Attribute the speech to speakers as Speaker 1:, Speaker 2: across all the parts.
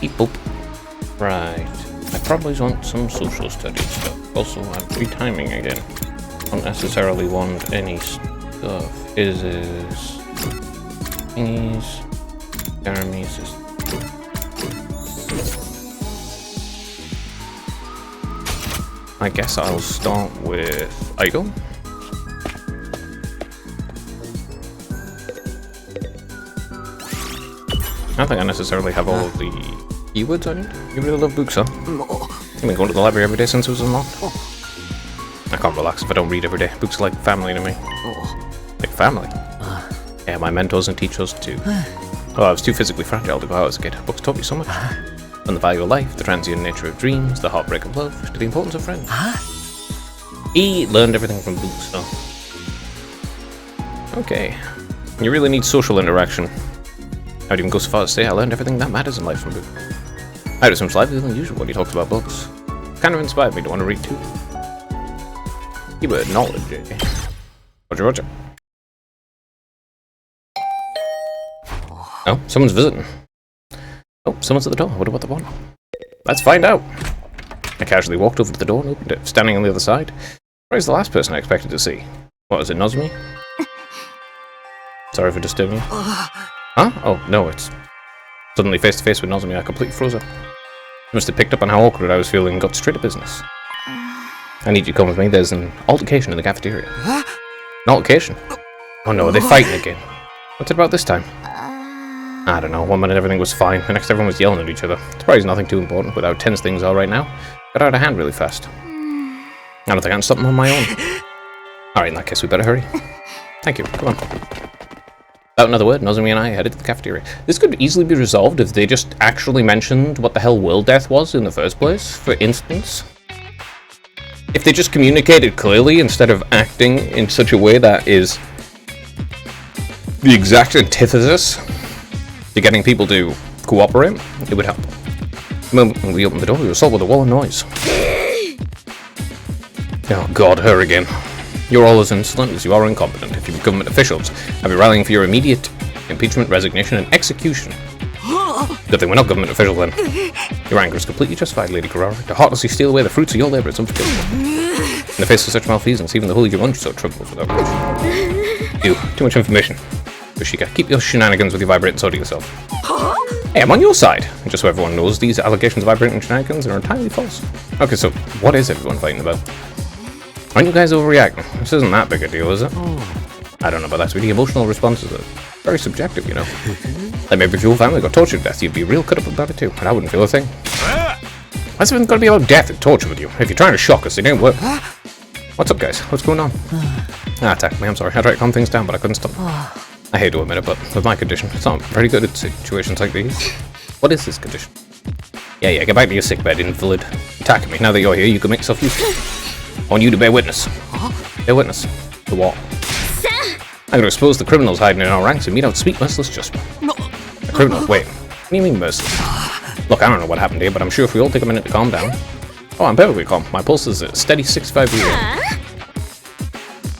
Speaker 1: Beep boop. Right. I probably want some social studies stuff. Also, I'm retiming again. Don't necessarily want any stuff. Is thingies. Jeremy's is. I guess I'll start with Idle. I don't think I necessarily have all of the keywords I need. You really love books, huh? I've been going to the library every day since it was unlocked. I can't relax if I don't read every day. Books are like family to me. Like family? Yeah, my mentors and teachers too. Oh, I was too physically fragile to go out as a kid. Books taught me so much. From the value of life, the transient nature of dreams, the heartbreak of love, to the importance of friends. He learned everything from books, so. Okay. You really need social interaction. I'd even go so far as to say I learned everything that matters in life from books. I was much livelier than usual when he talks about books. Kind of inspired me to want to read too. Keyword knowledge, eh? Roger, roger. Oh, someone's visiting. Oh, someone's at the door. I wonder what they want. Let's find out. I casually walked over to the door and opened it, standing on the other side. Where's the last person I expected to see? What, is it Nozomi? Sorry for disturbing you. Huh? Oh, no, it's... Suddenly face to face with Nozomi, I completely froze up. She must have picked up on how awkward I was feeling and got straight to business. I need you to come with me. There's an altercation in the cafeteria. An altercation? Oh no, are they fighting again? What's it about this time? I don't know. One minute everything was fine, the next everyone was yelling at each other. Surprised nothing too important with how tense things are right now. Got out of hand really fast. I don't think I can stop them on my own. Alright, in that case we better hurry. Thank you. Come on. Without another word, Nozomi and I headed to the cafeteria. This could easily be resolved if they just actually mentioned what the hell world death was in the first place, for instance. If they just communicated clearly instead of acting in such a way that is the exact antithesis to getting people to cooperate, it would help. The moment we opened the door, we were assaulted with a wall of noise. Oh god, her again. You're all as insolent as you are incompetent. If you were government officials, I'd be rallying for your immediate impeachment, resignation, and execution. Good thing we're not government officials then. Your anger is completely justified, Lady Kurara. To heartlessly steal away the fruits of your labour is unforgivable. In the face of such malfeasance, even the holy Yumonjuso trembles without blush. You, too much information. Yoshika, keep your shenanigans with your vibrating so to yourself. Hey, I'm on your side. And just so everyone knows, these allegations of vibrating shenanigans are entirely false. Okay, so what is everyone fighting about? Aren't you guys overreacting? This isn't that big a deal, is it? I don't know about that, sweetie. Emotional responses are very subjective, you know. Like maybe if your family got tortured to death, you'd be real cut up about it too, and I wouldn't feel a thing. Why's everything got to be about death and torture with you? If you're trying to shock us, it ain't work. What's up, guys? What's going on? Attack me, I'm sorry. I tried to calm things down, but I couldn't stop. I hate to admit it, but with my condition, it's not very good at situations like these. What is this condition? Yeah, get back to your sickbed, invalid. Attack me. Now that you're here, you can make yourself useful. I want you to bear witness. Bear witness. To what? I'm going to expose the criminals hiding in our ranks and mete out sweet, merciless justice. A criminal? Wait. What do you mean merciless? Look, I don't know what happened here, but I'm sure if we all take a minute to calm down. Oh, I'm perfectly calm. My pulse is a steady 65 years.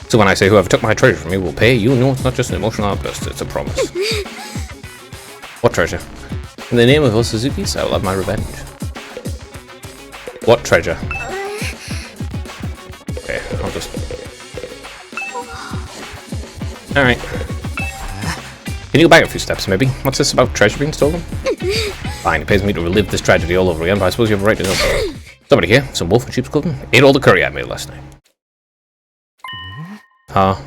Speaker 1: So when I say whoever took my treasure from me will pay, you know it's not just an emotional outburst, it's a promise. What treasure? In the name of us Suzukis, I will have my revenge. What treasure? Okay, I'll just... Alright. Can you go back a few steps, maybe? What's this about treasure being stolen? Fine, it pays me to relive this tragedy all over again, but I suppose you have a right to know. Somebody here, some wolf in sheep's clothing, ate all the curry I made last night. I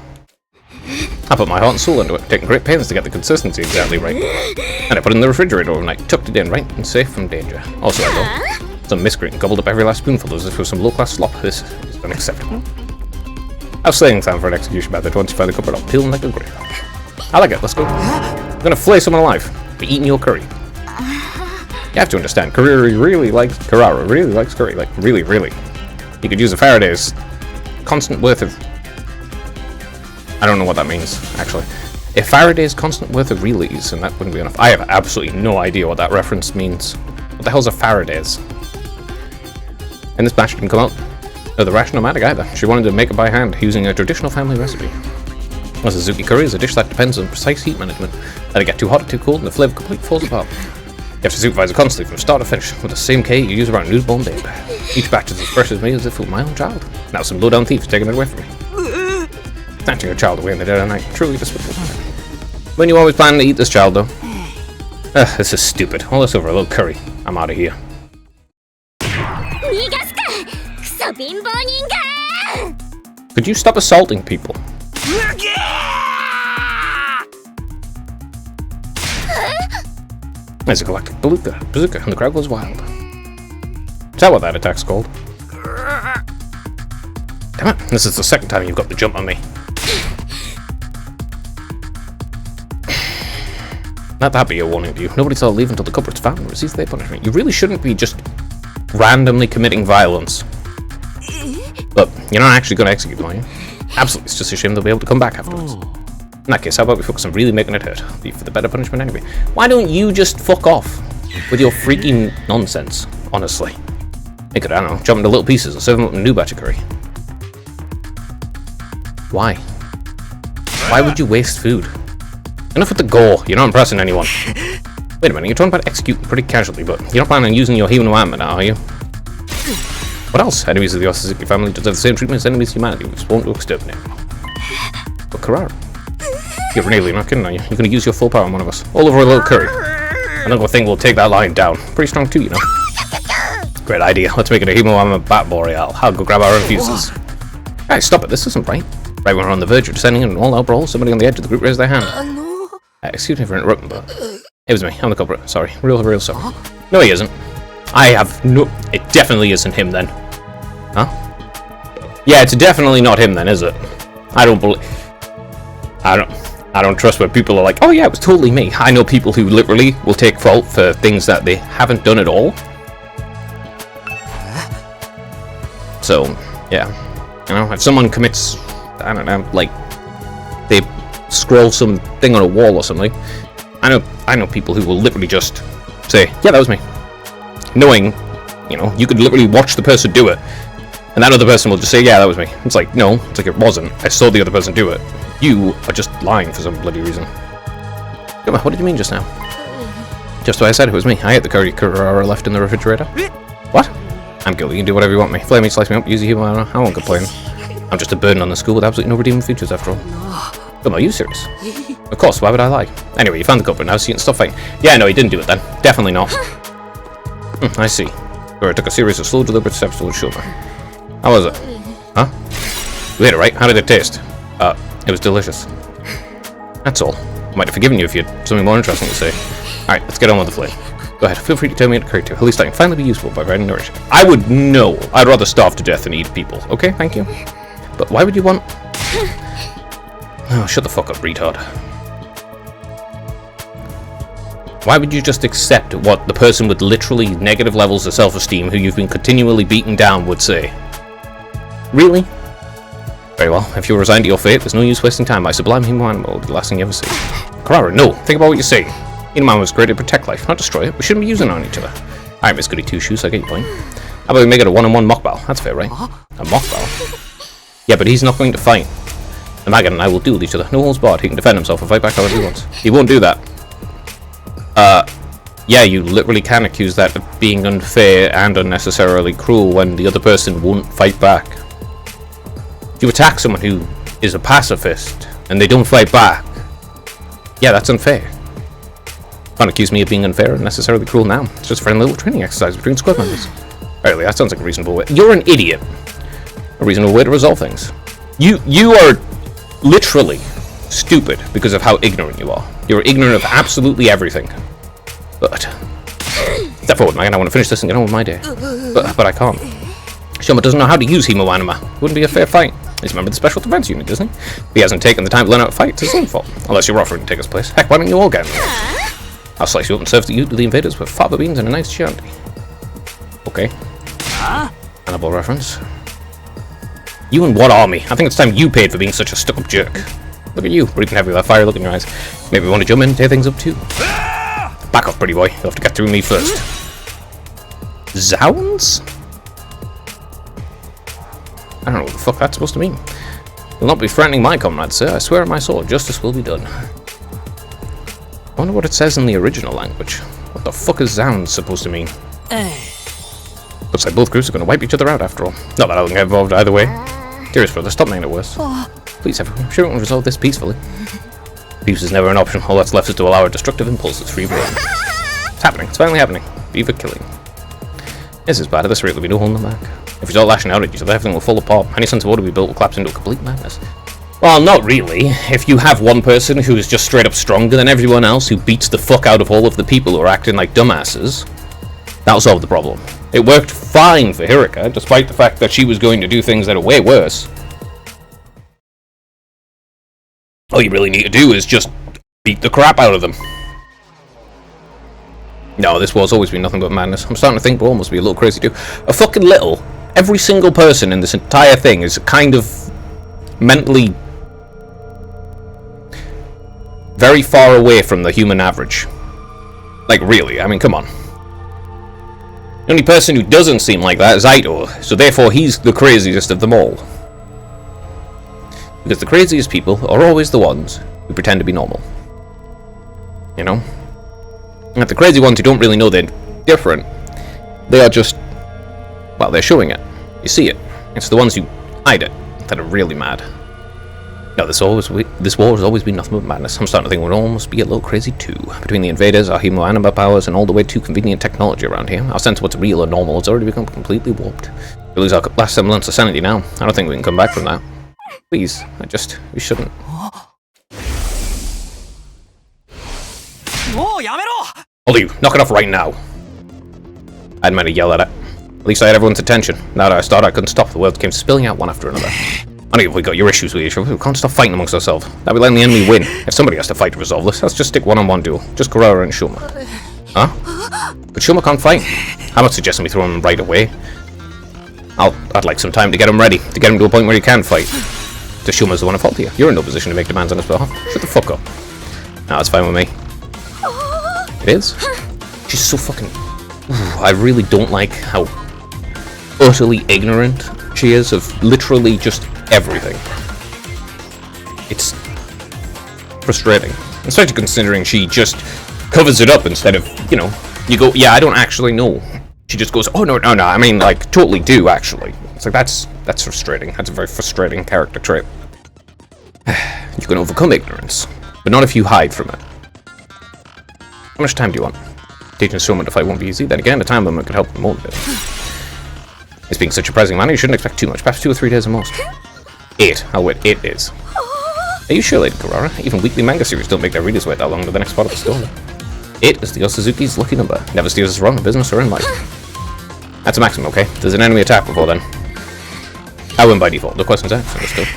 Speaker 1: put my heart and soul into it, taking great pains to get the consistency exactly right. And I put it in the refrigerator overnight, tucked it in right and safe from danger. Also, I thought, some miscreant gobbled up every last spoonful as if it was some low-class slop. This is unacceptable. I was slaying time for an execution method once you find the cupboard up, peeling like a grape. I like it, let's go. I'm gonna flay someone alive for eating your curry. You have to understand, Kurara really likes curry, like really. You could use a Faraday's constant worth of... I don't know what that means, actually. If Faraday's constant worth of relays, and that wouldn't be enough. I have absolutely no idea what that reference means. What the hell's a Faraday's? And this batch didn't come out of the Ration-O-Matic either. She wanted to make it by hand, using a traditional family recipe. A Suzuki curry is a dish that depends on precise heat management. Let it get too hot or too cold, and the flavor completely falls apart. have to supervise it constantly from start to finish, with the same care you use around a newborn babe. Each batch is as fresh as me as if it were my own child. Now some low-down thief has taken it away from me. Snatching a child away in the dead of night. Truly despicable. When you always plan to eat this child, though? This is stupid. All this over a little curry. I'm out of here. Could you stop assaulting people? There's a galactic bazooka, and the crowd goes wild. Is that what that attack's called? Damn it, this is the second time you've got the jump on me. Let that be a warning to you. Nobody shall leave until the culprit's found and receives their punishment. You really shouldn't be just randomly committing violence. But you're not actually going to execute them, are you? Absolutely, it's just a shame they'll be able to come back afterwards. In that case, how about we focus on really making it hurt? Be for the better punishment anyway. Why don't you just fuck off with your freaking nonsense, honestly? Make it, I don't know, chop into little pieces and serve them up in a new batch of curry. Why? Why would you waste food? Enough with the gore, you're not impressing anyone. Wait a minute, you're talking about executing pretty casually, but you're not planning on using your human armor now, are you? What else? Enemies of the Osasuke family deserve the same treatment as enemies of humanity, which won't exterminate. But Karara, you're an alien, not kidding, are you? You're gonna use your full power on one of us. All over a little curry. Another thing will take that line down. Pretty strong too, you know. Great idea. Let's make it a human armor bat boreal. I'll go grab our own fuses. Hey, stop it. This isn't right. Right when we're on the verge of descending in an all-out brawl, somebody on the edge of the group raised their hand. Excuse me for interrupting, but it was me. I'm the culprit. Sorry. Real sorry. No, he isn't. I have no... It definitely isn't him, then. Huh? Yeah, it's definitely not him, then, is it? I don't believe... I don't trust where people are like, oh yeah, it was totally me. I know people who literally will take fault for things that they haven't done at all. So, yeah. You know, if someone commits, I don't know, like, they scroll something on a wall or something, I know people who will literally just say, yeah, that was me. Knowing, you know, you could literally watch the person do it, and that other person will just say, yeah, that was me. It's like, no, it's like it wasn't. I saw the other person do it. You are just lying for some bloody reason. Come on, what did you mean just now? Just what I said, it was me. I ate the curry Karara left in the refrigerator. What? I'm guilty, you can do whatever you want me. Flame me, slice me up, use a human armor. I won't complain. I'm just a burden on the school with absolutely no redeeming features after all. Come on, are you serious? Of course, why would I lie? Anyway, you found the culprit now, so you can stop fighting. Yeah, no, he didn't do it then. Definitely not. I see. Or I took a series of slow, deliberate steps towards Shulma. How was it? Huh? You ate it, right? How did it taste? It was delicious. That's all. I might have forgiven you if you had something more interesting to say. Alright, let's get on with the flame. Go ahead, feel free to turn me into curry too. At least I can finally be useful by providing nourishment. I would know. I'd rather starve to death than eat people. Okay, thank you. But why would you want... Oh, shut the fuck up, retard. Why would you just accept what the person with literally negative levels of self-esteem who you've been continually beating down would say? Really? Very well, if you're resigned to your fate, there's no use wasting time. My sublime human animal will be the last thing you ever see. Karara, no! Think about what you're saying. Human animal was created to protect life, not destroy it. We shouldn't be using it on each other. Alright, Miss Goody Two-Shoes, I get your point. How about we make it a one-on-one mock battle? That's fair, right? A mock battle? Yeah, but he's not going to fight. The Maggot and I will duel each other. No holds barred. He can defend himself and fight back however he wants. He won't do that. Yeah, you literally can accuse that of being unfair and unnecessarily cruel when the other person won't fight back. If you attack someone who is a pacifist and they don't fight back, yeah, that's unfair. Can't accuse me of being unfair and unnecessarily cruel now. It's just a friendly little training exercise between squad members. Really, that sounds like a reasonable way. You're an idiot. A reasonable way to resolve things. You are literally stupid because of how ignorant you are. You're ignorant of absolutely everything. But step forward, man. I want to finish this and get on with my day. But I can't. Shoma doesn't know how to use Hemo Anima. Wouldn't be a fair fight. He's a member of the Special Defense Unit, isn't he? If he hasn't taken the time to learn how to fight, it's his own fault. Unless you're offering to take his place. Heck, why don't you all get him? I'll slice you up and serve you to the invaders with fava beans and a nice chianti. Okay. Annabelle reference. You and what army? I think it's time you paid for being such a stuck-up jerk. Look at you, breathing heavy with that fire look in your eyes. Maybe you want to jump in and tear things up too. Back off, pretty boy. You'll have to get through me first. Zounds? I don't know what the fuck that's supposed to mean. You'll not be threatening my comrades, sir. I swear on my sword, justice will be done. I wonder what it says in the original language. What the fuck is Zounds supposed to mean? Looks like both groups are going to wipe each other out after all. Not that I don't get involved either way. Dearest brother, stop making it worse. Please, everyone, I'm sure we can resolve this peacefully. Peace is never an option. All that's left is to allow our destructive impulses free rein. It's happening. It's finally happening. Beaver killing. This is bad. At this rate, there'll be no holding them back. If we start lashing out at each other, everything will fall apart. Any sense of order we built will collapse into a complete madness. Well, not really. If you have one person who is just straight up stronger than everyone else, who beats the fuck out of all of the people who are acting like dumbasses, that'll solve the problem. It worked fine for Hirika, despite the fact that she was going to do things that are way worse. All you really need to do is just beat the crap out of them. No, this war's always been nothing but madness. I'm starting to think war must be a little crazy too. A fucking little. Every single person in this entire thing is kind of mentally very far away from the human average. Like, really, I mean, come on. The only person who doesn't seem like that is Aito, so therefore he's the craziest of them all. Because the craziest people are always the ones who pretend to be normal. You know? And the crazy ones who don't really know they're different, they are just, well, they're showing it. You see it. It's the ones who hide it that are really mad. No, this war has always been nothing but madness. I'm starting to think we'll almost be a little crazy too. Between the invaders, our hemo-anima powers, and all the way too convenient technology around here, our sense of what's real or normal has already become completely warped. We lose our last semblance of sanity now. I don't think we can come back from that. Please, we shouldn't. Hold you, knock it off right now. I hadn't meant to yell at it. At least I had everyone's attention. Now that I started, I couldn't stop. The world came spilling out one after another. I know you've got your issues with each other. We can't stop fighting amongst ourselves. That will let the enemy win. If somebody has to fight to resolve this, let's just stick one-on-one duel. Just Kurara and Shuma. Huh? But Shuma can't fight. I'm not suggesting we throw him right away. I'd like some time to get him ready, to get him to a point where he can fight. So Shuma's the one at fault here. You're in no position to make demands on his behalf. Shut the fuck up. Nah, it's fine with me. It is? She's so fucking... Ooh, I really don't like how utterly ignorant she is of literally just everything. It's frustrating. Especially considering she just covers it up instead of, you know, you go, yeah, I don't actually know. She just goes, oh, no, I mean, like, totally do, actually. It's like, that's frustrating. That's a very frustrating character trait. You can overcome ignorance, but not if you hide from it. How much time do you want? Teaching Soma to fight won't be easy. Then again, a time limit could help them motivate. It's being such a pressing matter, you shouldn't expect too much. Perhaps 2 or 3 days at most. 8. I'll wait 8 days. Are you sure, Lady Kurara? Even weekly manga series don't make their readers wait that long to the next part of the story. 8 is the Osazuki's lucky number. Never steers us wrong in business or in life. That's a maximum, okay? There's an enemy attack before then. I win by default. No questions asked. Understood.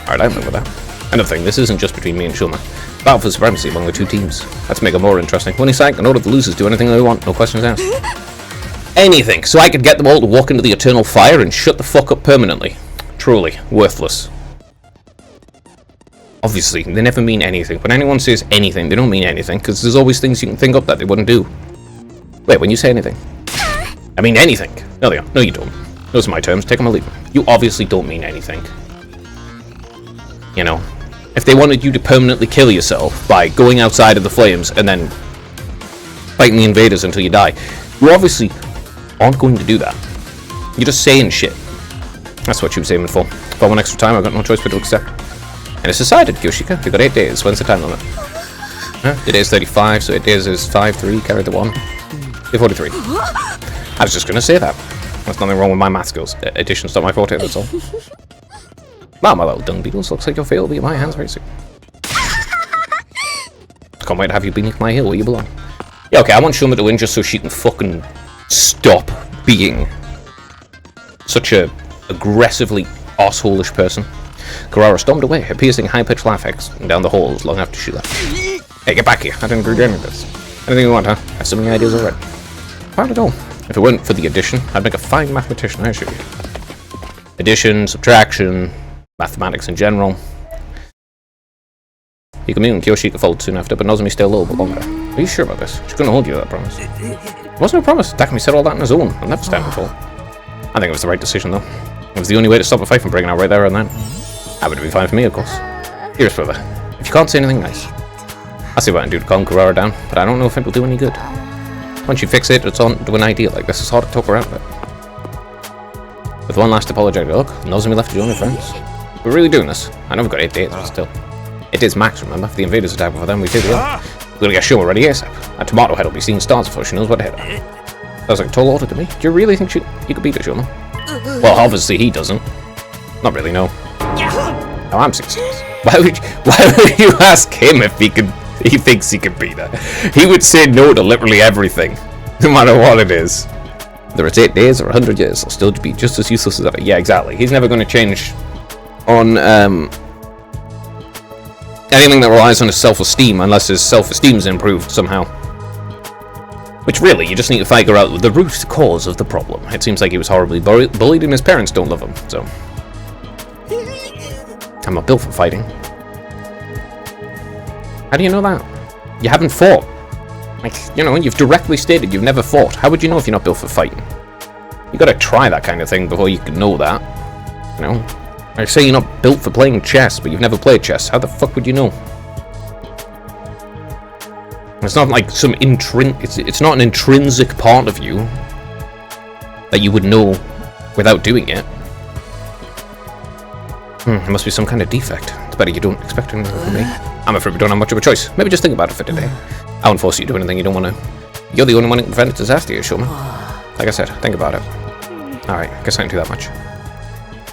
Speaker 1: Alright, I remember that. Another thing, this isn't just between me and Shuma. Battle for supremacy among the 2 teams. Let's make it more interesting. Winning side can order the losers do anything they want. No questions asked. Anything, so I could get them all to walk into the eternal fire and shut the fuck up permanently. Truly, worthless. Obviously, they never mean anything. When anyone says anything, they don't mean anything, because there's always things you can think up that they wouldn't do. Wait, when you say anything? I mean anything. No, they are. No, you don't. Those are my terms. Take them or leave them. You obviously don't mean anything. You know, if they wanted you to permanently kill yourself by going outside of the flames and then fighting the invaders until you die, you obviously aren't going to do that. You're just saying shit. That's what she was aiming for. If I want extra time, I've got no choice but to accept. And it's decided, Kyoshika. You've got 8 days. When's the time limit? The day is 35, so 8 days is 5-3, carry the 1. Day 43. I was just going to say that. There's nothing wrong with my math skills. Addition's not my forte, that's all. Wow, my little dung beetles. Looks like your fate will be in my hands very soon. Can't wait to have you beneath my heel where you belong. Yeah, okay, I want Shuma to win just so she can fucking stop being such a aggressively arse-holish person. Kurara stormed away, a piercing high-pitched laugh echoing down the halls long after she left. Hey, get back here. I didn't agree to any of this. Anything you want, huh? I have so many ideas already. Not at all. If it weren't for the addition, I'd make a fine mathematician, I assure you. Addition, subtraction, mathematics in general. Hikomi and Kyoshika followed soon after, but Nozomi stayed a little bit longer. Are you sure about this? She's gonna hold you to that promise. It wasn't a promise. Takumi said all that on his own. I'll never stand and fall. I think it was the right decision, though. It was the only way to stop a fight from breaking out right there and then. That would be fine for me, of course. Here's brother. If you can't say anything nice, I'll see what I can do to calm Kurara down, but I don't know if it will do any good. Once you fix it, it's on to an idea. Like, this is hard to talk around it. With one last apologetic look, and those of me left to join their friends. We're really doing this. I know we've got 8 days, but still. 8 days max, remember? If the invaders attack before then, we do the other. We're gonna get Shoma ready ASAP. A tomato head will be seeing stars before she knows what to hit. Sounds like a tall order to me. Do you really think you could beat her, Shoma? Well, obviously he doesn't. Not really, no. Oh, I'm 6 stars. Why would you ask him if he thinks he could beat her? He would say no to literally everything, no matter what it is. Whether it's 8 days or 100 years, he'll still be just as useless as ever. Yeah, exactly. He's never going to change on anything that relies on his self-esteem unless his self-esteem is improved somehow. Which really, you just need to figure out the root cause of the problem. It seems like he was horribly bullied and his parents don't love him, so... I'm not built for fighting. How do you know that? You haven't fought. Like, you know, you've directly stated you've never fought. How would you know if you're not built for fighting? You gotta try that kind of thing before you can know that. You know? I say you're not built for playing chess, but you've never played chess. How the fuck would you know? It's not like some it's not an intrinsic part of you that you would know without doing it. It must be some kind of defect. It's better you don't expect anything from me. I'm afraid we don't have much of a choice. Maybe just think about it for today. I won't force you to do anything you don't want to. You're the only one who can prevent a disaster here, Shoma. Like I said, think about it. Alright, guess I didn't do that much.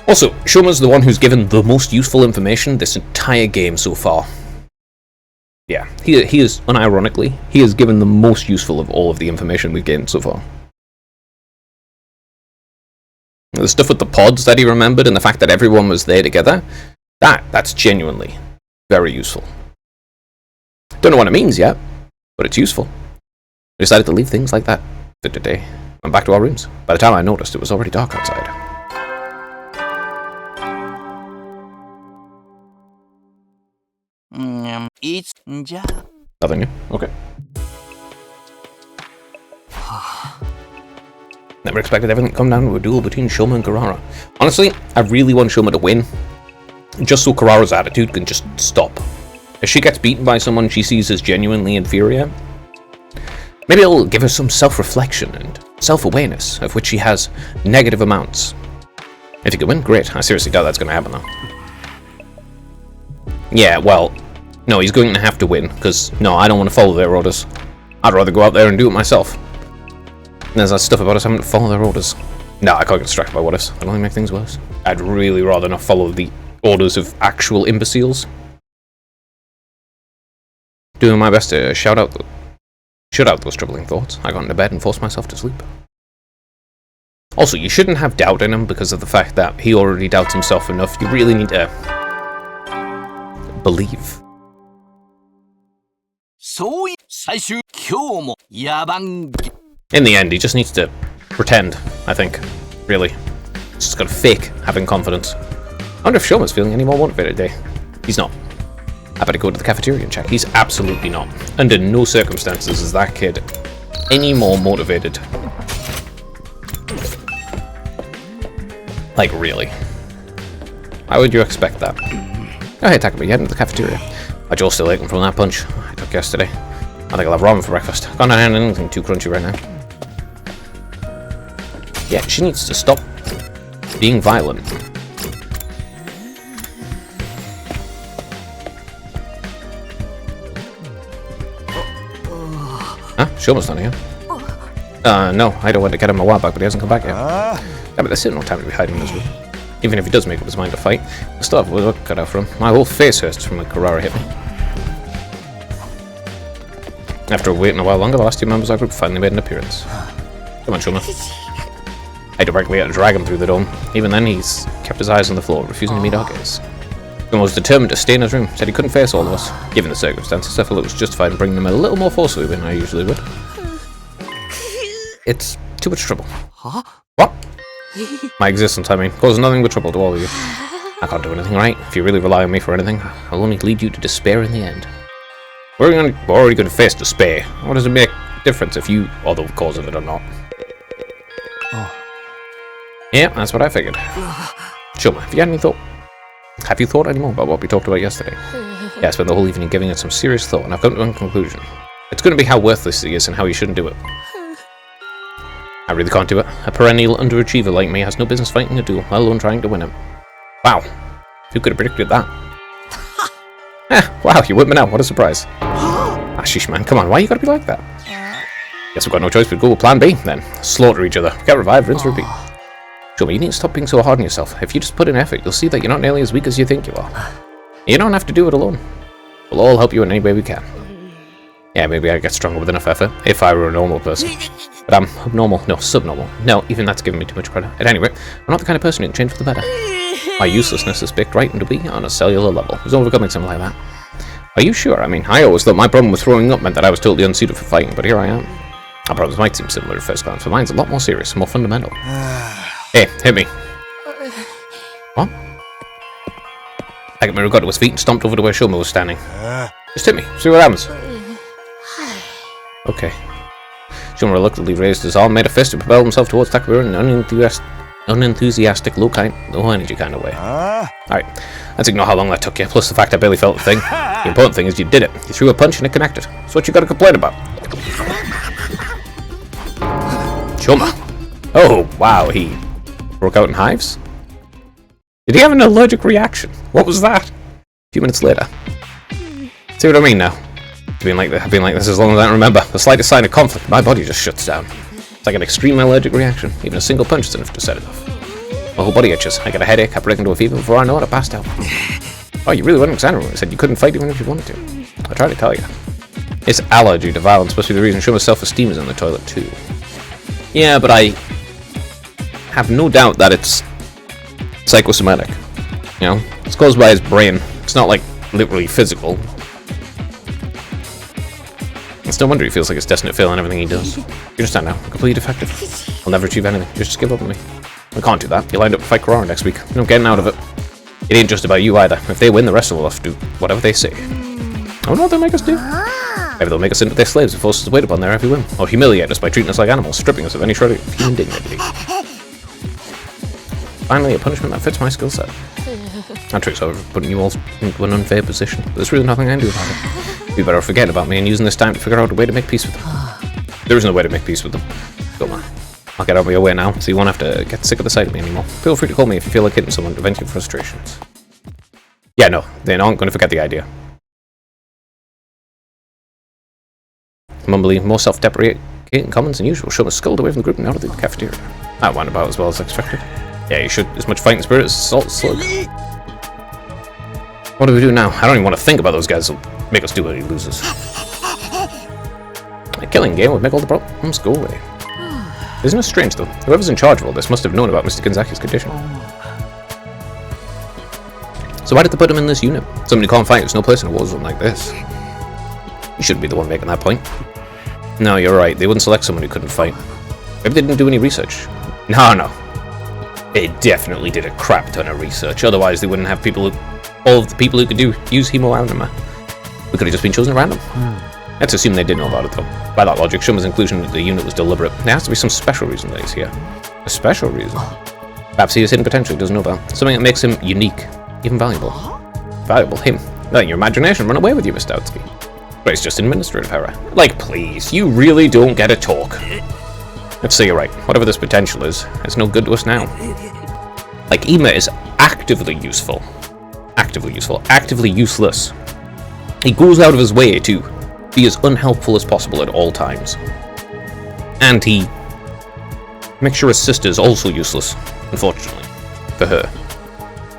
Speaker 1: Also, Shoma's the one who's given the most useful information this entire game so far. Yeah, he is, unironically, he has given the most useful of all of the information we've gained so far. The stuff with the pods that he remembered and the fact that everyone was there together, that's genuinely very useful. Don't know what it means yet, but it's useful. We decided to leave things like that for today. Went back to our rooms. By the time I noticed, it was already dark outside. Nothing new? Okay. Never expected everything to come down to a duel between Shoma and Karara. Honestly, I really want Shoma to win, just so Karara's attitude can just stop. If she gets beaten by someone she sees as genuinely inferior, maybe it'll give her some self-reflection and self-awareness, of which she has negative amounts. If you could win, great. I seriously doubt that's going to happen, though. Yeah, well, no, he's going to have to win, because, no, I don't want to follow their orders. I'd rather go out there and do it myself. And there's that stuff about us having to follow their orders. No, I can't get distracted by what ifs. It'll only make things worse. I'd really rather not follow the orders of actual imbeciles. Doing my best to shut out those troubling thoughts. I got into bed and forced myself to sleep. Also, you shouldn't have doubt in him because of the fact that he already doubts himself enough. You really need to believe. In the end, he just needs to pretend, I think. Really. He's just got to fake having confidence. I wonder if Shoma's feeling any more motivated today. He's not. I better go to the cafeteria and check. He's absolutely not. Under no circumstances is that kid any more motivated. Like, really. Why would you expect that? Oh, hey, Takumi, you heading to the cafeteria. My jaw's still aching from that punch I took yesterday. I think I'll have ramen for breakfast. Can't have anything too crunchy right now. Yeah, she needs to stop being violent. Huh? Shoma's not here. No, I don't want to get him a while back, but he hasn't come back yet. Yeah, but there's still no time to be hiding in this room. Even if he does make up his mind to fight, the stuff was what cut out for him. My whole face hurts from when Karara hit me. After waiting a while longer, the last 2 members of our group finally made an appearance. Come on, Shoma. I directly had to drag him through the dome. Even then, he's kept his eyes on the floor, refusing to meet our gaze. He was determined to stay in his room, said he couldn't face all of us. Given the circumstances, I felt it was justified in bringing them a little more forcefully than I usually would. It's too much trouble.
Speaker 2: Huh?
Speaker 1: What? My existence, I mean, causes nothing but trouble to all of you. I can't do anything right. If you really rely on me for anything, I'll only lead you to despair in the end. We're already going to face despair. What does it make a difference if you are the cause of it or not?
Speaker 2: Oh.
Speaker 1: Yeah, that's what I figured. Shoma, have you had any thought? Have you thought any more about what we talked about yesterday? Yeah, I spent the whole evening giving it some serious thought, and I've come to one conclusion. It's going to be how worthless he is and how he shouldn't do it. I really can't do it. A perennial underachiever like me has no business fighting a duel, let alone trying to win it. Wow. Who could have predicted that? Wow, you whipped me now. What a surprise. Ah, sheesh, man. Come on, why you gotta be like that? Guess we've got no choice but go with plan B, then. Slaughter each other. Get revived, rinse, repeat. Show me, you need to stop being so hard on yourself. If you just put in effort, you'll see that you're not nearly as weak as you think you are. You don't have to do it alone. We'll all help you in any way we can. Yeah, maybe I'd get stronger with enough effort, if I were a normal person. But I'm abnormal. No, subnormal. No, even that's giving me too much credit. At any rate, I'm not the kind of person who can change for the better. My uselessness is baked right into me on a cellular level. Who's overcoming something like that? Are you sure? I mean, I always thought my problem with throwing up meant that I was totally unsuited for fighting, but here I am. Our problems might seem similar at first glance, but mine's a lot more serious, more fundamental. Hey, hit me. What? Takumi got to his feet and stomped over to where Shoma was standing. Just hit me, see what happens. Okay. Shoma reluctantly raised his arm, made a fist, and propelled himself towards Takumi in an unenthusiastic, low energy kind of way. Alright, let's ignore how long that took you, plus the fact I barely felt the thing. The important thing is you did it. You threw a punch and it connected. That's what you gotta complain about. Shoma. Oh, wow, he broke out in hives? Did he have an allergic reaction? What was that? A few minutes later. See what I mean now? I've been like this as long as I can remember. The slightest sign of conflict, my body just shuts down. It's like an extreme allergic reaction. Even a single punch is enough to set it off. My whole body itches. I get a headache, I break into a fever before I know it, I passed out. Oh, you really went exaggerating when you said you couldn't fight even if you wanted to. I tried to tell you. It's allergy to violence must be the reason Shuma's self-esteem is in the toilet too. Yeah, but I have no doubt that it's psychosomatic. You know, it's caused by his brain. It's not like literally physical. It's no wonder he feels like it's destined to fail in everything he does. You understand now? Completely defective. I'll never achieve anything. Just give up on me. We can't do that. You lined up to fight Kurara next week. No getting out of it. It ain't just about you either. If they win, the rest of us will have to do whatever they say. I wonder what they'll make us do. Maybe they'll make us into their slaves and force us to wait upon their every whim. Or humiliate us by treating us like animals, stripping us of any shred of human dignity. Finally, a punishment that fits my skill set. That trick's over, putting you all into an unfair position. But there's really nothing I can do about it. You better forget about me and using this time to figure out a way to make peace with them. There is no way to make peace with them. Go on. I'll get out of your way now, so you won't have to get sick of the sight of me anymore. Feel free to call me if you feel like hitting someone to vent your frustrations. Yeah, no, they aren't going to forget the idea. Mumbly, more self-deprecating comments than usual. Shoma sculled away from the group and out of the cafeteria. That went about as well as expected. Yeah, you should. As much fighting spirit as Salt Slug. What do we do now? I don't even want to think about those guys who'll make us do what he loses. A killing game would make all the problems go away. Isn't it strange, though? Whoever's in charge of all this must have known about Mr. Kanzaki's condition. So why did they put him in this unit? Somebody can't fight, there's no place in a war zone like this. You shouldn't be the one making that point. No, you're right, they wouldn't select someone who couldn't fight. Maybe they didn't do any research. No. They definitely did a crap ton of research, otherwise they wouldn't have people who... all of the people who could use hemoanima. We could have just been chosen at random. Let's assume they did know about it, though. By that logic, Shuma's inclusion in the unit was deliberate. There has to be some special reason that he's here. A special reason? Perhaps he has hidden potential he doesn't know about. Something that makes him unique, even valuable. Valuable? Him? Letting your imagination run away with you, Mr. Stoutsky. But it's just administrative error. Like, please, you really don't get to talk. Let's say you're right. Whatever this potential is, it's no good to us now. Like, Ima is actively useful. Actively useful. Actively useless. He goes out of his way to be as unhelpful as possible at all times. And he makes sure his sister is also useless, unfortunately, for her.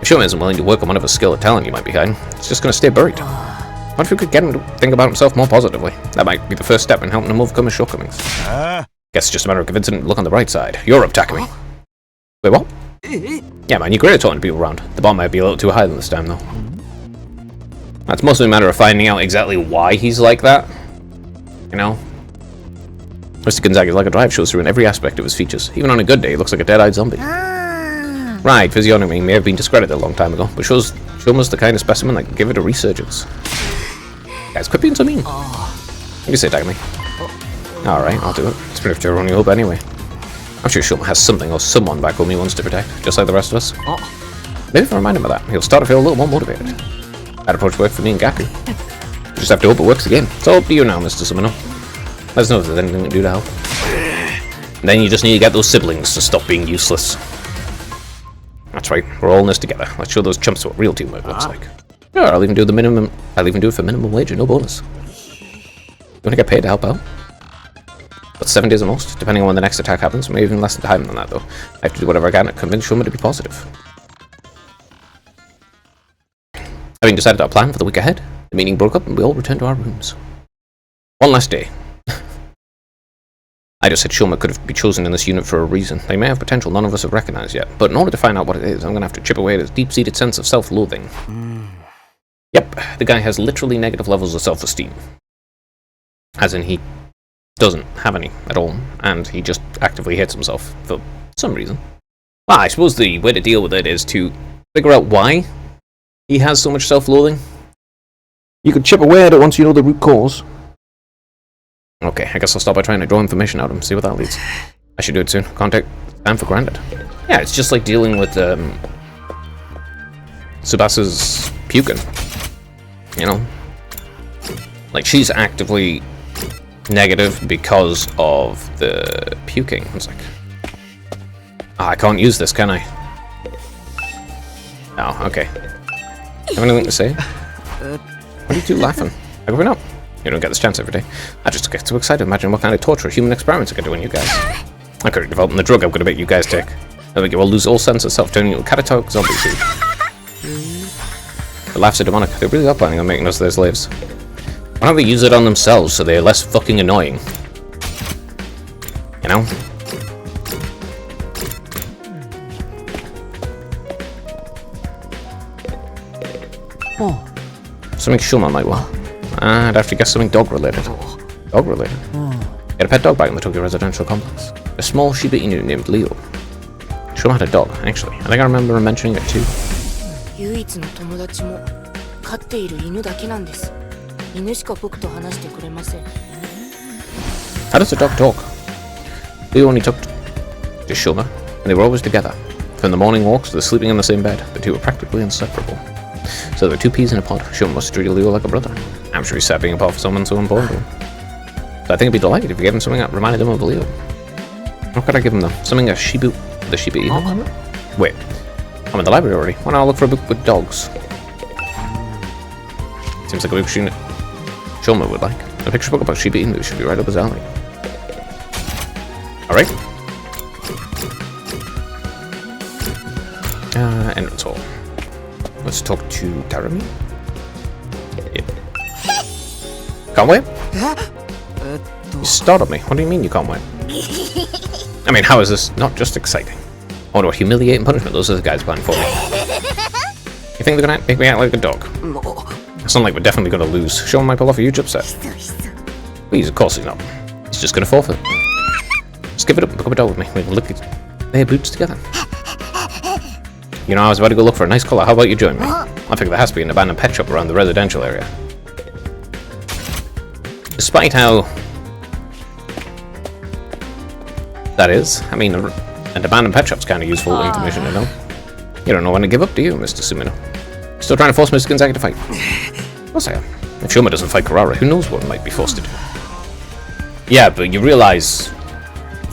Speaker 1: If Shoma isn't willing to work on whatever skill or talent he might be hiding, it's just going to stay buried. What if we could get him to think about himself more positively? That might be the first step in helping him overcome his shortcomings. Guess it's just a matter of convincing him to look on the bright side. You're up, Takumi. Wait, what? Yeah, man, you're great at talking to people around. The bar might be a little too high this time, though. That's mostly a matter of finding out exactly why he's like that. You know? Mr. Kanzaki's like a drive shows through in every aspect of his features. Even on a good day, he looks like a dead-eyed zombie. Right, physiognomy may have been discredited a long time ago, but Shuma's the kind of specimen that can give it a resurgence. Guys, quit being so mean. What do you say, Takumi? Alright, I'll do it. It's pretty much your only hope anyway. I'm sure Shoma has something or someone back home he wants to protect, just like the rest of us. Maybe if I remind him of that, he'll start to feel a little more motivated. That approach worked for me and Gaku. We just have to hope it works again. It's all up to you now, Mr. Summoner. Let us know if there's anything we can do to help. Then you just need to get those siblings to stop being useless. That's right, we're all in this together. Let's show those chumps what real teamwork looks like. Sure, I'll even do it for minimum wage and no bonus. You want to get paid to help out? But 7 days at most, depending on when the next attack happens. Maybe even less time than that, though. I have to do whatever I can to convince Shoma to be positive. Having decided our plan for the week ahead, the meeting broke up and we all returned to our rooms. One last day. I just said Shoma could have been chosen in this unit for a reason. They may have potential none of us have recognized yet, but in order to find out what it is, I'm going to have to chip away at his deep-seated sense of self-loathing. Yep, the guy has literally negative levels of self-esteem. As in, he doesn't have any at all, and he just actively hates himself for some reason. Well, I suppose the way to deal with it is to figure out why he has so much self-loathing. You could chip away at it once you know the root cause. Okay, I guess I'll stop by trying to draw information out of him, see what that leads. I should do it soon. Contact Sam for granted. Yeah, it's just like dealing with Tsubasa's puking. You know? Like, she's actively negative because of the puking. It's like, I can't use this, can I? Oh, okay. Have anything to say? What are you two laughing? How come not? You don't get this chance every day. I just get too excited to imagine what kind of torture human experiments I could do on you guys. I could have developed the drug I'm going to make you guys take. I'll make you all lose all sense of self, turning you into catatonic zombies. The laughs are demonic. They really are planning on making us their slaves. Why don't they use it on themselves so they're less fucking annoying? You know?
Speaker 2: Oh.
Speaker 1: Something Shoma might want. I'd have to guess something dog-related. Dog-related? Get a pet dog back in the Tokyo residential complex. A small Shiba Inu named Leo. Shoma had a dog, actually. I think I remember mentioning it too. How does a dog talk? Leo only talked to Shoma, and they were always together. From the morning walks to the sleeping in the same bed, the two were practically inseparable. So there were two peas in a pod. Shoma must treat Leo like a brother. I'm sure he's sad being apart for someone so important to him. So I think he'd be delighted if we gave him something that reminded him of Leo. What could I give him though? Something the Shiba Inu? Wait, I'm in the library already. Why not look for a book with dogs? Seems like a book Shoma would like. A picture book about Shiba Inu should be right up his alley. Alright. Entrance hall. Let's talk to Tarami. Yeah. Can't wait? You startled me. What do you mean you can't wait? I mean, how is this not just exciting? I wonder what humiliating punishment those other guys plan for me. You think they're gonna make me act like a dog? It's not like we're definitely gonna lose. Sean might pull off a huge upset. Please, of course he's not. He's just gonna forfeit. Just give it up and become a dog with me. We can lick their boots together. You know, I was about to go look for a nice collar. How about you join me? I think there has to be an abandoned pet shop around the residential area. Despite how that is, I mean, an abandoned pet shop's kind of useful information to know. You don't know when to give up, do you, Mr. Sumino? Still trying to force Mr. Gonzaga to fight? Of course I am. If Shoma doesn't fight Karara, who knows what might be forced to do? Yeah, but you realize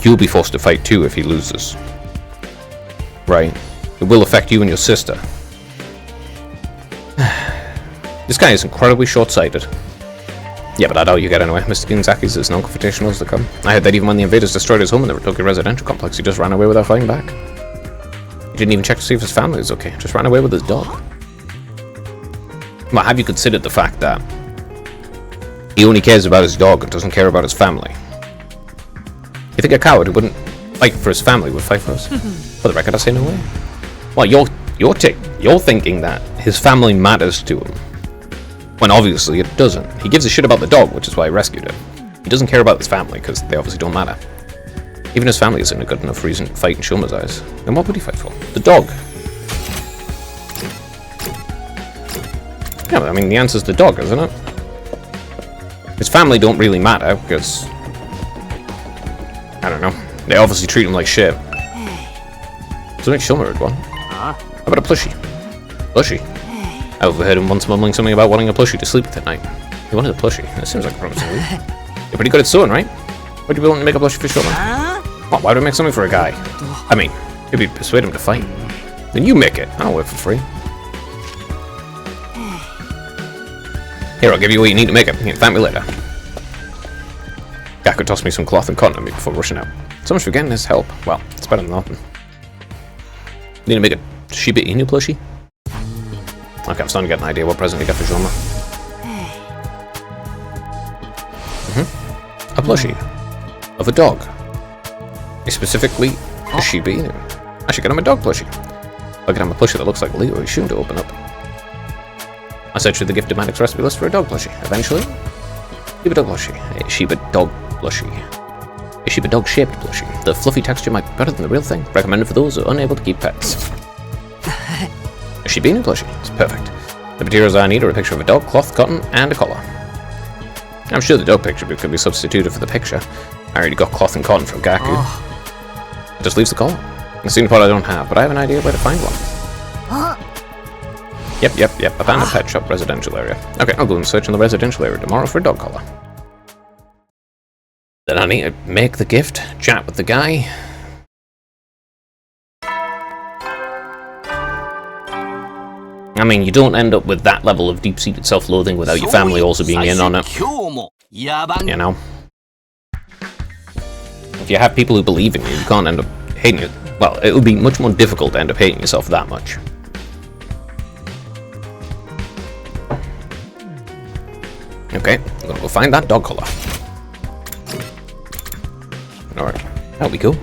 Speaker 1: you'll be forced to fight too if he loses. Right? It will affect you and your sister. This guy is incredibly short-sighted. Yeah, but I doubt you get anywhere. Mr. Ginzaki's is non-confrontational as they come. I heard that even when the invaders destroyed his home in the Tokyo residential complex, he just ran away without fighting back. He didn't even check to see if his family was okay. Just ran away with his dog. Well, have you considered the fact that he only cares about his dog and doesn't care about his family? You think a coward who wouldn't fight for his family would fight for us? For the record, I say no way. Well, you're thinking that his family matters to him, when obviously it doesn't. He gives a shit about the dog, which is why he rescued it. He doesn't care about his family, because they obviously don't matter. Even his family isn't a good enough reason to fight in Shoma's eyes. Then what would he fight for? The dog. Yeah, I mean, the answer's the dog, isn't it? His family don't really matter, because I don't know. They obviously treat him like shit. Something Shoma would want. How about a plushie? Plushie? I overheard him once mumbling something about wanting a plushie to sleep with at night. He wanted a plushie. That seems like a promising lead. You're pretty good at sewing, right? Would you be willing to make a plushie for Shoma? Oh, why do I make something for a guy? I mean, maybe persuade him to fight. Then you make it. I'll work for free. Here, I'll give you what you need to make it. You can thank me later. Guy could toss me some cloth and cotton on me before rushing out. So much for getting his help. Well, it's better than nothing. Need to make a Shiba Inu plushie? Okay, I'm starting to get an idea what present you got for Joma. A plushie. Of a dog. Specifically, a Shiba Inu. I should get him a dog plushie. If I get him a plushie that looks like Leo, he's soon to open up. I searched through the gifted Maddox recipe list for a dog plushie. Eventually, Shiba dog plushie. A Shiba dog plushie. A Shiba dog shaped plushie. The fluffy texture might be better than the real thing. Recommended for those who are unable to keep pets. A Shiba Inu plushie. It's perfect. The materials I need are a picture of a dog, cloth, cotton, and a collar. I'm sure the dog picture could be substituted for the picture. I already got cloth and cotton from Gaku. It just leaves the collar. It's the only part I don't have, but I have an idea where to find one. Yep. Abandoned pet shop residential area. Okay, I'll go and search in the residential area tomorrow for a dog collar. Then I need to make the gift, chat with the guy. I mean, you don't end up with that level of deep-seated self-loathing without your family also being in on it. You know? If you have people who believe in you, you can't end up hating it. Well, it would be much more difficult to end up hating yourself that much. Okay, I'm gonna go find that dog collar. Alright, that'll be cool.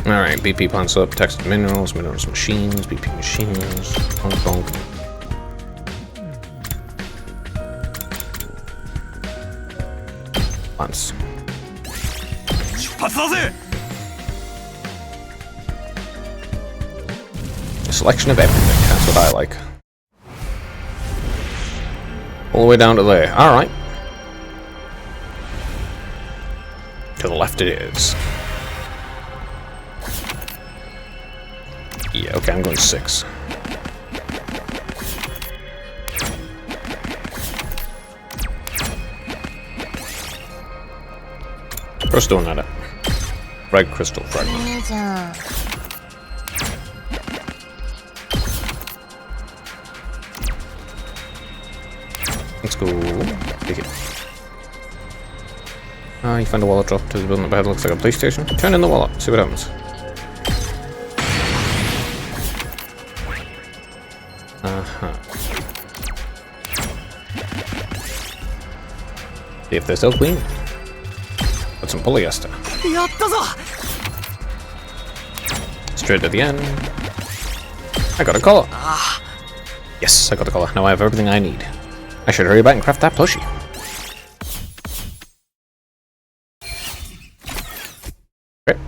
Speaker 1: Alright, BP plants up, texted minerals, minerals machines, BP machines, bonk. Plants. A selection of everything, that's what I like. All the way down to there, alright. To the left it is. Yeah, okay, I'm going 6. Throw stone at it. Red crystal fragment. Let's go. Take it. You find a wallet drop to the building above. Looks like a police station. Turn in the wallet, see what happens. See if they're still clean. Put some polyester. Straight to the end. I got a collar. Yes, I got a collar. Now I have everything I need. I should hurry back and craft that plushie. Okay.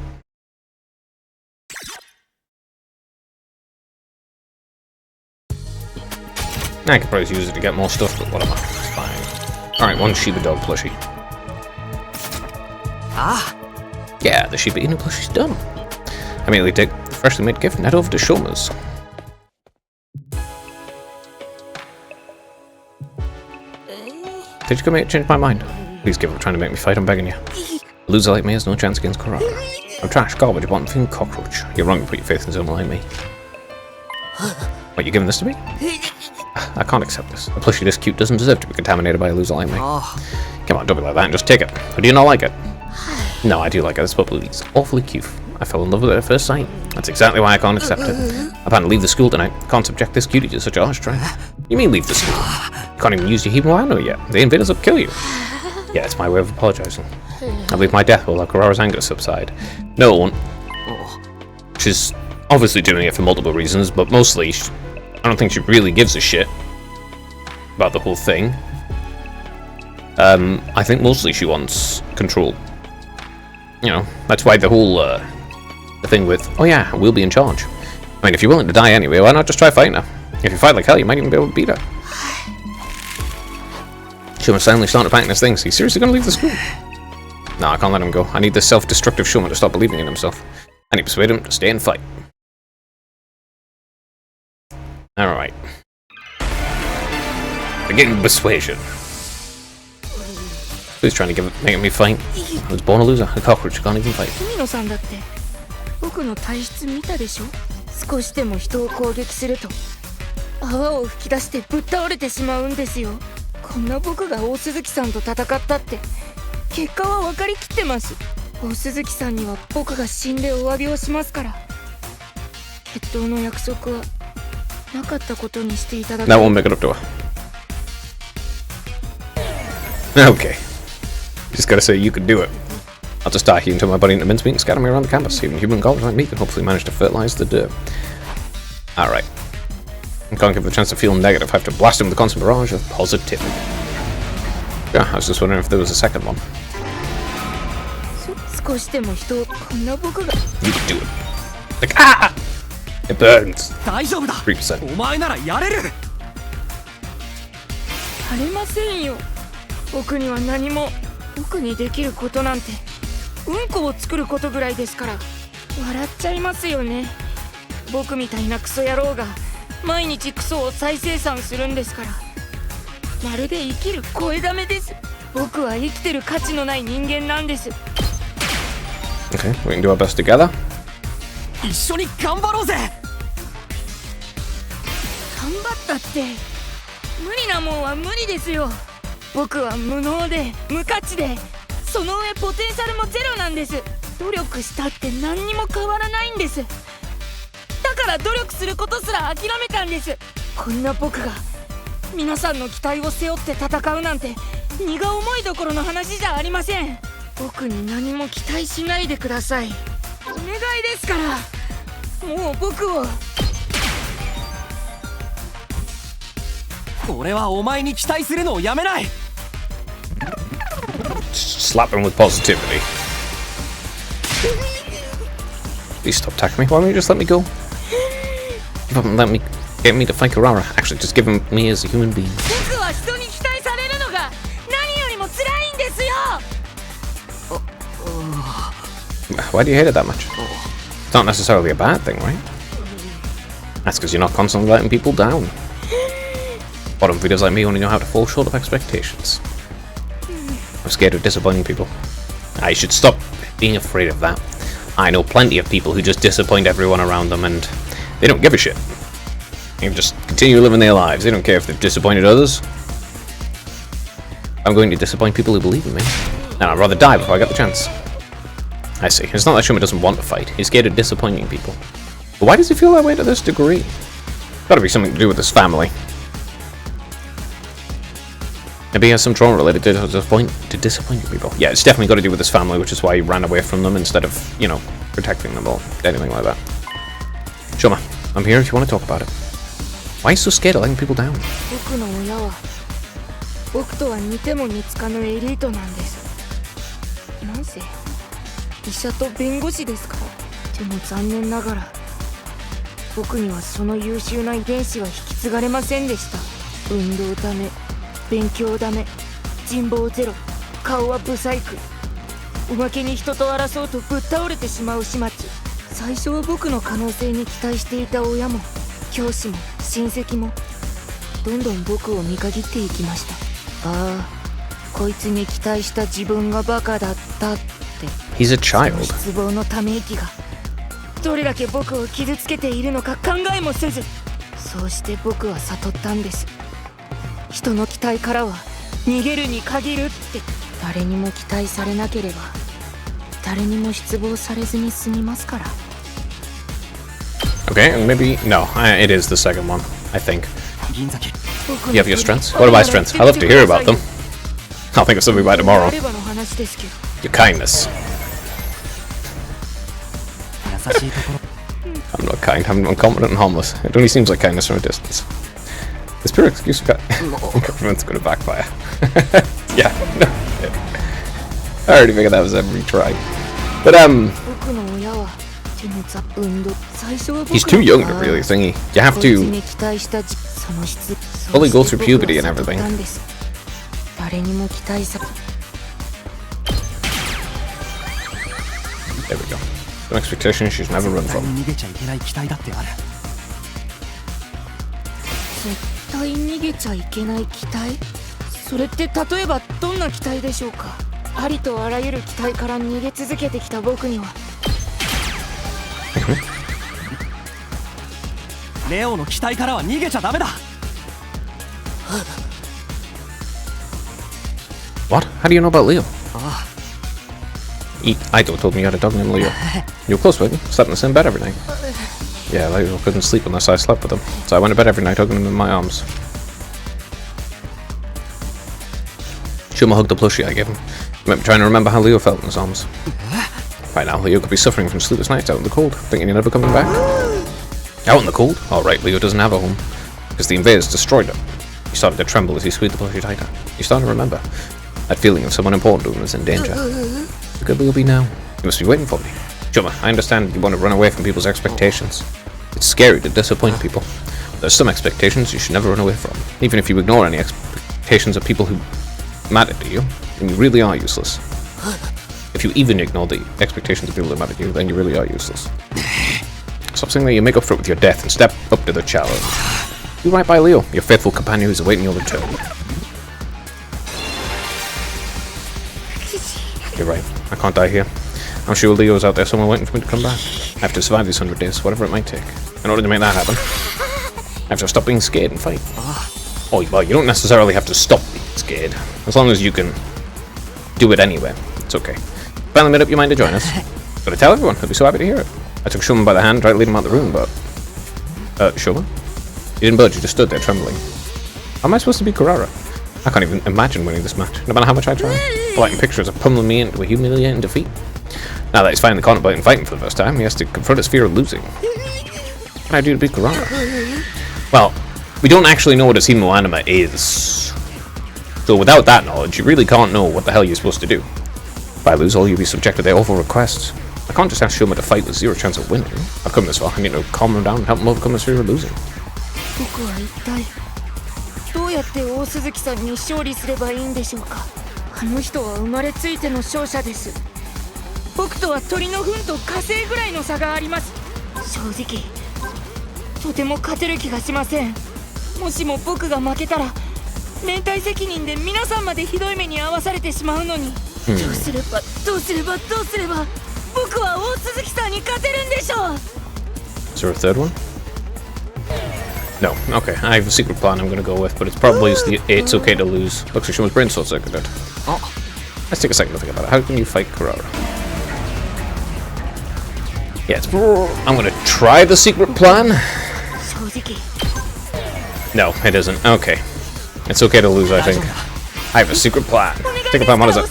Speaker 1: I could probably use it to get more stuff, but whatever. It's fine. Alright, one Shiba dog plushie. Yeah, the Shiba Inu plushie's done. I immediately take the freshly made gift and head over to Shoma's. Did you come here to change my mind? Please give up trying to make me fight, I'm begging you. A loser like me has no chance against Kurara. I'm trash, garbage, bottom-feeding cockroach. You're wrong to put your faith in someone like me. What, you giving this to me? I can't accept this. A plushie this cute doesn't deserve to be contaminated by a loser like me. Come on, don't be like that and just take it. Or do you not like it? No, I do like it. This puppy is awfully cute. I fell in love with it at first sight. That's exactly why I can't accept it. I plan to leave the school tonight. Can't subject this cutie to such a harsh trial. You mean leave the school? You can't even use your Hebrew Wano yet. The invaders will kill you. Yeah, it's my way of apologizing. I believe my death will let Kurara's anger subside. No, it won't. She's obviously doing it for multiple reasons, but mostly, I don't think she really gives a shit about the whole thing. I think mostly she wants control. You know, that's why the whole, the thing with, oh yeah, we'll be in charge. I mean, if you're willing to die anyway, why not just try fighting her? If you fight like hell, you might even be able to beat her. Shuma's suddenly starting to panic this thing. Is he seriously going to leave the school? No, I can't let him go. I need this self-destructive Shuma to stop believing in himself. I need to persuade him to stay and fight. Alright. Begin persuasion. Who's trying to make me fight? I was born a loser. A cockroach who can't even fight.
Speaker 3: 海野さんだって僕の体質見たでしょ。少しでも人を攻撃すると泡を吹き出してぶっ倒れてしまうんですよ。こんな僕が大鈴木さんと戦ったって結果は分かりきってます。大鈴木さんには僕が死んでお詫びをしますから。決闘の約束はなかったことにしていただき。
Speaker 1: That won't make it up to her. Okay. Just gotta say you could do it. I'll just tie you into my body into mincemeat and scatter me around the campus. Even human goblins like me can hopefully manage to fertilize the dirt. Alright. I can't give the chance to feel negative. I have to blast him with a constant barrage of positivity. Yeah, I was just wondering if there was a second one.
Speaker 3: 少しでも人をこんな僕が
Speaker 1: You could do it. Like, ah! It burns.
Speaker 4: 大丈夫だ
Speaker 1: 3%.
Speaker 4: お前ならやれる。
Speaker 3: ありませんよ。僕には何も。僕にできることなんてうんこを作ることぐらいですから。笑っちゃいますよね。僕みたいなクソ野郎が毎日クソを再生産するんですから。まるで生きる声だめです。僕は生きてる価値のない人間なんです。
Speaker 1: Okay, we can do our best together.
Speaker 4: 一緒に頑張ろうぜ。
Speaker 3: 頑張ったって無理なもんは無理ですよ。僕は無能で無価値で、その上ポテンシャルもゼロなんです。努力したって何にも変わらないんです。だから努力することすら諦めたんです。こんな僕が皆さんの期待を背負って戦うなんて荷が重いどころの話じゃありません。僕に何も期待しないでください。お願いですから。もう僕を。
Speaker 4: 俺はお前に期待するのをやめない。
Speaker 1: Slap him with positivity. Please stop attacking me. Why don't you just let me go? Let me get me to fight Karara. Actually, just give him me as a human being.
Speaker 3: 僕は人に期待されるのが何よりも辛いんですよ。
Speaker 1: Why do you hate it that much? It's not necessarily a bad thing, right? That's because you're not constantly letting people down. Bottom feeders like me only know how to fall short of expectations. I'm scared of disappointing people. I should stop being afraid of that. I know plenty of people who just disappoint everyone around them and they don't give a shit. They can just continue living their lives. They don't care if they've disappointed others. I'm going to disappoint people who believe in me. And I'd rather die before I get the chance. I see. It's not that Shuma doesn't want to fight. He's scared of disappointing people. But why does he feel that way to this degree? Gotta be something to do with his family. Maybe he has some trauma related to disappointing people. Yeah, it's definitely got to do with his family, which is why he ran away from them instead of, you know, protecting them or anything like that. Shuma, I'm here if you want to talk about it. Why are you so scared of letting people down?
Speaker 3: 僕の親は僕とは似ても似つかぬエリートなんです。なんせ医者と弁護士ですから。でも残念ながら僕にはその優秀な遺伝子は引き継がれませんでした。運動ダメ、勉強ダメ、人望ゼロ、顔はブサイク。おまけに人と争うとぶっ倒れてしまう始末。最初は僕の可能性に期待していた親も教師も親戚もどんどん僕を見限っていきました。ああ、こいつに期待した自分がバカだったって。
Speaker 1: He's a child.
Speaker 3: 失望のため息がどれだけ僕を傷つけているのか考えもせず、そうして僕は悟ったんです。人の期待からは逃げるに限るって。誰にも期待されなければ誰にも失望されずに済みますから。
Speaker 1: Okay, and maybe... No, it is the second one, I think.
Speaker 4: 銀崎
Speaker 1: You have your strengths? What are my strengths? I'd love to hear about them. I'll think of something by tomorrow.
Speaker 3: あればの話ですけど。
Speaker 1: Your kindness.
Speaker 4: 優しいところ
Speaker 1: I'm not kind, I'm incompetent and harmless. It only seems like kindness from a distance. This pure excuse for government's gonna backfire. Yeah, no. I already figured that was every try. But,
Speaker 3: 僕の親はでも運動最初は僕
Speaker 1: he's too young to really thingy. You have
Speaker 3: こいつ
Speaker 1: to
Speaker 3: に期待したその質
Speaker 1: fully go through puberty and everything.
Speaker 3: 誰にも期待さ
Speaker 1: There we go. An expectation she's never run
Speaker 4: 絶対
Speaker 1: from.
Speaker 4: に逃げちゃいけない期待だってある。
Speaker 3: 絶対逃げちゃいけない期待。それって例えばどんな期待でしょうか。ありとあらゆる期待から逃げ続けてきた僕には
Speaker 4: レオの期待からは逃げちゃダメだ。
Speaker 1: What? How do you know about Leo?
Speaker 4: あ
Speaker 1: Aito told me you had a dog named Leo. You were close with him. Slept in the same bed every night. Yeah, Leo couldn't sleep unless I slept with him. So I went to bed every night hugging him in my arms. Shuma hugged the plushie I gave him. He might be trying to remember how Leo felt in his arms. Right now, Leo could be suffering from sleepless nights out in the cold, thinking you're never coming back. Out in the cold? Alright, Leo doesn't have a home. Because the invaders destroyed it. He started to tremble as he squeezed the plushie tighter. He started to remember. That feeling of someone important to him was in danger. Where could Leo be now? He must be waiting for me. Shuma, I understand you want to run away from people's expectations. It's scary to disappoint people. There's some expectations you should never run away from. Even if you ignore any expectations of people who matter to you, then you really are useless. If you even ignore the expectations of people that matter to you, then you really are useless. Stop saying that you make up for it with your death and step up to the challenge. Do right by Leo, your faithful companion who's awaiting your return. You're right, I can't die here. I'm sure Leo's out there somewhere waiting for me to come back. I have to survive these 100 days, whatever it might take. In order to make that happen, I have to stop being scared and fight. Oh, well, you don't necessarily have to stop being scared. As long as you can do it anyway, it's okay. Finally made up your mind to join us. Gotta tell everyone, they'll be so happy to hear it. I took Shuma by the hand, tried to lead him out the room, but... Shuma? You didn't budge, you just stood there trembling. How am I supposed to be Kurara? I can't even imagine winning this match, no matter how much I try. Blighting pictures of pummeling me into a humiliating defeat. Now that he's finally contemplating fighting for the first time, he has to confront his fear of losing. What can I do to beat Kurara? Well, we don't actually know what a Asimo Anima is. So without that knowledge, you really can't know what the hell you're supposed to do. If I lose, all you'll be subject to their awful requests. I can't just ask Shuma to fight with zero chance of winning. I've come this far, I need to calm him down and help him overcome his fear of losing.
Speaker 3: 僕は一体どうやって大鈴木さんに勝利すればいいんでしょうか。あの人は生まれついての勝者です。僕とは鳥の糞と火星ぐらいの差があります。正直とても勝てる気がしません。もしも僕が負けたら連帯責任で皆さんまでひどい目に遭わされてしまうのに、どうすれば僕は大鈴木さんに勝てるんでしょう。
Speaker 1: Is there a third one? No. Okay, I have a secret plan I'm gonna go with, but it's probably the it's okay to lose. Looks like Shuma's brain sword circuited.
Speaker 4: Oh.
Speaker 1: Let's take a second to think about it. How can you fight Kurara? Yeah, I'm gonna try the secret plan. No, it isn't. Okay. It's okay to lose, I think. I have a secret plan. Secret plan, what is it?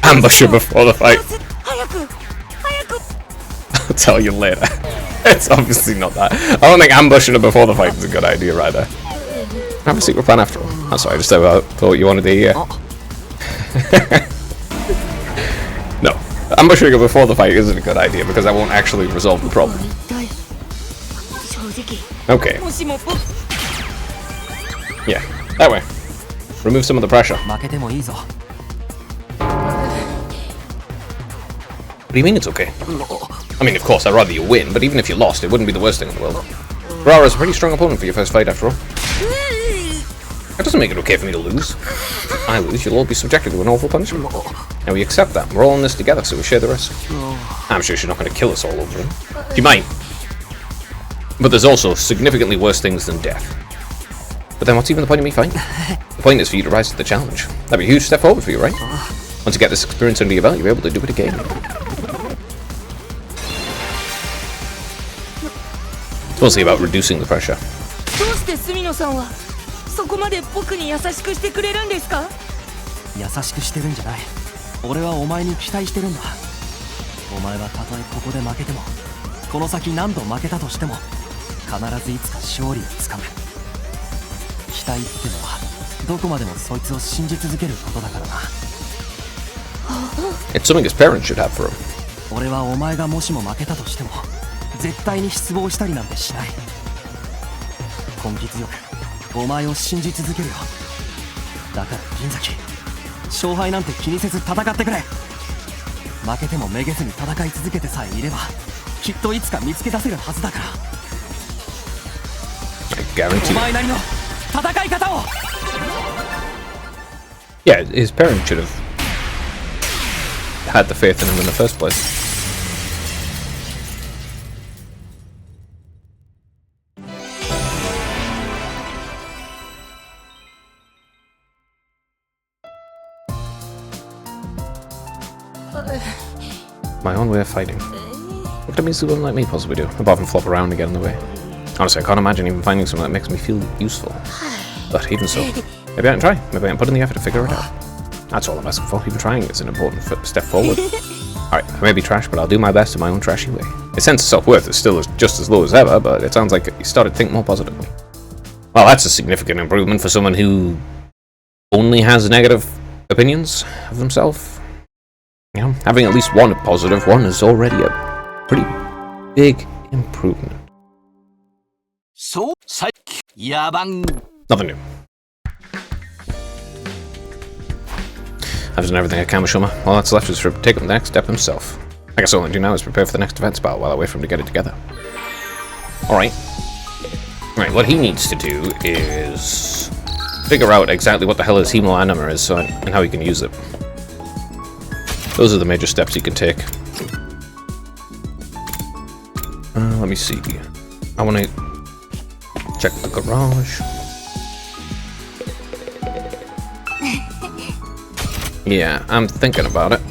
Speaker 1: Ambush her before the fight. I'll tell you later. It's obviously not that. I don't think ambushing her before the fight is a good idea either. I have a secret plan after all. That's what I just thought you wanted to hear. No, ambushing her before the fight isn't a good idea because that won't actually resolve the problem. Okay. Yeah, that way. Remove some of the pressure.
Speaker 4: 負けてもいいぞ。
Speaker 1: What do you mean it's okay? I mean, of course, I'd rather you win, but even if you lost, it wouldn't be the worst thing in the world. Kurara's a pretty strong opponent for your first fight, after all. That doesn't make it okay for me to lose. If I lose, you'll all be subjected to an awful punishment. And we accept that. We're all in this together, so we share the risk. I'm sure she's not going to kill us all over it. She might. But there's also significantly worse things than death. But then what's even the point of me fighting? The point is for you to rise to the challenge. That'd be a huge step forward for you, right? Once you get this experience under your belt, you'll be able to do it again. It's mostly about reducing the pressure.
Speaker 3: どうして住野さんはそこまで僕に優しくしてくれるんですか。
Speaker 4: 優しくしてるんじゃない。俺はお前に期待してるんだ。お前はたとえここで負けても、この先何度負けたとしても、必ずいつか勝利をつかむ。期待ってのはどこまでもそいつを信じ続けることだからな。
Speaker 1: It's something his parents should have for him.
Speaker 4: 俺はお前がもしも負けたとしても絶対に失望したりなんてしない。根気強くお前を信じ続けるよ。だから銀崎、勝敗なんて気にせず戦ってくれ。負けてもめげずに戦い続けてさえいればきっといつか見つけ出せるはずだから。
Speaker 1: I guarantee.
Speaker 4: お前なりの戦い方を。
Speaker 1: Yeah, his parents should have had the faith in him in the first place. My own way of fighting. What could a Mizu woman like me possibly do, apart from flop around and get in the way? Honestly, I can't imagine even finding something that makes me feel useful. But even so, maybe I can try. Maybe I can put in the effort to figure it out. That's all I'm asking for. Even trying is an important step forward. Alright, I may be trash, but I'll do my best in my own trashy way. His sense of self-worth is still just as low as ever, but it sounds like he started to think more positively. Well, that's a significant improvement for someone who only has negative opinions of himself. You know, having at least one positive one is already a pretty big improvement. Nothing new. I've done everything I can with Shoma. All that's left is for him to take the next step himself. I guess all I can do now is prepare for the next defense battle while I wait for him to get it together. Alright. Right, what he needs to do is figure out exactly what the hell his Hemo Anima is and how he can use it. Those are the major steps he can take. Let me see. I want to check the garage. Yeah, I'm thinking about it.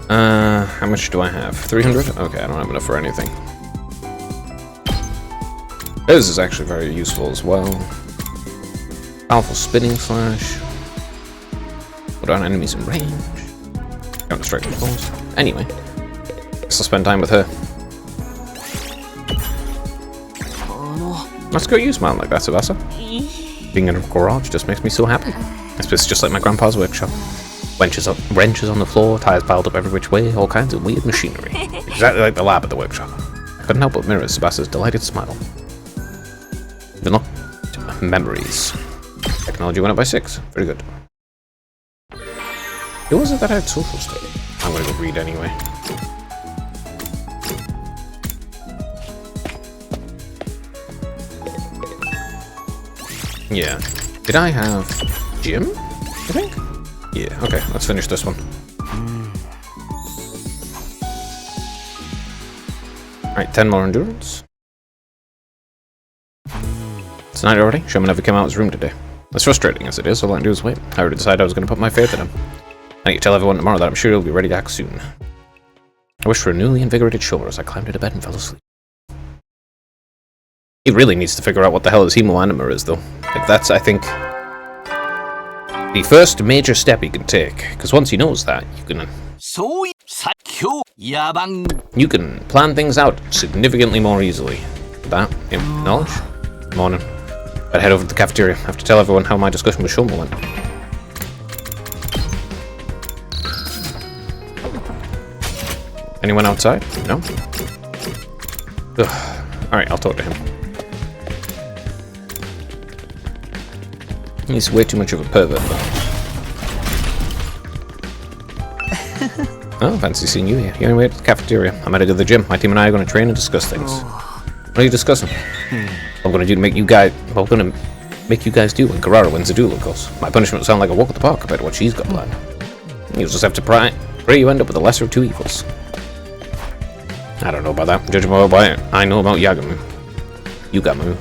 Speaker 1: How much do I have? 300? Okay, I don't have enough for anything. This is actually very useful as well. Powerful spinning slash. Put on enemies in range. Counter strike balls. Anyway, guess I'll spend time with her. Let's go use man like that, Tsubasa. Being in a garage just makes me so happy. It's just like my grandpa's workshop. Wrenches on the floor, tires piled up every which way, all kinds of weird machinery. Exactly like the lab at the workshop. I couldn't help but mirror Tsubasa's delighted smile. Even look, memories. Technology went up by 6. Very good. Who was it that had social state? I'm gonna go read anyway. Yeah. Did I have Jim? I think? Yeah, okay, let's finish this one. Alright, 10 more endurance. It's night already. Shoma never came out of his room today. As frustrating as it is, all I can do is wait. I already decided I was going to put my faith in him. I need to tell everyone tomorrow that I'm sure he'll be ready to act soon. I wish for a newly invigorated Shoma as I climbed into bed and fell asleep. He really needs to figure out what the hell his Hemo Anima is, though. Like, that's, I think, the first major step he can take. Because once he knows that, you can plan things out significantly more easily. With that, knowledge? Morning. I'd head over to the cafeteria. I have to tell everyone how my discussion with Shoma went. Anyone outside? No? Alright, I'll talk to him. He's way too much of a pervert, though. Oh, fancy seeing you here. You're on your way to the cafeteria. I'm headed to the gym. My team and I are going to train and discuss things. What are you discussing? What I'm going to do to make you guys... What I'm going to make you guys do when Karara wins the duel, of course. My punishment will sound like a walk at the park compared to what she's got planned. You'll just have to pray you end up with the lesser of two evils. I don't know about that. Judging by what I know about Yugamu,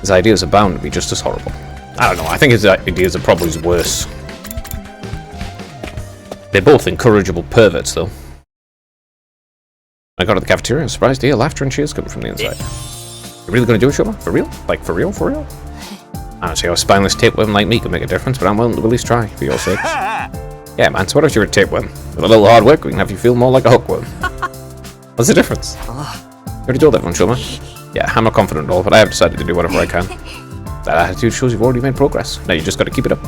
Speaker 1: his ideas are bound to be just as horrible. I don't know, I think his ideas are probably worse. They're both incorrigible perverts, though. I got to the cafeteria, I was surprised to hear laughter and cheers coming from the inside. You really gonna do it, Shoma? For real? Like, for real? For real? Honestly, a spineless tapeworm like me could make a difference, but I'm willing to at least try, for your sakes. Yeah, man, so what if you're a tapeworm? With a little hard work, we can have you feel more like a hookworm. What's the difference? You already told everyone, Shoma. Yeah, I'm not confident at all, but I have decided to do whatever I can. That attitude shows you've already made progress. Now you just gotta keep it up.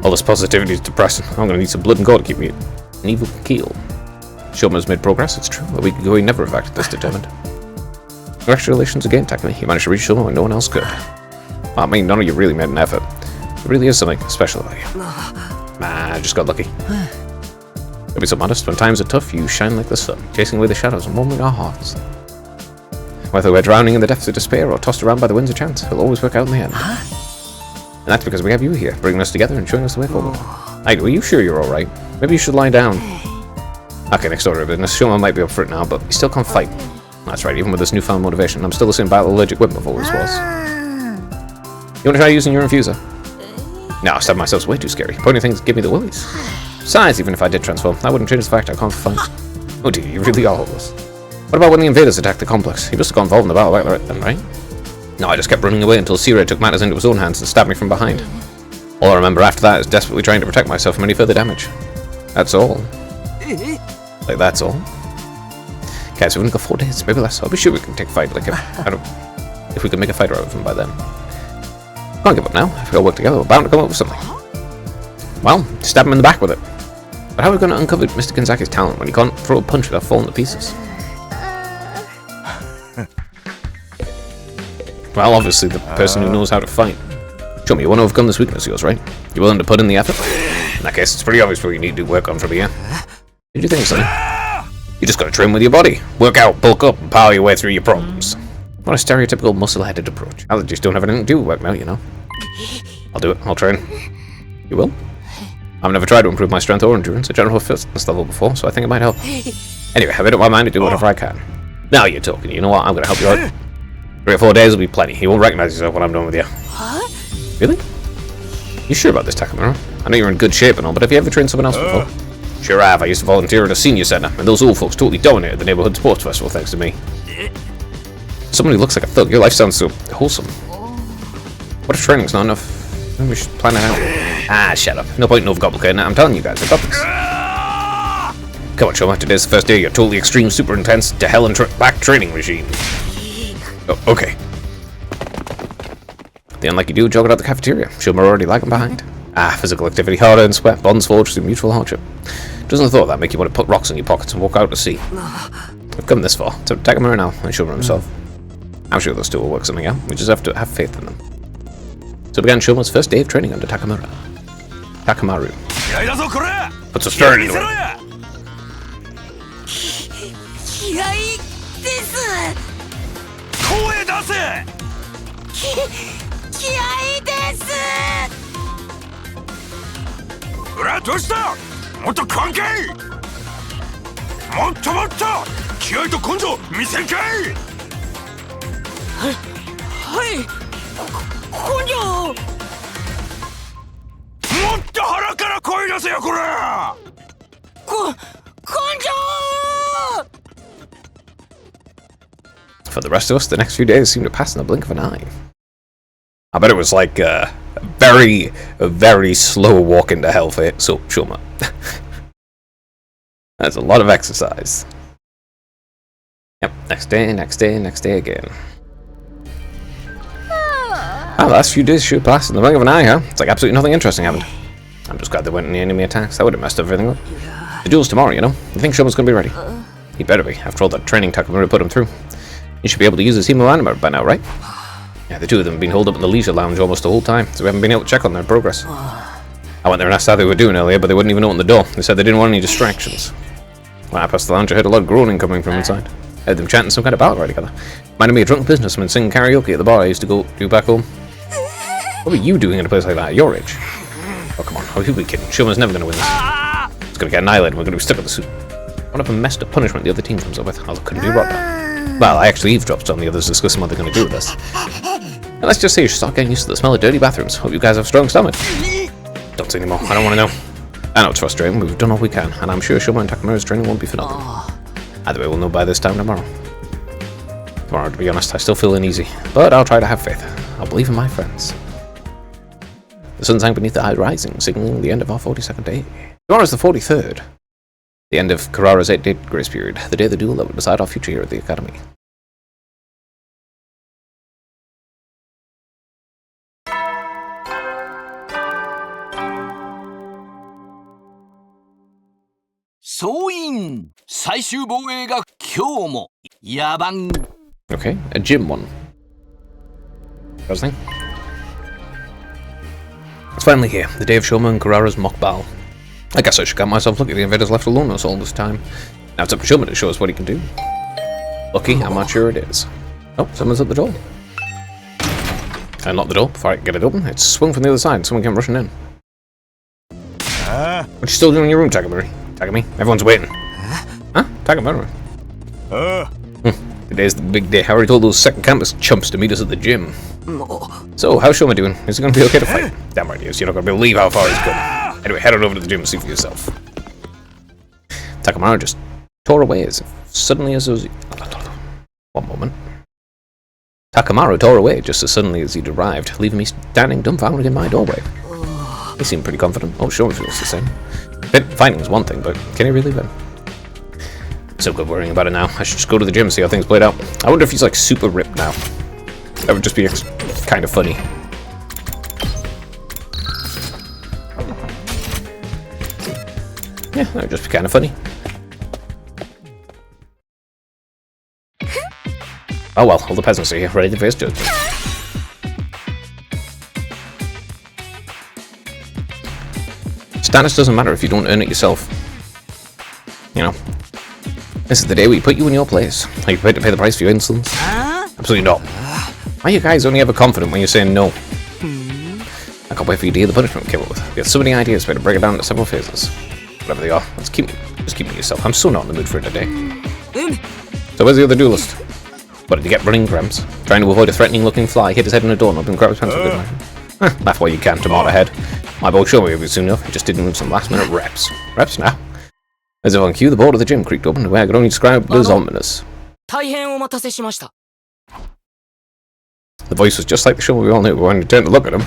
Speaker 1: All this positivity is depressing. I'm gonna need some blood and gore to keep me an even keel. Shoma's made progress, it's true. A week ago he never have acted this determined. Congratulations again, Takumi. You managed to reach Shoma when no one else could. Well, I mean, none of you really made an effort. It really is something special about you. I just got lucky. Don't be so modest. When times are tough, you shine like the sun, chasing away the shadows and warming our hearts. Whether we're drowning in the depths of despair or tossed around by the winds of chance, it'll always work out in the end. And that's because we have you here, bringing us together and showing us the way forward. Hey, are you sure you're alright? Maybe you should lie down. Okay, next order of business. Shoma might be up for it now, but he still can't fight. That's right, even with this newfound motivation, I'm still the same battle-allergic whip I've always was. You wanna try using your infuser? No, stabbing myself's way too scary. Pointing things give me the willies. Besides, even if I did transform, that wouldn't change the fact I can't fight. Oh dear, you really are hopeless. What about when the invaders attacked the complex? He must have got involved in the battle back then, right? No, I just kept running away until Sira took matters into his own hands and stabbed me from behind. All I remember after that is desperately trying to protect myself from any further damage. That's all. Like, that's all. Okay, so we've only got 4 days, maybe less. I'll be sure we can take a fight, like, if we can make a fighter out of him by then. Can't give up now. If we all work together, we're bound to come up with something. Well, stab him in the back with it. But how are we going to uncover Mr. Kanzaki's talent when he can't throw a punch without falling to pieces? Well, obviously the person who knows how to fight. Show me, you want to overcome this weakness of yours, right? You willing to put in the effort? In that case, it's pretty obvious what you need to work on from here. Did you think so? You just gotta train with your body. Work out, bulk up, and power your way through your problems. What a stereotypical muscle-headed approach. Allergies don't have anything to do with working out, you know. I'll do it. I'll train. You will? I've never tried to improve my strength or endurance at general fitness level before, so I think it might help. Anyway, I've made up my mind to do whatever I can. Now you're talking. You know what? I'm gonna help you out. 3 or 4 days will be plenty. You won't recognize yourself when I'm done with you. Really? You sure about this, Takamura? I know you're in good shape and all, but have you ever trained someone else before? Sure I have. I used to volunteer at a senior center, and those old folks totally dominated the neighborhood sports festival thanks to me. Someone who looks like a thug. Your life sounds so wholesome. What if training's not enough? Maybe we should plan it out. Ah, shut up. No point in overcomplicating it. I'm telling you guys, I got this. Come on, Shoma. Today's the first day of your totally extreme, super intense, to hell and back training regime. Oh, okay. The unlucky dude jogged out the cafeteria. Shoma already lagging behind. Ah, physical activity, hard earned sweat, bonds forged through mutual hardship. Doesn't the thought of that make you want to put rocks in your pockets and walk out to sea? We've come this far, so Takamura now, and Shoma himself. I'm sure those two will work something out. We just have to have faith in them. So began Shoma's first day of training under Takamura. Takamaru. Puts a stern into it. For the rest of us, the next few days seem to pass in the blink of an eye. I bet it was like a very slow walk into hell for Shoma. That's a lot of exercise. Yep, next day again. Oh, the last few days should pass in the blink of an eye, huh? It's like absolutely nothing interesting happened. I'm just glad there weren't any enemy attacks. That would have messed everything up. The duel's tomorrow, you know? I think Shoma's gonna be ready. He better be, after all that training Takamura put him through. He should be able to use his hemoanima by now, right? Yeah, the two of them have been holed up in the leisure lounge almost the whole time, so we haven't been able to check on their progress. I went there and asked how they were doing earlier, but they wouldn't even open the door. They said they didn't want any distractions. When I passed the lounge, I heard a lot of groaning coming from inside. I heard them chanting some kind of battle right together. Reminded me of drunk businessmen singing karaoke at the bar I used to go to back home. What were you doing in a place like that at your age? Oh, come on. Who are we kidding? Shoma's never going to win this. It's going to get annihilated and we're going to be stuck with the suit. What if a messed up punishment the other team comes up with? I couldn't be brought down. Well, I actually eavesdropped on the others discussing what they're going to do with this. And let's just say you should start getting used to the smell of dirty bathrooms. Hope you guys have strong stomachs. Don't say anymore. I don't want to know. I know it's frustrating, but we've done all we can, and I'm sure Shoma and Takamura's training won't be for nothing. Either way, we'll know by this time tomorrow. Tomorrow, to be honest, I still feel uneasy, but I'll try to have faith. I'll believe in my friends. The sun sank beneath the horizon, signaling the end of our 42nd day. Tomorrow is the 43rd. The end of Karara's 8-day grace period, the day of the duel that would decide our future here at the Academy. Okay, a gym one. Interesting. It's finally here, the day of Shoma and Karara's mock battle. I guess I should count myself lucky the invaders left alone us all this time. Now it's up to Shoma to show us what he can do. Lucky, I'm not sure it is. Oh, someone's at the door. unlock the door before I can get it open. It's swung from the other side. Someone came rushing in. What you still doing in your room, Takemura? Takemi? Everyone's waiting. Huh? Takemura? Today's the big day. I already told those second campus chumps to meet us at the gym. So, how's Shoma doing? Is he going to be okay to fight? Damn right he is. You're not going to believe how far he's come. Anyway, head on over to the gym and see for yourself. Takemura just tore away as suddenly as he... One moment. Takemaru tore away just as suddenly as he'd arrived, leaving me standing dumbfounded in my doorway. He seemed pretty confident. Oh, Shoma feels the same. Fighting is one thing, but can he really win? So good worrying about it now. I should just go to the gym and see how things played out. I wonder if he's like super ripped now. That would just be kind of funny. Yeah, that would just be kind of funny. Oh well, all the peasants are here, ready to face judgment. Status doesn't matter if you don't earn it yourself. You know, this is the day we put you in your place. Are you prepared to pay the price for your insolence? Absolutely not. Why are you guys only ever confident when you're saying no? I can't wait for you to hear the punishment we came up with. We have so many ideas for you to break it down into several phases. Whatever they are, just keep it yourself. I'm so not in the mood for it today. So where's the other duelist? What, did he get running cramps? Trying to avoid a threatening-looking fly, hit his head on a doorknob and grab his pencil, didn't I? Laugh while you can, tomato head. My boy showed me it was soon enough. He just didn't move some last-minute reps. Reps now? As if on cue, the board of the gym creaked open in a way I could only describe as ominous. The voice was just like the show we all knew, but when we turned to look at him...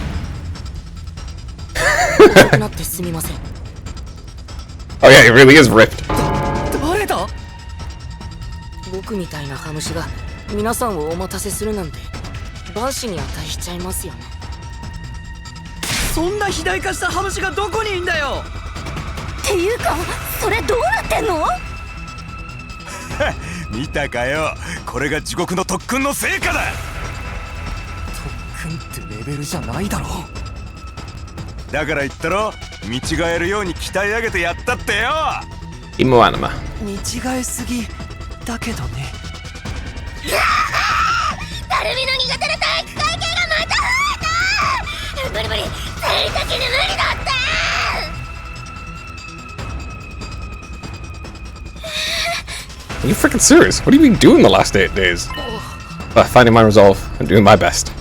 Speaker 1: Oh yeah, he really is ripped.
Speaker 2: 僕みたいなハムシが皆さんをお待たせするなんて万死に値しちゃいますよね。そんな肥大化したハムシがどこにいんだよ。
Speaker 3: っていうか、それどうなってんの？
Speaker 5: 見たかよ。これが地獄の特訓の成果だ。
Speaker 4: 特訓ってレベルじゃないだろ。
Speaker 5: だから言ったろ。見違えるように鍛え上げてやったってよ。
Speaker 1: Imo anima.
Speaker 4: 見違えすぎだけどね。
Speaker 3: たるみの苦手な体育会系がまた増えた。無理無理、生理的に無理だって。
Speaker 1: Are you freaking serious? What have you been doing the last 8 days? Finding my resolve and doing my best.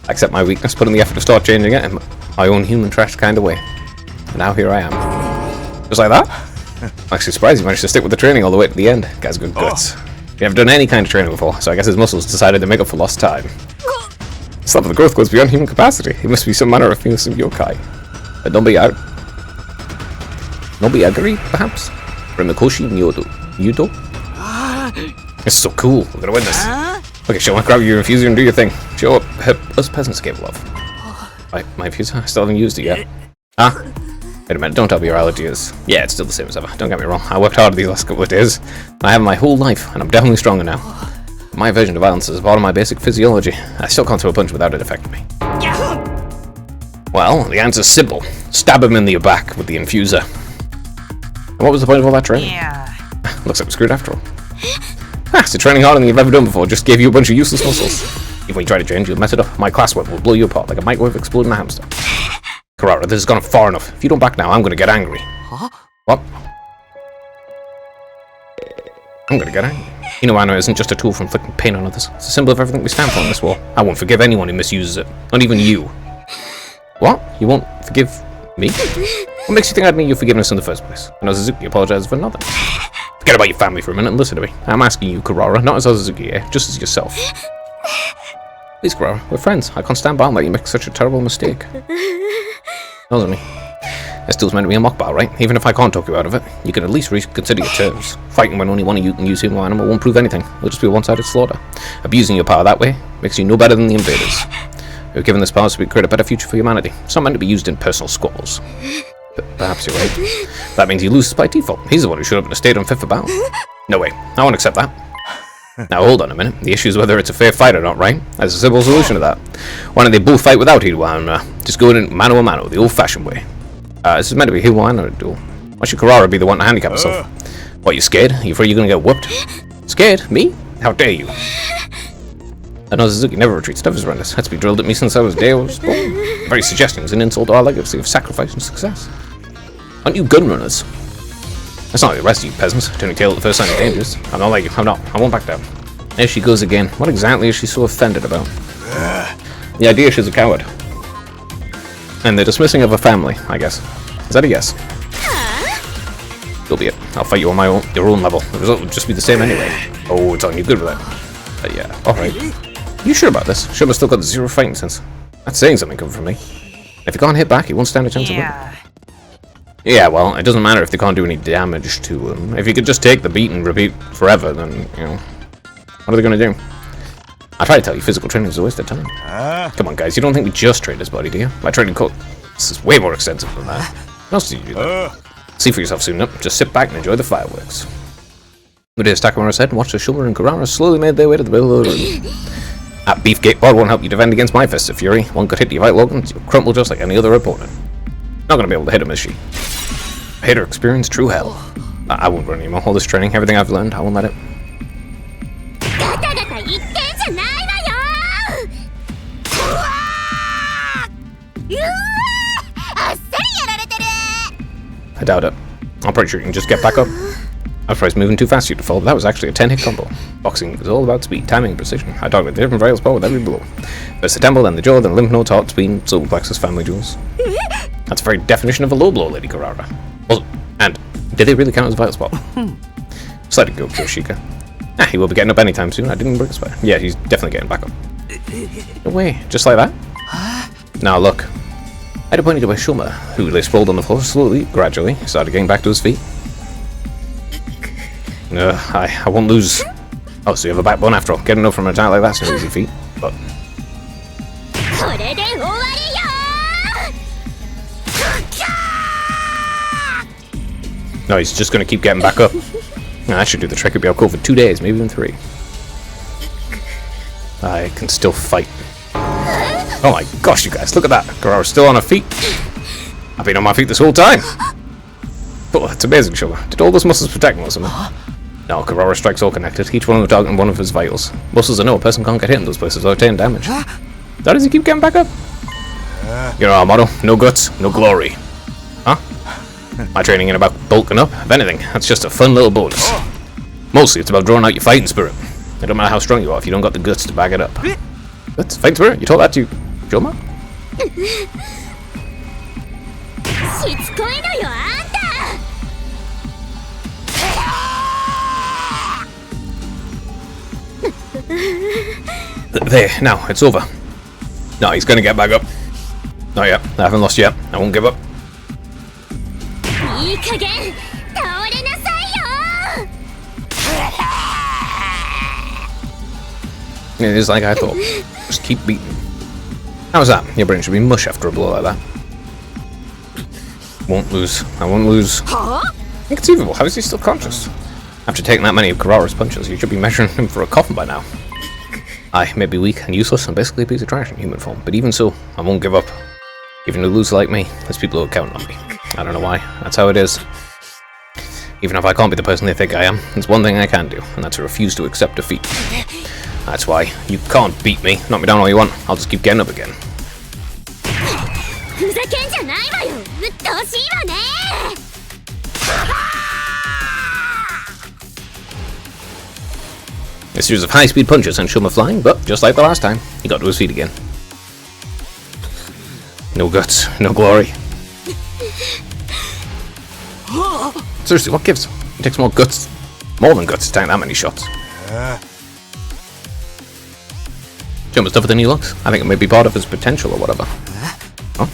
Speaker 1: I accept my weakness, put in the effort to start changing it in my own human trash kind of way. And now here I am. Just like that? I'm actually surprised you managed to stick with the training all the way to the end. Guy's good guts. You haven't done any kind of training before, so I guess his muscles decided to make up for lost time. This level of growth goes beyond human capacity. He must be some manner of fearsome yokai. Nobiagari, perhaps? Rimikoshi Yudo? It's so cool. We're gonna win this. Okay, show up, grab your infuser and do your thing. Show up. Us peasants gave love. My infuser? I still haven't used it yet. Ah? Wait a minute, don't tell me your allergy is. Yeah, it's still the same as ever. Don't get me wrong. I worked hard these last couple of days. I have my whole life, and I'm definitely stronger now. My aversion to violence is part of my basic physiology. I still can't throw a punch without it affecting me. Well, the answer's simple. Stab him in the back with the infuser. And what was the point of all that training? Looks like we're screwed after all. So training harder than you've ever done before just gave you a bunch of useless muscles. Even when you try to change, you'll mess it up. My class web will blow you apart like a microwave exploding a hamster. Kurara, this has gone far enough. If you don't back now, I'm gonna get angry.
Speaker 4: Huh?
Speaker 1: What? I'm gonna get angry. Inoana isn't just a tool for inflicting pain on others. It's a symbol of everything we stand for in this war. I won't forgive anyone who misuses it. Not even you. What? You won't forgive me? What makes you think I'd need your forgiveness in the first place? I know Suzuki apologizes for nothing. Forget about your family for a minute and listen to me. I'm asking you, Kurara, not as Suzuki, just as yourself. Please, Kurara, we're friends. I can't stand by and let you make such a terrible mistake. Doesn't me. This duel's meant to be a mock battle, right? Even if I can't talk you out of it, you can at least reconsider your terms. Fighting when only one of you can use human animal won't prove anything. It'll just be a one-sided slaughter. Abusing your power that way makes you no better than the invaders. You're given this power so we create a better future for humanity. It's not meant to be used in personal squabbles. But perhaps you're right. That means he loses by default. He's the one who showed up in a state unfit for battle. No way. I won't accept that. Now hold on a minute. The issue is whether it's a fair fight or not, right? There's a simple solution to that. Why don't they both fight without Hirwana? Just go in mano a mano, the old-fashioned way. This is meant to be Hirwana duel. Why should Kurara be the one to handicap himself? What, you scared? Are you afraid you're gonna get whooped? Scared? Me? How dare you? I know Suzuki never retreats. Stuff is horrendous. That's been drilled at me since I was born. The very suggestion is an insult to our legacy of sacrifice and success. Aren't you gun runners? That's not like the rest of you peasants. Turning tail at the first sign of dangers. I'm not like you. I'm not. I won't back down. There she goes again. What exactly is she so offended about? The idea she's a coward. And the dismissing of a family, I guess. Is that a yes? So be it. I'll fight you on your own level. The result would just be the same anyway. Oh, it's on you. Good with that. But yeah, alright. You sure about this? Shuma's still got 0 fighting sense. That's saying something coming from me. If you can't hit back, he won't stand a chance of winning. Yeah, well, it doesn't matter if they can't do any damage to him. If you could just take the beat and repeat forever, then, you know, what are they going to do? I try to tell you, physical training is a waste of time. Come on, guys, you don't think we just train his body, do you? My training course is way more extensive than that. What else do you do that? See for yourself soon enough. Just sit back and enjoy the fireworks. Good day, Takamura said, and watched as Shuma and Kurara slowly made their way to the middle of the room. That beefcake pod won't help you defend against my fists of fury. One good hit to your right Logan, you'll crumple just like any other opponent. Not gonna be able to hit him, is she? A hitter experienced true hell. I won't run anymore. All this training, everything I've learned, I won't let it. I doubt it. I'm pretty sure you can just get back up. I was probably moving too fast for you to fall, but that was actually a 10-hit combo. Boxing is all about speed, timing, and precision. I target the different various power with every blow. First the temple, then the jaw, then the lymph nodes, heart, spleen, solar plexus, family jewels. That's the very definition of a low blow, Lady Kurara. Also, and did they really count as a vital spot? Just let it go, Kyoshika. He will be getting up anytime soon. I didn't break his spine. Yeah, he's definitely getting back up. No way, just like that? Now look. I had pointed to by Shuma, who lay sprawled on the floor slowly, gradually, started getting back to his feet. I won't lose. Oh, so you have a backbone after all. Getting up from an attack like that's no easy feat. But no, he's just gonna keep getting back up. That should do the trick. He'll be out cold for 2 days, maybe even 3. I can still fight. Oh my gosh, you guys, look at that. Kurara's still on her feet. I've been on my feet this whole time. Oh, it's amazing, Shuma. Did all those muscles protect me or something? No, Kurara strikes all connected, each one will target one of his vitals. Muscles I know a person can't get hit in those places without taking damage. How does he keep getting back up? You know our motto, no guts, no glory. Huh? My training ain't about bulking up. If anything, that's just a fun little bonus. Mostly it's about drawing out your fighting spirit. It don't matter how strong you are if you don't got the guts to back it up. Guts? Fighting spirit? You taught that to Shuma? There, now, it's over. No, he's gonna get back up. Not yet, I haven't lost yet. I won't give up. It is like I thought. Just keep beating. How's that? Your brain should be mush after a blow like that. Won't lose. I won't lose. Inconceivable. How is he still conscious? After taking that many of Kurara's punches, you should be measuring him for a coffin by now. I may be weak and useless and basically a piece of trash in human form, but even so, I won't give up. Even a loser like me, there's people who count on me. I don't know why. That's how it is. Even if I can't be the person they think I am, there's one thing I can do, and that's to refuse to accept defeat. That's why. You can't beat me. Knock me down all you want. I'll just keep getting up again. A series of high-speed punches sent Shuma flying, but just like the last time, he got to his feet again. No guts, no glory. Seriously, what gives? It takes more than guts to tank that many shots. Shuma's tougher than he looks. I think it may be part of his potential or whatever. Huh?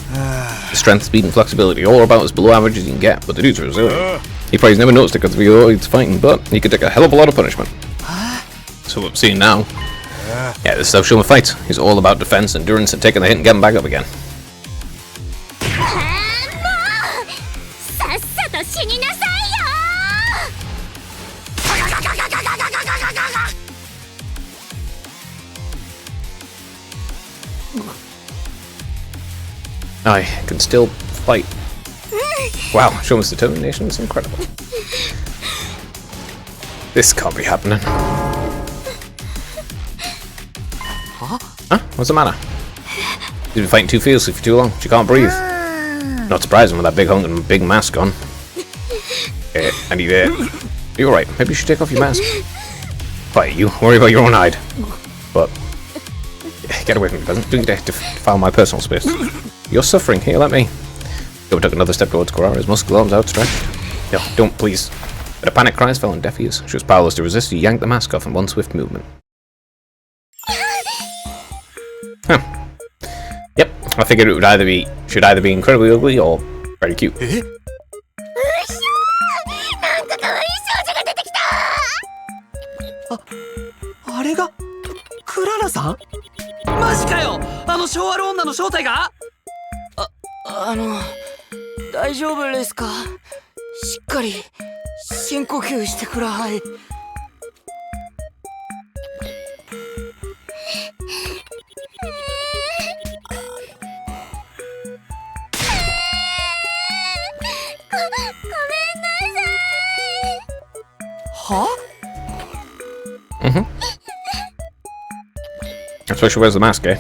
Speaker 1: His strength, speed, and flexibility, all about as below average as you can get, but the dude's resilient. He probably never noticed it because he's fighting, but he could take a hell of a lot of punishment. So what we're seeing now. Yeah, this is how Shuma fights. He's all about defense, endurance, and taking the hit and getting back up again. I can still fight. Wow, Shuma's determination is incredible. This can't be happening. What's the matter? She's been fighting too fiercely for too long. She can't breathe. Not surprising with that big hunk and big mask on. And you alright? Maybe you should take off your mask. Quiet, you. Worry about your own hide. But get away from me, peasant. Don't dare defile my personal space. You're suffering. Here, let me. Yoba took another step towards Kurara's muscle arms outstretched. No, don't, please. But her panic cries fell on deaf ears. She was powerless to resist. He yanked the mask off in one swift movement. Huh. Yep, I figured it would should either be incredibly ugly or very cute.
Speaker 4: あれがクララさん？
Speaker 2: マジかよ。あの昭和の女の正体が。大丈夫ですか？しっかり深呼吸してください。
Speaker 4: は？
Speaker 1: That's why she wears the mask, eh?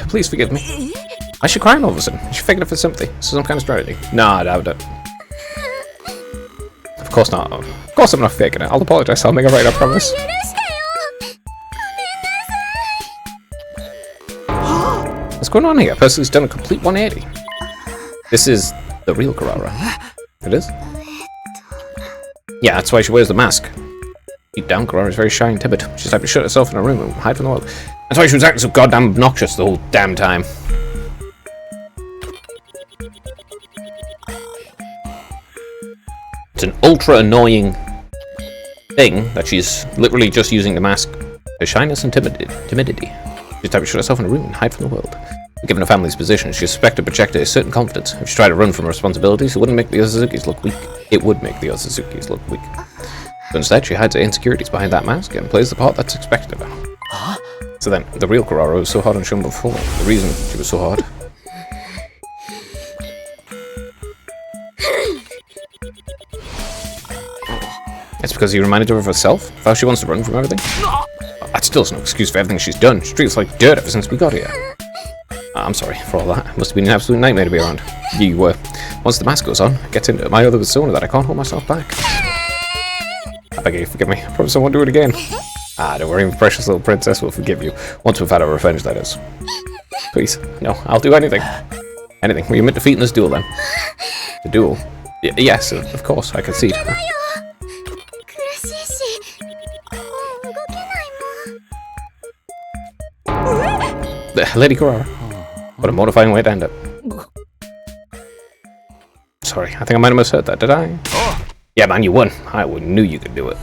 Speaker 1: Please forgive me. I should cry all of a sudden. She figured it for sympathy. Some kind of strategy. Nah, I doubt it. Of course not. Of course I'm not faking it. I'll apologize. I'll make it right, I promise. What's going on here? A person who's done a complete 180. This is the real Kurara. It is? Yeah, that's why she wears the mask. Deep down, Kurara is very shy and timid. She's like to shut herself in a room and hide from the world. That's why she was acting so goddamn obnoxious the whole damn time. It's an ultra annoying thing that she's literally just using the mask for shyness and timidity. She's type to shut herself in a room and hide from the world. Given her family's position, she suspected to project a certain confidence. If she tried to run from her responsibilities, it wouldn't make the Ozuzukis look weak. It would make the Ozuzukis look weak. But instead, she hides her insecurities behind that mask and plays the part that's expected of her.
Speaker 4: Huh?
Speaker 1: So then, the real Kurara was so hard on Shun before. The reason she was so hard. It's because he reminded her of herself? Of how she wants to run from everything? That still is no excuse for everything she's done. She treats like dirt ever since we got here. I'm sorry for all that. It must have been an absolute nightmare to be around. You were. Once the mask goes on, it gets into my other persona that I can't hold myself back. I beg you, forgive me. I promise I won't do it again. Don't worry, my precious little princess will forgive you. Once we've had our revenge, that is. Please. No, I'll do anything. Anything. Will you admit defeat in this duel, then? The duel? Yes, of course, I concede. Lady Kurara. What a mortifying way to end it. Sorry, I think I might have misheard that, did I? Yeah, man, you won. I knew you could do it.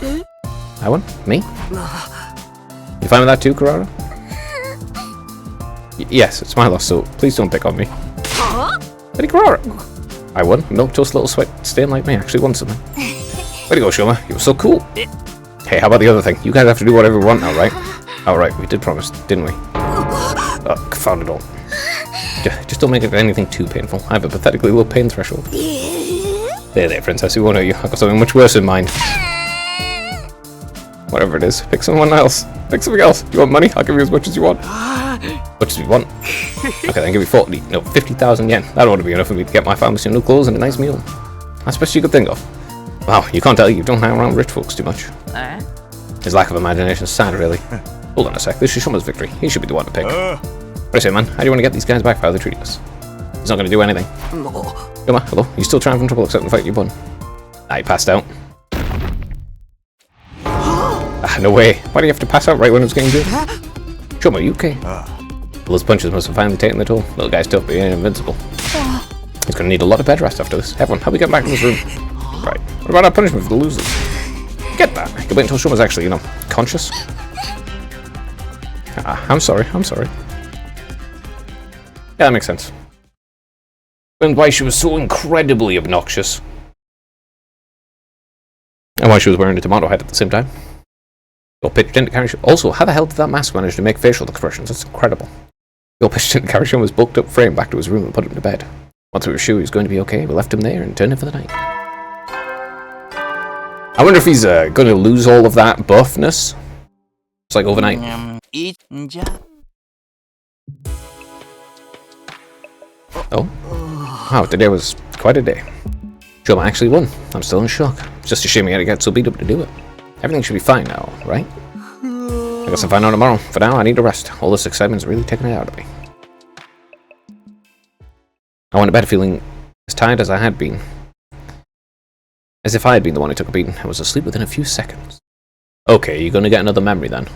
Speaker 1: I won? Me? You fine with that too, Kurara? Yes, it's my loss, so please don't pick on me. Lady Kurara! I won. Milk-toast little sweat stain like me actually won something. Way to go, Shoma. You were so cool. Hey, how about the other thing? You guys have to do whatever you want now, right? Alright, we did promise, didn't we? Oh, confound it all. Just don't make it anything too painful. I have a pathetically low pain threshold. There, princess, you won't hurt you. I've got something much worse in mind. Whatever it is, pick someone else. Pick something else. You want money? I'll give you as much as you want. Much as you want. Okay, then give me 50,000 yen. That ought to be enough for me to get my family some new clothes and a nice meal. That's the best you could think of. Wow, you can't tell you don't hang around rich folks too much. His lack of imagination is sad, really. Hold on a sec, this is Shuma's victory. He should be the one to pick. What do you say, man? How do you want to get these guys back for how they treat us? He's not going to do anything. Shuma, hello? You still trying from trouble except the fact you won? He passed out. No way. Why do you have to pass out right when it was getting good? Shuma, are you okay? Well, those punches must have finally taken the toll. Little guy's tough, but he ain't invincible. He's going to need a lot of bed rest after this. Everyone, help me get back to this room. Right. What about our punishment for the losers? Get that. I can wait until Shuma's actually, conscious. I'm sorry. Yeah, that makes sense. And why she was so incredibly obnoxious. And why she was wearing a tomato head at the same time. You're pitched into Karishima. Also, how the hell did that mask manage to make facial expressions? That's incredible. You're pitched into Karishima's bulked up frame back to his room and put him to bed. Once we were sure he was going to be okay, we left him there and turned in for the night. I wonder if he's going to lose all of that buffness. It's like overnight. Oh. Wow, today was quite a day. Joma actually won. I'm still in shock. It's just a shame he had to get so beat up to do it. Everything should be fine now, right? I guess I'll find out tomorrow. For now, I need to rest. All this excitement's really taking it out of me. I went to bed feeling as tired as I had been. As if I had been the one who took a beating. I was asleep within a few seconds. Okay, you're gonna get another memory then.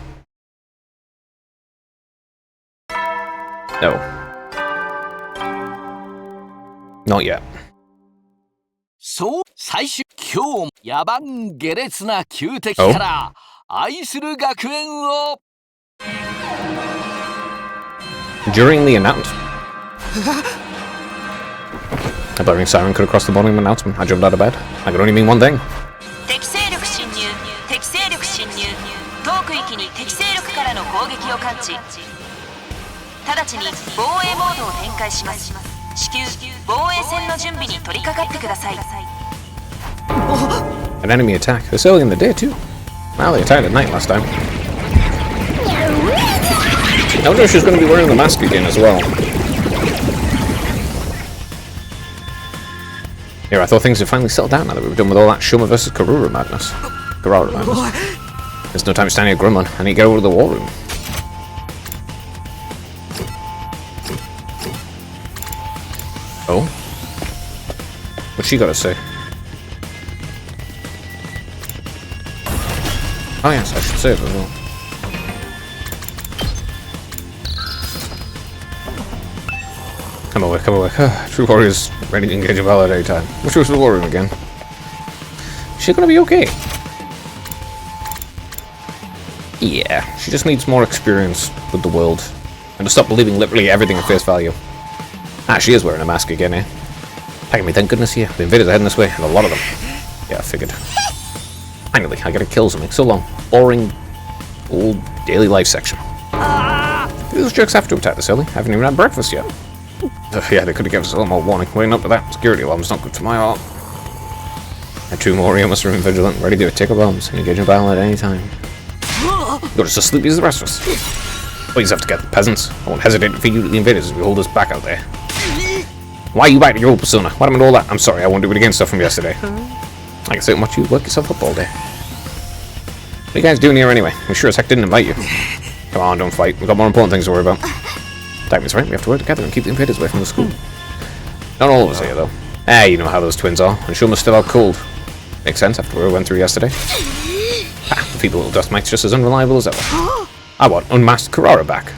Speaker 1: No. Not yet.
Speaker 6: そう最終今日野蛮下劣な旧敵から愛する学園を
Speaker 1: During the announcement. A blaring siren cut across the morning announcement. I jumped out of bed. I could only mean one thing.
Speaker 7: 敵勢力侵入敵勢力侵入当区域に敵勢力からの攻撃を感知直ちに防衛モードを展開します至急防衛戦の準備に取り掛かってください
Speaker 1: An enemy attack. It's early in the day too. Well, they attacked at night last time. I wonder if she's going to be wearing the mask again as well. Here, I thought things had finally settled down now that we were done with all that Shuma versus Karura madness. Karara madness. There's no time standing at Grumman. I need to get over to the war room. Oh? What's she got to say? Oh yes, I should save as well. Come away, come away. True warriors ready to engage a battle at any time. Which goes to the war room again. She's gonna be okay. Yeah, she just needs more experience with the world. And to stop believing literally everything at face value. Ah, she is wearing a mask again, eh? Takumi, thank goodness, yeah. The invaders are heading this way, and a lot of them. Yeah, I figured. Finally, I gotta kill something. So long. Boring, old daily life section. These jerks have to attack this early. I haven't even had breakfast yet. Yeah, they could have given us a little more warning. Waiting up to that security alarm's not good for my heart. And two more must remain vigilant, ready to take up arms and engage in battle at any time. You're just as sleepy as the rest of us. Please have to get the peasants. I won't hesitate to feed you to the invaders as we hold us back out there. Why are you back to your old persona? What happened to all that? I'm sorry, I won't do it again stuff from yesterday. I can sit and watch you work yourself up all day. What are you guys doing here anyway? We sure as heck didn't invite you. Come on, don't fight. We've got more important things to worry about. Takumi's right, we have to work together and keep the invaders away from the school. Not all of us here, though. You know how those twins are, and Shuma's still out cold. Makes sense after what we went through yesterday. The feeble little dust mite's just as unreliable as ever. I want unmasked Karara back.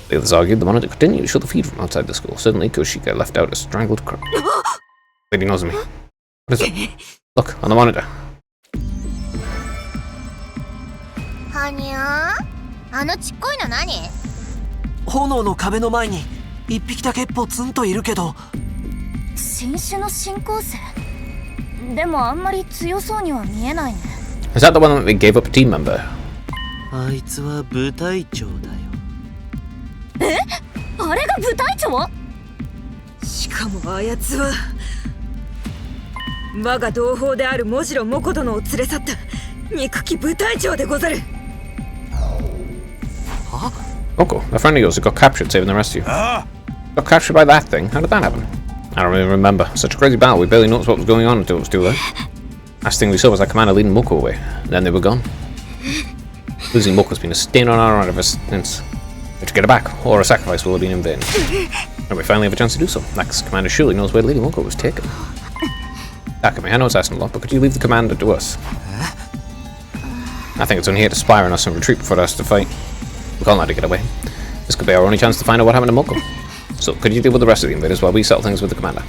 Speaker 1: The others argued the monitor continued to show the feed from outside the school. Suddenly, Koshika left out a strangled cry. Lady knows me. What is it? Look, on the monitor.
Speaker 8: はにゃーあのちっこいの何
Speaker 4: 炎の壁の前に一匹だけポツンといるけど
Speaker 8: 新種の新興生でもあんまり強そうには見えないね
Speaker 1: Is that the one that they gave up a team member?
Speaker 4: あいつは部隊長だよ
Speaker 8: あれが部隊長
Speaker 3: しかもあやつは我が同胞であるモジロモコ殿を連れ去った憎き部隊長でござる
Speaker 1: Oko, a friend of yours who got captured saving the rest of you. Got captured by that thing? How did that happen? I don't even remember. Such a crazy battle, we barely noticed what was going on until it was too late. Last thing we saw was that commander leading Moko away. And then they were gone. Losing Moko's been a stain on our honor ever since. We have to get her back, or a sacrifice will have been in vain. And we finally have a chance to do so. That commander surely knows where Lady Moko was taken. Takumi, I know it's asking a lot, but could you leave the commander to us? I think it's only here to spy on us and retreat before us to fight. We can't let her get away. This could be our only chance to find out what happened to Moko. So, could you deal with the rest of the invaders while we settle things with the commander?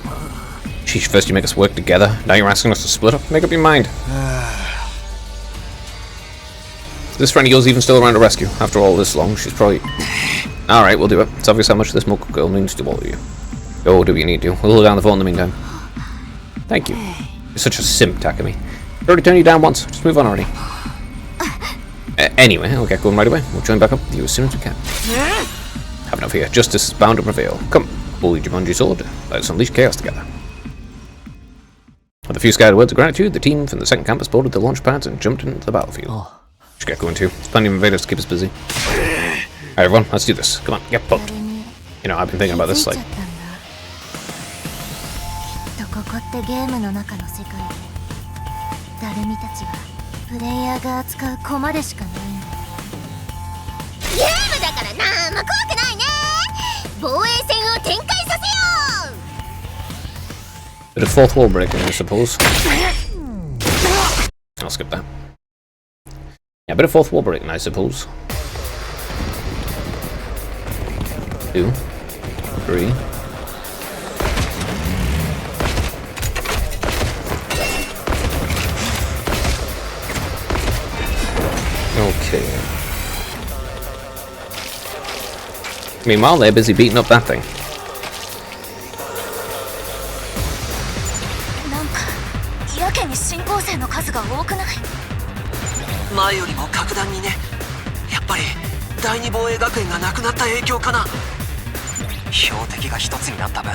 Speaker 1: Sheesh, first you make us work together, now you're asking us to split up? Make up your mind. Is this friend of yours even still around to rescue? After all this long, she's probably... Alright, we'll do it. It's obvious how much this Moko girl means to all of you. Go do what you need to. We'll hold down the phone in the meantime. Thank you. You're such a simp, Takumi. I already turned you down once. Just move on already. Anyway, I'll get going right away. We'll join back up with you as soon as we can. Have enough here. Justice is bound to prevail. Come, bully Jumanji sword. Let's unleash chaos together. With a few scattered words of gratitude, the team from the second campus boarded the launch pads and jumped into the battlefield. Should get going too. There's plenty of invaders to keep us busy. everyone, let's do this. Come on, get booked.
Speaker 8: 誰に
Speaker 1: You know, I've been thinking about
Speaker 8: 気
Speaker 1: this
Speaker 8: づいちゃ
Speaker 1: like
Speaker 8: ったんだ。きっとここってゲームの中の世界でダルミたちはプレイヤーが扱う駒でしかないんだ。ゲームだからなんも怖くないね。防衛戦を展開させよう。
Speaker 1: bit of fourth wall breaking, I suppose. I'll skip that. Yeah, a bit of fourth wall breaking, I suppose. 2, 3. Okay. Meanwhile, they're busy beating up that thing.
Speaker 8: なんかやけに進行生の数が多くない？
Speaker 4: 前よりも格段にね。やっぱり第二防衛学園がなくなった影響かな。標的が一つになった分、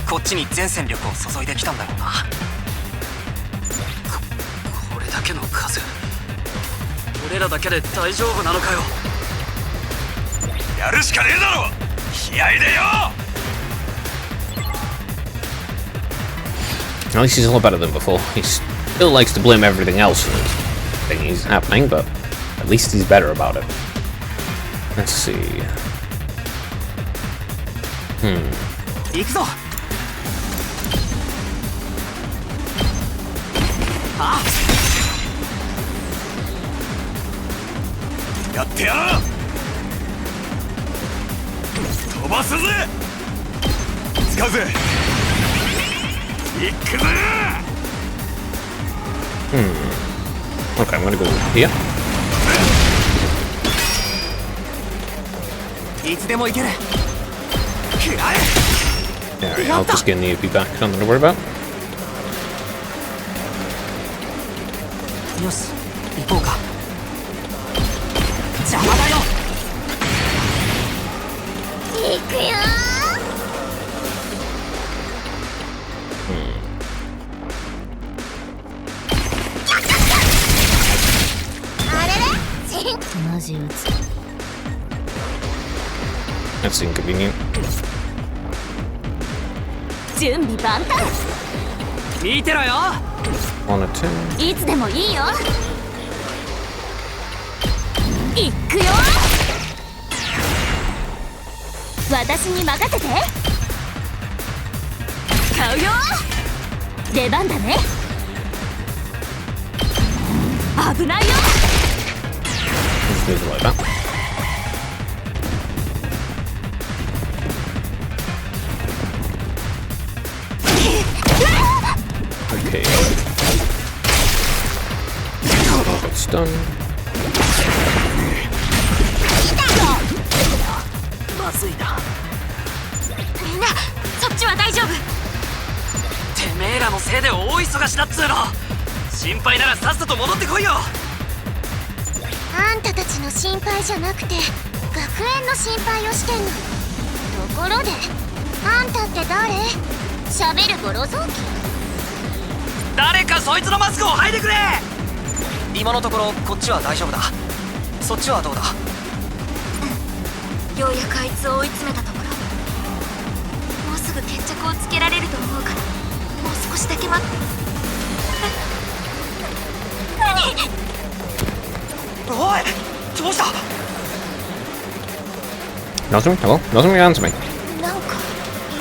Speaker 4: こっちに全戦力を注いできたんだろうな。これだけの数、俺らだけで大丈夫なのかよ。
Speaker 5: やるしかねえだろ。気合いでよ。
Speaker 1: At least he's a lot better than before. He still likes to blame everything else for things happening, but at least he's better about it. Let's see.
Speaker 4: 行くぞ。あ、
Speaker 5: やってやる。飛ばすぜ。使うぜ。行くぜ。
Speaker 1: Okay, I'm gonna go here.
Speaker 4: いつでも行ける。
Speaker 1: Alright, I'll just get an AP back, nothing to worry about.
Speaker 4: よし、行こうか。邪魔だよ。
Speaker 8: 行くよー。あれれ？マジ撃つ。
Speaker 1: That's inconvenient.
Speaker 8: 準備万端。
Speaker 4: 見てろよ。
Speaker 1: On a 10.
Speaker 8: いつでもいいよ。行くよ。私に任せて。買うよ。出番だね。危ないよ。
Speaker 1: Just leave it like that. Okay. That's done.
Speaker 4: まずいな。
Speaker 8: みんなそっちは大丈夫？
Speaker 4: てめえらのせいで大忙しだっつうの。心配ならさっさと戻ってこいよ。
Speaker 8: あんたたちの心配じゃなくて学園の心配をしてんの。ところであんたって誰？喋るボロ雑巾？
Speaker 4: 誰かそいつのマスクを剥いでくれ。今のところこっちは大丈夫だ。そっちはどうだ？
Speaker 8: ようやくあいつを追い詰めたところ。もうすぐ決着をつけられると思うからもう少しだけ待って。何？
Speaker 4: おい、どうした？
Speaker 1: Nothing? Hello? Nothing? Answer me.
Speaker 8: なんか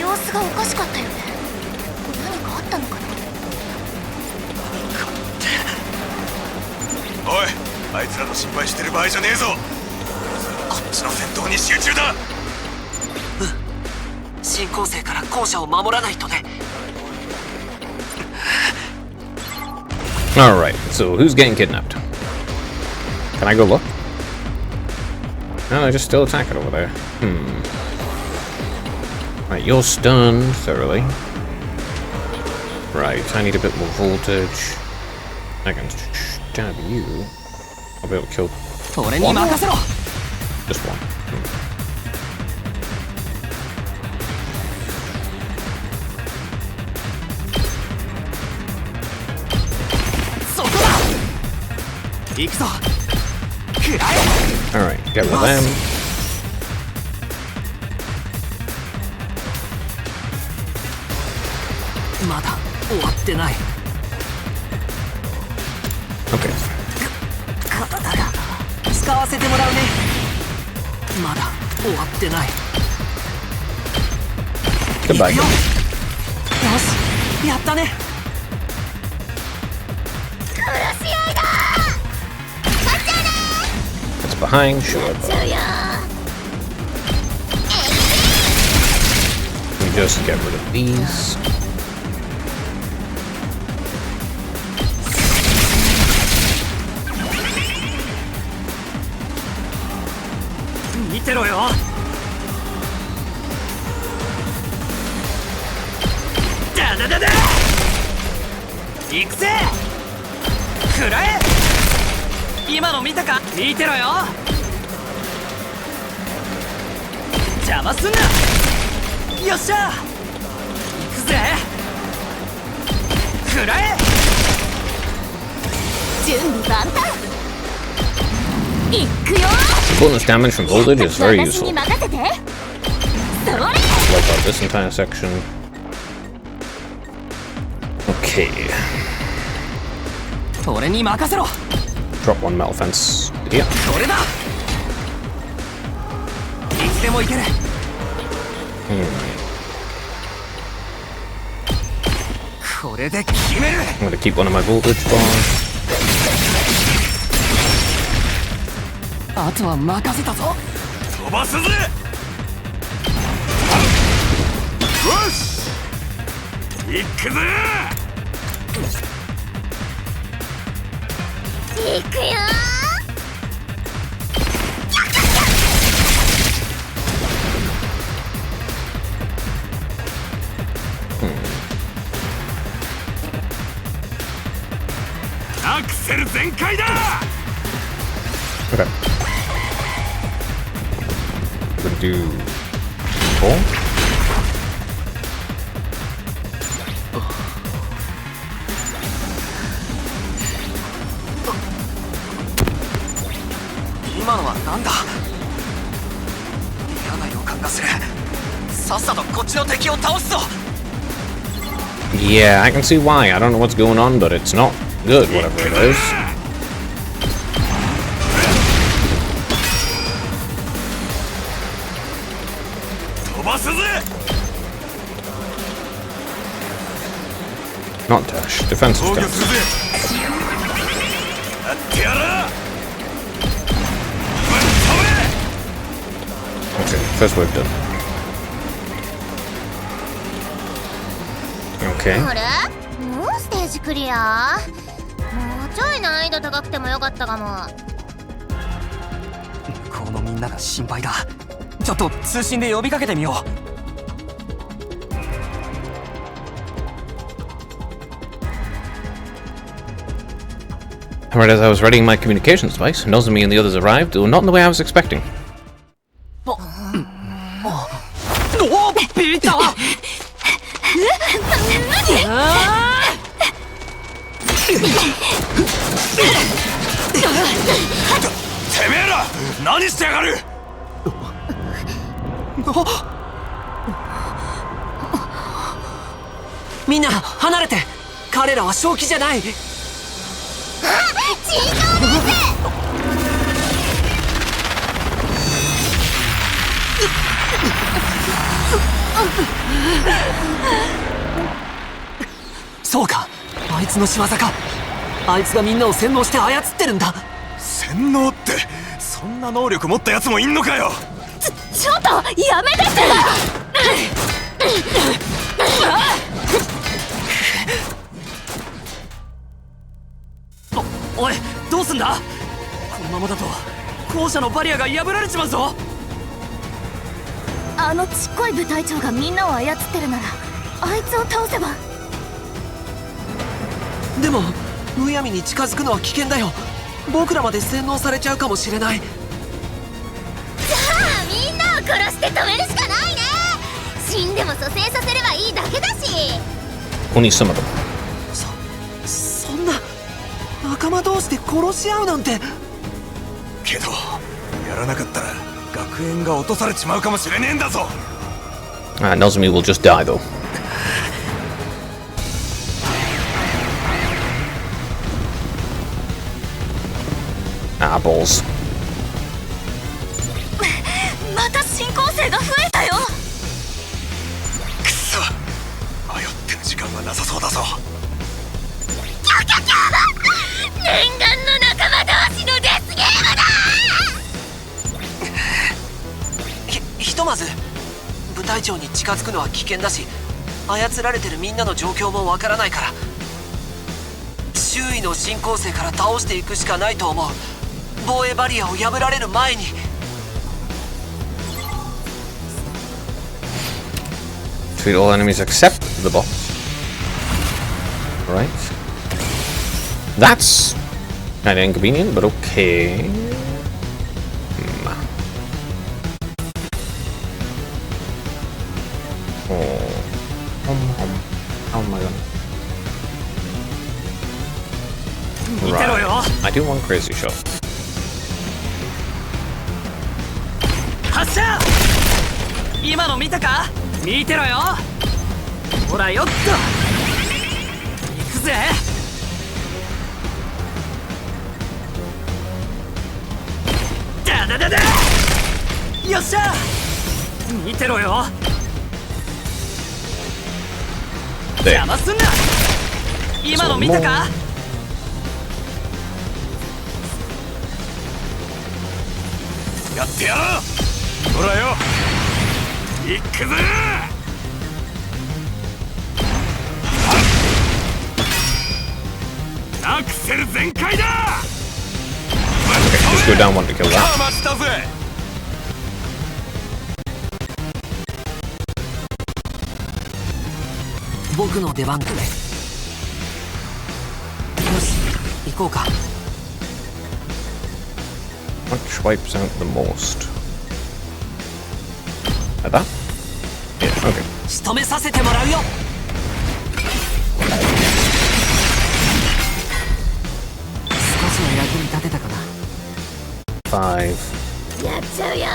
Speaker 8: 様子がおかしかったよね。何かあったのかな？
Speaker 5: おい、あいつらの心配してる場合じゃねえぞ。こっちの戦闘に集中だ。
Speaker 4: 新構成から校舎を守らないとね。
Speaker 1: Alright, so who's getting kidnapped? Can I go look? No, they're just still attacking over there. Right, you're stunned thoroughly. Right, I need a bit more voltage. I can stab you. I'll be able to kill
Speaker 4: 俺に任せろ。
Speaker 1: just one.
Speaker 4: そこだ。行くぞ。食らえ。
Speaker 1: Alright, get rid of them.
Speaker 4: まだ終わってない。
Speaker 1: Okay.
Speaker 4: 体が使わせてもらうね。まだ終わってない。
Speaker 1: Goodbye.
Speaker 4: よし、やったね。
Speaker 1: It's behind, sure. But we just get rid of these.
Speaker 4: 見てろよ。ダダダダ。行くぜ。食らえ。今の見たか。見てろよ。邪魔すんな。よっしゃ。行くぜ。食らえ。
Speaker 8: 準備万端。行くよ。
Speaker 1: Bonus damage from voltage is very
Speaker 8: 私
Speaker 1: useful.
Speaker 8: に任せて。それ。
Speaker 1: Wipe out this entire section. Okay.
Speaker 4: 俺に任せろ。
Speaker 1: Drop one metal fence. Yeah.
Speaker 4: これだ。いつでも行ける。これで決める。
Speaker 1: I'm gonna keep one of my voltage bars.
Speaker 4: あとは任せたぞ。
Speaker 5: 飛ばすぜ。よし。行くぜ。
Speaker 8: 行くよ。
Speaker 5: アクセル全開だ。
Speaker 1: Okay. I'm gonna do 4.
Speaker 4: 今のはなんだ。嫌な予感がする。さっさとこっちの敵を倒すぞ。
Speaker 1: Yeah, I can see why. I don't know what's going on, but it's not good, whatever it is.
Speaker 5: 飛ばすぜ。
Speaker 1: Not dash. Defense
Speaker 5: 防
Speaker 1: is
Speaker 5: 御するぜ。 やってやら。
Speaker 1: Okay, first wave done. Okay.
Speaker 8: あれ？もうステージクリア？もうちょい難易度高くてもよかったかも。
Speaker 4: 向こうのみんなが心配だ。ちょっと通信で呼びかけてみよう。
Speaker 1: Right as I was readying my communications device, Nozomi and the others arrived, though not in the way I was expecting.
Speaker 4: おお、ビビった。
Speaker 5: てめえら何してやがる。
Speaker 4: みんな離れて。彼らは正気じゃない。 そうか、あいつの仕業か。あいつがみんなを洗脳して操ってるんだ。
Speaker 5: 洗脳ってそんな能力持ったやつもいんのかよ。
Speaker 8: ちょっとやめてって。
Speaker 4: おい、どうすんだ。このままだと校舎のバリアが破られちまうぞ。
Speaker 8: あのちっこい部隊長がみんなを操ってるならあいつを倒せば。
Speaker 4: でもむやみに近づくのは危険だよ。僕らまで洗脳されちゃうかもしれない。
Speaker 8: じゃあみんなを殺して止めるしかないね。死んでも蘇生させればいいだけだし。
Speaker 1: Only some of them.
Speaker 4: そんな仲間同士で殺し合うなんて。
Speaker 5: けどやらなかったら学園が落とされちまうかもしれねえんだぞ。
Speaker 1: Nozomi will just die, though. Ah, balls.
Speaker 8: また新構成が増えたよ。
Speaker 5: くそ、迷ってる時間はなさそうだぞ。
Speaker 8: キャキャキャ念願の仲間同士のデスゲームだ。
Speaker 4: ひとまず部隊長に近づくのは危険だし、操られてるみんなの状況もわからないから、周囲の新構成から倒していくしかないと思う。防衛バリアを破られる前に。
Speaker 1: Defeat all enemies except the boss. Right. That's kind of inconvenient, but okay. How am I gonna? Right. I do one crazy shot.
Speaker 2: 発射。今の見たか？見てろよ。ほらよっと。行くぜ。だだだだ。よっしゃ。見てろよ。邪魔すんな。今の見たか？
Speaker 5: やってやろう。ほらよ、行くぜ。アクセル全開だ。
Speaker 1: Okay, just go down one to kill that.
Speaker 5: かましたぜ。
Speaker 4: 僕の出番だね。よし、行こうか。
Speaker 1: Which wipes out the most? Like that? Yeah, okay.
Speaker 4: 仕留めさせてもらうよ。少しは役に立てたかな。
Speaker 1: 5.
Speaker 8: やっちゃうよ。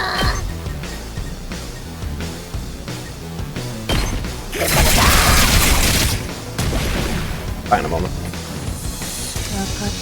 Speaker 1: Back in a moment.
Speaker 8: 分かった。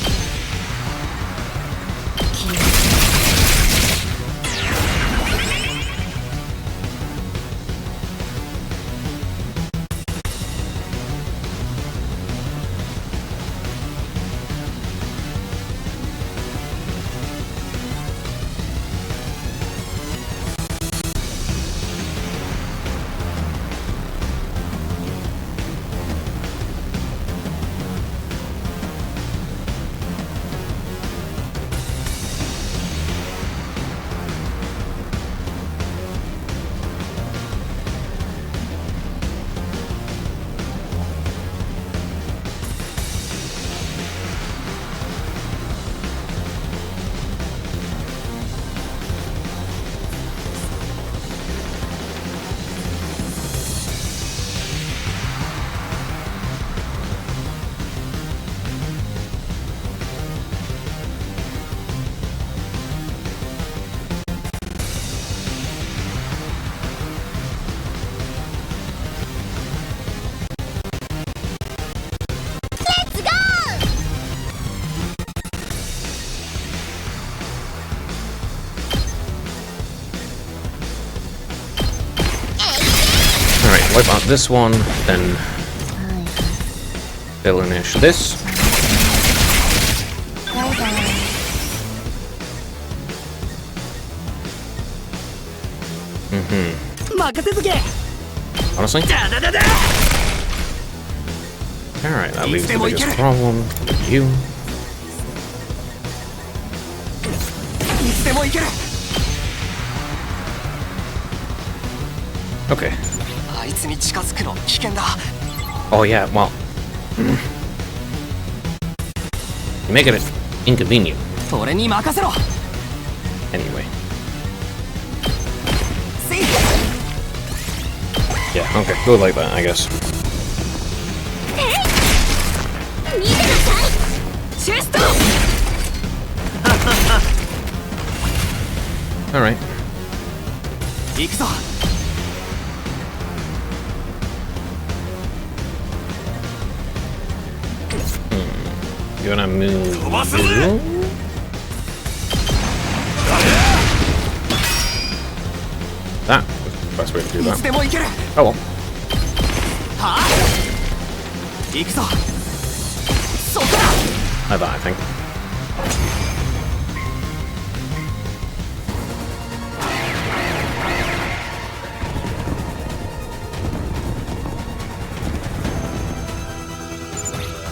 Speaker 1: Wipe out this one, then finish this. Honestly? Alright, that leaves the biggest problem with you. Okay.
Speaker 4: あいつに近づくの危険だ。
Speaker 1: Oh yeah, well, you make it inconvenient.
Speaker 4: 俺に任せろ。
Speaker 1: Anyway. Yeah, okay, go like that, I guess.
Speaker 8: 見てなさい。チェスト。
Speaker 1: Alright.
Speaker 4: 行くぞ。
Speaker 1: You wanna move? do
Speaker 4: い
Speaker 1: that.
Speaker 4: つでも行ける。
Speaker 1: Oh well.
Speaker 4: はあ、行くぞ。そこだ。
Speaker 1: Like that, I think.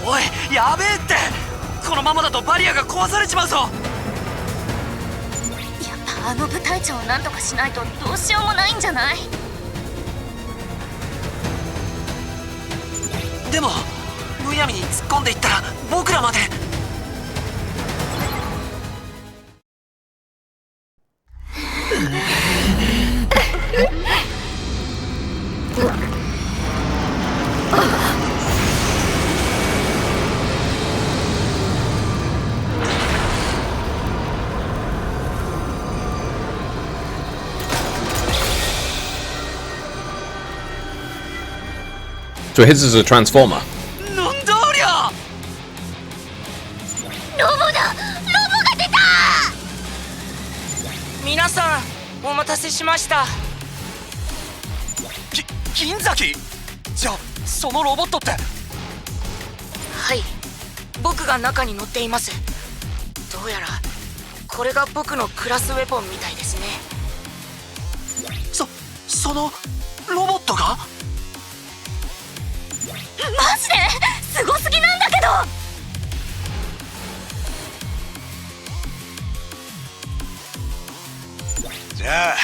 Speaker 2: おい、やべえって。このままだとバリアが壊されちまうぞ。
Speaker 8: やっぱあの部隊長をなんとかしないとどうしようもないんじゃない？
Speaker 2: でもむやみに突っ込んでいったら僕らまで。
Speaker 1: So his is a transformer.
Speaker 2: なんだおりゃ。
Speaker 8: ロボだ、ロボが出た。
Speaker 2: 皆さんお待たせしました。
Speaker 4: 銀崎。じゃあそのロボットって。
Speaker 2: はい、僕が中に乗っています。どうやらこれが僕のクラスウェポンみたいですね。
Speaker 4: そのロボットが。
Speaker 8: マジですごすぎなんだけど。
Speaker 5: じゃあ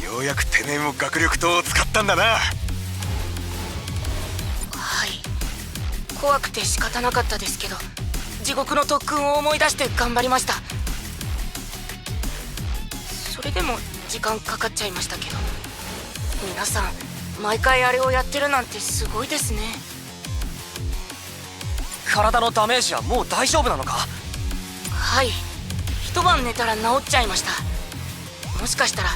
Speaker 5: ようやくてめえも学力灯を使ったんだな。
Speaker 2: はい、怖くて仕方なかったですけど、地獄の特訓を思い出して頑張りました。それでも時間かかっちゃいましたけど、皆さん毎回あれをやってるなんてすごいですね。
Speaker 4: 体のダメージはもう大丈夫なのか。
Speaker 2: はい、一晩寝たら治っちゃいました。もしかしたら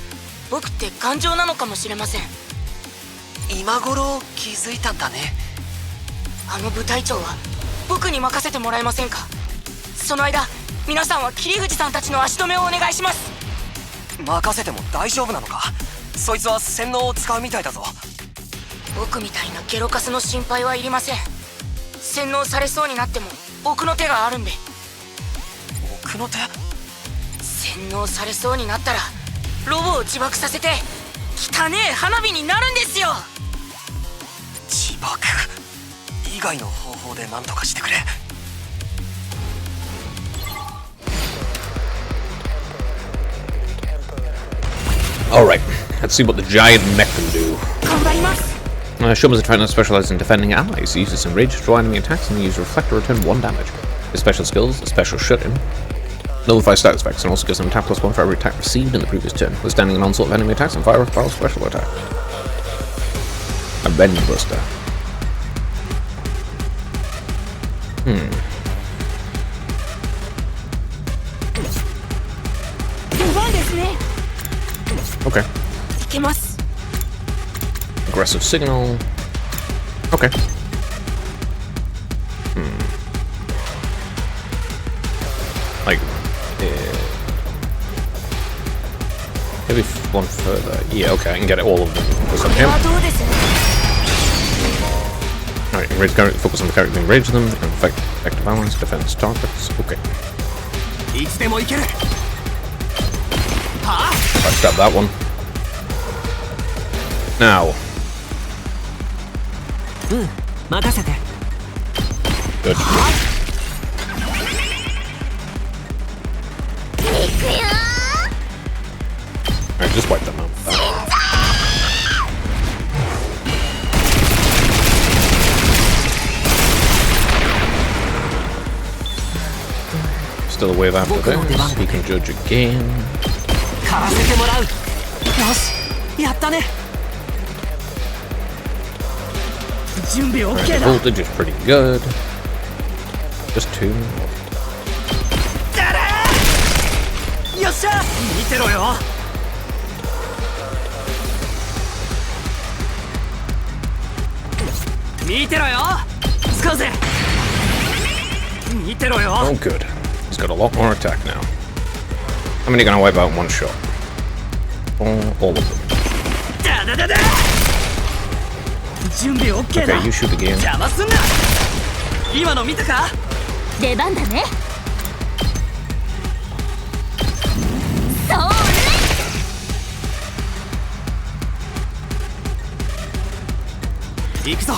Speaker 2: 僕って頑丈なのかもしれません。
Speaker 4: 今頃気づいたんだね。
Speaker 2: あの部隊長は僕に任せてもらえませんか。その間皆さんは桐藤さんたちの足止めをお願いします。
Speaker 4: 任せても大丈夫なのか。そいつは洗脳を使うみたいだぞ。
Speaker 2: 僕みたいなゲロカスの心配はいりません。洗脳されそうになっても奥の手があるんで。
Speaker 4: 奥の手。
Speaker 2: 洗脳されそうになったらロボを自爆させて汚ねえ花火になるんですよ。
Speaker 4: 自爆以外の方法で何とかしてくれ。
Speaker 1: Alright, let's see what the giant mech can do.
Speaker 2: 頑張ります。
Speaker 1: Shum is a trainer specialized in defending allies. He uses Enrage to draw enemy attacks and use Reflect to return 1 damage. His special skills, special shut-in, nullifies status effects and also gives him attack +1 for every attack received in the previous turn, withstanding an onslaught of enemy attacks and fire special attacks. A Bend Buster. Okay.
Speaker 2: いけます。
Speaker 1: Aggressive signal. Okay. Like, maybe one further. Yeah, okay, I can get all of them. Focus on him.
Speaker 2: どうです？
Speaker 1: Alright, focus on the character, enrage them, infect active allies, defense targets. Okay.
Speaker 4: いつでも行ける。
Speaker 1: I stabbed that one. Now.
Speaker 4: 任せて。
Speaker 1: Good.
Speaker 8: 行くよ。
Speaker 1: Alright, just wipe them out. Still a wave after this. He can judge again.
Speaker 4: 狩らせてもらう。よし、やったね。準備
Speaker 1: Alright,
Speaker 4: OK
Speaker 1: the
Speaker 4: だ。
Speaker 1: voltage is pretty good. Just 2.
Speaker 4: よっしゃ、見てろよ。見てろよ。使うぜ。見てろよ。
Speaker 1: Oh, good. He's got a lot more attack now. How many are gonna wipe out in one shot? All of them.
Speaker 2: 準備 OK だ。
Speaker 1: Okay, you shoot again.
Speaker 2: 邪魔すんな。今の見たか？
Speaker 8: 出番だね。それ。
Speaker 4: 行くぞ。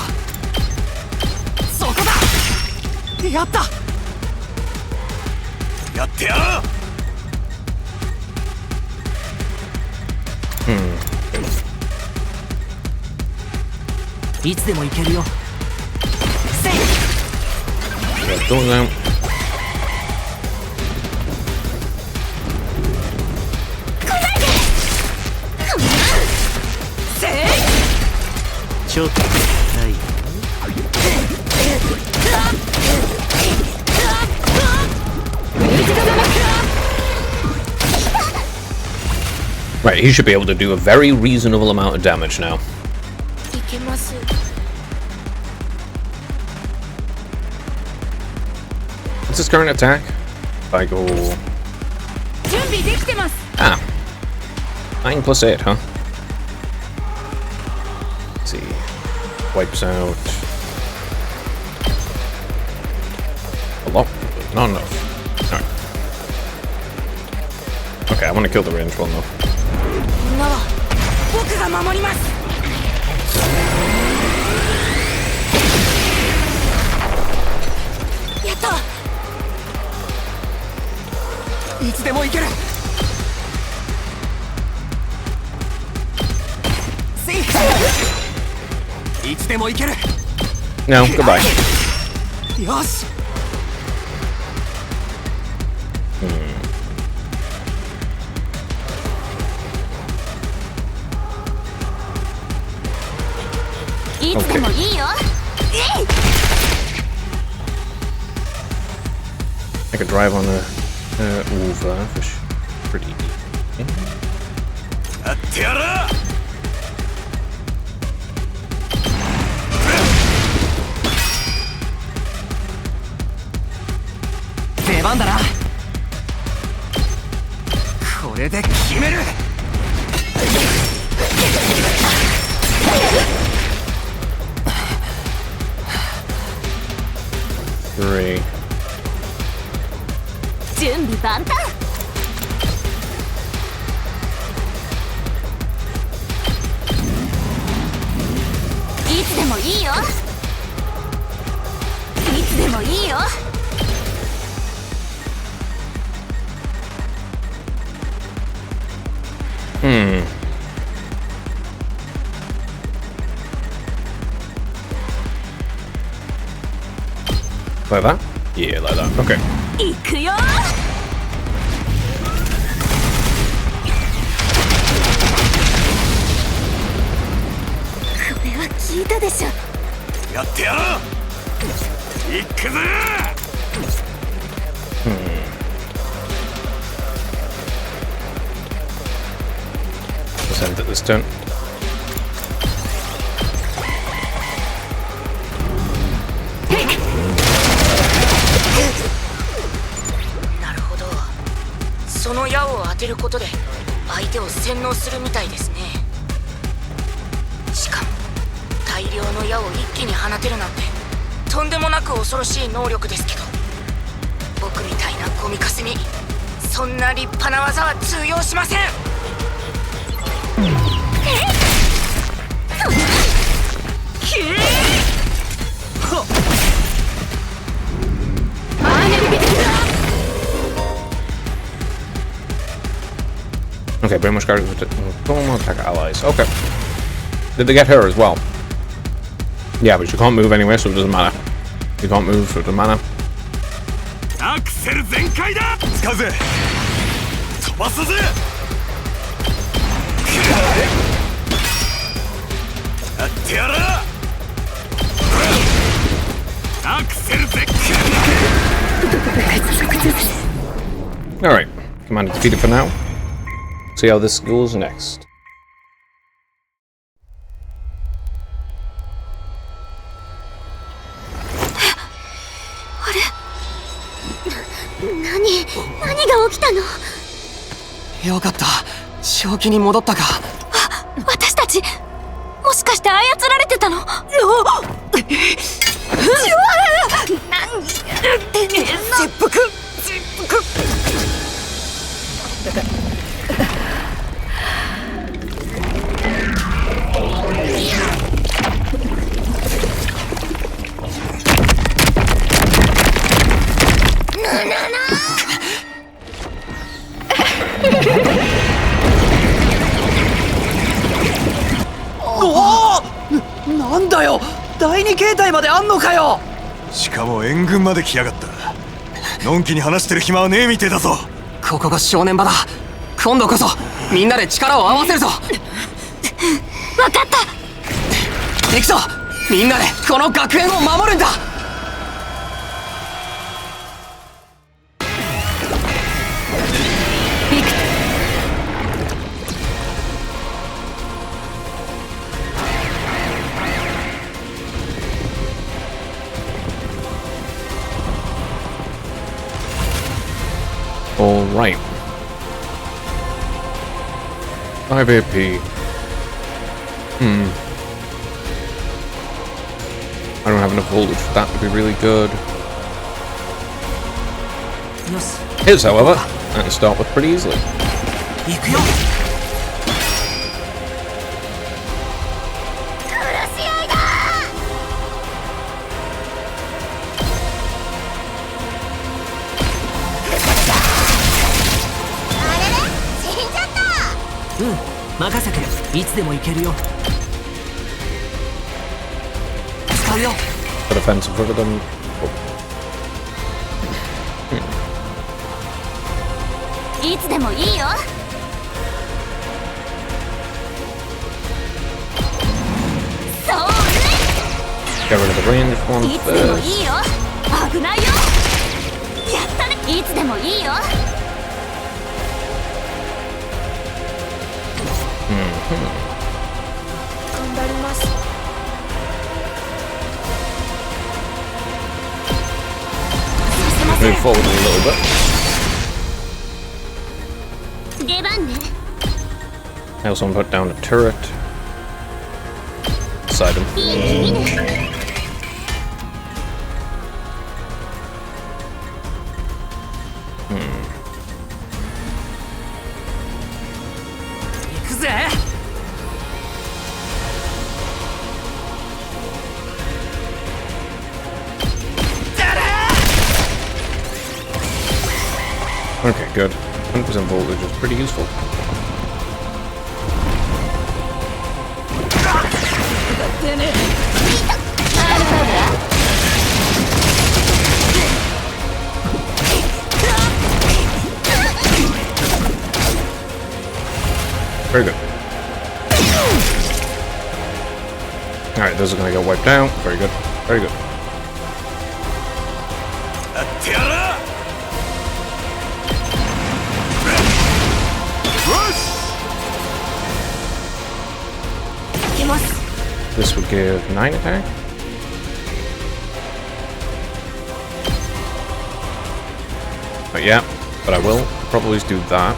Speaker 4: そこだ。やった。
Speaker 5: やってやろう。
Speaker 4: いつでも行けるよ。
Speaker 1: Yeah, don't know.
Speaker 4: ちょっとはい。
Speaker 1: Right, he should be able to do a very reasonable amount of damage now.
Speaker 3: いけます。
Speaker 1: What's his current attack? If I go...
Speaker 3: 準備できてます。
Speaker 1: Ah. 9 plus 8, huh? Let's see. Wipes out... a lot, but not enough. Alright. Okay, I want to kill the range one though.
Speaker 2: みんなは僕が守ります。やった。
Speaker 4: いつでも行ける。いつでも行ける。
Speaker 1: No, goodbye.
Speaker 4: よし。
Speaker 8: いつでもいいよ。
Speaker 1: I could drive on the over, which is pretty easy.
Speaker 5: やってやろう。
Speaker 4: 出番だな。これで決める。
Speaker 1: 3.
Speaker 8: 準備万端。いつでもいいよ。いつでもいいよ。
Speaker 1: Like that? Yeah, like that. Okay.
Speaker 8: 行くよ。 これは聞いたでしょ。
Speaker 5: やってやろう。行くぜ。
Speaker 1: Let's end it this turn.
Speaker 2: なるほど。その矢を当てることで相手を洗脳するみたいですね。しかも大量の矢を一気に放てるなんてとんでもなく恐ろしい能力ですけど、僕みたいなゴミかすみそんな立派な技は通用しません。
Speaker 1: Okay, pretty much guard attack allies. Okay. Did they get her as well? Yeah, but she can't move anyway, so it doesn't matter. You can't move, so it doesn't matter.
Speaker 5: アクセル全開だ。使うぜ。飛ばすぜ。やってやろう。アクセル全開。
Speaker 1: Alright. Commander defeated for now. See how this goes next.
Speaker 8: 何が起きたの？
Speaker 4: よかった。正気に戻ったか。
Speaker 8: 私たち
Speaker 3: 操られてたの？
Speaker 4: なんだよ、第二形態まであんのかよ。
Speaker 5: しかも援軍まで来やがった。のんきに話してる暇はねえみてえだぞ。
Speaker 4: ここが正念場だ。今度こそみんなで力を合わせるぞ。
Speaker 3: 分かった。
Speaker 4: 行くぞ、みんなでこの学園を守るんだ。
Speaker 1: All right. 5 AP. I don't have enough voltage for that to be really good. His, however, I can start with pretty easily.
Speaker 4: 行くよ。任せて、いつでも行けるよ。使うよ。
Speaker 1: The defense in front of them. Oh.
Speaker 8: いつでもいいよ。そうね。
Speaker 1: Get rid of the ranged one
Speaker 8: いつでも
Speaker 1: first.
Speaker 8: いいよ。危ないよ。やったね。いつでもいいよ。
Speaker 3: 頑張ります。
Speaker 1: Move forward a little bit.
Speaker 8: 出番ね。
Speaker 1: I also want to put down a turret beside him.
Speaker 8: いい気味ね。
Speaker 4: 行くぜ。
Speaker 1: Okay, good. 100% voltage is pretty useful. Very good. Alright, those are gonna get wiped out. Very good. Very good.
Speaker 5: やってやる。
Speaker 1: This would give 9 attack. But yeah, but I will probably do that.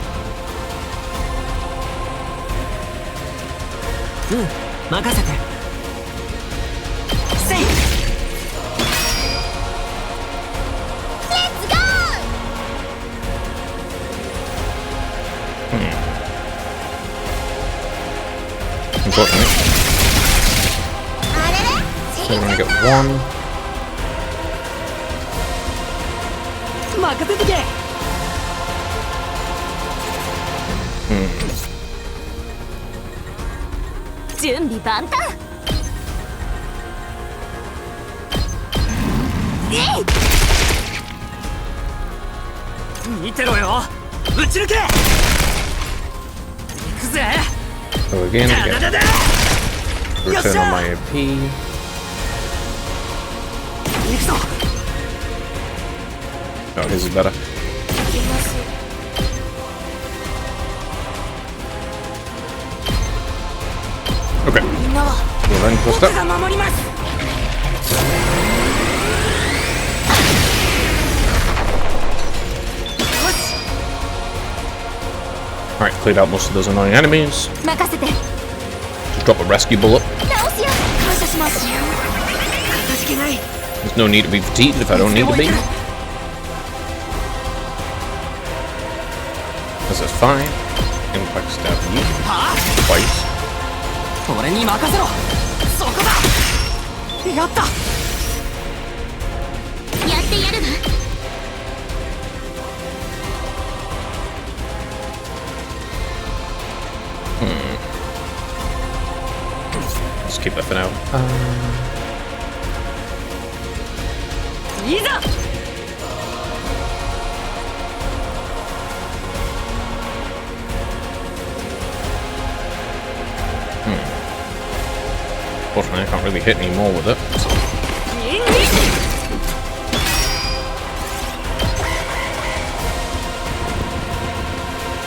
Speaker 4: 任せて。せい。
Speaker 1: Unfortunately. So we're gonna get 1.
Speaker 4: 任せてけ。
Speaker 8: 準備万端。
Speaker 4: 見てろよ。撃ち抜け。行くぜ。
Speaker 1: So again, I get return on my AP.
Speaker 4: 行くぞ。
Speaker 1: Oh, his is better.
Speaker 3: 行きます。
Speaker 1: Okay.
Speaker 3: みんなは
Speaker 1: We'll then twist up.
Speaker 3: 僕が守ります。
Speaker 1: Alright, cleared out most of those annoying enemies.
Speaker 8: 任せて。
Speaker 1: Just drop a rescue bullet.
Speaker 8: 倒すよ。
Speaker 1: There's no need to be fatigued if I don't need to be. This is fine. Impact stab you twice.
Speaker 4: 俺に任せろ。そこだ。やった。
Speaker 8: やってやるわ。
Speaker 1: Just keep that for now.
Speaker 3: いざ
Speaker 1: Fortunately, I can't really hit any more with it. So.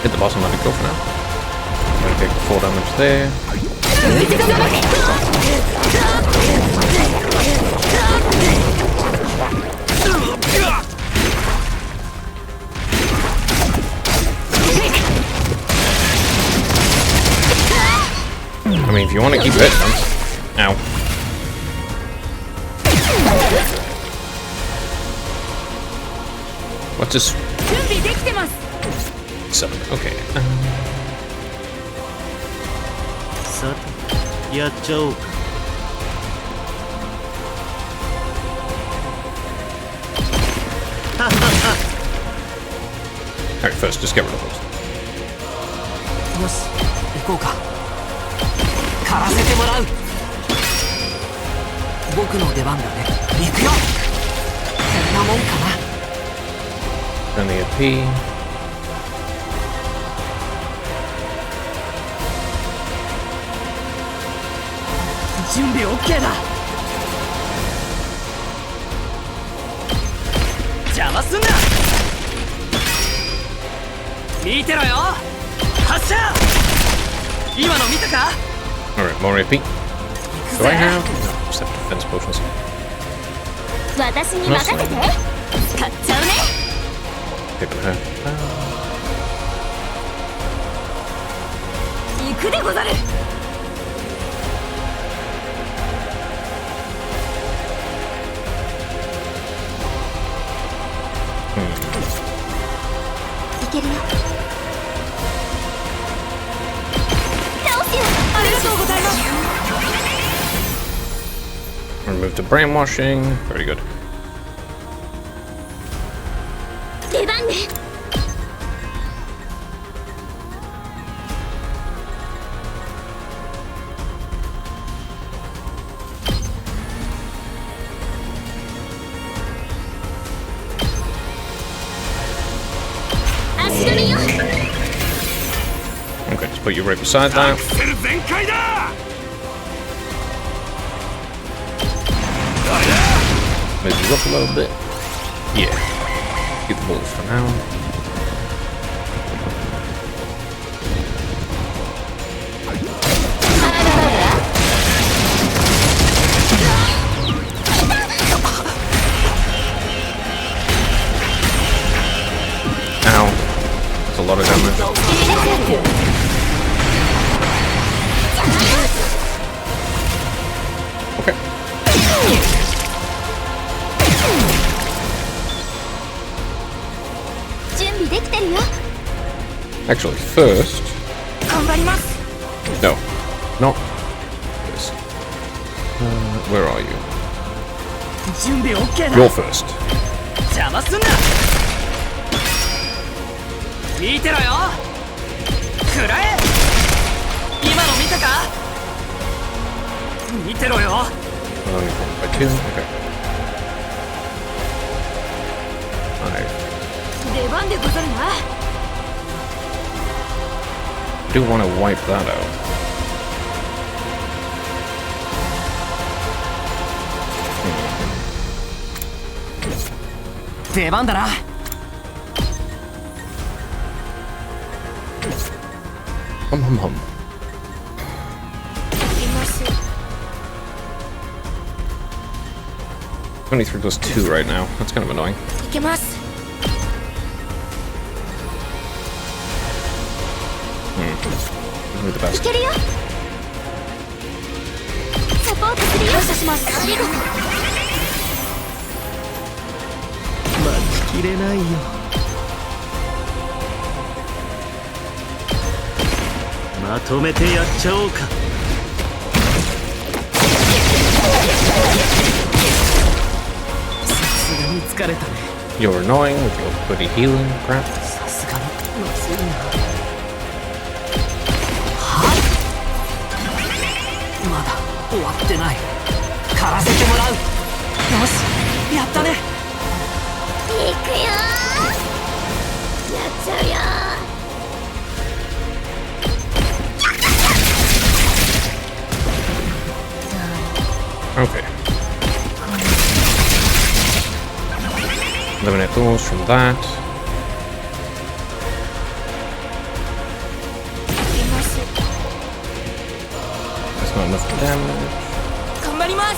Speaker 1: Hit the bottom, let it go for now. I'm gonna take the 4 damage there. I mean, if you want to keep hitting them. Ow. What's this?
Speaker 3: 準備できてます
Speaker 1: 7. Okay.
Speaker 9: さてやっちゃおうか。
Speaker 1: Alright, first, just get rid of those.
Speaker 4: よし、行こうか。狩らせてもらう。僕の出番だね。行くよ。こんなもんかな。
Speaker 1: And the AP.
Speaker 4: 準備 OK だ。邪魔すんな。見てろよ。発射。今の見たか？
Speaker 1: Alright, more AP. Do I have? No, just have defense potions.
Speaker 8: 私に任せて。使っちゃうね。
Speaker 1: Pick her.
Speaker 3: 行くでござる
Speaker 8: いけるよ。
Speaker 3: ありがとうございます
Speaker 1: Remove the brainwashing. Very good.
Speaker 8: 出番ね。 足止めよ。
Speaker 1: Okay, just put you right beside that.
Speaker 5: 全開だ。
Speaker 1: Move you up a little bit. Yeah. Get the bullets for now. Ow. That's a lot of damage. Okay. Actually, first...
Speaker 3: 頑張ります
Speaker 1: No. Not this. Where are you?
Speaker 4: 準備 OK だ。
Speaker 1: You're first.
Speaker 4: 邪魔すんな。見てろよ。食らえ。今の見たか？見てろよ。
Speaker 1: Only by 2. Okay.
Speaker 3: 出番でござるな
Speaker 1: I do want to wipe that out.
Speaker 4: 出番だな。
Speaker 1: Hum hum hum.
Speaker 3: います
Speaker 1: Only through those 2 right now. That's kind of annoying.
Speaker 3: いけます
Speaker 1: Only the best.
Speaker 8: いけるよ。サポポートするよ。
Speaker 3: 感謝します。
Speaker 8: ありがとう。
Speaker 9: 待ちきれないよ。まとめてやっちゃおうか。
Speaker 4: さすがに疲れたね。
Speaker 1: You're annoying with your pretty healing crap.
Speaker 4: さすがのまずいな。まだ終わってない。狩らせてもらう。よし、やったね。
Speaker 8: いくよー。やっちゃうよー。
Speaker 1: Okay. Eliminate those from that. That's not enough damage.
Speaker 3: 頑張ります。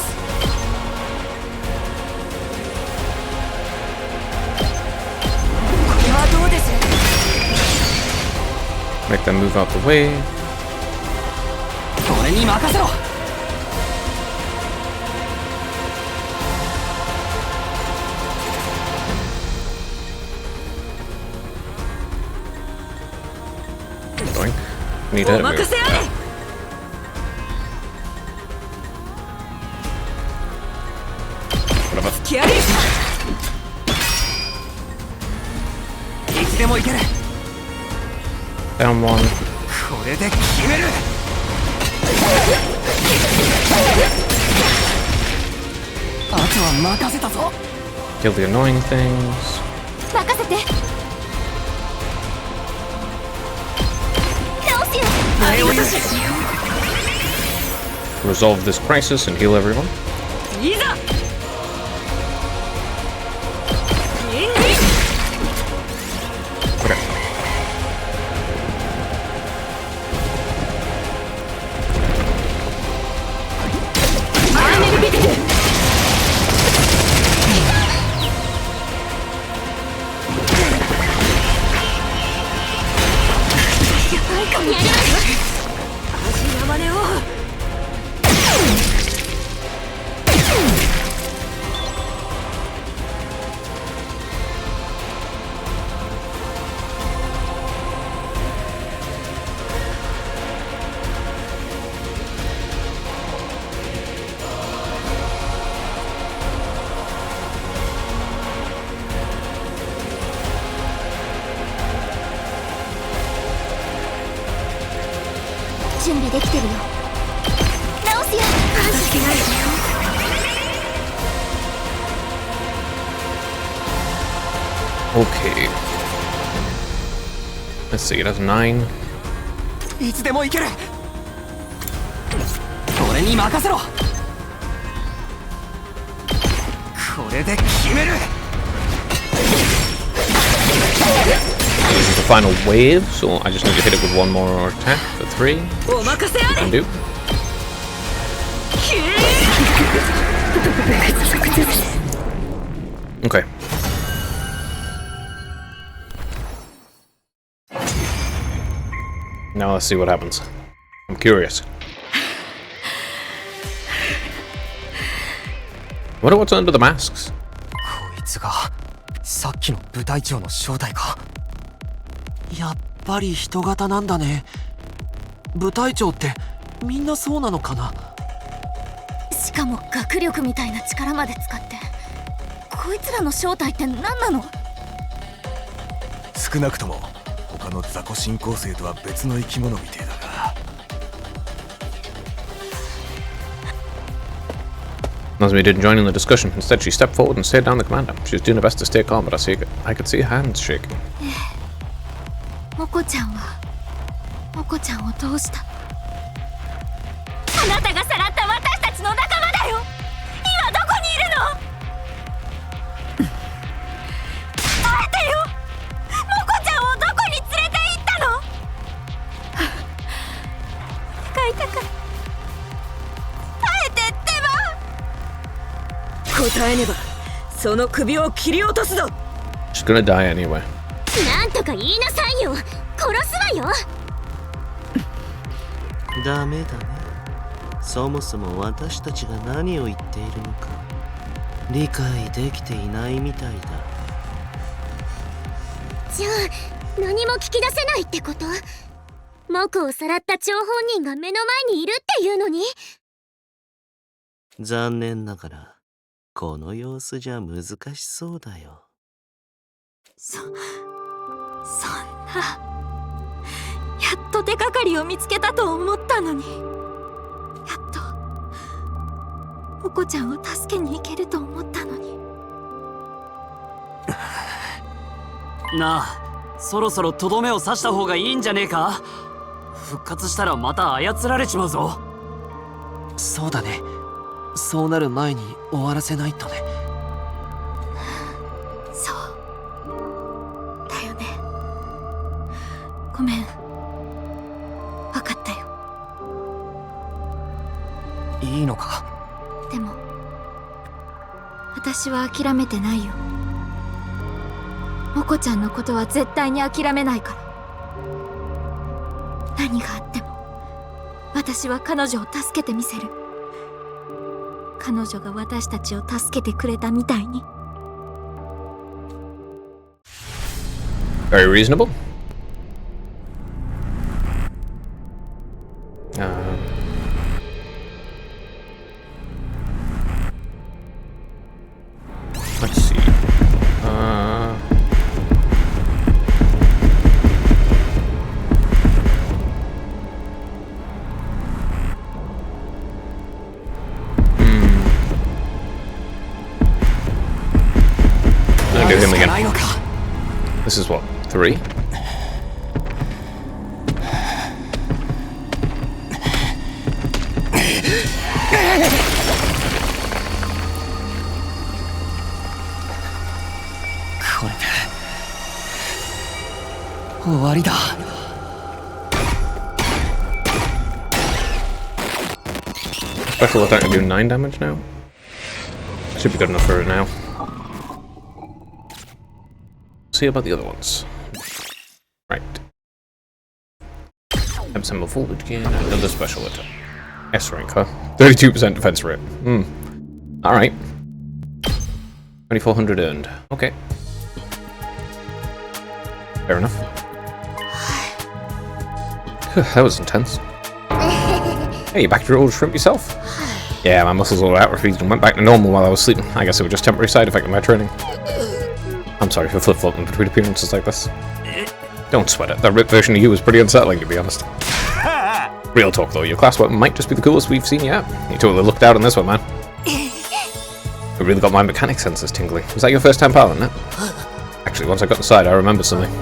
Speaker 3: これはどうです？
Speaker 1: Make them move out the way.
Speaker 4: 俺に任せろ。
Speaker 1: Going. Need a
Speaker 3: お任せあれ。
Speaker 1: Whatever.
Speaker 3: 付き合い。
Speaker 4: いつでも行ける。
Speaker 1: Down one.
Speaker 4: これで決める。あとは任せたぞ。
Speaker 1: Kill the annoying things.
Speaker 8: 任せて。直すよ。
Speaker 3: ありがたし。
Speaker 1: Resolve this crisis and heal everyone.
Speaker 3: いざ。インディ。
Speaker 1: Okay.
Speaker 3: アーネルビティ。
Speaker 8: やる。
Speaker 3: 足山根を。
Speaker 8: 準備できてるよ。直すよ。
Speaker 3: 味気ない。
Speaker 1: Okay. Let's see, that's 9.
Speaker 4: いつでも行ける。俺に任せろ。これで決める。
Speaker 1: This is the final wave, so I just need to hit it with one more attack for 3.
Speaker 3: お任せあれ。
Speaker 1: Can do. Okay. Now let's see what happens. I'm curious. Wonder what's under the masks?
Speaker 4: こいつがさっきの部隊長の正体か。やっぱり人型なんだね。部隊長ってみんなそうなのかな。
Speaker 8: しかも学力みたいな力まで使って。こいつらの正体って何なの？
Speaker 5: 少なくとも他の雑魚進行生とは別の生き物みてえだが。
Speaker 1: Nazumi didn't join in the discussion. Instead, she stepped forward and stared down the commander. She was doing her best to stay calm, but I could see her hands shaking.
Speaker 8: モコちゃんはモコちゃんをどうした？あなたがさらった私たちの仲間だよ。今どこにいるの？答えてよ。モコちゃんをどこに連れて行ったの？お願いだから耐えてってば。
Speaker 3: 答えねばその首を切り落とすぞ。
Speaker 1: She's gonna die anyway.
Speaker 8: なんとか言いなさいよ。殺すわよ。
Speaker 9: ダメだね。そもそも私たちが何を言っているのか理解できていないみたいだ。
Speaker 8: じゃあ何も聞き出せないってこと？木をさらった張本人が目の前にいるっていうのに？
Speaker 9: 残念ながらこの様子じゃ難しそうだよ。
Speaker 10: そんな。やっと手がかりを見つけたと思ったのに、やっとお子ちゃんを助けに行けると思ったのに。
Speaker 11: なあ、そろそろとどめを刺した方がいいんじゃねえか？復活したらまた操られちまうぞ。
Speaker 4: そうだね。そうなる前に終わらせないとね。
Speaker 10: そうだよね。ごめん。分かったよ。
Speaker 4: いいのか？
Speaker 10: でも私は諦めてないよ。モコちゃんのことは絶対に諦めないから。何があっても私は彼女を助けてみせる。彼女が私たちを助けてくれたみたいに。
Speaker 1: Very reasonable. Let's see. I'll do him again. This is what, 3? Special attack to do 9 damage now? Should be good enough for her now. See about the other ones. Right. Symbol folded again, another special attack. S rank, huh? 32% defense rate. Alright. 2400 earned. Okay. Fair enough. That was intense. Hey, you back to your old shrimp yourself? Yeah, my muscles all atrophied and went back to normal while I was sleeping. I guess it was just temporary side effect of my training. I'm sorry for flip-flopping between appearances like this. Don't sweat it. That ripped version of you was pretty unsettling, to be honest. Real talk, though, your class weapon might just be the coolest we've seen yet. You totally looked out on this one, man. It really got my mechanic senses tingling. Was that your first time piloting it? Actually, once I got inside, I remembered something.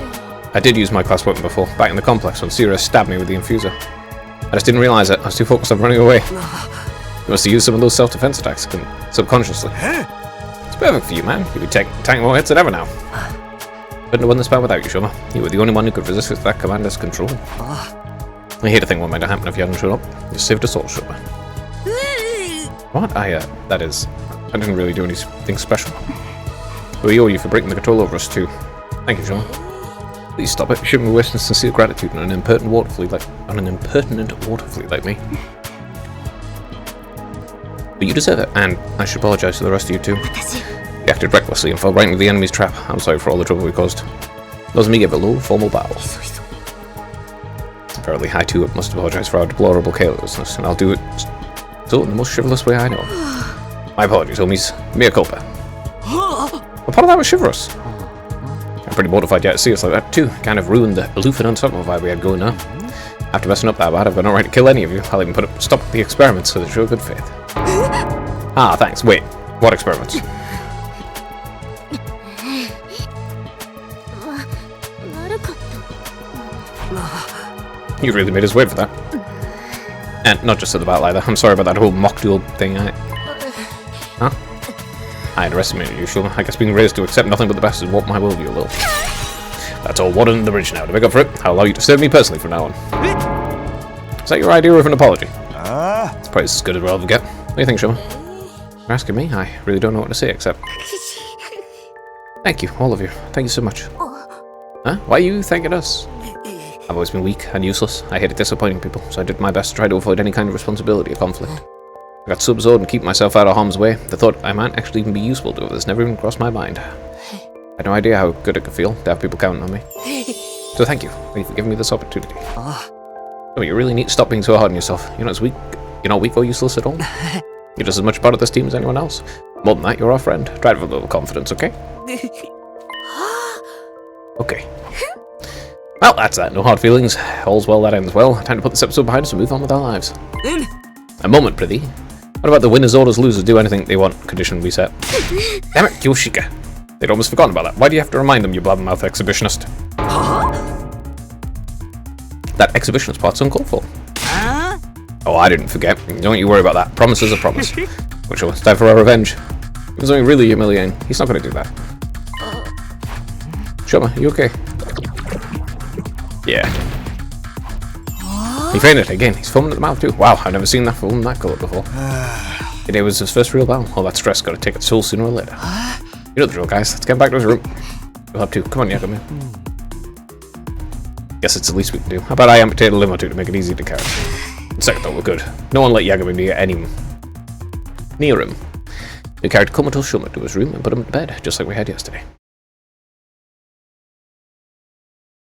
Speaker 1: I did use my class weapon before, back in the complex when Sirius stabbed me with the infuser. I just didn't realise it. I was too focused on running away. You must have used some of those self-defense attacks subconsciously. It's perfect for you, man. You'll be tanking more hits than ever now. Couldn't have won this battle without you, Shoma. You were the only one who could resist that commander's control. I hate to think what might have happened if you hadn't shown up. You saved us all, Shoma. What? That is... I didn't really do anything special. We owe you for breaking the control over us, too. Thank you, Shoma. Please stop it. You shouldn't be wasting sincere gratitude on an impertinent water fleet like me. But you deserve it, and I should apologize to the rest of you too. You acted recklessly and fell right into the enemy's trap. I'm sorry for all the trouble we caused. Those of me give a low, formal bow. Apparently, I too must apologize for our deplorable carelessness, and I'll do it so in the most chivalrous way I know. My apologies, homies. Mea culpa. Well, part of that was chivalrous. I'm pretty mortified you had to see us like that too. Kind of ruined the aloof and unstoppable vibe we had going now. After messing up that bad, I've got no right to kill any of you. I'll even stop the experiments so they show good faith. Ah, thanks. Wait, what experiments? You really made us wait for that. And not just at the battle either. I'm sorry about that whole mock duel thing. Huh? I underestimated you, Shuma. I guess being raised to accept nothing but the best is what my worldview will. That's all water in the bridge now. To make up for it, I'll allow you to serve me personally from now on. Is that your idea of an apology? It's probably as good as we'll ever get. What do you think, Shuma? You're asking me? I really don't know what to say except... Thank you, all of you. Thank you so much. Huh? Why are you thanking us? I've always been weak and useless. I hated disappointing people, so I did my best to try to avoid any kind of responsibility or conflict. I got so absorbed in keeping myself out of harm's way, the thought I might actually even be useful to others never even crossed my mind. I had no idea how good it could feel to have people counting on me. So thank you for giving me this opportunity. Oh, you really need to stop being so hard on yourself. You're not weak or useless at all. You're just as much part of this team as anyone else. More than that, you're our friend. Try to have a little confidence, okay? Okay. Well, that's that. No hard feelings. All's well that ends well. Time to put this episode behind us and move on with our lives. A moment, Prithee. What about the winners, orders, losers do anything they want condition we set? Damn it, Kyoshika. They'd almost forgotten about that. Why do you have to remind them, you blabbermouth exhibitionist? That exhibitionist part's uncalled for. Oh, I didn't forget. Don't you worry about that. Promise is a promise. Which it's time for our revenge. It was something really humiliating. He's not going to do that. Shoma, you okay? Yeah. He fainted again. He's foaming at the mouth too. Wow, I've never seen that foam that colour before. Today was his first real battle. All that stress got to take its toll sooner or later. You know the drill, guys. Let's get back to his room. We'll have to. Come on, Yagami. Guess it's the least we can do. How about I amputate a limb or two to make it easy to carry? Second thought, we're good. No one let Yagami be near him. We carried comatose Shoma to his room and put him to bed, just like we had yesterday.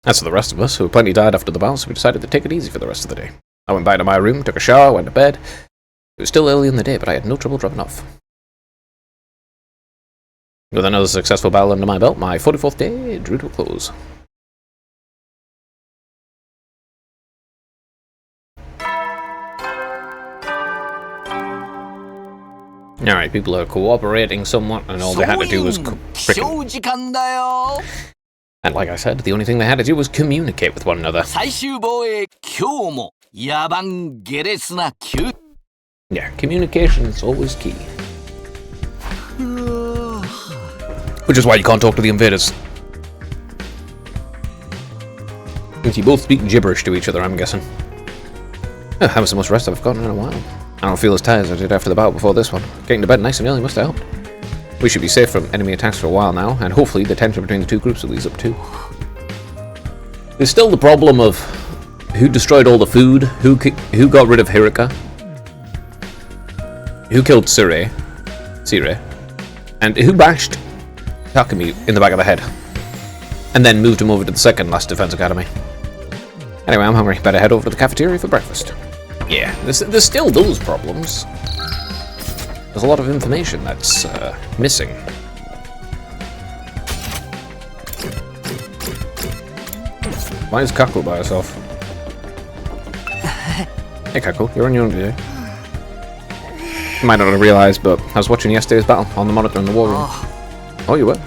Speaker 1: As for the rest of us, who plenty died after the battle, so we decided to take it easy for the rest of the day. I went back to my room, took a shower, went to bed. It was still early in the day, but I had no trouble dropping off. With another successful battle under my belt, my 44th day drew to a close. Alright, people are cooperating somewhat, and all they had to do was and like I said, the only thing they had to do was communicate with one another. Yeah, communication is always key. Which is why you can't talk to the invaders. Since you both speak gibberish to each other, I'm guessing. Oh, that was the most rest I've gotten in a while. I don't feel as tired as I did after the battle before this one. Getting to bed nice and early must have helped. We should be safe from enemy attacks for a while now, and hopefully the tension between the two groups will ease up too. There's still the problem of who destroyed all the food, who got rid of Hirika, who killed Sire, and who bashed Takumi in the back of the head, and then moved him over to the second last defense academy. Anyway, I'm hungry. Better head over to the cafeteria for breakfast. Yeah, there's still those problems. There's a lot of information that's missing. Why is Kaku by herself? Hey Kaku, you're on your own today. You might not have realised, but I was watching yesterday's battle on the monitor in the war room. Oh, you were?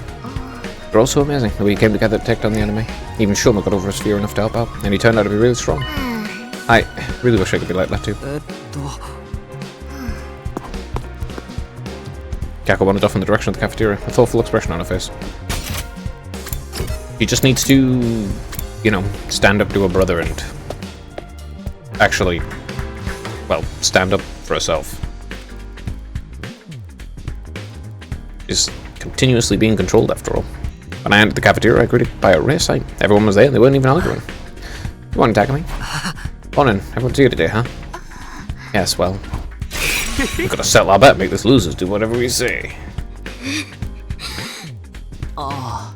Speaker 1: You're all so amazing, the way you came together to take down the enemy. Even Shoma got over his fear enough to help out, and he turned out to be really strong. I really wish I could be like that too. Kaku wandered off in the direction of the cafeteria, a thoughtful expression on her face. She just needs to, you know, stand up to her brother and actually, well, stand up for herself. She's continuously being controlled after all. When I entered the cafeteria, I greeted by a rare sight. Everyone was there and they weren't even arguing. Come on, Takumi. Morning, everyone's here today, huh? Yes, well, we've got to settle our bet, make this losers do whatever we say.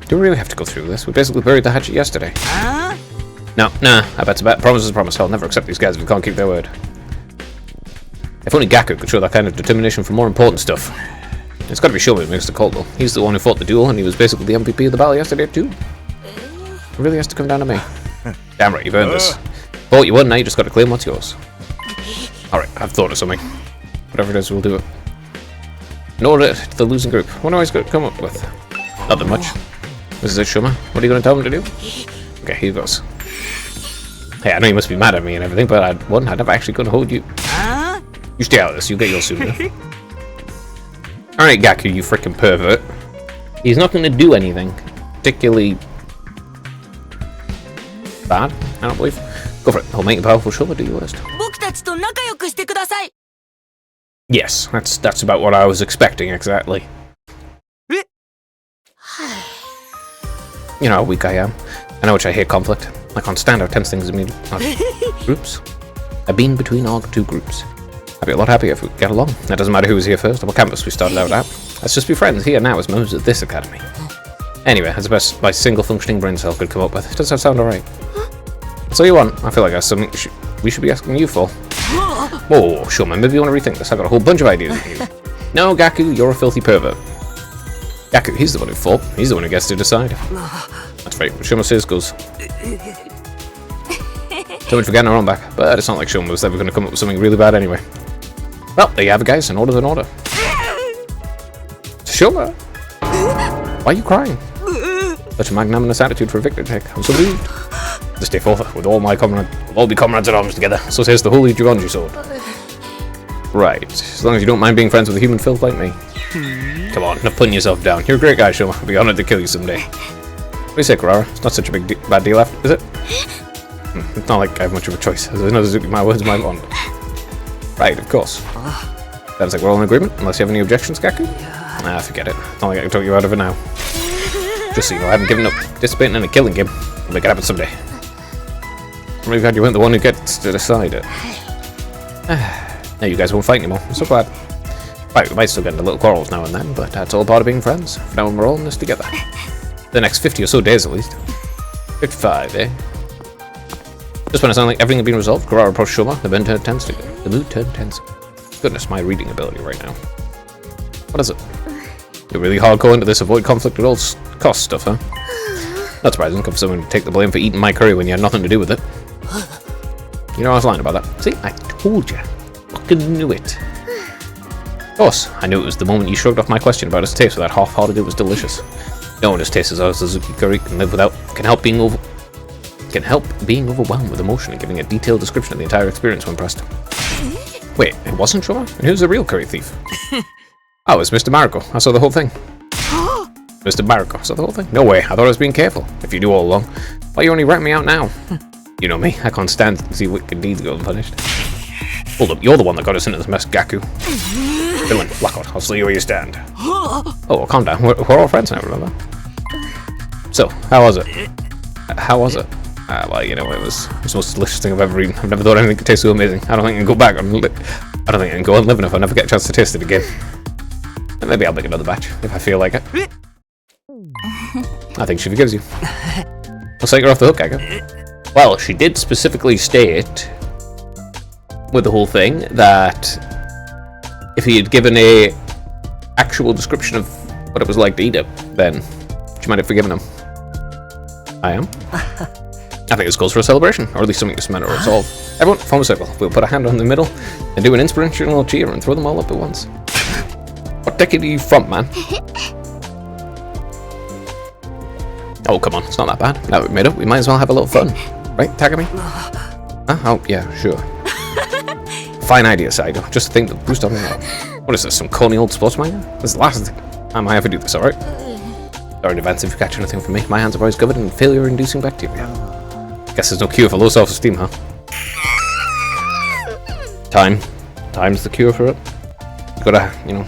Speaker 1: Do we really have to go through this? We basically buried the hatchet yesterday. No, nah, I bet's a bet. Promise is a promise. I'll never accept these guys if they can't keep their word. If only Gaku could show that kind of determination for more important stuff. It's got to be Shoma who makes the call, though. He's the one who fought the duel, and he was basically the MVP of the battle yesterday, too. It really has to come down to me. Damn right, you've earned this. Thought you won, now you just got to claim what's yours. Alright, I've thought of something. Whatever it is, we'll do it. In order to the losing group. What am I going to come up with? Nothing much. This is it, Shoma. What are you going to tell them to do? Okay, here goes. Hey, I know you must be mad at me and everything, but I'd never actually going to hold you. You stay out of this, you'll get yours soon. Alright, Gaku, you freaking pervert. He's not going to do anything particularly bad, I don't believe. Go for it. I'll make you powerful. Shoma, do your worst. Yes, that's about what I was expecting, exactly. You know how weak I am. I know which I hate conflict. I can't stand how tense things immediately. Groups? I've been between our two groups. I'd be a lot happier if we could get along. It doesn't matter who was here first or what campus we started out at. Let's just be friends here now as members of this academy. Anyway, that's the best my single functioning brain cell could come up with. Does that sound alright? That's all you want? I feel like that's something we should be asking you for. Whoa, sure man, maybe you want to rethink this. I've got a whole bunch of ideas for you. No, Gaku, you're a filthy pervert. Gaku, he's the one who fought. He's the one who gets to decide. That's right, what Shoma says goes. So much for getting our own back, but it's not like Shoma was ever going to come up with something really bad anyway. Well, there you have it guys, an order's an order. Shoma! Why are you crying? Such a magnanimous attitude for a victor to take. I'm so moved. This day forth, with all my comrades, we'll all be comrades at arms together. So says the holy Jumanji sword. Right, as long as you don't mind being friends with a human filth like me. Come on, enough putting yourself down. You're a great guy, Shoma. I'll be honored to kill you someday. What do you say, Kurara? It's not such a bad deal after, is it? It's not like I have much of a choice. As another Suzuki, my words, my bond. Right, of course. Sounds like we're all in agreement, unless you have any objections, Gaku? Ah, forget it. It's not like I can talk you out of it now. Just so you know, I haven't given up participating in a killing game. I'll make it happen someday. I'm really glad you weren't the one who gets to decide it. Now you guys won't fight anymore. I'm so glad. Right, we might still get into little quarrels now and then, but that's all part of being friends. For now, we're all in this together. The next 50 or so days, at least. 55, eh? Just when it sounded like everything had been resolved, Kurara approached Shoma. The mood turned tense again. The mood turned tense. Goodness, my reading ability right now. What is it? You're really hardcore into this avoid conflict at all cost stuff, huh? Not surprising, come someone to take the blame for eating my curry when you had nothing to do with it. You know I was lying about that. See, I told you. Fucking knew it. Of course, I knew it was the moment you shrugged off my question about its taste with that half-hearted it was delicious. No one whose taste as our Suzuki curry can live without, can help being overwhelmed with emotion and giving a detailed description of the entire experience when pressed. Wait, it wasn't Shoma? And who's the real curry thief? Oh, it's Mr. Mariko. I saw the whole thing. Mr. Mariko, saw the whole thing? No way, I thought I was being careful. If you knew all along, why you only rat me out now? You know me, I can't stand to see wicked deeds go unpunished. Hold up, you're the one that got us into this mess, Gaku. Villain, Blackout, I'll see you where you stand. Oh, well, calm down, we're all friends now, remember? So, how was it? How was it? Well, you know, it was the most delicious thing I've ever eaten. I've never thought anything could taste so amazing. I don't think I can go back and I don't think I can go on living if I never get a chance to taste it again. And maybe I'll make another batch, if I feel like it. I think she forgives you. I'll take her off the hook, Gaku. Well, she did specifically state, with the whole thing, that if he had given a actual description of what it was like to eat it, then she might have forgiven him. I am. I think this calls for a celebration, or at least something to matter or resolve. Everyone, form a circle. We'll put a hand on the middle and do an inspirational cheer and throw them all up at once. What decade are you from, man? Oh, come on, it's not that bad. Now we've made up, we might as well have a little fun. Right, Takumi? Oh, yeah, sure. Fine idea, Saigo. Just a thing to boost on morale. What is this, some corny old sports manga? This is the last time I ever do this, alright? Sorry in advance if you catch anything from me. My hands are always covered in failure-inducing bacteria. Guess there's no cure for low self-esteem, huh? Time's the cure for it. You gotta, you know,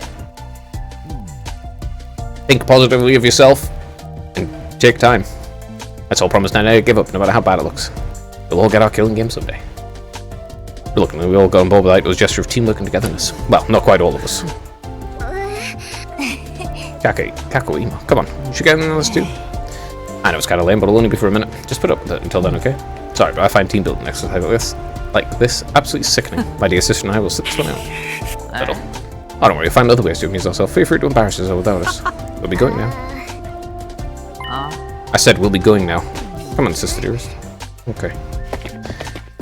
Speaker 1: think positively of yourself and take time. That's all promised and I give up, no matter how bad it looks. We'll all get our killing game someday. Reluctantly, we all got on board with that. It was a gesture of teamwork and togetherness. Well, not quite all of us. Kakuima, come on, you should get in this too. I know it's kind of lame, but it'll only be for a minute. Just put up with it until then, okay? Sorry, but I find team building exercise like this absolutely sickening. My dear sister and I will sit this one out. Little. Oh, don't worry, you'll find other ways to amuse ourselves. Feel free to embarrass yourself without us. We'll be going now. I said we'll be going now. Come on, sister dearest. Okay.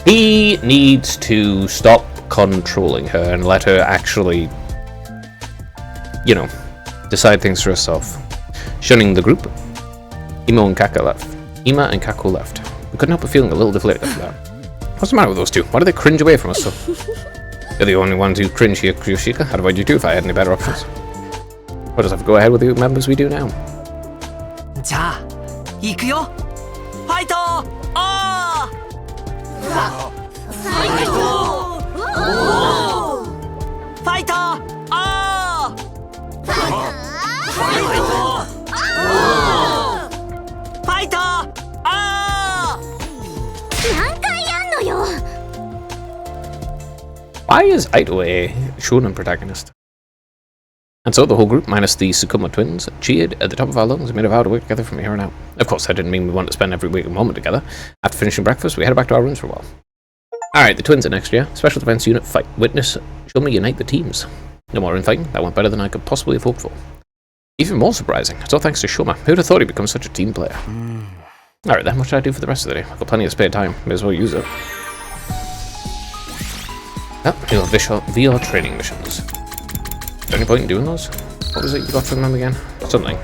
Speaker 1: He needs to stop controlling her and let her actually, you know, decide things for herself. Shunning the group, Ima and Kaku left. We couldn't help but feeling a little deflated after that. What's the matter with those two? Why do they cringe away from us so? You're the only ones who cringe here, Kuryoshika. How would you do if I had any better options? What does have to go ahead with the members we do now?
Speaker 4: じゃあ行くよファイトあーファイトファイトあーファイトファイトあー
Speaker 1: Why is Aito a shonen protagonist? And so the whole group, minus the Sukuma twins, cheered at the top of our lungs and made a vow to work together from here on out. Of course, that didn't mean we wanted to spend every waking moment together. After finishing breakfast, we headed back to our rooms for a while. Alright, the twins are next year. Special Defense Unit fight. Witness Shoma unite the teams. No more infighting. That went better than I could possibly have hoped for. Even more surprising. It's all thanks to Shoma. Who'd have thought he'd become such a team player? Alright then, what should I do for the rest of the day? I've got plenty of spare time. May as well use it. Oh, new VR training missions. Is there any point in doing those? What was it you got from them again? Something.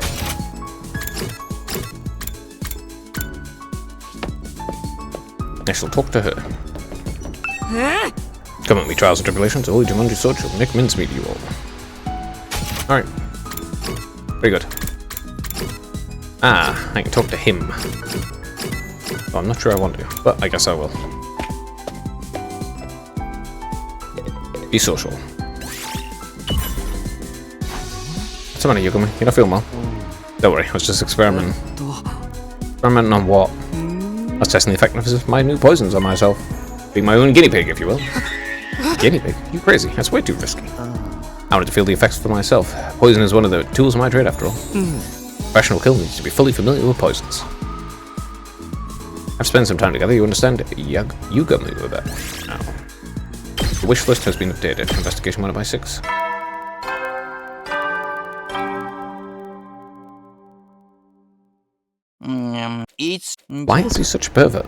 Speaker 1: I shall talk to her. Come at me, trials and tribulations. Holy Jumanji sword shall make mincemeat you all. Alright. Very good. Ah, I can talk to him. Oh, I'm not sure I want to, but I guess I will. Be social. What's the matter, Yugami? You're not feeling well? Don't worry, I was just experimenting. Experimenting on what? I was testing the effectiveness of my new poisons on myself. Being my own guinea pig, if you will. Guinea pig? You crazy? That's way too risky. I wanted to feel the effects for myself. Poison is one of the tools of my trade, after all. Professional kill needs to be fully familiar with poisons. I've spent some time together, you understand? Yugami with that. Now. The wish list has been updated. Investigation 1 by 6. Why is he such a pervert?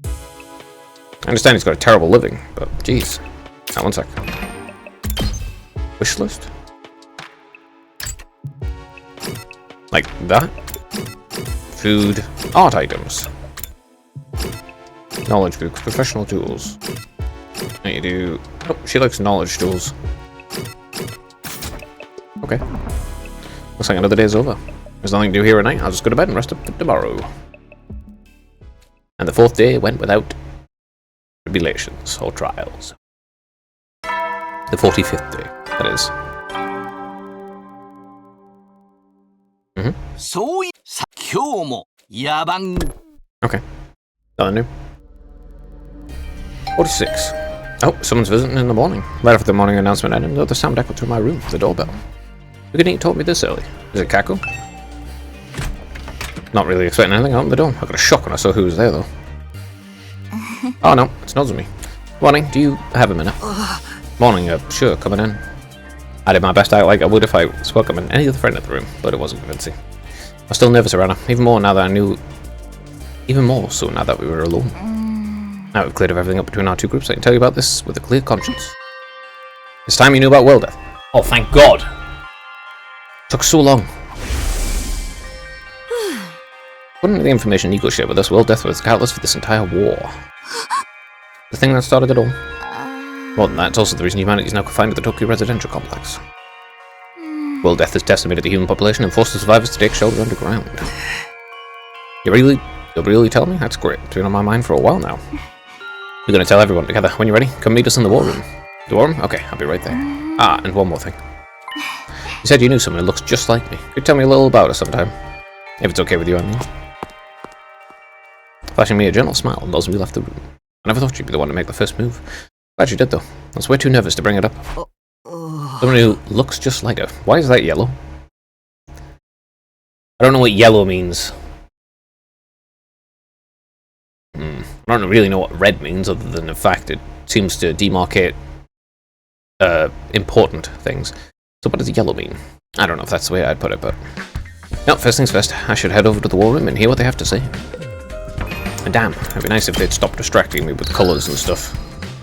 Speaker 1: I understand he's got a terrible living, but jeez. Now, 1 sec. Wish list? Like that? Food. Art items. Knowledge books. Professional tools. How you do... Oh, she likes knowledge tools. Okay. Looks like another day's over. There's nothing to do here at night. I'll just go to bed and rest up for tomorrow. And the 4th day went without tribulations or trials. The 45th day, that is. Okay. Nothing new. 46. Oh, someone's visiting in the morning. Right after the morning announcement ended, the sound echoed through my room, the doorbell. Who could he told me this early? Is it Kako? Not really expecting anything. I opened the door. I got a shock when I saw who was there, though. Oh no, it's Nozomi. Morning, do you have a minute? Morning, sure, coming in. I did my best out like I would if I was welcoming any other friend in the room, but it wasn't convincing. I was still nervous around her, even more now that I knew... Even more so now that we were alone. Now we've cleared everything up between our two groups, I can tell you about this with a clear conscience. It's time you knew about World Death. Oh, thank God! It took so long. According to the information Nico shared with us, World Death was the catalyst for this entire war. The thing that started it all. More than that, it's also the reason humanity is now confined to the Tokyo residential complex. World Death has decimated the human population and forced the survivors to take shelter underground. You'll really tell me? That's great. It's been on my mind for a while now. You're gonna tell everyone together. When you're ready, come meet us in the war room. The war room? Okay, I'll be right there. Ah, and one more thing. You said you knew someone who looks just like me. Could you tell me a little about her sometime? If it's okay with you, I mean. Flashing me a gentle smile, Nozomi left the room. I never thought she'd be the one to make the first move. Glad she did, though. I was way too nervous to bring it up. Someone who looks just like her. Why is that yellow? I don't know what yellow means. I don't really know what red means, other than the fact it seems to demarcate important things. So what does yellow mean? I don't know if that's the way I'd put it, but... No, first things first, I should head over to the war room and hear what they have to say. And damn, it'd be nice if they'd stop distracting me with colours and stuff.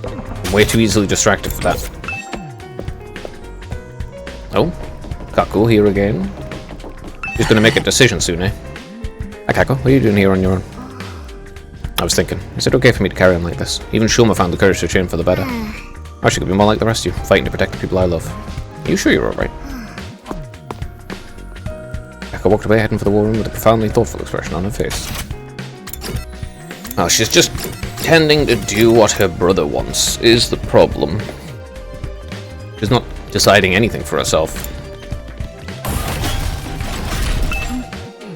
Speaker 1: I'm way too easily distracted for that. Oh, Kako here again. She's gonna make a decision soon, eh? Hi Kako, what are you doing here on your own? I was thinking, is it okay for me to carry on like this? Even Shoma found the courage to train for the better. I should be more like the rest of you, fighting to protect the people I love. Are you sure you're alright? Kako walked away, heading for the war room with a profoundly thoughtful expression on her face. Oh, she's just tending to do what her brother wants, is the problem. She's not deciding anything for herself.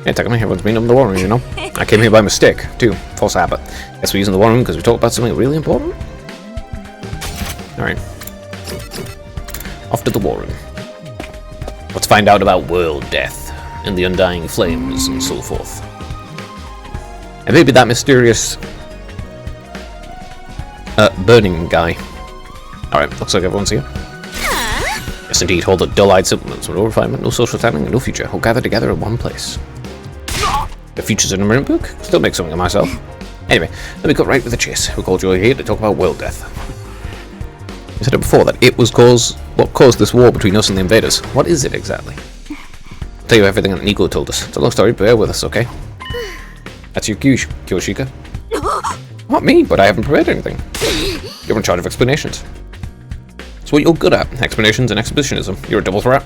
Speaker 1: Hey, Takumi, everyone's been up in the war room, you know? I came here by mistake, too. False habit. Guess we're using the war room because we talked about something really important? Alright. off to the Warren. Let's find out about world death and the undying flames and so forth. And maybe that mysterious burning guy. Alright, looks like everyone's here. Yes, indeed, all the dull-eyed simpletons with no refinement, no social standing, and no future all gather together in one place. The future's in a marine book? Still make something of myself. Anyway, let me cut right to the chase. We called you here to talk about world death. I said it before that it was what caused this war between us and the invaders. What is it exactly? I'll tell you everything that Nico told us. It's a long story, bear with us, okay? That's your cue, Kyoshika. Not me, but I haven't prepared anything. You're in charge of explanations. It's what you're good at. Explanations and expositionism. You're a double threat.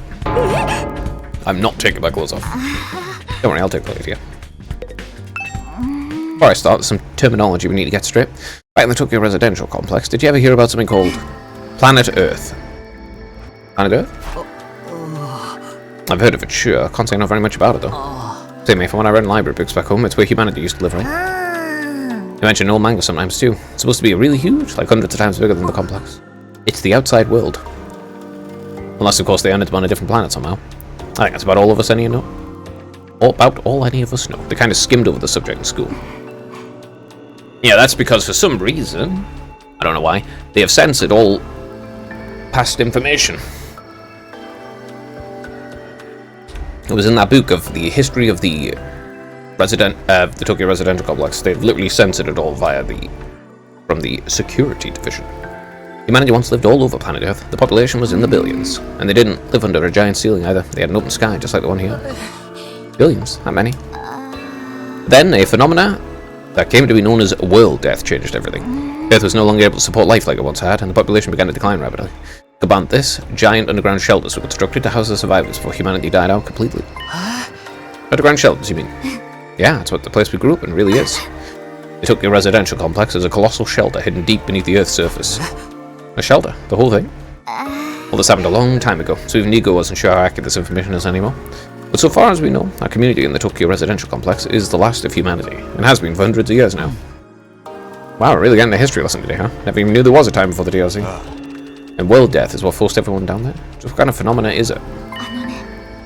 Speaker 1: I'm not taking my clothes off. Don't worry, I'll take the lead here. Before I start, some terminology we need to get straight. Back in the Tokyo residential complex, did you ever hear about something called Planet Earth? Planet Earth? I've heard of it, sure. I can't say I know very much about it, though. Same from when I read in library books back home, it's where humanity used to live, right? You mention old manga sometimes, too. It's supposed to be really huge, like hundreds of times bigger than the complex. It's the outside world. Unless, of course, they ended up on a different planet somehow. I think that's about all of us any of know. About all any of us know. They kind of skimmed over the subject in school. Yeah, that's because for some reason, I don't know why, they have censored all past information. It was in that book of the history of the Tokyo residential complex. They've literally censored it all from the security division. Humanity once lived all over planet Earth. The population was in the billions, and they didn't live under a giant ceiling either. They had an open sky, just like the one here. Billions, that many. Then a phenomena that came to be known as world death changed everything. Earth was no longer able to support life like it once had, and the population began to decline rapidly. Combine this, giant underground shelters were constructed to house the survivors before humanity died out completely. Underground shelters, you mean? Yeah, that's what the place we grew up in really is. The Tokyo residential complex is a colossal shelter hidden deep beneath the Earth's surface. A shelter, the whole thing? Well, this happened a long time ago, so even Nigo wasn't sure how accurate this information is anymore. But so far as we know, our community in the Tokyo residential complex is the last of humanity, and has been for hundreds of years now. Wow, we're really getting a history lesson today, huh? Never even knew there was a time before the DLC. And world death is what forced everyone down there? So what kind of phenomena is it?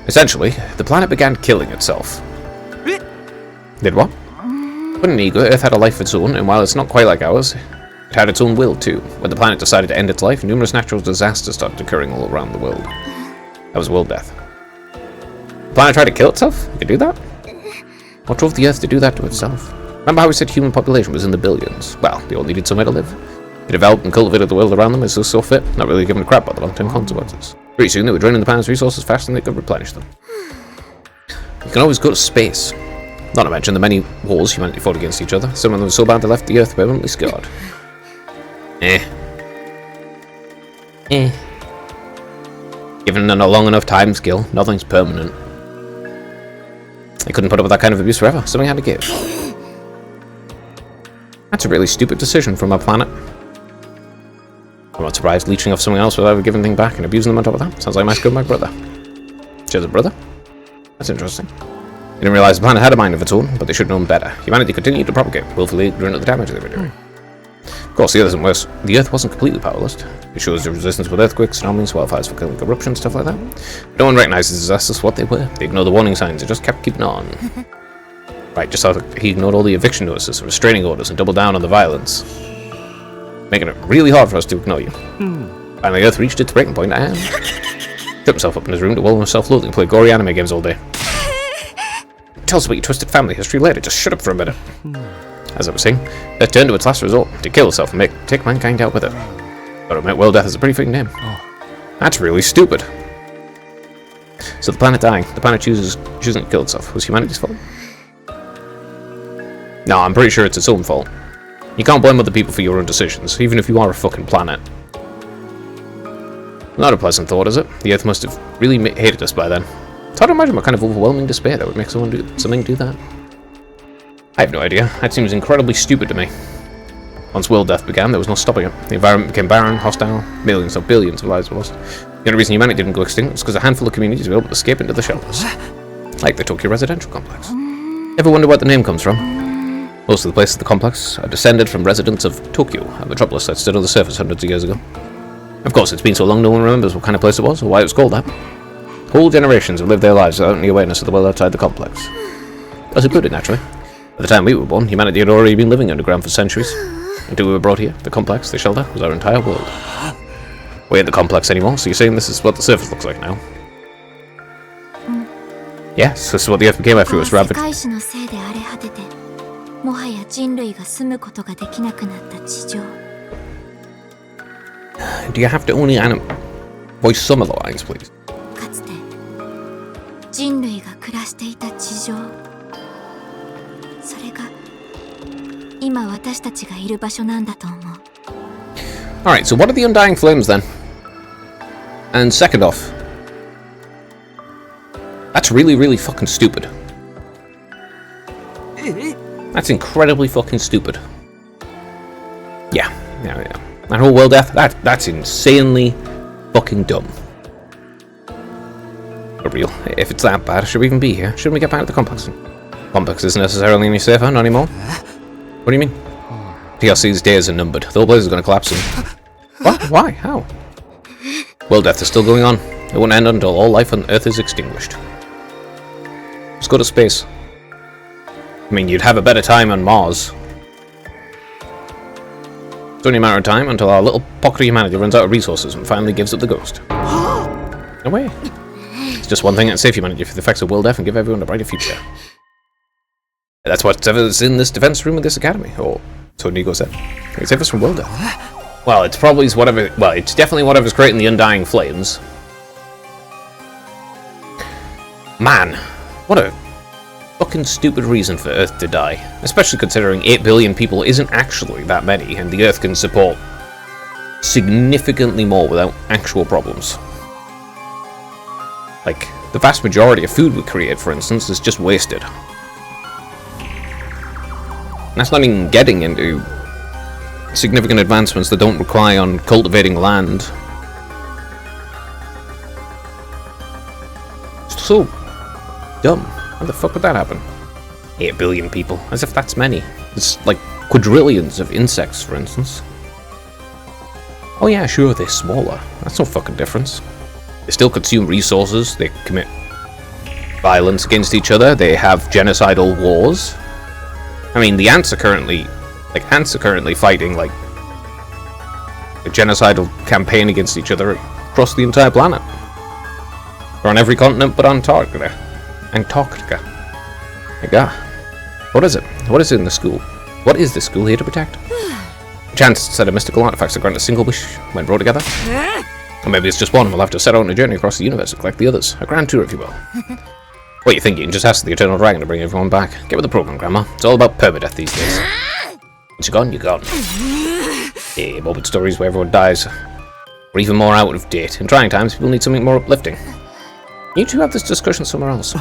Speaker 1: Essentially, the planet began killing itself. Did what? When in Ego, Earth had a life of its own, and while it's not quite like ours, it had its own will too. When the planet decided to end its life, numerous natural disasters started occurring all around the world. That was world death. The planet tried to kill itself? It could do that? What drove the Earth to do that to itself? Remember how we said human population was in the billions? Well, they all needed somewhere to live. They developed and cultivated the world around them as they saw fit, not really giving a crap about the long-term consequences. Pretty soon they were draining the planet's resources faster than they could replenish them. You can always go to space. Not to mention the many wars humanity fought against each other. Some of them were so bad they left the Earth permanently scarred. Given a long enough time scale, nothing's permanent. They couldn't put up with that kind of abuse forever. Something had to give. That's a really stupid decision from our planet. I'm not surprised leeching off someone else without ever giving anything back and abusing them on top of that. Sounds like my scumbag brother. Cheers, brother. That's interesting. They didn't realize the planet had a mind of its own, but they should have known better. Humanity continued to propagate, willfully ignorant of the damage they were doing. Of course, the Earth isn't worse. The Earth wasn't completely powerless. It shows the resistance with earthquakes, tsunamis, wildfires for killing corruption, stuff like that. But no one recognized the disasters for what they were. They ignored the warning signs and just kept keeping on. Right, just how he ignored all the eviction notices, restraining orders, and doubled down on the violence. Making it really hard for us to ignore you. Finally, Earth reached its breaking point and shut himself up in his room to wallow in self-loathing and play gory anime games all day. Tell us about your twisted family history later, just shut up for a minute. As I was saying, Earth turned to its last resort, to kill itself and take mankind out with it. But admit, world death is a pretty fitting name. That's really stupid. So the planet dying, the planet choosing to kill itself, was humanity's fault? No, I'm pretty sure it's its own fault. You can't blame other people for your own decisions, even if you are a fucking planet. Not a pleasant thought, is it? The Earth must have really hated us by then. It's hard to imagine what kind of overwhelming despair that would make someone do that. I have no idea. That seems incredibly stupid to me. Once world death began, there was no stopping it. The environment became barren, hostile, millions or billions of lives were lost. The only reason humanity didn't go extinct was because a handful of communities were able to escape into the shelters. Like the Tokyo residential complex. Ever wonder where the name comes from? Most of the places in the complex are descended from residents of Tokyo, a metropolis that stood on the surface hundreds of years ago. Of course, it's been so long no one remembers what kind of place it was or why it was called that. Whole generations have lived their lives without any awareness of the world outside the complex. As it could, naturally. By the time we were born, humanity had already been living underground for centuries. Until we were brought here, the complex, the shelter, was our entire world. We ain't the complex anymore, so you're saying this is what the surface looks like now? Yes, this is what the Earth became after it was ravaged.
Speaker 10: 世界史のせいで荒れ果てて、もはや人類が住むことができなくなった地上。
Speaker 1: Do you have to only voice some of the lines, please?
Speaker 10: かつて人類が暮らしていた地上。それが今私たちがいる場所なんだと思う。
Speaker 1: Alright, so what are the Undying Flames then? And second off, that's really, really fucking stupid. That's incredibly fucking stupid. Yeah. That whole world death, that's insanely fucking dumb. For real, if it's that bad, should we even be here? Shouldn't we get back to the complex? Complex isn't necessarily any safer, not anymore. What do you mean? TLC's days are numbered. The whole place is going to collapse soon. What? Why? How? World death is still going on. It won't end until all life on Earth is extinguished. Let's go to space. I mean, you'd have a better time on Mars. It's only a matter of time until our little pocket of humanity runs out of resources and finally gives up the ghost. No way. It's just one thing that can save humanity from the effects of world death and give everyone a brighter future. That's whatever's in this defense room of this academy, or so Nico said. It's save us from world death. Well, it's probably whatever. Well, it's definitely whatever's creating the Undying Flames. Man, what a fucking stupid reason for Earth to die. Especially considering 8 billion people isn't actually that many, and the Earth can support significantly more without actual problems. Like, the vast majority of food we create, for instance, is just wasted. That's not even getting into significant advancements that don't rely on cultivating land. It's so dumb. How the fuck would that happen? 8 billion people, as if that's many. It's like quadrillions of insects, for instance. Oh yeah, sure, they're smaller. That's no fucking difference. They still consume resources, they commit violence against each other, they have genocidal wars. I mean, the ants are currently fighting, like, a genocidal campaign against each other across the entire planet. They're on every continent but Antarctica. Yeah. What is it? What is it in the school? What is this school here to protect? A chance set of mystical artifacts that grant a single wish when brought together? Or maybe it's just one, we'll have to set out on a journey across the universe to collect the others. A grand tour, if you will. What you think? You can just ask the Eternal Dragon to bring everyone back. Get with the program, Grandma. It's all about permadeath these days. Once you're gone, you're gone. Yeah, morbid stories where everyone dies. Or even more out of date. In trying times, people need something more uplifting. You two have this discussion somewhere else.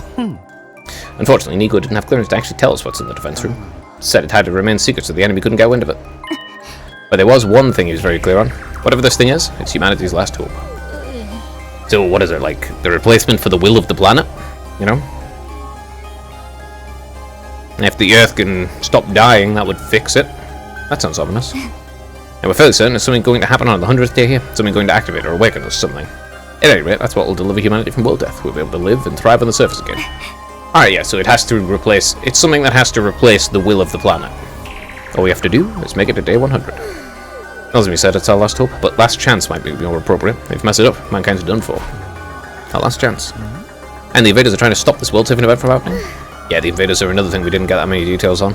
Speaker 1: Unfortunately, Nico didn't have clearance to actually tell us what's in the defense room. Said it had to remain secret so the enemy couldn't get wind of it. But there was one thing he was very clear on. Whatever this thing is, it's humanity's last hope. So what is it, like the replacement for the will of the planet? You know? And if the Earth can stop dying, that would fix it. That sounds ominous. And we're fairly certain there's something going to happen on the 100th day here. Something going to activate or awaken us, something. At any rate, that's what will deliver humanity from world death. We'll be able to live and thrive on the surface again. Alright, yeah, so it has to replace... It's something that has to replace the will of the planet. All we have to do is make it to day 100. As we said, it's our last hope, but last chance might be more appropriate. If we mess it up, mankind's done for. Our last chance. And the invaders are trying to stop this world-saving event from happening? Yeah, the invaders are another thing we didn't get that many details on.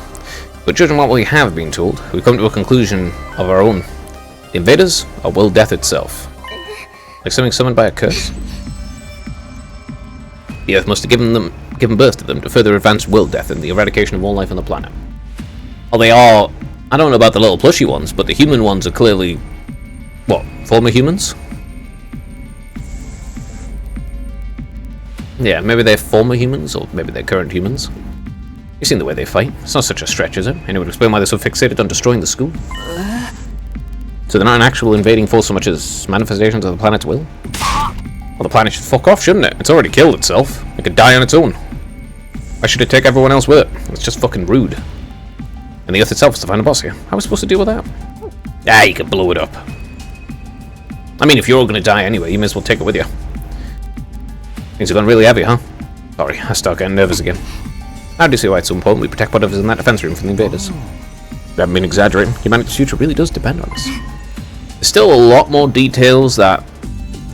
Speaker 1: But judging what we have been told, we've come to a conclusion of our own. The invaders are world death itself. Like something summoned by a curse. The Earth must have given birth to them to further advance world death and the eradication of all life on the planet. Well, they are... I don't know about the little plushy ones, but the human ones are clearly... What? Former humans? Yeah, maybe they're former humans, or maybe they're current humans. You've seen the way they fight. It's not such a stretch, is it? And it would explain why they're so fixated on destroying the school. So they're not an actual invading force so much as manifestations of the planet's will? Well, the planet should fuck off, shouldn't it? It's already killed itself. It could die on its own. Why should it take everyone else with it? It's just fucking rude. And the Earth itself is to find a boss here. How are we supposed to deal with that? Ah, you can blow it up. I mean, if you're all gonna die anyway, you may as well take it with you. Things are going really heavy, huh? Sorry, I start getting nervous again. I do see why it's so important we protect whatever's in that defense room from the invaders. We haven't been exaggerating. Humanity's future really does depend on us. There's still a lot more details that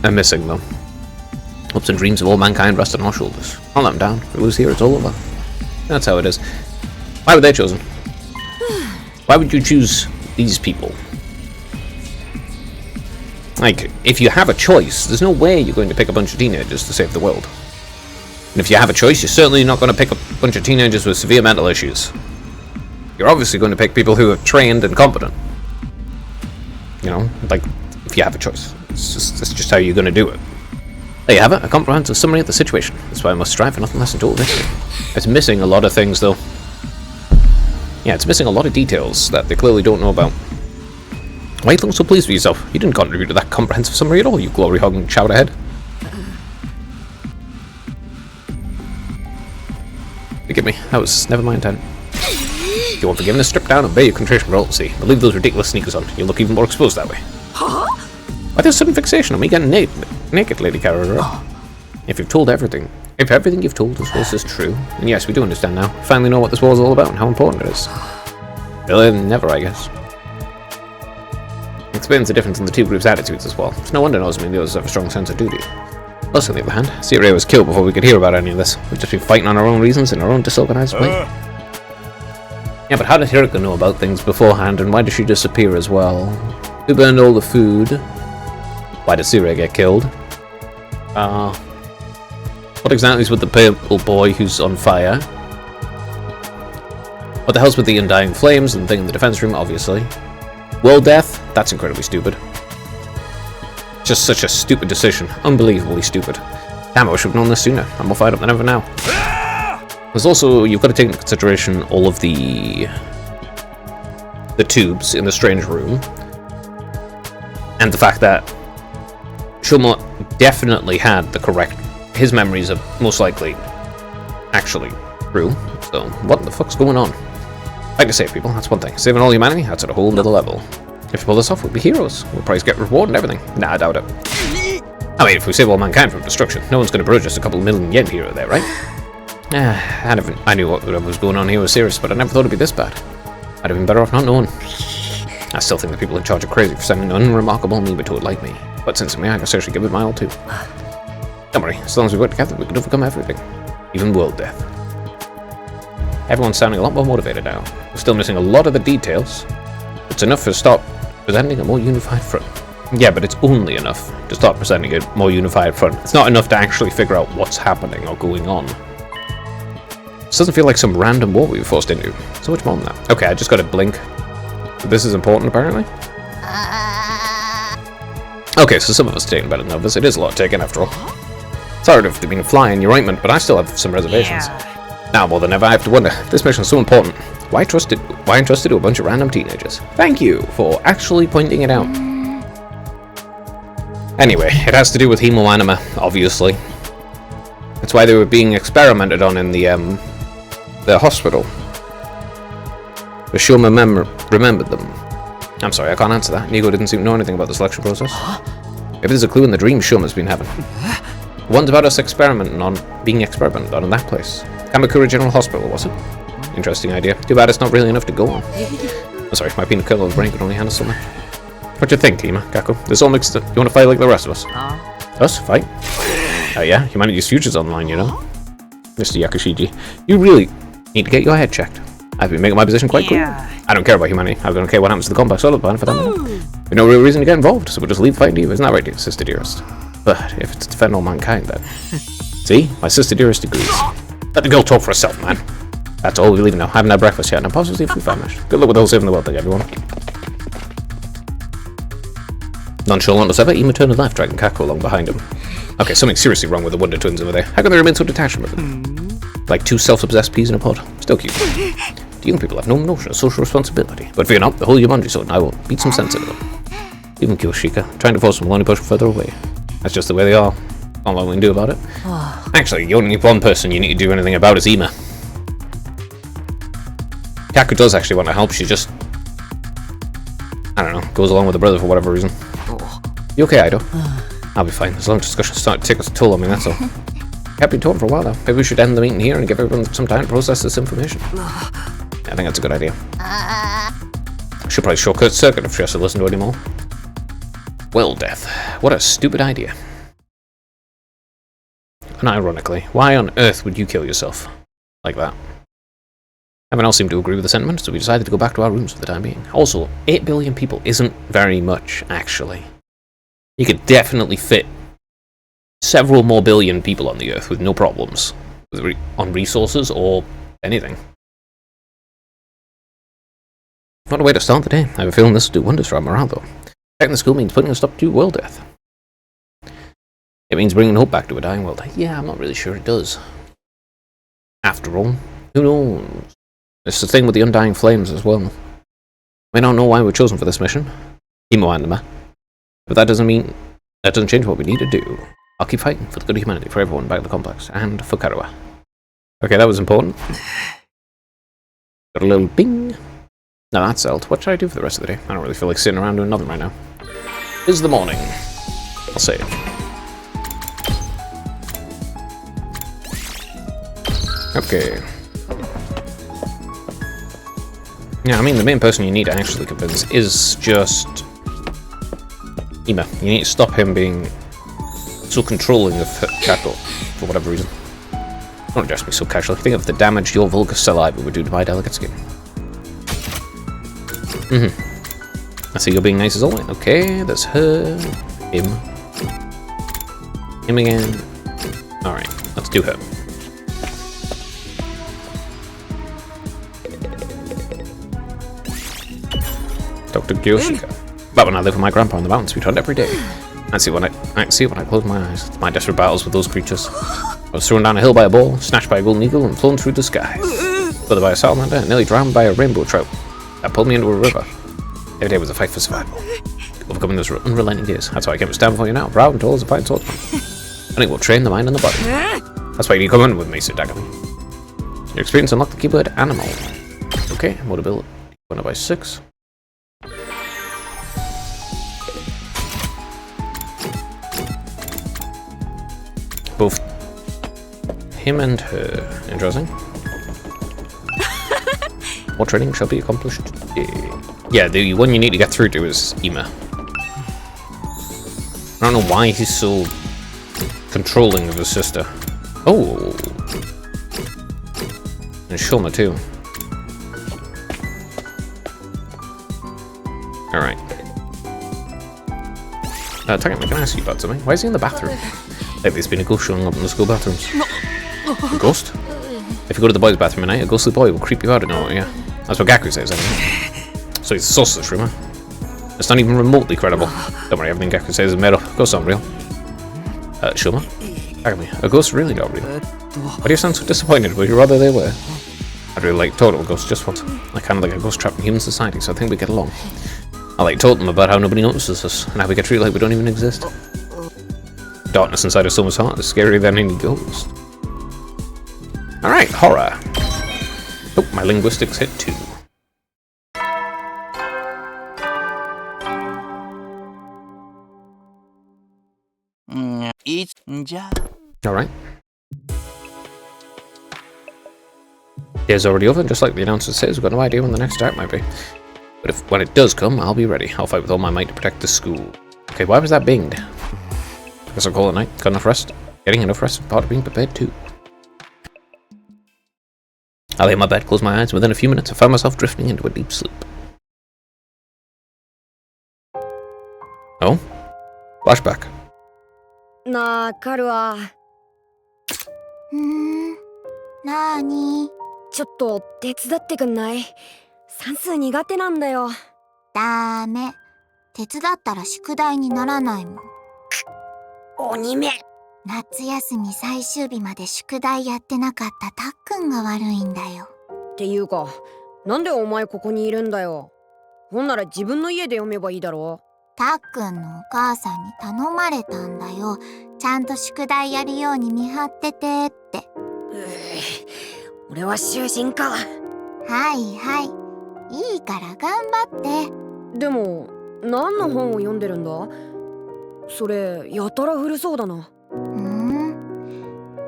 Speaker 1: are missing, though. Hopes and dreams of all mankind rest on our shoulders. I'll let them down. If we lose here, it's all over. That's how it is. Why were they chosen? Why would you choose these people? Like, if you have a choice, there's no way you're going to pick a bunch of teenagers to save the world. And if you have a choice, you're certainly not going to pick a bunch of teenagers with severe mental issues. You're obviously going to pick people who are trained and competent. You know, like, if you have a choice. It's just how you're going to do it. There you have it, a comprehensive summary of the situation. That's why I must strive for nothing less than total victory. It's missing a lot of things, though. Yeah, it's missing a lot of details that they clearly don't know about. Why are you looking so pleased with yourself? You didn't contribute to that comprehensive summary at all, you glory-hogging chowderhead. Forgive me, that was never my intent. If you want forgiveness, strip down and obey your contrition for all to see. But leave those ridiculous sneakers on. You'll look even more exposed that way. Why there's sudden fixation on me getting naked, Lady Carrera? If you've told everything, if everything you've told us is true, then yes, we do understand now. We finally know what this war is all about and how important it is. Really, never, I guess. Explains the difference in the two groups' attitudes as well. It's no wonder Nozomi and the others have a strong sense of duty. Us, on the other hand, Sirei was killed before we could hear about any of this. We've just been fighting on our own reasons in our own disorganized way. Yeah, but how did Hirika know about things beforehand, and why did she disappear as well? Who burned all the food? Why did Sirei get killed? What exactly is with the purple boy who's on fire? What the hell's with the undying flames and the thing in the defense room, obviously? World death? That's incredibly stupid. Just such a stupid decision. Unbelievably stupid. Damn, I wish we'd known this sooner. I'm more fired up than ever now. There's also, you've got to take into consideration all of the tubes in the strange room. And the fact that Shoma definitely had the correct... His memories are most likely actually true. So, what the fuck's going on? Like to save people, that's one thing. Saving all humanity, that's at a whole other level. If we pull this off, we'll be heroes. We'll probably get reward and everything. Nah, I doubt it. I mean, if we save all mankind from destruction, no one's going to begrudge us a couple million yen here or there, right? I knew what was going on here was serious, but I never thought it'd be this bad. I'd have been better off not knowing. I still think the people in charge are crazy for sending an unremarkable amoeba to it like me. But since it's me, I can certainly give it my all too. Don't worry, as long as we work together, we can overcome everything. Even world death. Everyone's sounding a lot more motivated now. We're still missing a lot of the details. It's enough to start presenting a more unified front. Yeah, but it's only enough to start presenting a more unified front. It's not enough to actually figure out what's happening or going on. This doesn't feel like some random war we were forced into. So much more than that. Okay, I just got to blink. This is important, apparently. Okay, so some of us are taking better than others. It is a lot taken, after all. Sorry to have been flying your ointment, but I still have some reservations. Now more than ever, I have to wonder, if this mission is so important, why entrust it to a bunch of random teenagers? Thank you for actually pointing it out. Anyway, it has to do with hemoanima, obviously. That's why they were being experimented on in the hospital. But Shoma remembered them. I'm sorry, I can't answer that. Nigo didn't seem to know anything about the selection process. Maybe there's a clue in the dream Shoma's been having. The one's about us being experimented on in that place. Kamakura General Hospital, was it? Interesting idea. Too bad it's not really enough to go on. I'm sorry, my peanut kernel brain could only handle so much. What do you think, Kima, Kako? This all mixed up. You want to fight like the rest of us? Us? Fight? Yeah, humanity's future's online, you know? Mr. Yakushiji, you really need to get your head checked. I've been making my position quite clear. I don't care about humanity. I don't care what happens to the complex solar plan for them. There's no real reason to get involved, so we'll just leave fighting to you. Isn't that right, sister dearest? But if it's to defend all mankind, then... See? My sister dearest agrees. Let the girl talk for herself, man. That's all we're leaving now. I haven't had breakfast yet, and I'm positive we famished. Good luck with the whole saving the world thing, everyone. Nonchalant as ever, Ima turned a knife, dragging Kako along behind him. Okay, something's seriously wrong with the Wonder Twins over there. How can they remain so detached from it? Like two self-obsessed peas in a pod. Still cute. The young people have no notion of social responsibility. But fear not, the whole Yamanji sword and I will beat some sense into them. Even Kyoshika, trying to force them to push further away. That's just the way they are. Not a lot we can do about it. Actually, you only need one person you need to do anything about is Ima. Kaku does actually want to help, she just... I don't know, goes along with the brother for whatever reason. You okay, Ido? I'll be fine. As long as discussions start to take us a toll on me, that's all. I've been talking for a while now. Maybe we should end the meeting here and give everyone some time to process this information. I think that's a good idea. Should probably shortcut circuit if she has to listen to it anymore. Well, Death, what a stupid idea. And ironically, why on earth would you kill yourself like that? Everyone else seemed to agree with the sentiment, so we decided to go back to our rooms for the time being. Also, 8 billion people isn't very much, actually. You could definitely fit several more billion people on the Earth with no problems on resources or anything. What a way to start the day. I have a feeling this will do wonders for our morale, though. Checking the school means putting a stop to world death. It means bringing hope back to a dying world. Yeah, I'm not really sure it does. After all, who knows? It's the thing with the Undying Flames as well. We don't know why we're chosen for this mission. Imo anima. But that doesn't change what we need to do. I'll keep fighting for the good of humanity, for everyone back at the complex, and for Karawa. Okay, that was important. Got a little bing. Now that's settled. What should I do for the rest of the day? I don't really feel like sitting around doing nothing right now. It's the morning. I'll save. Okay. Yeah, I mean, the main person you need to actually convince is just Ima. You need to stop him being so controlling of Kato for whatever reason. Don't address me so casually. Think of the damage your vulgar saliva would do to my delicate skin. I see you're being nice as always. Okay, that's her. Him. Him again. Alright, let's do her. Dr. Gyoshika. But when I live with my grandpa in the mountains, we hunt every day. I see when I close my eyes. It's my desperate battles with those creatures. I was thrown down a hill by a ball, snatched by a golden eagle, and flown through the skies. Further by a salamander, and nearly drowned by a rainbow trout. That pulled me into a river. Every day was a fight for survival. Overcoming those unrelenting days. That's why I came to stand before you now, proud and tall as a fine swordsman. And it will train the mind and the body. That's why you come in with me, Sir Dagami. Your experience unlocked the keyword animal. Okay, mobility. 1 by 6. Both him and her. Interesting. What training shall be accomplished today? Yeah, the one you need to get through to is Ima. I don't know why he's so controlling of his sister. Oh! And Shoma too. Alright. Technically, can I ask you about something? Why is he in the bathroom? Like there's been a ghost showing up in the school bathrooms. A ghost? If you go to the boys' bathroom at night, a ghostly boy will creep you out at night, yeah. That's what Gaku says, anyway. So he's a sausage rumor. It's not even remotely credible. Don't worry, everything Gaku says is made up. Ghosts aren't real. Shoma? Agami, are ghosts really not real? Why do you sound so disappointed? Would you rather they were? I'd really like total ghosts just once. I kind of like a ghost trapped in human society, so I think we get along. I like told them about how nobody notices us, and how we get treated like we don't even exist. Darkness inside of someone's heart is scarier than any ghost. Alright, horror. Oh, my linguistics hit 2. Alright. Day's already over, and just like the announcer says, we've got no idea when the next attack might be. But when it does come, I'll be ready. I'll fight with all my might to protect the school. Okay, why was that binged? I guess I'll call it night. Got enough rest? Getting enough rest is part of being prepared too. I lay in my bed, close my eyes, and within a few minutes I found myself drifting into a deep sleep. Oh? Flashback.
Speaker 3: なあ、カルは。
Speaker 8: なーに？
Speaker 3: ちょっと手伝ってくんない？算数苦手なんだよ。
Speaker 8: ダメ。手伝ったら宿題にならないもん。
Speaker 3: 鬼め。
Speaker 8: 夏休み最終日まで宿題やってなかったたっくんが悪いんだよ。
Speaker 3: っていうか、なんでお前ここにいるんだよ。ほんなら自分の家で読めばいいだろ。
Speaker 8: たっくんのお母さんに頼まれたんだよ。ちゃんと宿題やるように見張っててって。
Speaker 3: 俺は囚人か。
Speaker 8: はいはい。いいから頑張って。
Speaker 3: でも、何の本を読んでるんだ？それやたら古そうだな。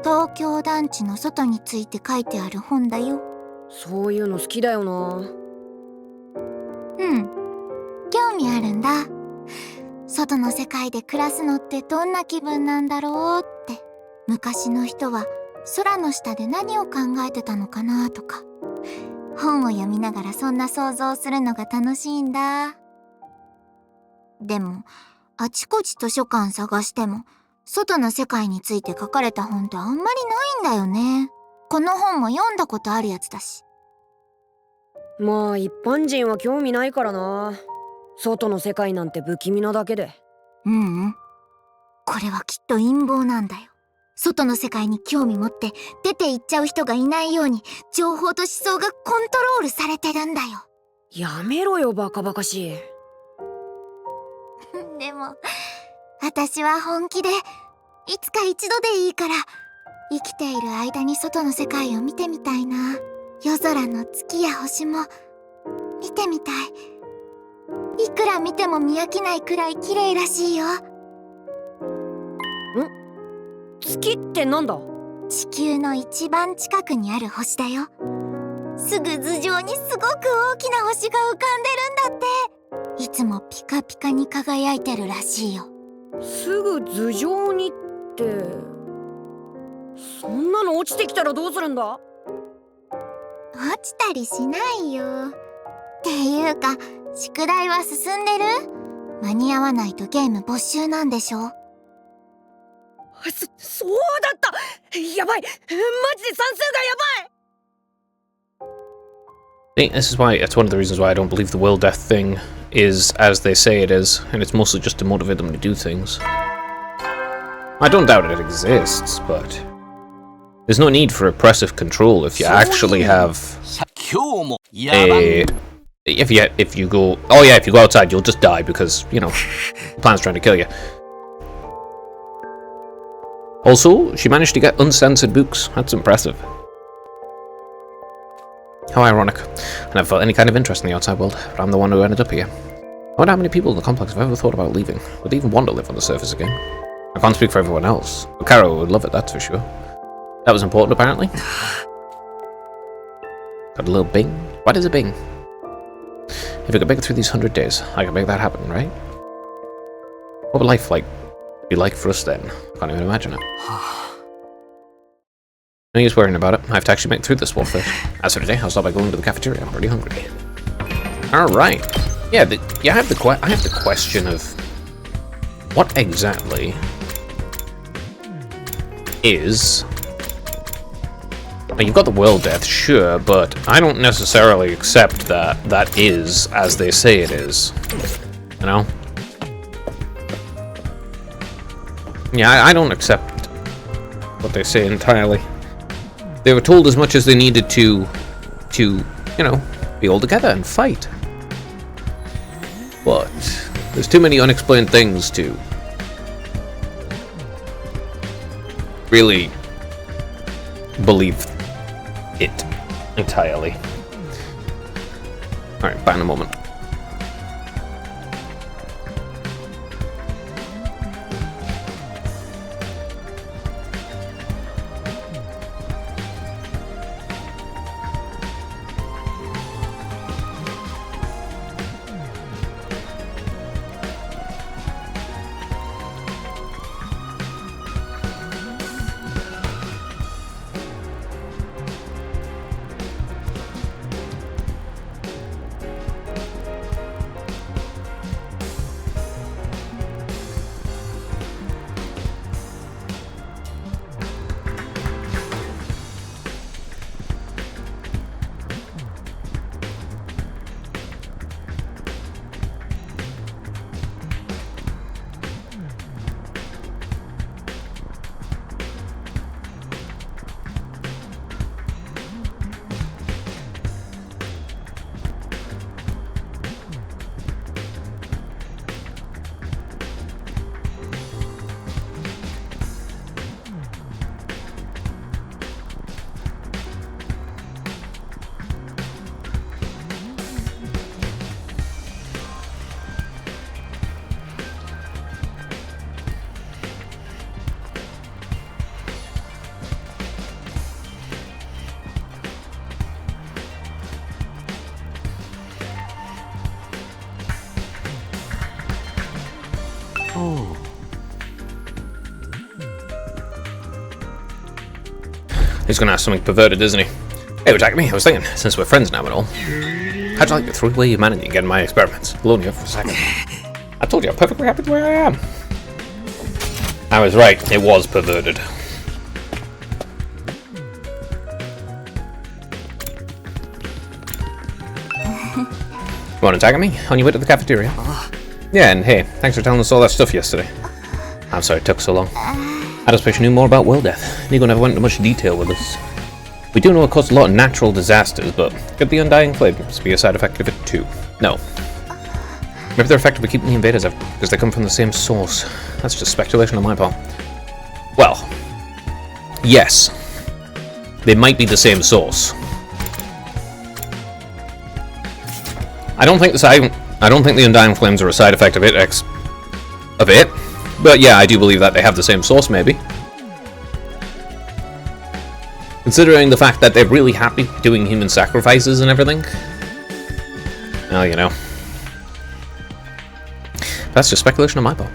Speaker 8: 東京団地の外について書いてある本だよ。
Speaker 3: そういうの好きだよな。
Speaker 8: 興味あるんだ。外の世界で暮らすのってどんな気分なんだろうって。昔の人は空の下で何を考えてたのかなとか。本を読みながらそんな想像するのが楽しいんだ。でもあちこち図書館探しても外の世界について書かれた本ってあんまりないんだよね。この本も読んだことあるやつだし。
Speaker 3: まあ一般人は興味ないからな。外の世界なんて不気味なだけで。
Speaker 8: これはきっと陰謀なんだよ。外の世界に興味持って出て行っちゃう人がいないように情報と思想がコントロールされてるんだよ。
Speaker 3: やめろよバカバカしい。
Speaker 8: でも私は本気でいつか一度でいいから生きている間に外の世界を見てみたいな。夜空の月や星も見てみたい。いくら見ても見飽きないくらい綺麗らしいよ。
Speaker 3: 月ってなんだ？
Speaker 8: 地球の一番近くにある星だよ。すぐ頭上にすごく大きな星が浮かんでるんだって。いつもピカピカに輝いてるらしいよ。
Speaker 3: すぐ頭上にって、そんなの落ちてきたらどうするんだ？
Speaker 8: 落ちたりしないよ。っていうか宿題は進んでる？間に合わないとゲーム没収なんでしょ？
Speaker 3: そうだった。やばい。マジで算数がやばい。
Speaker 1: This is why, it's one of the reasons why I don't believe the will death thing is as they say it is, and it's mostly just to motivate them to do things. I don't doubt it exists, but there's no need for oppressive control if you actually have a... If you go... Oh yeah, if you go outside you'll just die because, you know, the plan's trying to kill you. Also, she managed to get uncensored books. That's impressive. How ironic. I never felt any kind of interest in the outside world, but I'm the one who ended up here. I wonder how many people in the complex have ever thought about leaving. Would they even want to live on the surface again? I can't speak for everyone else, but Caro would love it, that's for sure. That was important, apparently. Got a little bing. Why does it bing? If I could make it through these 100 days, I could make that happen, right? What would life be like for us then? I can't even imagine it. No use worrying about it. I have to actually make it through this war first. As for today, I'll start by going to the cafeteria. I'm pretty hungry. Alright. Yeah, I have the question of what exactly is... Well, you've got the world death, sure, but I don't necessarily accept that that is as they say it is. You know? Yeah, I don't accept what they say entirely. They were told as much as they needed to, you know, be all together and fight. But there's too many unexplained things to really believe it entirely. Alright, back in a moment.
Speaker 9: Oh.
Speaker 1: He's gonna ask something perverted, isn't he? Hey, Takumi, I was thinking, since we're friends now and all, how'd you like to throw away humanity and get in my experiments? Alone here for a second. I told you I'm perfectly happy the way I am. I was right, it was perverted. Morning, Takumi. On your way to the cafeteria? Yeah, and hey, thanks for telling us all that stuff yesterday. I'm sorry it took so long. I just wish I knew more about World Death. Nico never went into much detail with us. We do know it caused a lot of natural disasters, but could the Undying Flames be a side effect of it too? No. Maybe they're effectively keeping the invaders out because they come from the same source. That's just speculation on my part. Well, yes. They might be the same source. I don't think the Undying Flames are a side effect of it, but yeah, I do believe that they have the same source, maybe. Considering the fact that they're really happy doing human sacrifices and everything. Well, you know. That's just speculation on my part.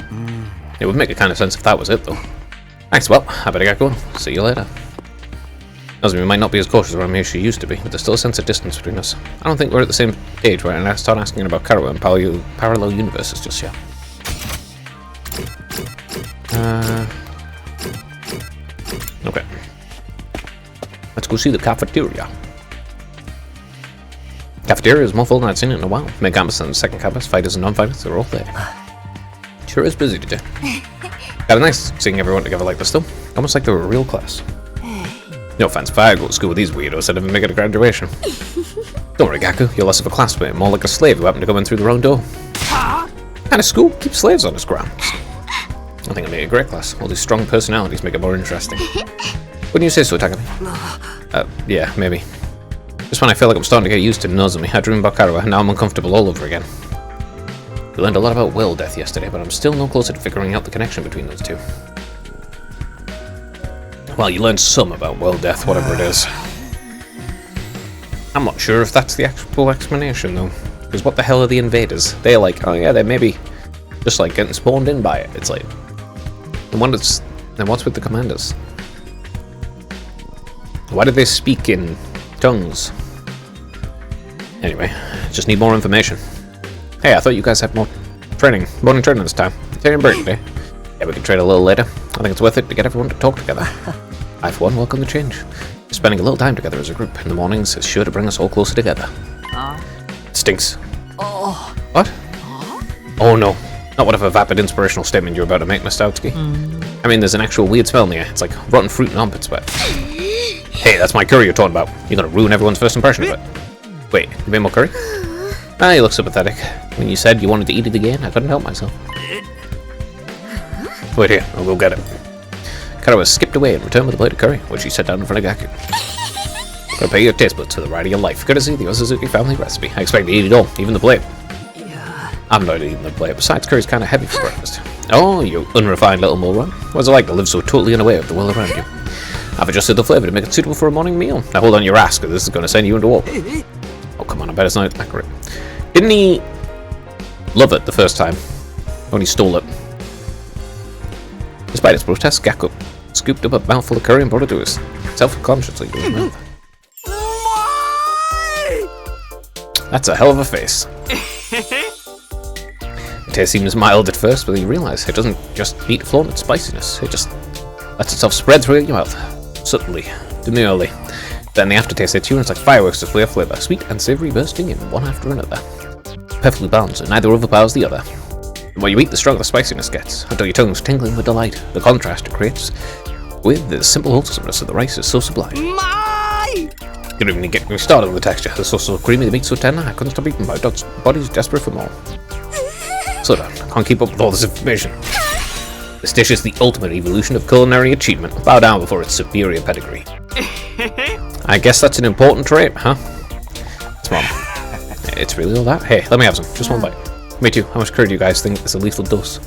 Speaker 1: It would make a kind of sense if that was it, though. Thanks, well, I better get going. See you later. Doesn't mean we might not be as cautious around me as she used to be, but there's still a sense of distance between us. I don't think we're at the same age where I start asking about Karawa and parallel universes just yet. Okay. Let's go see the cafeteria. Cafeteria is more full than I'd seen it in a while. Main campus and the second campus, fighters and non-fighters, they're all there. Sure is busy today. Kinda nice seeing everyone together like this though. Almost like they were a real class. No offense, if I go to school with these weirdos, I'd never make it a graduation. Don't worry, Gaku, you're less of a classmate, more like a slave who happened to come in through the wrong door. What kind of school keeps slaves on its grounds? I think it'll make a great class. All these strong personalities make it more interesting. Wouldn't you say so, Takumi? Yeah, maybe. Just when I feel like I'm starting to get used to Nozomi, I dream about Karawa, and now I'm uncomfortable all over again. We learned a lot about World Death yesterday, but I'm still no closer to figuring out the connection between those two. Well, you learned some about World Death, whatever it is. I'm not sure if that's the actual explanation, though. Because what the hell are the invaders? They're like, oh yeah, they're maybe just like getting spawned in by it. It's like, then what's with the commanders? Why did they speak in tongues? Anyway, just need more information. Hey, I thought you guys had more training, morning training this time. It's your break day. Yeah, we can trade a little later. I think it's worth it to get everyone to talk together. I, for one, welcome the change. Spending a little time together as a group in the mornings is sure to bring us all closer together. It stinks.
Speaker 11: Oh.
Speaker 1: What? Oh no. Not whatever vapid inspirational statement you're about to make, Mr. Stoutsky. I mean, there's an actual weird smell in the air. It's like rotten fruit and armpit sweat. Hey, that's my curry you're talking about. You're gonna ruin everyone's first impression of it. Wait, you made more curry? Ah, you look sympathetic. When you said you wanted to eat it again, I couldn't help myself. Wait here, I'll go get it. Karawa skipped away and returned with a plate of curry, which she set down in front of Gaku. Prepare your taste buds to the ride of your life. Courtesy the Osazuki family recipe. I expect to eat it all, even the plate. I'm not eating the plate, besides curry's kind of heavy for breakfast. Oh, you unrefined little moron. What's it like to live so totally unaware of the world around you? I've adjusted the flavour to make it suitable for a morning meal. Now hold on your ass, because this is going to send you into war. Oh, come on, I bet it's not accurate. Didn't he love it the first time when he stole it? Despite his protests, Gaku scooped up a mouthful of curry and brought it to us, self-consciously to his mouth. That's a hell of a face. The taste seems mild at first, but you realise it doesn't just meet flaunt its spiciness. It just lets itself spread through your mouth, subtly, demurely. Then the aftertaste hits you and it's like fireworks display of flavour, sweet and savoury bursting in one after another. Perfectly balanced, and neither overpowers the other. The more you eat, the stronger the spiciness gets, until your tongue's tingling with delight. The contrast it creates with the simple wholesomeness of the rice is so sublime. You don't even get me started on the texture. The sauce so creamy, the meat so tender, I couldn't stop eating. My body's desperate for more. Slow down, I can't keep up with all this information. This dish is the ultimate evolution of culinary achievement. Bow down before its superior pedigree. I guess that's an important trait, huh? It's Mom. It's really all that? Hey, let me have some. Just one bite. Me too. How much curry do you guys think is a lethal dose?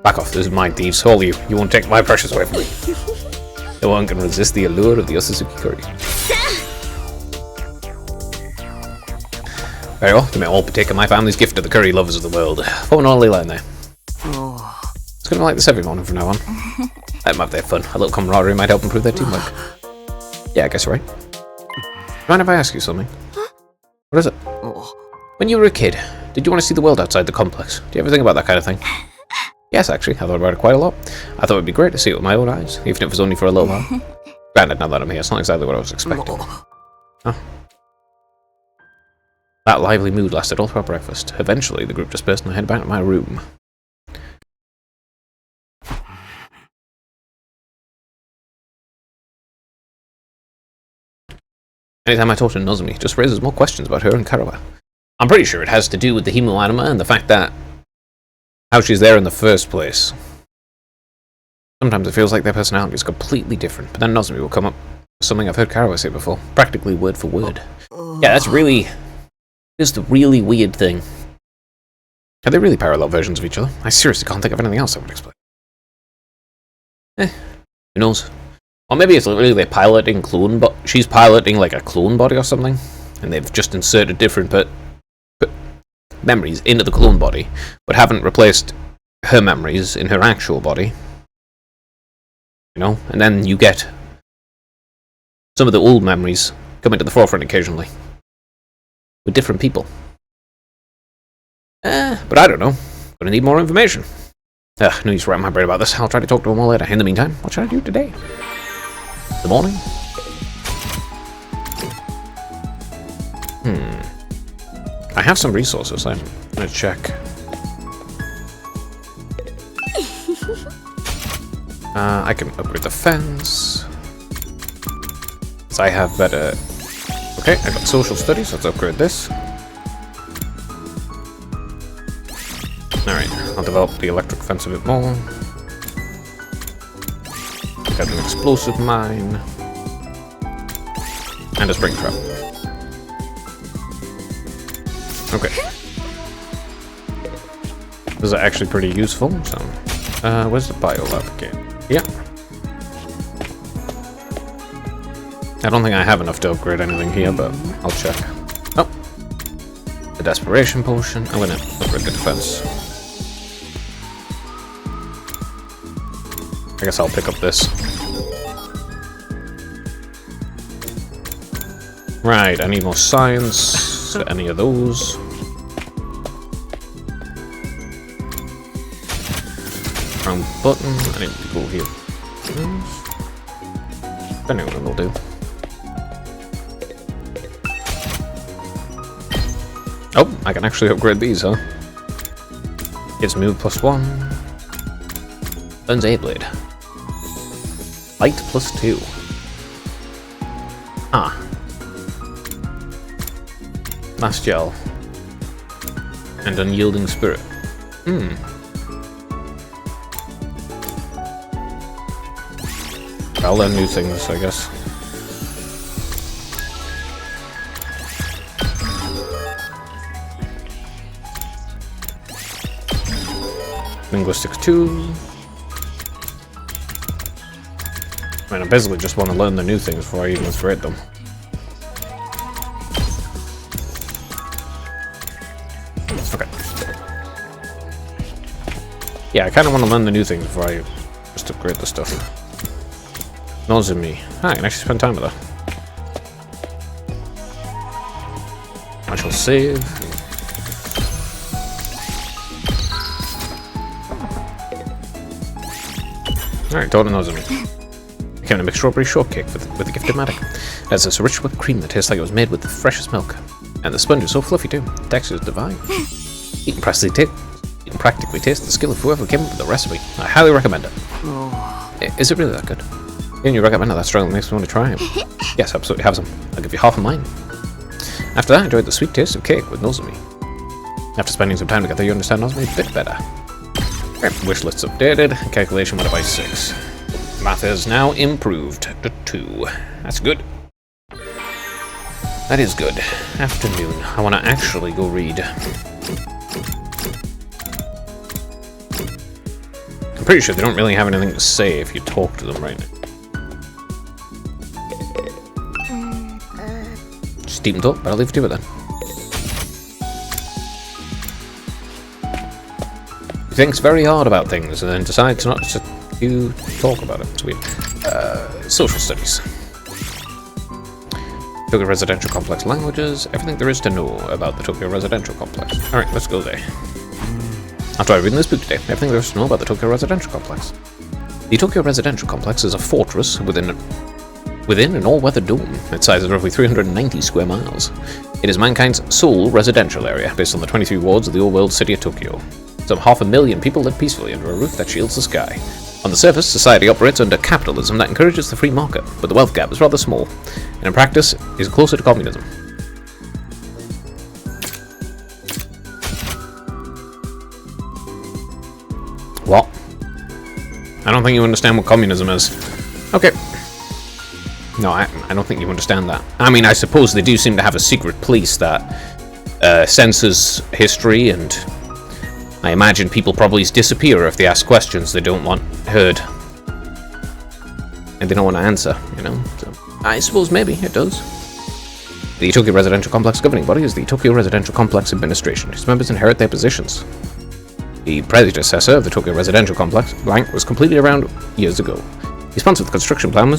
Speaker 1: Back off, this is mine, thieves. All you. You won't take my precious away from me. No one can resist the allure of the Osazuki curry. Very well, you may all partake of my family's gift to the curry lovers of the world. What an early line there. It's gonna be like this every morning from now on. Let them have their fun. A little camaraderie might help improve their teamwork. Yeah, I guess you're right. Mind if I ask you something? What is it? When you were a kid, did you want to see the world outside the complex? Do you ever think about that kind of thing? Yes, actually, I thought about it quite a lot. I thought it would be great to see it with my own eyes, even if it was only for a little while. Granted, now that I'm here, it's not exactly what I was expecting. Huh. That lively mood lasted all throughout breakfast. Eventually, the group dispersed and I headed back to my room. Anytime I talk to Nozomi, it just raises more questions about her and Karawa. I'm pretty sure it has to do with the Himo anima and the fact that how she's there in the first place. Sometimes it feels like their personality is completely different, but then Nozomi will come up with something I've heard Karawa say before, practically word for word. Yeah, that's really the really weird thing. Are they really parallel versions of each other? I seriously can't think of anything else I would explain. Who knows? Or maybe it's literally they're piloting clone, but she's piloting like a clone body or something, and they've just inserted different memories into the clone body, but haven't replaced her memories in her actual body. You know, and then you get some of the old memories coming to the forefront occasionally with different people. But I don't know. Gonna need more information. No use writing my brain about this. I'll try to talk to them all later. In the meantime, what should I do today? The morning? I have some resources. I'm gonna check. I can upgrade the fence. So I have better. Okay, I got social studies. Let's upgrade this. Alright, I'll develop the electric fence a bit more. Got an explosive mine. And a spring trap. Okay. Those are actually pretty useful. So, where's the biolab again? Yeah. I don't think I have enough to upgrade anything here, but I'll check. Oh. The desperation potion. I'm gonna upgrade the defense. I guess I'll pick up this. Right, I need more science for any of those. Round button, I need to go here. Anyone will do. Oh, I can actually upgrade these, huh? Gives move +1. Burns A-Blade. Light +2. Ah. Mass Gel. And Unyielding Spirit. I'll learn new things, I guess. Linguistics 2. I mean, I basically just want to learn the new things before I even create them. Okay. Yeah, I kind of want to learn the new things before I just upgrade the stuff. Nozomi. Ah, I can actually spend time with her. I shall save. Alright, daughter Nozomi. I came to make strawberry shortcake with the gifted Matic. It has this rich whipped cream that tastes like it was made with the freshest milk. And the sponge is so fluffy too. The texture is divine. You can practically taste the skill of whoever came up with the recipe. I highly recommend it. Is it really that good? Didn't you recommend it that strongly makes me want to try it? Yes, absolutely, have some. I'll give you half of mine. After that, I enjoyed the sweet taste of cake with Nozomi. After spending some time together, you understand Nozomi a bit better. Right, wish list's updated. Calculation went up by 6. Math is now improved to 2. That's good. That is good. Afternoon. I want to actually go read. I'm pretty sure they don't really have anything to say if you talk to them right now. Just deep and talk, but I'll leave it to it then. thinks very hard about things and then decides not to talk about it. It's weird. Social studies. Tokyo Residential Complex languages. Everything there is to know about the Tokyo Residential Complex. Alright, let's go there. After reading this book today, everything there is to know about the Tokyo Residential Complex. The Tokyo Residential Complex is a fortress within an all-weather dome. Its size is roughly 390 square miles. It is mankind's sole residential area, based on the 23 wards of the old-world city of Tokyo. Some 500,000 people live peacefully under a roof that shields the sky. On the surface, society operates under capitalism that encourages the free market, but the wealth gap is rather small, and in practice is closer to communism. What? I don't think you understand what communism is. Okay. No, I don't think you understand that. I mean, I suppose they do seem to have a secret police that censors history, and I imagine people probably disappear if they ask questions they don't want heard. And they don't want to answer, you know? So, I suppose maybe it does. The Tokyo Residential Complex governing body is the Tokyo Residential Complex Administration. Its members inherit their positions. The predecessor of the Tokyo Residential Complex, Blank, was completed around years ago. He sponsored the construction plan,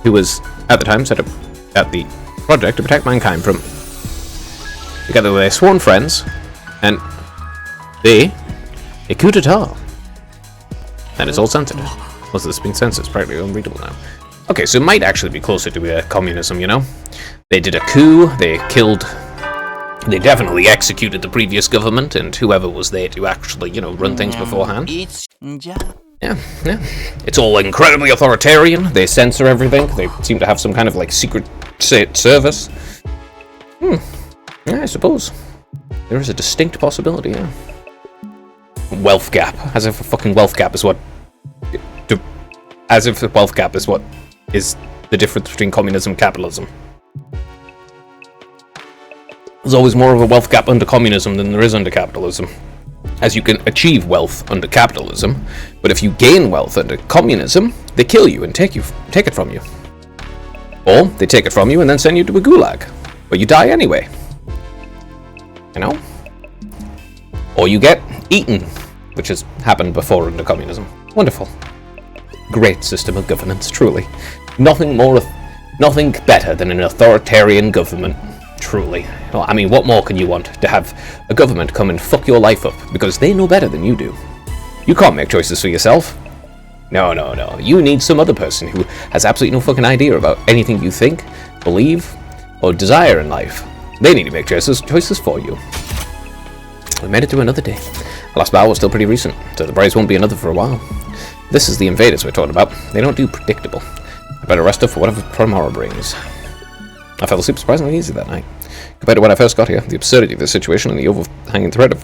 Speaker 1: who was, at the time, set up at the project to protect mankind from, together with their sworn friends, and a coup d'etat. And it's all censored. Most of this being censored, it's practically unreadable now. Okay, so it might actually be closer to communism, you know? They did a coup, they definitely executed the previous government and whoever was there to actually, you know, run things beforehand. Yeah. It's all incredibly authoritarian. They censor everything. They seem to have some kind of, like, secret service. Yeah, I suppose. There is a distinct possibility, yeah. Wealth gap. As if a fucking wealth gap is what... As if the wealth gap is what is the difference between communism and capitalism. There's always more of a wealth gap under communism than there is under capitalism. As you can achieve wealth under capitalism, but if you gain wealth under communism, they kill you and take it from you. Or they take it from you and then send you to a gulag, but you die anyway. You know? Or you get eaten, which has happened before under communism. Wonderful. Great system of governance, truly. Nothing better than an authoritarian government. Truly. I mean, what more can you want? To have a government come and fuck your life up, because they know better than you do. You can't make choices for yourself. No. You need some other person who has absolutely no fucking idea about anything you think, believe, or desire in life. They need to make choices for you. We made it through another day. The last battle was still pretty recent, so the prize won't be another for a while. This is the invaders we're talking about. They don't do predictable. I better rest up for whatever tomorrow brings. I fell asleep surprisingly easy that night. Compared to when I first got here, the absurdity of the situation and the overhanging threat of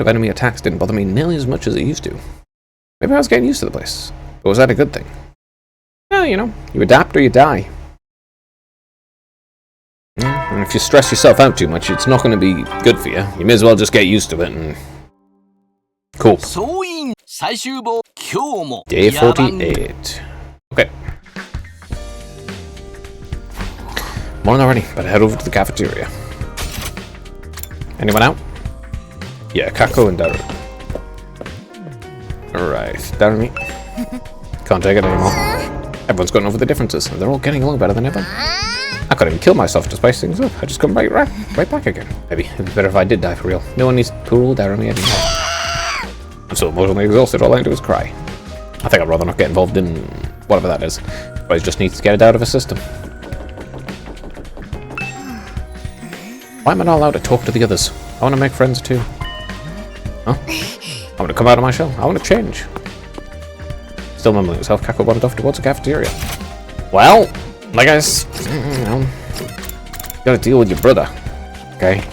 Speaker 1: enemy attacks didn't bother me nearly as much as it used to. Maybe I was getting used to the place. But was that a good thing? Yeah, you know, you adapt or you die. Yeah, and if you stress yourself out too much, it's not going to be good for you. You may as well just get used to it and... Cool. Day 48. Okay. Morning already, better head over to the cafeteria. Anyone out? Yeah, Kako and Darumi. Alright, Darumi. Can't take it anymore. Everyone's gotten over the differences, and they're all getting along better than ever. I couldn't even kill myself to spice things up. I just come right back again. Maybe it'd be better if I did die for real. No one needs to pull Darumi anymore. I'm so emotionally exhausted, all I can do is cry. I think I'd rather not get involved in whatever that is. But he just needs to get it out of his system. Why am I not allowed to talk to the others? I want to make friends too. Huh? I want to come out of my shell. I want to change. Still mumbling himself, Kako wandered off towards the cafeteria. Well, like I you know, you gotta deal with your brother. Okay?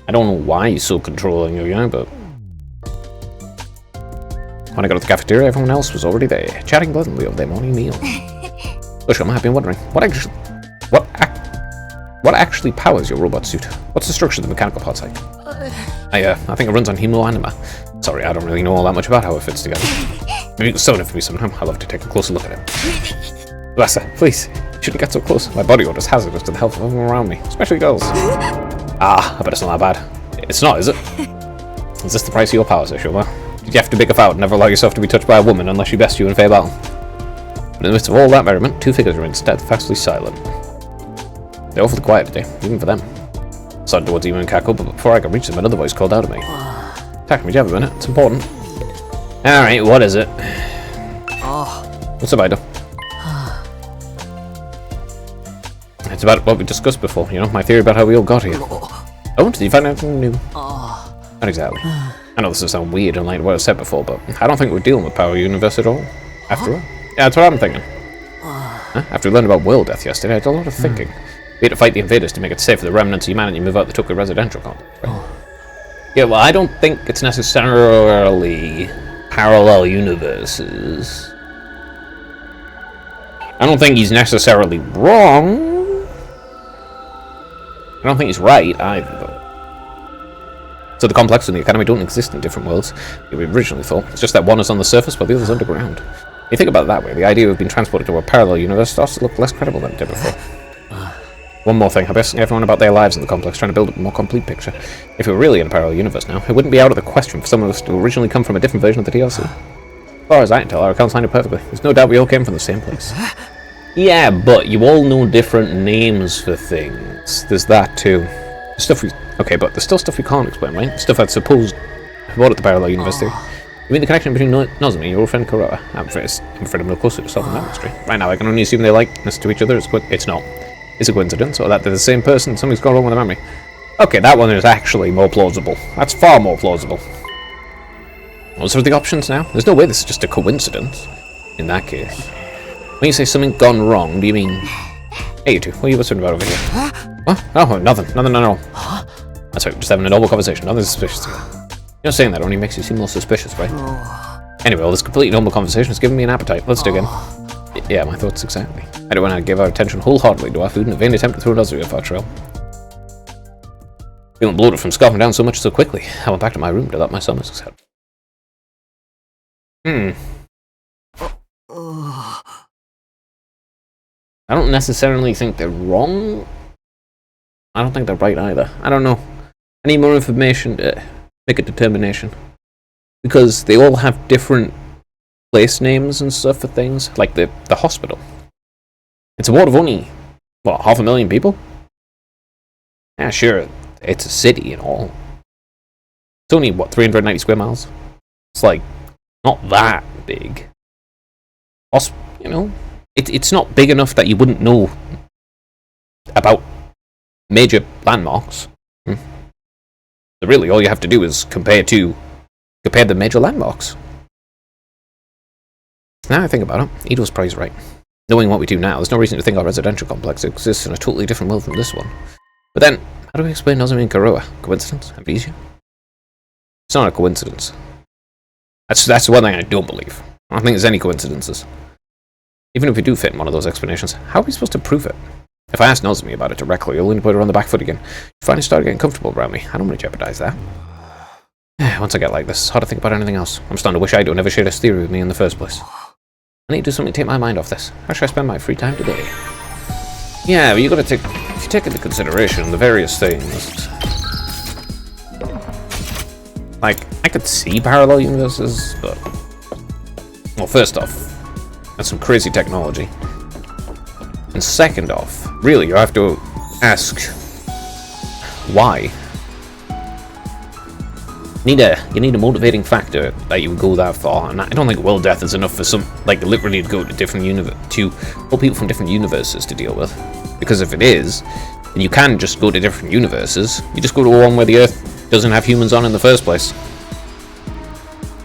Speaker 1: I don't know why he's so controlling you, yeah, but... When I got to the cafeteria, everyone else was already there, chatting pleasantly over their morning meal. Usham, I've been wondering, what actually powers your robot suit? What's the structure of the mechanical parts like? I think it runs on hemoanima. Sorry, I don't really know all that much about how it fits together. Maybe you can sew it for me sometime. I'd love to take a closer look at it. Bless her, please. You shouldn't get so close. My body odor is hazardous to the health of everyone around me, especially girls. Ah, I bet it's not that bad. It's not, is it? Is this the price of your powers, Ishuma? Did you have to big a vow and never allow yourself to be touched by a woman unless she best you in fair battle? But in the midst of all that merriment, two figures remained steadfastly silent. They're awfully quiet today, even for them. I started towards Emu and Kako, but before I could reach them, another voice called out at me. Takumi, do you have a minute? It's important. Alright, what is it? What's up, Ida? It's about what we discussed before, you know, my theory about how we all got here. Oh, did you find anything new? Not exactly. I know this will sound weird, unlike what I said before, but I don't think we're dealing with Power Universe at all. After all. Yeah, that's what I'm thinking. After we learned about world death yesterday, I did a lot of thinking. We had to fight the invaders to make it safe for the remnants of humanity to move out the Tokyo residential complex. Right? Yeah, well, I don't think it's necessarily parallel universes. I don't think he's necessarily wrong. I don't think he's right either, though. So the complex and the academy don't exist in different worlds, like we originally thought. It's just that one is on the surface while the other's underground. If you think about it that way, the idea of being transported to a parallel universe starts to look less credible than it did before. One more thing, I've been asking everyone about their lives in the complex, trying to build up a more complete picture. If we were really in a parallel universe now, it wouldn't be out of the question for some of us to originally come from a different version of the DLC. As far as I can tell, our accounts lined up perfectly. There's no doubt we all came from the same place. Yeah, but you all know different names for things. There's that too. There's stuff we... Okay, but there's still stuff we can't explain, right? Stuff I'd suppose about the parallel universe theory. You mean the connection between Nozomi and your old friend Kuroa? I'm afraid I'm no closer to solving that mystery. Right now, I can only assume they likeness to each other. It's not. It's a coincidence, or that they're the same person. Something's gone wrong with the memory. Okay, that one is actually more plausible. That's far more plausible. Those are the options now. There's no way this is just a coincidence. In that case. When you say something gone wrong, do you mean... Hey, you two. What are you whispering about over here? What? Oh, nothing. Nothing at all. That's right, we're just having a normal conversation. Nothing suspicious here. You're saying that only makes you seem more suspicious, right? Anyway, well, this completely normal conversation has given me an appetite. Let's dig in. Yeah, my thoughts exactly. I don't want to give our attention wholeheartedly to our food in a vain attempt to throw Nozomi off our trail. Feeling bloated from scarfing down so much so quickly, I went back to my room to let my stomach out. I don't necessarily think they're wrong. I don't think they're right either. I don't know. I need more information to make a determination. Because they all have different place names and stuff for things. Like the hospital. It's a ward of only, what, 500,000 people? Yeah, sure, it's a city and all. It's only, what, 390 square miles? It's like, not that big. You know, it's not big enough that you wouldn't know about major landmarks. So really, all you have to do is compare the major landmarks. Now I think about it, Ido's probably right. Knowing what we do now, there's no reason to think our residential complex exists in a totally different world from this one. But then, how do we explain Nozomi and Kuroa? Coincidence? Amnesia? It's not a coincidence. That's the one thing I don't believe. I don't think there's any coincidences. Even if we do fit in one of those explanations, how are we supposed to prove it? If I ask Nozomi about it directly, he'll only put her on the back foot again. She finally started getting comfortable around me. I don't want to jeopardize that. Once I get like this, it's hard to think about anything else. I'm starting to wish Ido never shared this theory with me in the first place. I need to do something to take my mind off this. How should I spend my free time today? Yeah, but if you take into consideration the various things. Like, I could see parallel universes, but... Well, first off, that's some crazy technology. And second off, really, you have to ask... why? You need a motivating factor that you would go that far, and I don't think world death is enough for some, like, literally to go to different to all people from different universes to deal with. Because if it is, then you can just go to different universes. You just go to one where the Earth doesn't have humans on in the first place.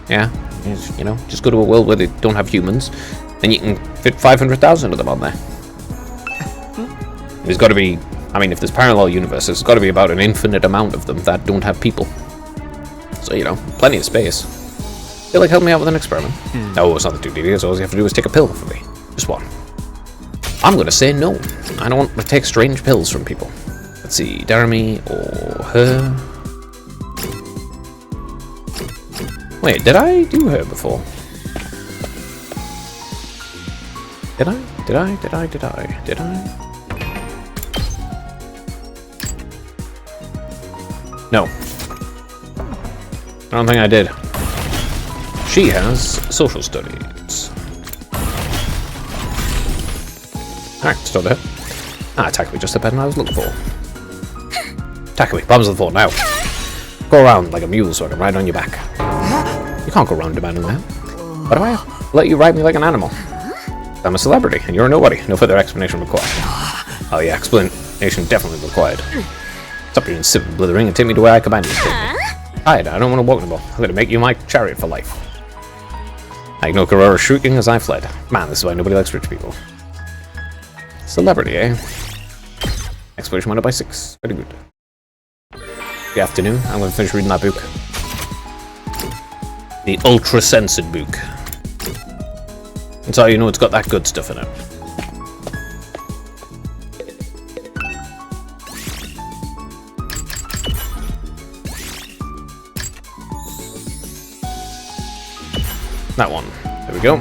Speaker 1: Yeah, you know, just go to a world where they don't have humans, and you can fit 500,000 of them on there. There's got to be, I mean, if there's parallel universes, there's got to be about an infinite amount of them that don't have people. So, you know, plenty of space. Feel like help me out with an experiment? No, it's not the 2D. All you have to do is take a pill for me. Just one. I'm gonna say no. I don't want to take strange pills from people. Let's see, Darami or her? Wait, did I do her before? Did I? No. I don't think I did. She has social studies. Alright, still there. Ah, Takumi, just the pattern I was looking for. Takumi, bottoms of the floor, now. Go around like a mule so I can ride on your back. You can't go around demanding that. Why do I let you ride me like an animal? I'm a celebrity, and you're a nobody. No further explanation required. Oh yeah, explanation definitely required. Stop being civil blithering and take me to where I command you to take me. Hide, I don't want to walk no more. I'm gonna make you my chariot for life. I ignore Karora shrieking as I fled. Man, this is why nobody likes rich people. Celebrity, eh? Exploration minor by 6. Very good. Good afternoon. I'm going to finish reading that book. The Ultra Censored book. That's how you know it's got that good stuff in it. That one. There we go.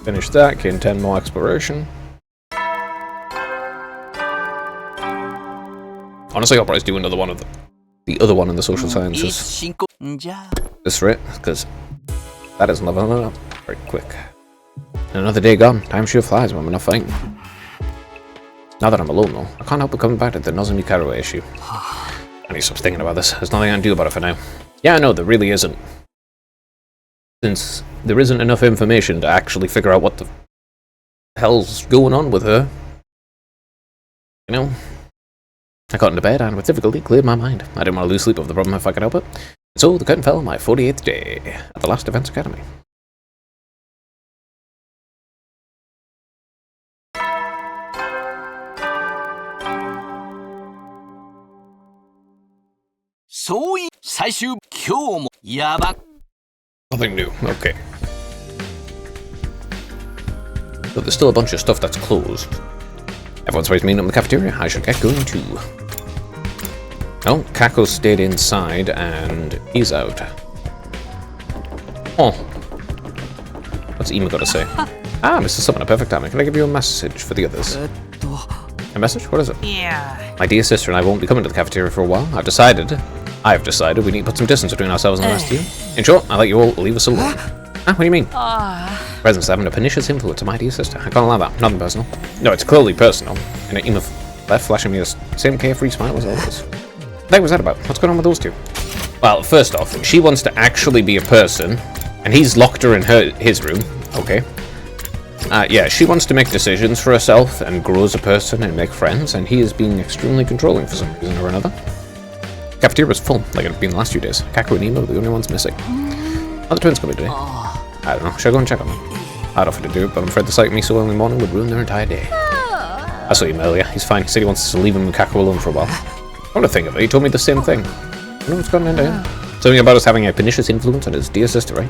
Speaker 1: Finish that. Gain 10 more exploration. Honestly, I'll probably do another one of the other one in the social sciences. This rate, because that is leveling up very quick. And another day gone. Time sure flies when we're not fighting. Now that I'm alone, though, I can't help but coming back to the Nozomi Karawa issue. I need to stop thinking about this. There's nothing I can do about it for now. Yeah, I know, there really isn't. Since there isn't enough information to actually figure out what the hell's going on with her. You know? I got into bed and with difficulty cleared my mind. I didn't want to lose sleep over the problem if I could help it. And so the curtain fell on my 48th day at the last Defense Academy. Nothing new, okay. But there's still a bunch of stuff that's closed. Everyone's always meeting up in the cafeteria. I should get going too. Oh, Kako stayed inside and he's out. Oh. What's Ima got to say? Ah, Mr. Summoner, perfect timing. Can I give you a message for the others? A message? What is it?
Speaker 2: Yeah.
Speaker 1: My dear sister and I won't be coming to the cafeteria for a while. I've decided we need to put some distance between ourselves and the rest of you. In short, I'll let you all leave us alone. Ah, what do you mean? Presence having a pernicious influence on my dear sister. I can't allow that. Nothing personal. No, it's clearly personal. And Ima left flashing me the same carefree smile as always. What was that about? What's going on with those two? Well, first off, she wants to actually be a person, and he's locked her in his room. Okay. Yeah, she wants to make decisions for herself and grow as a person and make friends, and he is being extremely controlling for some reason or another. Cafeteria was full, like it had been the last few days. Kako and Ima were the only ones missing. Are the twins coming today? I don't know. Should I go and check on them? I'd offer to do it, but I'm afraid the sight of me so early in the morning would ruin their entire day. I saw him earlier. He's fine. He said he wants us to leave him and Kako alone for a while. What to think of it? He told me the same thing. I know what's gone into him. Something about us having a pernicious influence on his dear sister, right?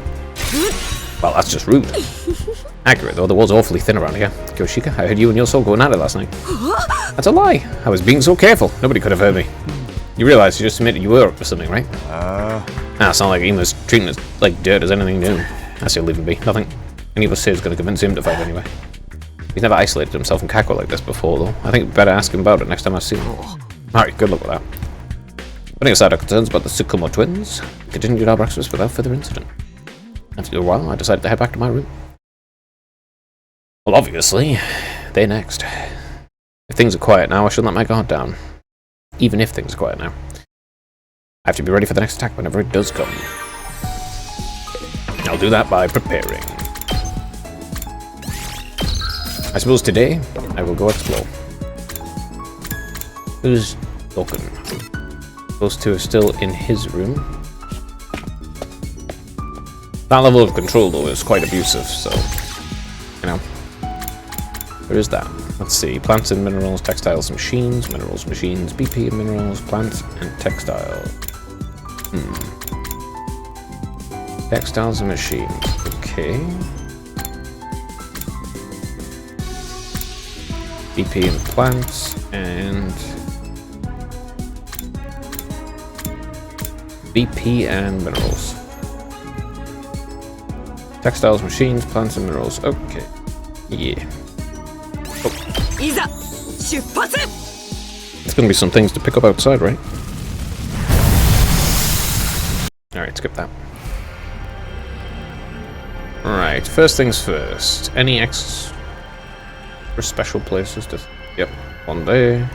Speaker 1: Well, that's just rude. Accurate, though. The wall's awfully thin around here. Kyoshika, I heard you and your soul going at it last night. That's a lie. I was being so careful. Nobody could have heard me. You realize you just admitted you were up for something, right? It's not like Ima's treating us like dirt as anything new. I say leave him be. Nothing any of us say is going to convince him to fight anyway. He's never isolated himself from Kako like this before, though. I think we'd better ask him about it next time I see him. Alright, good luck with that. Putting aside our concerns about the Tsukumo twins, we continued our breakfast without further incident. After a while, I decided to head back to my room. Well, obviously, they're next. If things are quiet now, I shouldn't let my guard down. Even if things are quiet now. I have to be ready for the next attack whenever it does come. I'll do that by preparing. I suppose today, I will go explore. Who's Dokkan? Those two are still in his room. That level of control, though, is quite abusive, so... You know. Where is that? Let's see. Plants and minerals, textiles, machines, minerals, machines, BP and minerals, plants and textile. Textiles and machines. Okay. BP and plants, and... BP and minerals. Textiles, machines, plants and minerals. Okay. Yeah. Oh. It's gonna be some things to pick up outside, right? Alright, skip that. Alright, first things first. Any X for special places to... Yep, one there.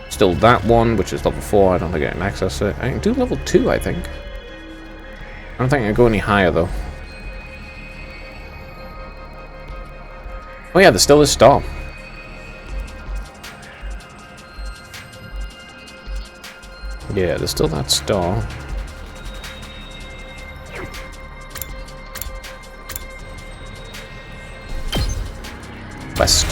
Speaker 1: Still that one, which is level 4. I don't think I can access it. I can do level 2, I think. I don't think I can go any higher, though. Oh yeah, there's still this star. Yeah, there's still that star. West.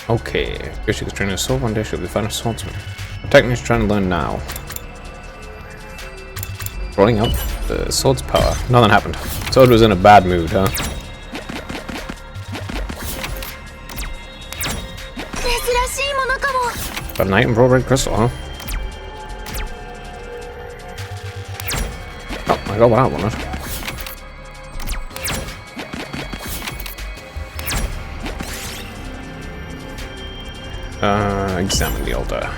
Speaker 1: Okay, Yoshi is training a sword. One day she'll be the final swordsman. What technique is trying to learn now? Rolling up the sword's power. Nothing happened. Sword was in a bad mood, huh? Got an item for red crystal, huh? Oh, I got what I wanted. Examine the altar.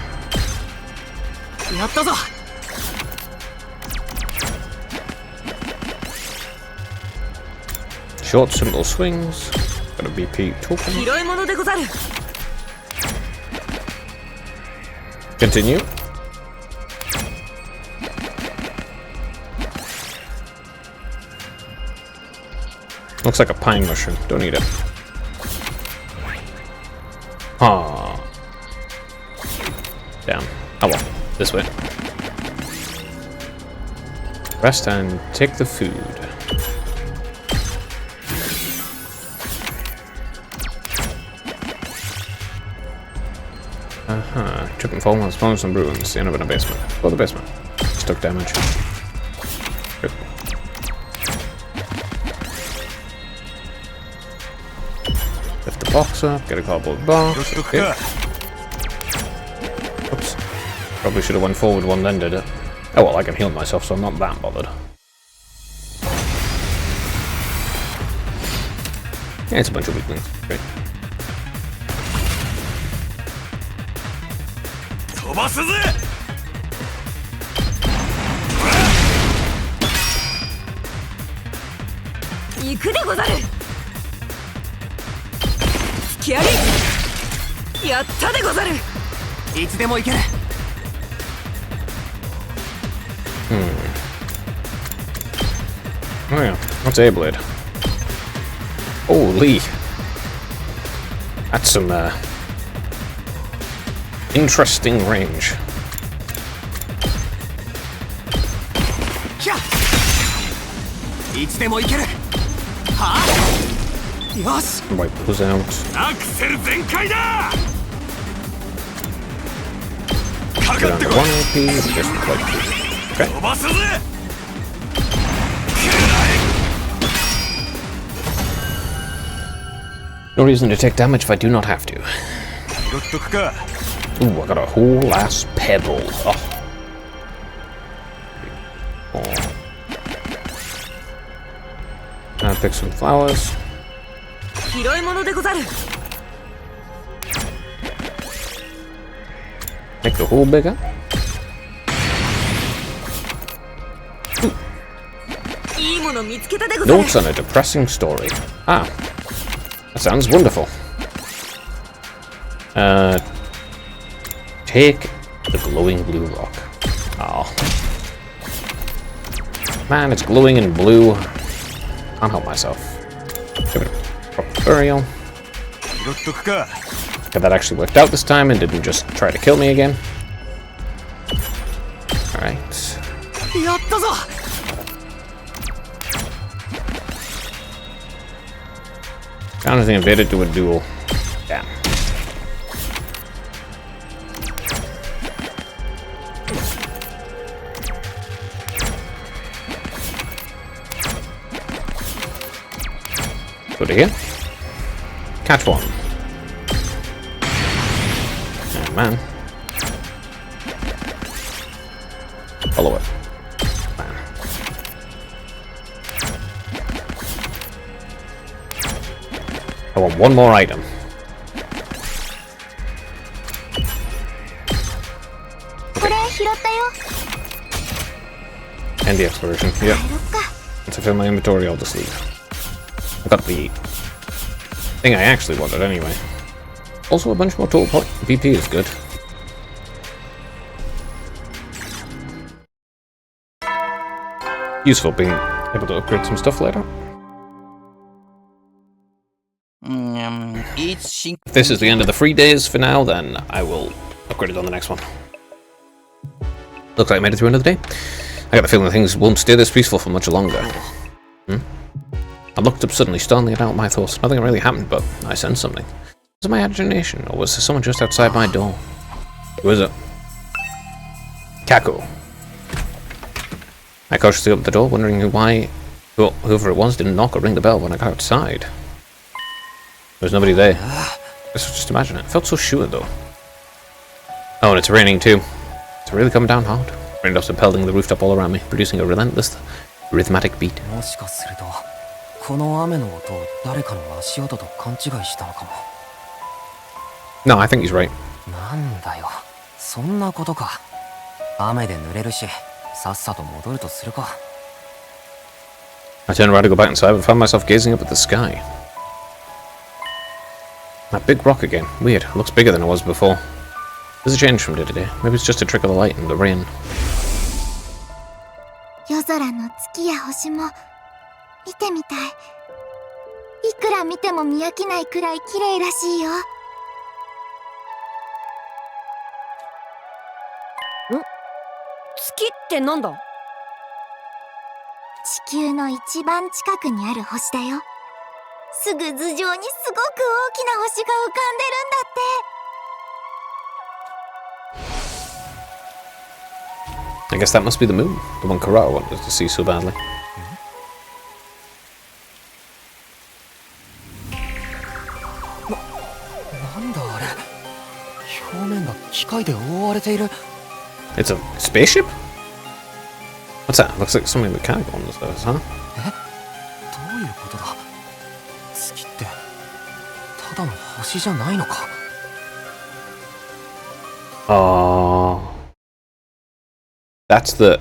Speaker 1: Short, simple swings. Got a BP token. Continue. Looks like a pine mushroom. Don't eat it. Ah. Damn. Oh well. This way. Rest and take the food. Trip and fall on spawns and ruins. End up in a basement. Go to the basement. Just took damage. Rip. Lift the box up. Get a cardboard box. Okay. Oops. Probably should have went forward one then, did it? Oh well, I can heal myself, so I'm not that bothered. Yeah, it's a bunch of weaklings. Great. Oh yeah, what's A-Blade? Holy! That's some, interesting range. Wipe those out. Get under 1 AP, just like okay. No reason to take damage if I do not have to. Ooh, I got a whole ass pebble. Oh. I'll pick some flowers. Make the hole bigger. Notes on a depressing story. Ah, that sounds wonderful. Take the glowing blue rock. Oh. Man, it's glowing in blue. Can't help myself. Give it a proper burial. Okay, that actually worked out this time and didn't just try to kill me again. Alright. Challenge the invader to a duel. Damn. Go to here. Catch one. Oh man. Follow it. Man. I want one more item. And the exploration. Yeah. Once I fill my inventory, I'll just leave. I got the thing I actually wanted anyway. Also, a bunch more total point. BP is good. Useful being able to upgrade some stuff later. If this is the end of the free days for now, then I will upgrade it on the next one. Looks like I made it through another day. I got the feeling things won't stay this peaceful for much longer. I looked up suddenly, startling out my thoughts. Nothing really happened, but I sensed something. Was it my imagination, or was there someone just outside my door? Who is it? Kako. I cautiously opened the door, wondering whoever it was didn't knock or ring the bell when I got outside. There was nobody there. This was just imagine it. Felt so sure though. Oh, and it's raining too. It's really coming down hard. Raindrops are pelting the rooftop all around me, producing a relentless, rhythmic beat. No, I think he's right. I turned around to go back inside, but found myself gazing up at the sky. That big rock again. Weird. It looks bigger than it was before. There's a change from day to day. Maybe it's just a trickle of light in the rain.
Speaker 8: 夜空の月や星も見てみたい。いくら見ても見飽きないくらい綺麗らしいよ。
Speaker 10: 月ってなんだ？
Speaker 8: 地球の一番近くにある星だよ。すぐ頭上にすごく大きな星が浮かんでるんだって。
Speaker 1: I guess that must be the moon, the one Karao wanted to see so badly. It's a spaceship? What's that? Looks like something mechanical on this, huh? Oh. That's the...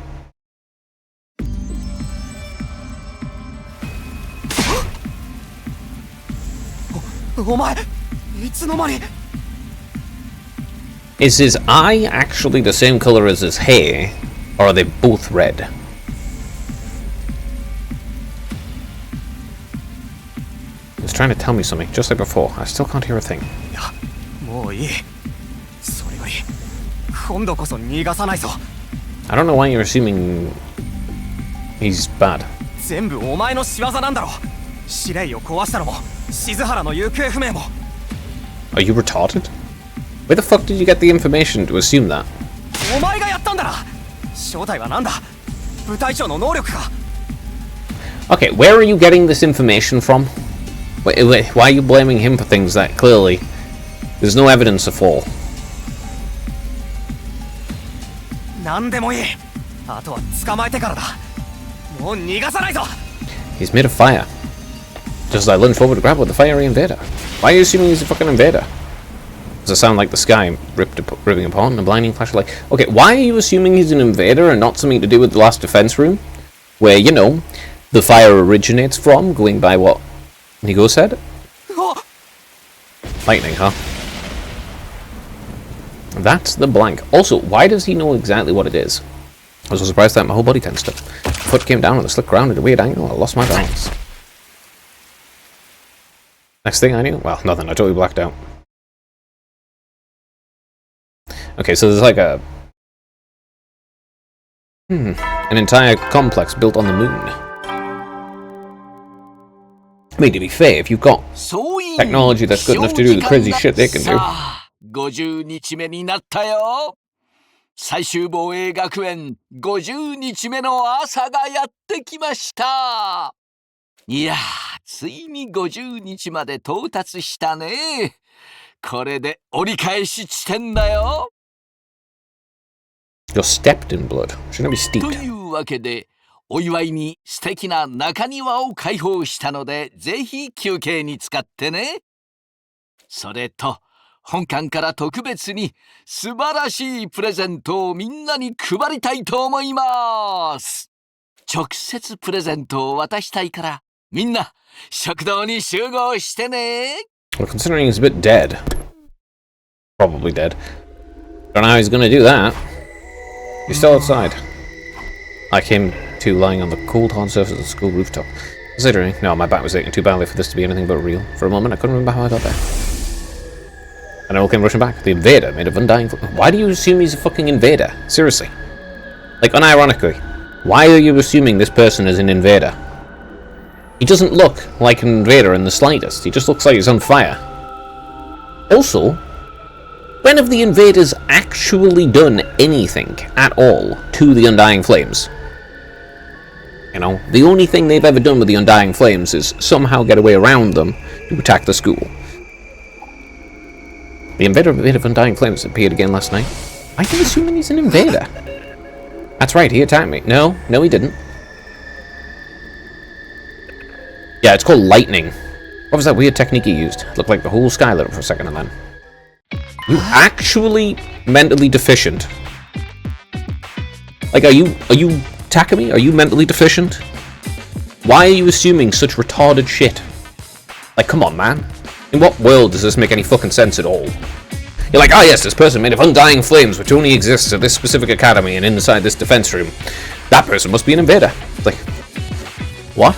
Speaker 1: Is his eye actually the same color as his hair, or are they both red? He's trying to tell me something, just like before. I still can't hear a thing. I don't know why you're assuming he's bad. Are you retarded? Where the fuck did you get the information to assume that? Okay, where are you getting this information from? Wait, why are you blaming him for things that clearly there's no evidence of all? He's made of fire. Just as I lunged forward to grab with the fiery invader. Why are you assuming he's a fucking invader? Does it sound like the sky ripping apart and a blinding flash of light? Okay, why are you assuming he's an invader and not something to do with the last defense room? Where, you know, the fire originates from, going by what Nigo said? Lightning, huh? That's the blank. Also, why does he know exactly what it is? I was so surprised that my whole body tensed up. My foot came down on the slick ground at a weird angle. I lost my balance. Next thing I knew, well, nothing. I totally blacked out. Okay, so there's like a... an entire complex built on the moon. I mean, to be fair, if you've got technology that's good enough to do the crazy shit they can do...
Speaker 6: 50日目になったよ。最終防衛学園50日目の朝がやってきました。いや、ついに50日まで到達したね。これで折り返し地点だよ。
Speaker 1: You're stepped in blood. Shouldn't it be steeped?
Speaker 6: というわけで、お祝いに素敵な中庭を開放したので、ぜひ休憩に使ってね。それと、本館から特別に素晴らしいプレゼントをみんなに配りたいと思います。直接プレゼントを渡したいから、みんな食堂に集合してね。
Speaker 1: Well, considering he's a bit dead. Probably dead. Don't know how he's gonna do that. He's still outside. I came to lying on the cold hard surface of the school rooftop. Considering, no, my back was aching too badly for this to be anything but real. For a moment, I couldn't remember how I got there. And I all came rushing back. The invader made of undying... Why do you assume he's a fucking invader? Seriously. Like, unironically. Why are you assuming this person is an invader? He doesn't look like an invader in the slightest. He just looks like he's on fire. Also, when have the invaders actually done anything at all to the Undying Flames? You know, the only thing they've ever done with the Undying Flames is somehow get away around them to attack the school. The invader of Undying Flames appeared again last night. Why are you assuming he's an invader? That's right, he attacked me. No, he didn't. Yeah, it's called lightning. What was that weird technique he used? It looked like the whole sky lit up for a second and then... You actually mentally deficient? Like, are you Takumi? Are you mentally deficient? Why are you assuming such retarded shit? Like, come on, man. In what world does this make any fucking sense at all? You're like, oh yes, this person made of undying flames which only exists at this specific academy and inside this defense room. That person must be an invader. It's like, what?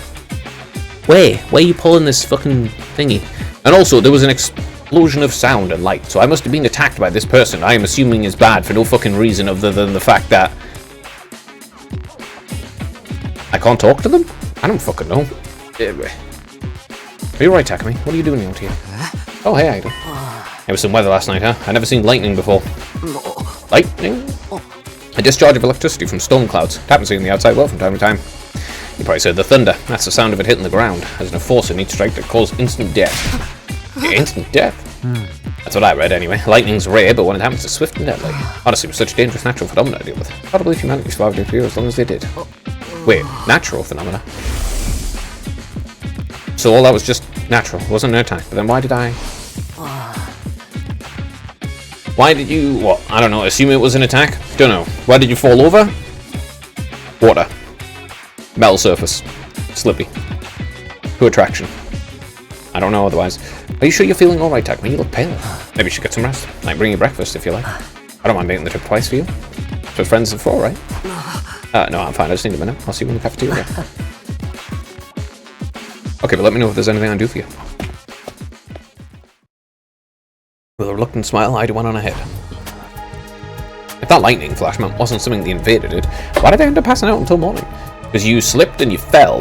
Speaker 1: Where are you pulling this fucking thingy? And also, there was an explosion of sound and light, so I must have been attacked by this person I am assuming is bad for no fucking reason other than the fact that I can't talk to them? I don't fucking know. Are you right, Takumi? What are you doing out here? Oh, hey, Idol. There was some weather last night, huh? I've never seen lightning before. Lightning? A discharge of electricity from storm clouds. It happens in the outside world from time to time. You probably heard the thunder. That's the sound of it hitting the ground. There's an enforcer in each strike that causes instant death. Yeah, instant death? That's what I read, anyway. Lightning's rare, but when it happens, it's swift and deadly. Honestly, it was such a dangerous natural phenomena to deal with. Hard to believe humanity survived it for as long as they did. Wait, natural phenomena? So all that was just natural, wasn't an attack. But then why did I... Why did you... what? I don't know, assume it was an attack? Don't know. Why did you fall over? Water. Metal surface. Slippy. To attraction. I don't know otherwise. Are you sure you're feeling alright, Takumi? You look pale. Maybe you should get some rest. I might bring you breakfast if you like. I don't mind making the trip twice for you. That's what friends are for, right? No, I'm fine. I just need a minute. I'll see you in the cafeteria. Okay, but let me know if there's anything I can do for you. With a reluctant smile, Ida went on ahead. If that lightning flash wasn't something the invader did, why did I end up passing out until morning? Because you slipped and you fell?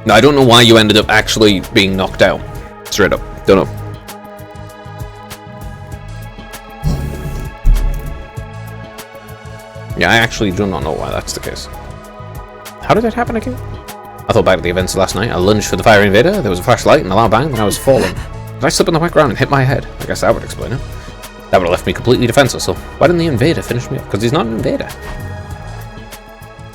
Speaker 1: No, I don't know why you ended up actually being knocked out. Straight up. Don't know. Yeah, I actually do not know why that's the case. How did that happen again? I thought back to the events last night. I lunged for the fire invader, there was a flashlight and a loud bang, and I was falling. Did I slip on the wet ground and hit my head? I guess that would explain it. That would have left me completely defenseless, so why didn't the invader finish me off? Because he's not an invader.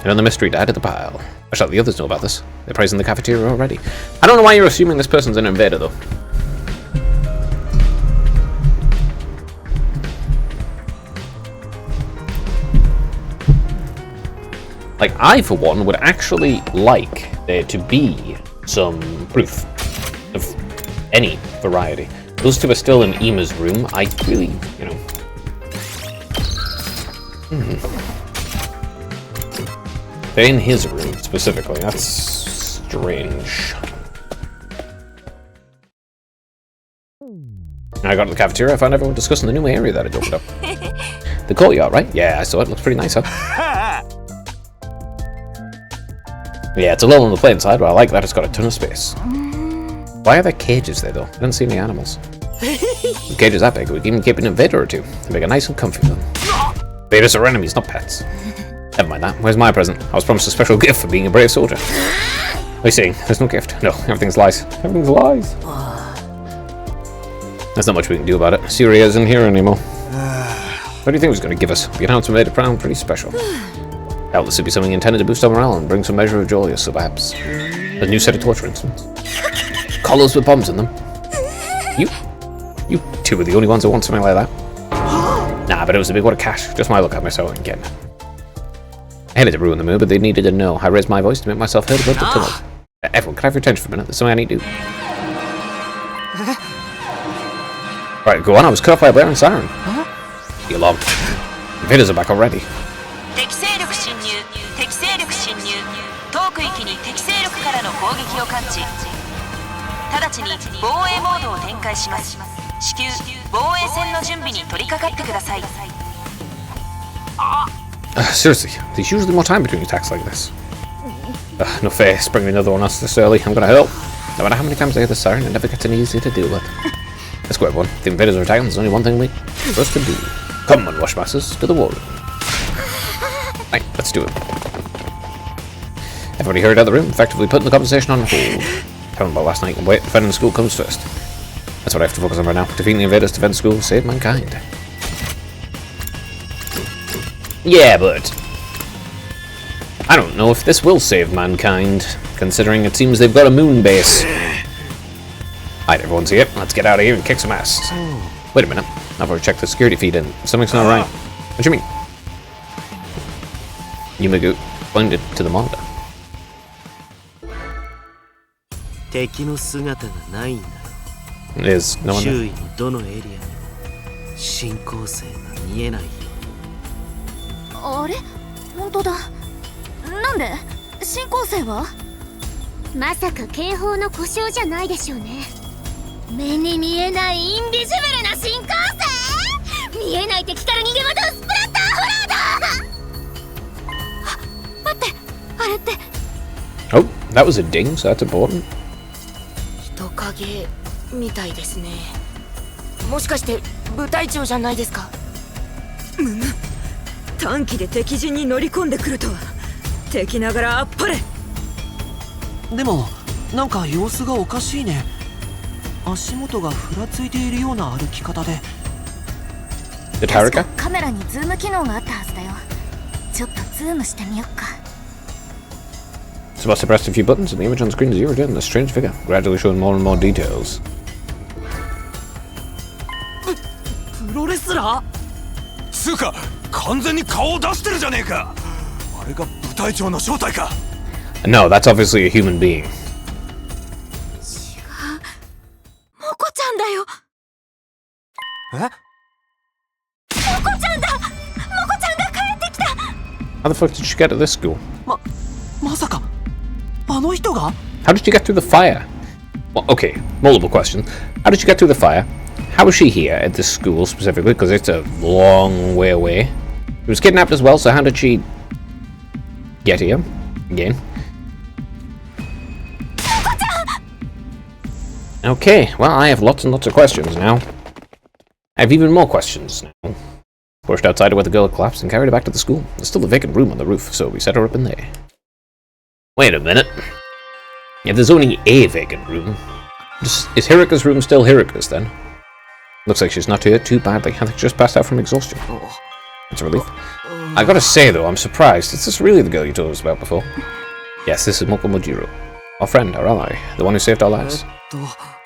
Speaker 1: Another mystery to add to the pile. I shall let the others know about this. They're praising the cafeteria already. I don't know why you're assuming this person's an invader, though. Like, I, for one, would actually like there to be some proof of any variety. Those two are still in Ima's room. I really, you know... They're in his room, specifically. That's strange. I got to the cafeteria, I found everyone discussing the new area that had opened up. The courtyard, right? Yeah, I saw it. Looks pretty nice, huh? Yeah, it's a little on the plain side, but I like that it's got a ton of space. Why are there cages there, though? I didn't see any animals. The cages that big, we can even keep an invader or two to make it nice and comfy for them. Invaders are enemies, not pets. Never mind that. Where's my present? I was promised a special gift for being a brave soldier. What are you saying? There's no gift. No, everything's lies. Everything's lies. There's not much we can do about it. Syria isn't here anymore. What do you think he was going to give us? The announcement made it sound pretty special. Doubtless it'd be something intended to boost our morale and bring some measure of joy, so perhaps a new set of torture instruments. Collars with bombs in them. You two are the only ones that want something like that. Nah, but it was a big wad of cash. Just my luck, I missed out again. I hated to ruin the mood, but they needed to know. I raised my voice to make myself heard above the tumult. Everyone, can I have your attention for a minute? There's something I need to do. Right, go on. I was cut off by a blaring siren. The alarm. Invaders are back already.
Speaker 7: 敵勢力侵入敵勢力侵入遠く域に敵勢力からの攻撃を感知直ちに防衛モードを展開します至急防衛戦の準備に取り掛かってください
Speaker 1: Seriously, there's usually more time between attacks like this. No fair, spring another one on us this early. I'm gonna help. No matter how many times I hear the siren, it never gets any easier to deal with. Let's go, everyone. If the invaders are attacking, there's only one thing for us to do. Come on, Washmasters, to the war room. Right, let's do it. Everybody hurried out of the room, effectively putting the conversation on hold. Telling about last night and wait, defending the school comes first. That's what I have to focus on right now. Defeating the invaders, defend the school, save mankind. Yeah, but I don't know if this will save mankind, considering it seems they've got a moon base. Alright, everyone's here. Let's get out of here and kick some ass. Wait a minute. I've already checked the security feed and something's not right. What do you mean? Yumigu pointed to the monitor.
Speaker 9: 敵の姿がないんだよ。
Speaker 1: There's no one
Speaker 9: 周
Speaker 1: there.
Speaker 9: 囲のどのエリアにも進行性が見えないよ。
Speaker 8: あれ本当だ。なんで進行性はまさか警報の故障じゃないでしょうね。目に見えないインビジブルな進行性見えない敵から逃げ惑うスプラッターホラーだ。待ってあれって
Speaker 1: Oh, that was a ding, so that's important.
Speaker 2: 人影みたいですねもしかして部隊長じゃないですか
Speaker 3: 短期で敵陣に乗り込んでくるとは敵ながらあっぱれ
Speaker 9: でもなんか様子がおかしいね。足元がふらついているような歩き方で。
Speaker 1: Did Haruka?
Speaker 8: カメラにズーム機能があったはずだよ。ちょっとズームしてみよっか。
Speaker 1: Tsubasa pressed a few buttons and the image on the screen zeroed in on a strange figure, gradually showing more and more details.
Speaker 9: プロレスラー
Speaker 5: つうか完全に顔を出してるじゃねえか。あれが部隊長の正体か。
Speaker 1: No, that's obviously a human being.
Speaker 10: モコちゃんだよ
Speaker 5: え
Speaker 10: モコちゃんだモコちゃんが帰ってきた
Speaker 1: How the fuck did she get to this school?
Speaker 9: まさかあの人が
Speaker 1: How did she get through the fire? Well, okay, multiple questions. How did she get through the fire? How is she here at this school specifically? Because it's a long way away. She was kidnapped as well, so how did she get here? Again. Okay, well, I have lots and lots of questions now. I have even more questions now. Pushed outside her where the girl had collapsed and carried her back to the school. There's still a vacant room on the roof, so we set her up in there. Wait a minute. If there's only a vacant room, is Hiruka's room still Hiruka's then? Looks like she's not hurt too badly. I think she just passed out from exhaustion. That's a relief. I gotta say though, I'm surprised. Is this really the girl you told us about before? Yes, this is Moko Mojiro. Our friend, our ally, the one who saved our lives.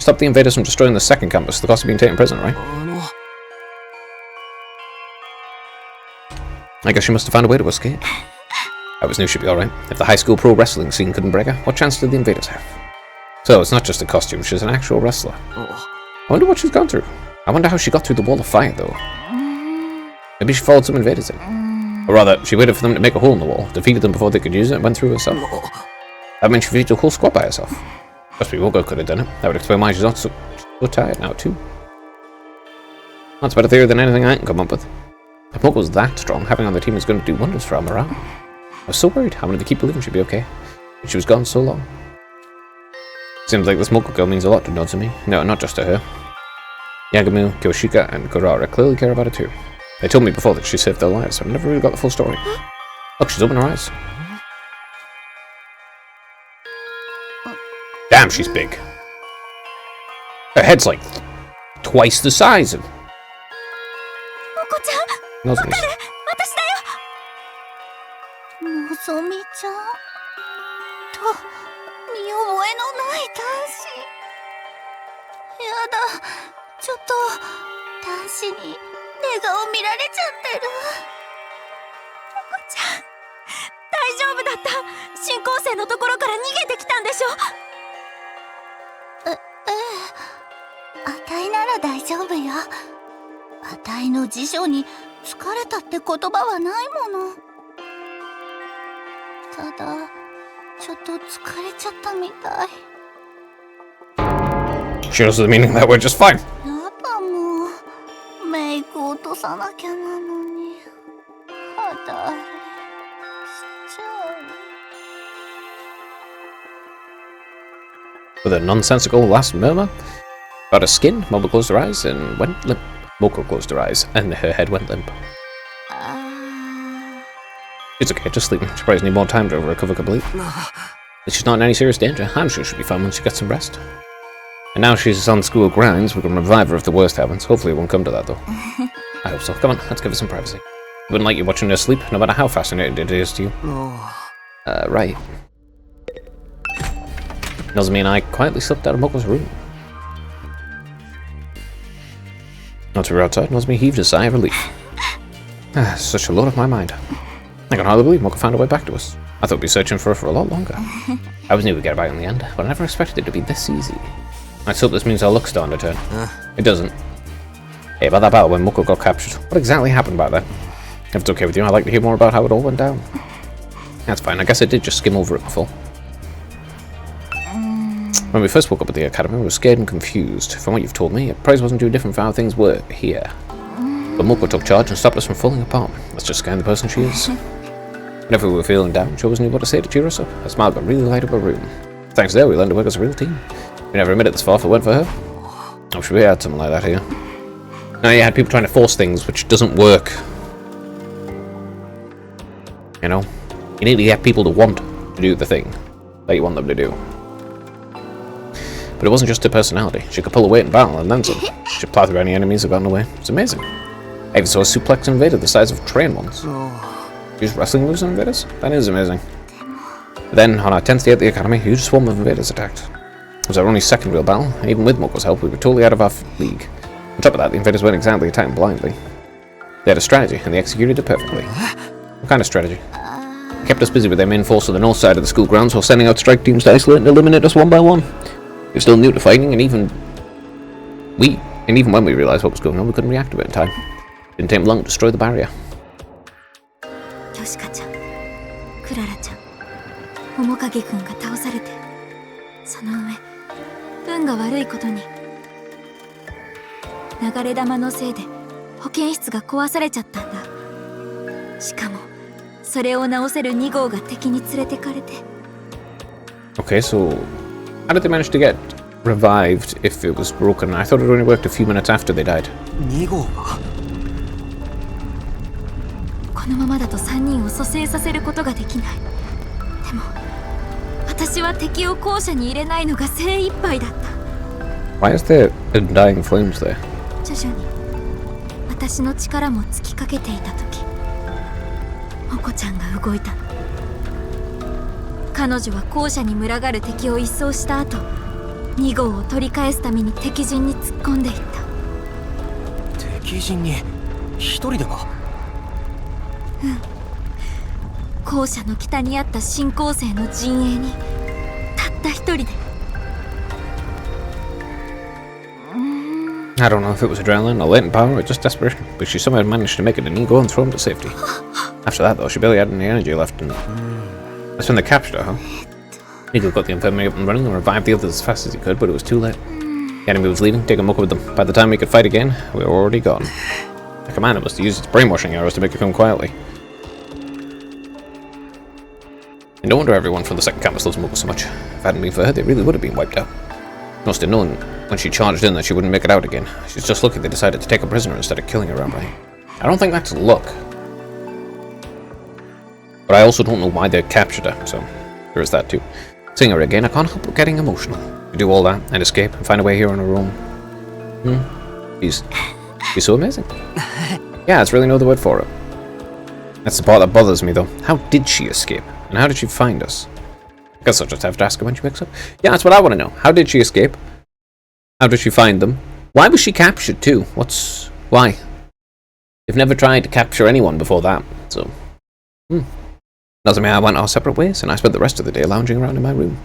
Speaker 1: Stop the invaders from destroying the second campus, the cost of being taken prisoner, right? I guess she must have found a way to escape. I always knew she'd be alright. If the high school pro wrestling scene couldn't break her, what chance did the invaders have? So, it's not just a costume, she's an actual wrestler. I wonder what she's gone through. I wonder how she got through the wall of fire, though. Maybe she followed some invaders in. Or rather, she waited for them to make a hole in the wall, defeated them before they could use it, and went through herself. That means she defeated a whole squad by herself. Must be Wogo could have done it. That would explain why she's not so tired now, too. That's a better theory than anything I can come up with. If Moko was that strong, having her on the team was going to do wonders for our morale. I was so worried. I wanted to keep believing she'd be okay. But she was gone so long. Seems like this Moko girl means a lot to Nozomi. No, not just to her. Yagamu, Kyoshika, and Kurara clearly care about her too. They told me before that she saved their lives, but I never really got the full story. Look, she's opened her eyes. Damn, she's big. Her head's like twice the size of Nozomi's.
Speaker 8: のぞみちゃんと見覚えのない男子。やだ、ちょっと男子に寝顔見られちゃってる。モコちゃん
Speaker 10: 夫だった。新校生のところから逃げてきたんでしょ。
Speaker 8: あたいなら大丈夫よ。あたいの辞書に疲れたって言葉はないもの。ただちょっと疲れちゃったみたい。
Speaker 1: Shows the meaning that we're just fine.
Speaker 8: やだもう、メイク落とさなきゃなのに肌荒れしちゃう。
Speaker 1: With a nonsensical last murmur about her skin, Moko closed her eyes and went limp. Moko closed her eyes and her head went limp. It's okay, just sleeping. She probably needs more time to recover completely. If she's not in any serious danger, I'm sure she'll be fine when she gets some rest. And now she's on school grounds, we can revive her if the worst happens. Hopefully it won't come to that, though. I hope so. Come on, let's give her some privacy. I wouldn't like you watching her sleep, no matter how fascinating it is to you. Right. Nozomi and I quietly slipped out of Moko's room. Once we were outside, Nozomi heaved a sigh of relief. Such a load off my mind. I can hardly believe Moko found her way back to us. I thought we'd be searching for her for a lot longer. I was knew we'd get her back in the end, but I never expected it to be this easy. Let's hope this means our luck's starting to turn. It doesn't. Hey, about that battle when Moko got captured, what exactly happened back then? If it's okay with you, I'd like to hear more about how it all went down. That's fine, I guess I did just skim over it before. When we first woke up at the academy, we were scared and confused. From what you've told me, it probably wasn't too different from how things were here. But Moko took charge and stopped us from falling apart. That's just the kind of person she is. Whenever we were feeling down, she always knew what to say to cheer us up. Her smile got really light up her room. Thanks to her, we learned to work as a real team. We never admitted this far if it weren't for her. I'm sure we had something like that here. Now you had people trying to force things, which doesn't work. You know? You need to get people to want to do the thing that you want them to do. But it wasn't just her personality. She could pull a weight in battle and then some. She could plow through any enemies that got in the way. It's amazing. I even saw a suplex invader the size of a train once. Use wrestling moves on invaders? That is amazing. But then, on our 10th day at the academy, a huge swarm of invaders attacked. It was our only second real battle, and even with Moko's help, we were totally out of our league. On top of that, the invaders weren't exactly attacking blindly. They had a strategy, and they executed it perfectly. What kind of strategy? They kept us busy with their main force on the north side of the school grounds while sending out strike teams to isolate and eliminate us one by one. We were still new to fighting, and even when we realized what was going on, we couldn't react to it in time. It didn't take long to destroy the barrier.
Speaker 10: ヨシカちゃん、クララちゃん、面影くんが倒されて、その上、運が悪いことに流れ弾のせいで保健室が壊されちゃったんだ。しかもそれを直せる2号が敵に連れてかれて。
Speaker 1: Okay, so how did they manage to get revived if it was broken? I thought it only worked a few minutes after they died.
Speaker 4: 2号が
Speaker 10: このままだと3人を蘇生させることができない。でも私は敵を校舎に入れないのが精一杯だった。
Speaker 1: Why is there undying flames there?
Speaker 10: 徐々に私の力も尽きかけていた時、モコちゃんが動いたの。彼女は校舎に群がる敵を一掃した後、2号を取り返すために敵陣に突っ込んでいった。
Speaker 4: 敵陣に一人でか？
Speaker 10: うん。校舎の北にあった新校生の陣営にたった一人で。
Speaker 1: I don't know if it was adrenaline, or latent power, or just desperation, but she somehow managed to make it an ego and throw him to safety. After that, though, she barely had any energy left, and that's when they captured her, huh? Nigo got the infirmary up and running and revived the others as fast as he could, but it was too late. The enemy was leaving, taking Moko with them. By the time we could fight again, we were already gone. The commander must have used its brainwashing arrows to make her come quietly. And no wonder everyone from the second campus loves Moko so much. If it hadn't been for her, they really would have been wiped out. Must have known when she charged in that she wouldn't make it out again. She's just lucky they decided to take her prisoner instead of killing her outright. I don't think that's luck. But I also don't know why they captured her, so there is that too. Seeing her again, I can't help but getting emotional. We do all that, and escape, and find a way here on our own. She's so amazing. Yeah, there's really no other word for it. That's the part that bothers me, though. How did she escape? And how did she find us? I guess I'll just have to ask her when she wakes up. Yeah, that's what I want to know. How did she escape? How did she find them? Why was she captured, too? Why? They've never tried to capture anyone before that, so... Not Doesn't mean I went our separate ways, and I spent the rest of the day lounging around in my room.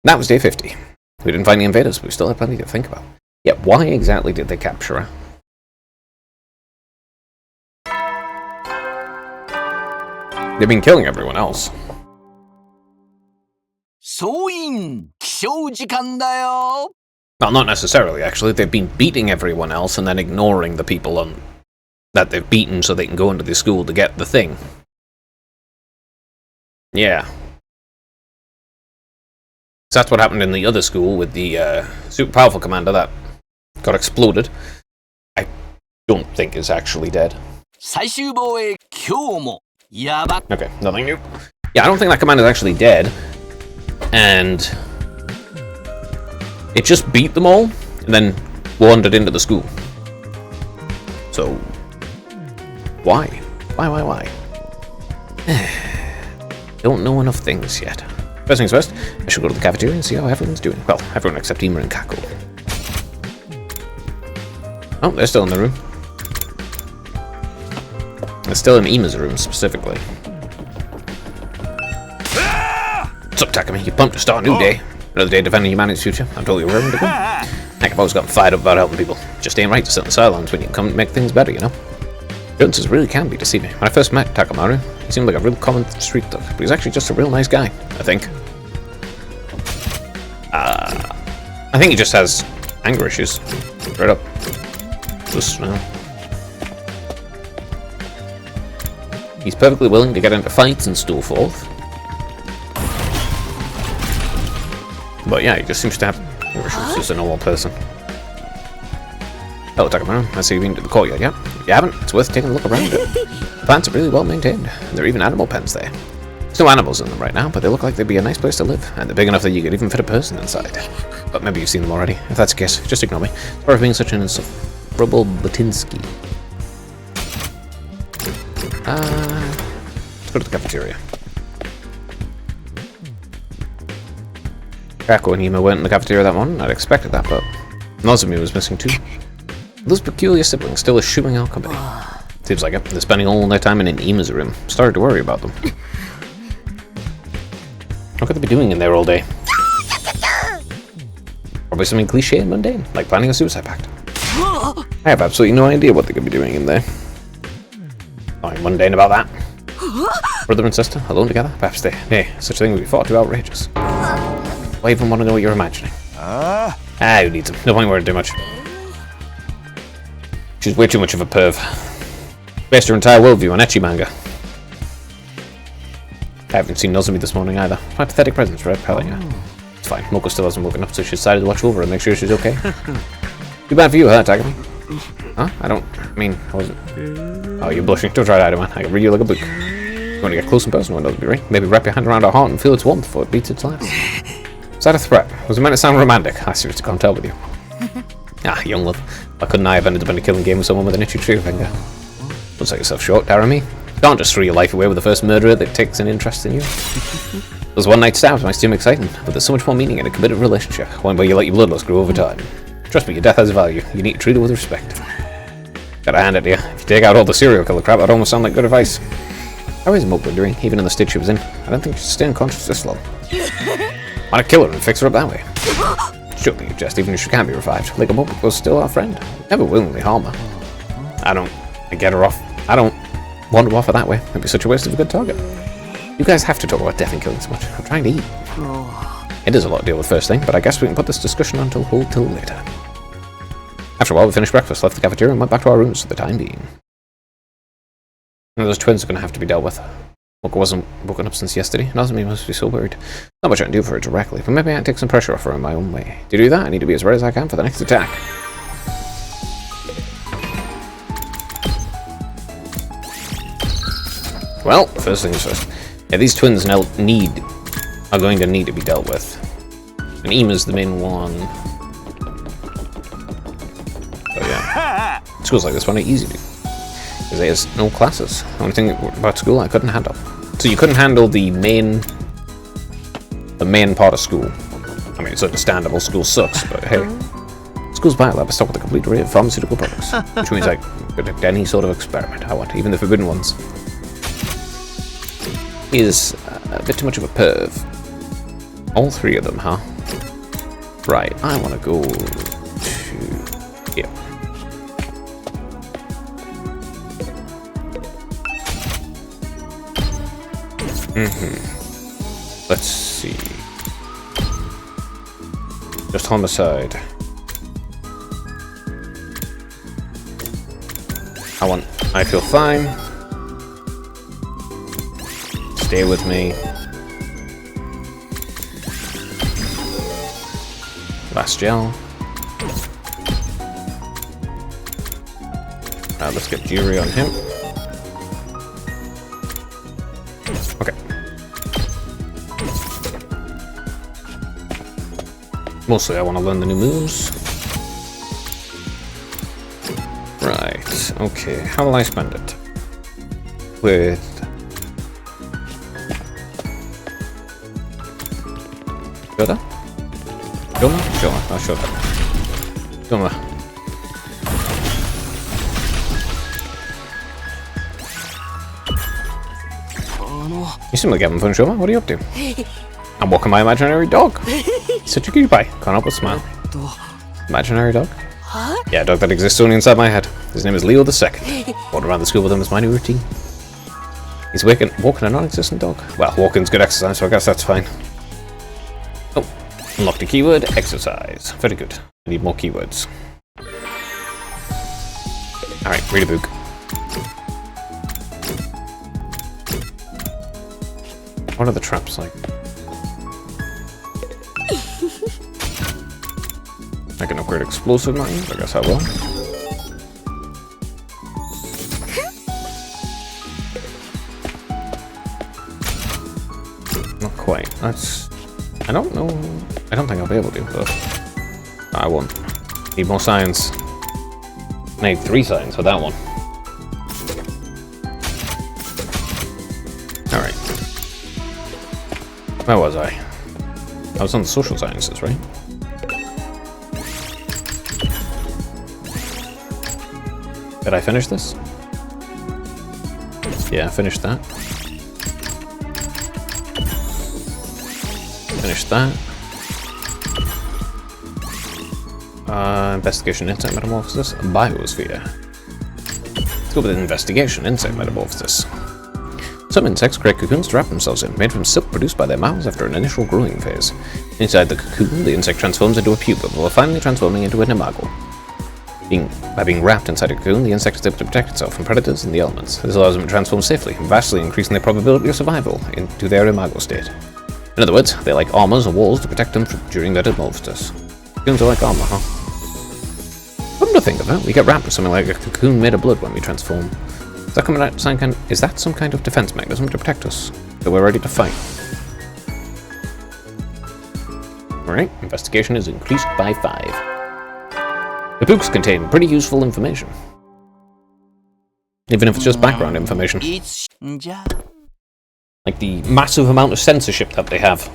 Speaker 1: That was day 50. We didn't find the invaders, but we still had plenty to think about. Yet, why exactly did they capture her? They've been killing everyone else.
Speaker 6: 総員起床時間だよ。
Speaker 1: Well, not necessarily, actually. They've been beating everyone else and then ignoring the people that they've beaten so they can go into the school to get the thing. Yeah. So that's what happened in the other school with the super powerful commander that got exploded. I don't think is actually dead.
Speaker 6: 最終防衛今日もやば。
Speaker 1: Okay, nothing new. Yeah, I don't think that commander's actually dead. And it just beat them all and then wandered into the school. So why? Why? Don't know enough things yet. First things first, I should go to the cafeteria and see how everyone's doing. Well, everyone except Ema and Kako. Oh, they're still in the room. They're still in Ema's room, specifically. What's up, Takumi? You pumped to start a new day. Another day defending humanity's future. I'm totally raring to go. Heck, I've always gotten fired up about helping people. Just ain't right to sit on the sidelines when you can come and make things better, you know? Joneses really can be deceiving. When I first met Takamaru, he seemed like a real common street thug, but he's actually just a real nice guy, I think. I think he just has anger issues. Straight up. Just, he's perfectly willing to get into fights and so forth. But yeah, he just seems to have anger issues as a normal person. Hello, Takamaru. I see you've been to the courtyard, yeah? If you haven't, it's worth taking a look around it. The plants are really well maintained. There are even animal pens there. There's no animals in them right now, but they look like they'd be a nice place to live, and they're big enough that you could even fit a person inside. But maybe you've seen them already. If that's the case, just ignore me. Sorry for being such an insufferable Batinsky. Let's go to the cafeteria. Kako and Ema weren't in the cafeteria that morning. I'd expected that, but Nozomi was missing too. Those peculiar siblings still eschewing our company. Seems like it. They're spending all their time in Ema's room. Started to worry about them. What could they be doing in there all day? Probably something cliche and mundane, like planning a suicide pact. I have absolutely no idea what they could be doing in there. Nothing mundane about that. Brother and sister, alone together? Perhaps nay, such a thing would be far too outrageous. Why even want to know what you're imagining? Who needs them? No point worrying too much. She's way too much of a perv. Based her entire worldview on ecchi manga. I haven't seen Nozomi this morning either. My pathetic presence, right, pal? It's fine. Moko still hasn't woken up, so she decided to watch over and make sure she's okay. Too bad for you, huh, Takumi? Huh? I wasn't. Oh, you're blushing. Don't try to hide it, man. I can read you like a book. You want to get close in person when it doesn't be right? Maybe wrap your hand around her heart and feel its warmth before it beats its last. Is that a threat? Was it meant to sound romantic? I seriously can't tell with you. Young love. Why couldn't I have ended up in a killing game with someone with an itchy trigger finger? Don't sell yourself short, Darami. You can't just throw your life away with the first murderer that takes an interest in you. Those one-night stabs might seem exciting, but there's so much more meaning in a committed relationship, one where you let your bloodlust grow over time. Trust me, your death has value. You need to treat it with respect. Gotta hand it to you. If you take out all the serial killer crap, that almost sound like good advice. How is Moko doing, even in the state she was in? I don't think she'd stay unconscious this long. Why not kill her and fix her up that way? Surely you jest, even if she can't be revived. Like a Moko was still our friend. Never willingly harm her. I don't want to offer that way. It'd be such a waste of a good target. You guys have to talk about death and killing so much. I'm trying to eat. It is a lot to deal with first thing, but I guess we can put this discussion on hold till later. After a while, we finished breakfast, left the cafeteria, and went back to our rooms for the time being. Now, those twins are going to have to be dealt with. Moko wasn't woken up since yesterday. Nozomi must be so worried. Not much I can do for her directly, but maybe I can take some pressure off her in my own way. To do that, I need to be as ready as I can for the next attack. Well, first things first. Yeah, these twins are going to need to be dealt with. And Ema's the main one. But yeah. Schools like this one are easy to do. Because there's no classes. The only thing about school I couldn't handle. So you couldn't handle the main part of school. I mean, it's understandable, school sucks, but hey. School's biolab is stocked with a complete array of pharmaceutical products. Which means I could conduct any sort of experiment I want, even the forbidden ones. Is A bit too much of a perv. All three of them, huh? Right, I want to go to here. Let's see. Just homicide. I feel fine. Stay with me. Last gel. Let's get Jury on him. Okay. Mostly I want to learn the new moves. Right, okay. How will I spend it? With... Shoda? Shoma? Shoma. Oh, Shoda. Shoma. You seem like having fun, Shoma. What are you up to? I'm walking my imaginary dog. Such a cutie pie. Can't help but smile. Imaginary dog? Yeah, a dog that exists only inside my head. His name is Leo the Second. Walking around the school with him is my new routine. He's walking a non-existent dog. Well, walking's good exercise, so I guess that's fine. Oh, unlocked a keyword, exercise. Very good. I need more keywords. Alright, read a book. What are the traps like? I can upgrade explosive mines, I guess I will. Not quite. That's... I don't know... I don't think I'll be able to, but... I won't. Need more signs. I need 3 signs for that one. Alright. Where was I? I was on the social sciences, right? Did I finish this? Yeah, I finished that. Finished that. Investigation, Insight, Metamorphosis, Biosphere. Let's go with Investigation, Insight, Metamorphosis. Some insects create cocoons to wrap themselves in, made from silk produced by their mouths after an initial growing phase. Inside the cocoon, the insect transforms into a pupa, before finally transforming into an imago. By being wrapped inside a cocoon, the insect is able to protect itself from predators and the elements. This allows them to transform safely, vastly increasing their probability of survival into their imago state. In other words, they like armors or walls to protect them during their metamorphosis. Cocoons are like armor, huh? Come to think of it, we get wrapped with something like a cocoon made of blood when we transform. Is that some kind of defense mechanism to protect us, so we're ready to fight? Alright, investigation is increased by 5. The books contain pretty useful information. Even if it's just background information. Like the massive amount of censorship that they have.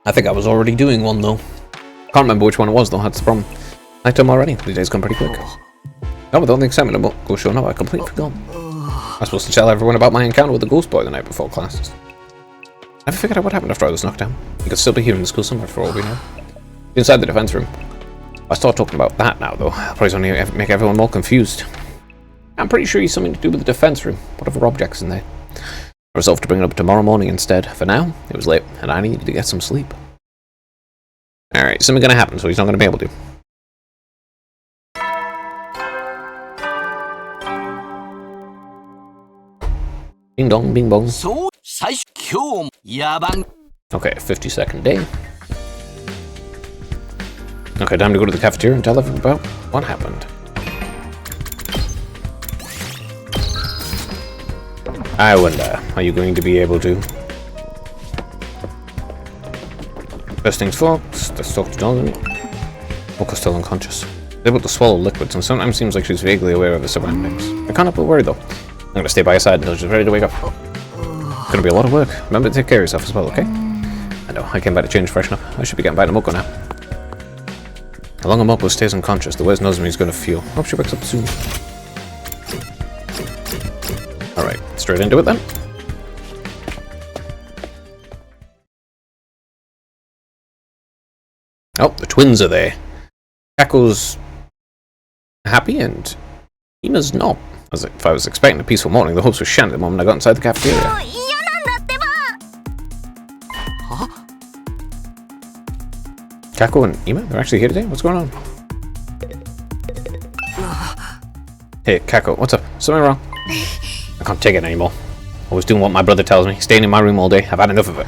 Speaker 1: I think I was already doing one though. Can't remember which one it was though, that's the problem. Nighttime already, the days come pretty quick. Oh, with all the excitement about Ghost showing up, I completely forgot. I was supposed to tell everyone about my encounter with the Ghost Boy the night before classes. Never figured out what happened after I was knocked down. He could still be here in the school somewhere for all we know. Inside the defense room. I start talking about that now though. I'll probably only make everyone more confused. I'm pretty sure he's something to do with the defense room. Whatever objects in there. I resolved to bring it up tomorrow morning instead. For now, it was late, and I needed to get some sleep. Alright, something's gonna happen, so he's not gonna be able to. Ding dong, bing bong. Okay, 50-second day. Okay, time to go to the cafeteria and tell everyone about what happened. I wonder, are you going to be able to? First things first, let's talk to Donovan. Moko's still unconscious. She's able to swallow liquids and sometimes seems like she's vaguely aware of her surroundings. I can't help but worry though. I'm gonna stay by her side until she's ready to wake up. It's gonna be a lot of work. Remember to take care of yourself as well, okay? I know, I came back to change freshen up. I should be getting back to Moko now. How long Moko stays unconscious, the worse Nozomi's gonna feel. Hope she wakes up soon. Alright, straight into it then. Oh, the twins are there. Kako's happy and Ima's not. As if I was expecting a peaceful morning, the hopes were shattered the moment I got inside the cafeteria.
Speaker 8: Huh?
Speaker 1: Kako and Ima, they're actually here today? What's going on? Hey, Kako, what's up? Something wrong? I can't take it anymore. Always doing what my brother tells me, staying in my room all day. I've had enough of it.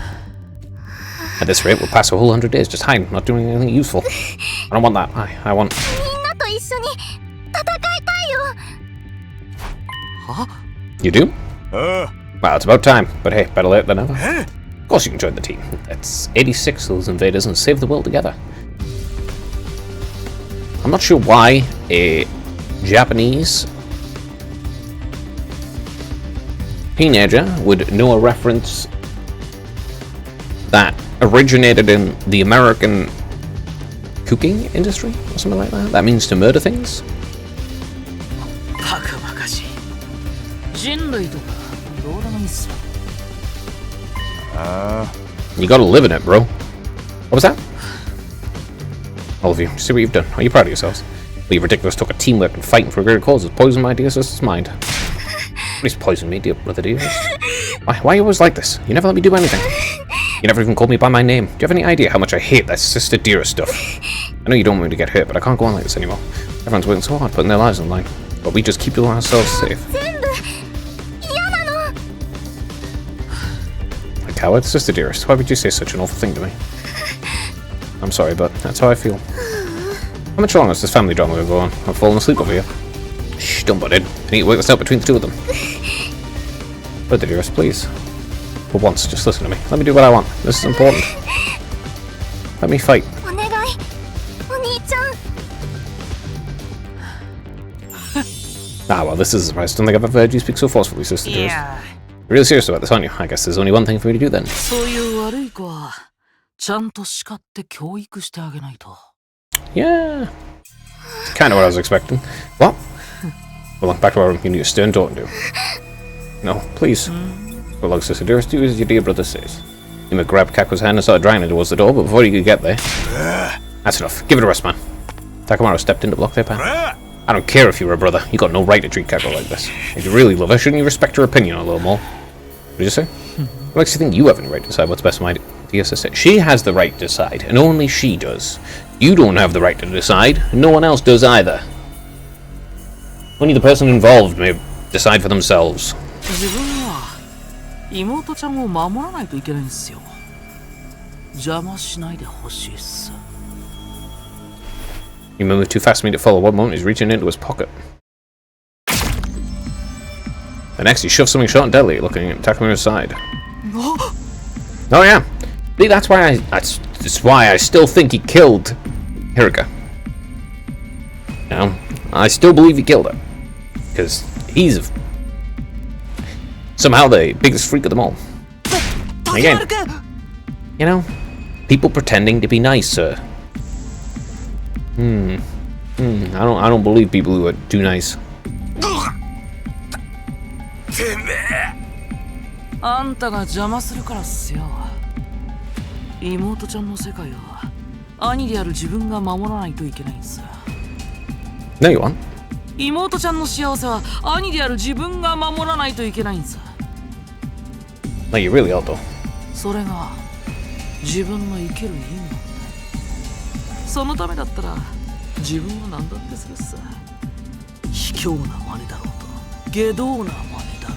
Speaker 1: At this rate, we'll pass a whole 100 days just hiding, not doing anything useful. I don't want that. I want...
Speaker 8: Huh?
Speaker 1: You do? Well, it's about time. But hey, better late than never. Of course you can join the team. Let's 86 those invaders and save the world together. I'm not sure why a Japanese teenager would know a reference that originated in the American cooking industry or something like that. That means to murder things. You gotta live in it, bro. What was that? All of you, see what you've done. Are you proud of yourselves? Well, you ridiculous took a teamwork and fighting for a greater cause has poisoned my dear sister's mind. Please poison me, dear brother dears. Why are you always like this? You never let me do anything. You never even called me by my name. Do you have any idea how much I hate that sister dearest stuff? I know you don't want me to get hurt, but I can't go on like this anymore. Everyone's working so hard, putting their lives on the line. But we just keep ourselves safe. A coward, sister dearest. Why would you say such an awful thing to me? I'm sorry, but that's how I feel. How much longer is this family drama going to go on? I've fallen asleep over here. Shh, don't butt in. I need to work this out between the two of them. Brother dearest, please. For once, just listen to me. Let me do what I want. This is important. Let me fight. Ah, well, this is a surprise. I don't think I've ever heard you speak so forcefully, sister dearest. You're really serious about this, aren't you? I guess there's only one thing for me to do then. Yeah. It's kind of what I was expecting. What? Well, back to our room. You need a stern talking to. No, please. Well, look, sister dearest, do as your dear brother says. Ima grabbed Kako's hand and started dragging her towards the door, but before he could get there... That's enough. Give it a rest, man. Takamaru stepped in to block their path. I don't care if you were a brother. You got no right to treat Kako like this. If you really love her, shouldn't you respect her opinion a little more? What did you say? What makes you think you have any right to decide what's best for my dear sister? She has the right to decide, and only she does. You don't have the right to decide, and no one else does either. Only the person involved may decide for themselves. You moved too fast for me to follow. One moment he's reaching into his pocket. The next he shoves something short and deadly, looking at Takamaru's side. Oh yeah. See, that's why I still think he killed Hiruka. You know, I still believe he killed her. Because he's somehow the biggest freak of them all. Again, you know, people pretending to be nicer. I don't believe people who are too nice. No, you aren't.
Speaker 12: 妹ちゃんの幸せは兄である自分が守らないといけないんさ。
Speaker 1: No, you really are though.
Speaker 12: それが自分の生きる意味なんだ。そのためだったら自分は何だってするさ。卑怯な真似だろうと、下道な真似だろう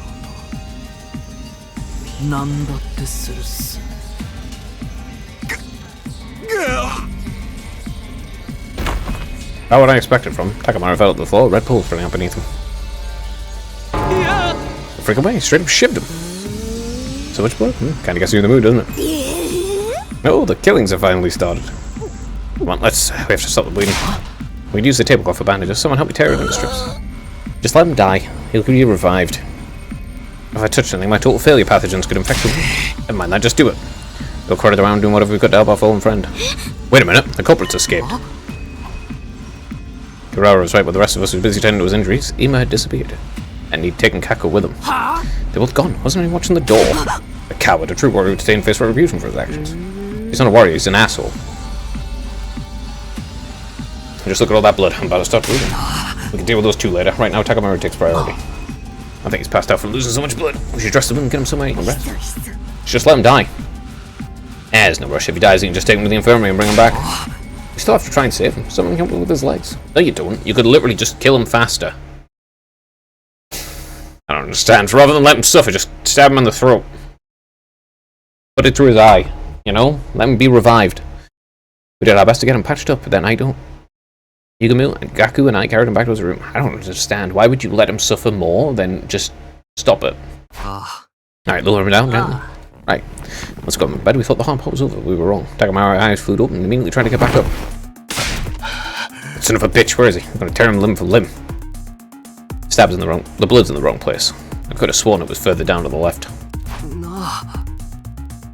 Speaker 12: と、何だってするさ。
Speaker 1: Not what I expected from him. Takamaru fell to the floor, red pools running up beneath him. The freak away, straight up shivved him. So much blood? Kinda gets you in the mood, doesn't it? Oh, the killings have finally started. Come on, we have to stop the bleeding. We'd use the tablecloth for bandages. Someone help me tear it into strips. Just let him die. He'll be revived. If I touched anything, my total failure pathogens could infect him. Never mind that, just do it. Go crowded around doing whatever we could to help our fallen friend. Wait a minute, the culprit's escaped. Kurara was right, but the rest of us were busy tending to his injuries. Ima had disappeared. and he'd taken Kaku with him. They're both gone. Wasn't he watching the door? A coward, a true warrior would stay and face retribution for his actions. He's not a warrior, he's an asshole. Just look at all that blood. I'm about to start bleeding. We can deal with those two later. Right now, Takamaru takes priority. I think he's passed out from losing so much blood. We should dress him and get him somewhere he can rest. Just let him die. There's no rush. If he dies, you can just take him to the infirmary and bring him back. You still have to try and save him. Someone help him with his legs. No, you don't. You could literally just kill him faster. I don't understand. Rather than let him suffer, just stab him in the throat. Put it through his eye. You know? Let him be revived. We did our best to get him patched up, but then I don't. Yugamu and Gaku and I carried him back to his room. I don't understand. Why would you let him suffer more than just stop it? Alright, lower him down, gently. Right, let's go to bed. We thought the hard part was over. We were wrong. Takamaru's eyes flew open and immediately tried to get back up. Son of a bitch, where is he? I'm going to tear him limb for limb. Stabs in the wrong... The blood's in the wrong place. I could have sworn it was further down to the left.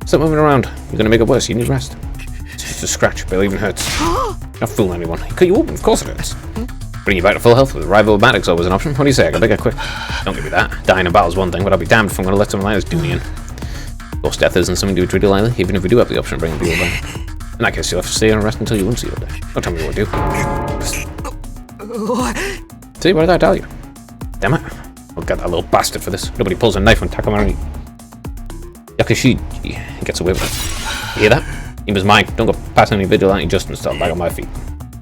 Speaker 1: Stop moving around. You're going to make it worse. You need rest. It's just a scratch. Barely even hurts. Not fooling anyone. He cut you open. Of course it hurts. Bring you back to full health with Rivomatics always an option. What do you say? I can make it quick. Don't give me that. Dying in battle's one thing, but I'll be damned if I'm going to let someone like this do me in. Ghost death isn't something to be treated lightly, even if we do have the option of bringing people back. In that case, you'll have to stay and rest until you won't see your day. Don't tell me what to do. See, what did I tell you? Damn it. I'll get that little bastard for this. Nobody pulls a knife on Takamaru. Yakushi gets away with it. You hear that? He was mine. Don't go past any vigilante justice stuff back on my feet.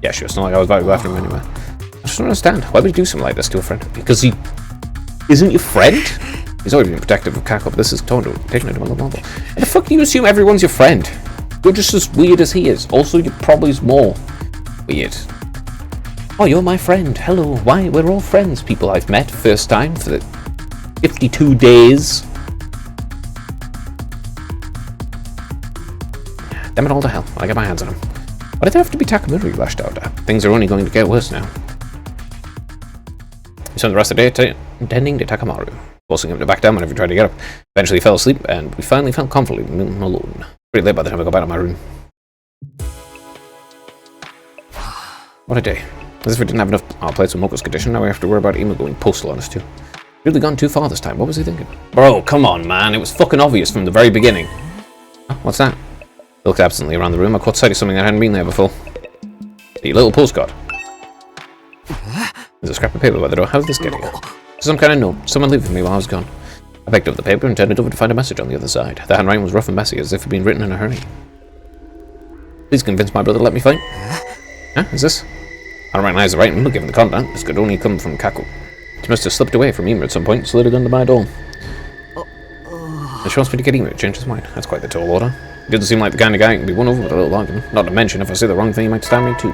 Speaker 1: Yeah, sure, it's not like I was about to go after him anyway. I just don't understand. Why would you do something like this to a friend? Because he isn't your friend? He's already been protective of Kako, but this is taking it to another level. Why the fuck do you assume everyone's your friend? You're just as weird as he is. Also, you're probably more weird. Oh, you're my friend. Hello. Why? We're all friends. People I've met first time for the 52 days. Damn it all to hell. I get my hands on him. Why did there have to be Takamaru you lashed out at? Things are only going to get worse now. We spent the rest of the day tending to Takamaru, forcing him to back down whenever he tried to get up. Eventually he fell asleep, and we finally felt comfortably alone. Pretty late by the time I got back to my room. What a day. As if we didn't have enough our plates with Moko's condition, now we have to worry about Ima going postal on us too. Really gone too far this time. What was he thinking? Bro, come on, man. It was fucking obvious from the very beginning. Oh, what's that? I looked absently around the room. I caught sight of something that hadn't been there before. A little postcard. There's a scrap of paper by the door. How did this get here? Some kind of note. Someone leave for me while I was gone. I picked up the paper and turned it over to find a message on the other side. The handwriting was rough and messy, as if it had been written in a hurry. Please convince my brother to let me fight. Huh? Is this? I don't recognize the writing, but given the content, this could only come from Kaku. She must have slipped away from Ima at some point and slid it under my door. She wants me to get Ima to change his mind. That's quite the tall order. He doesn't seem like the kind of guy who can be won over with a little argument. Not to mention, if I say the wrong thing, he might stab me too.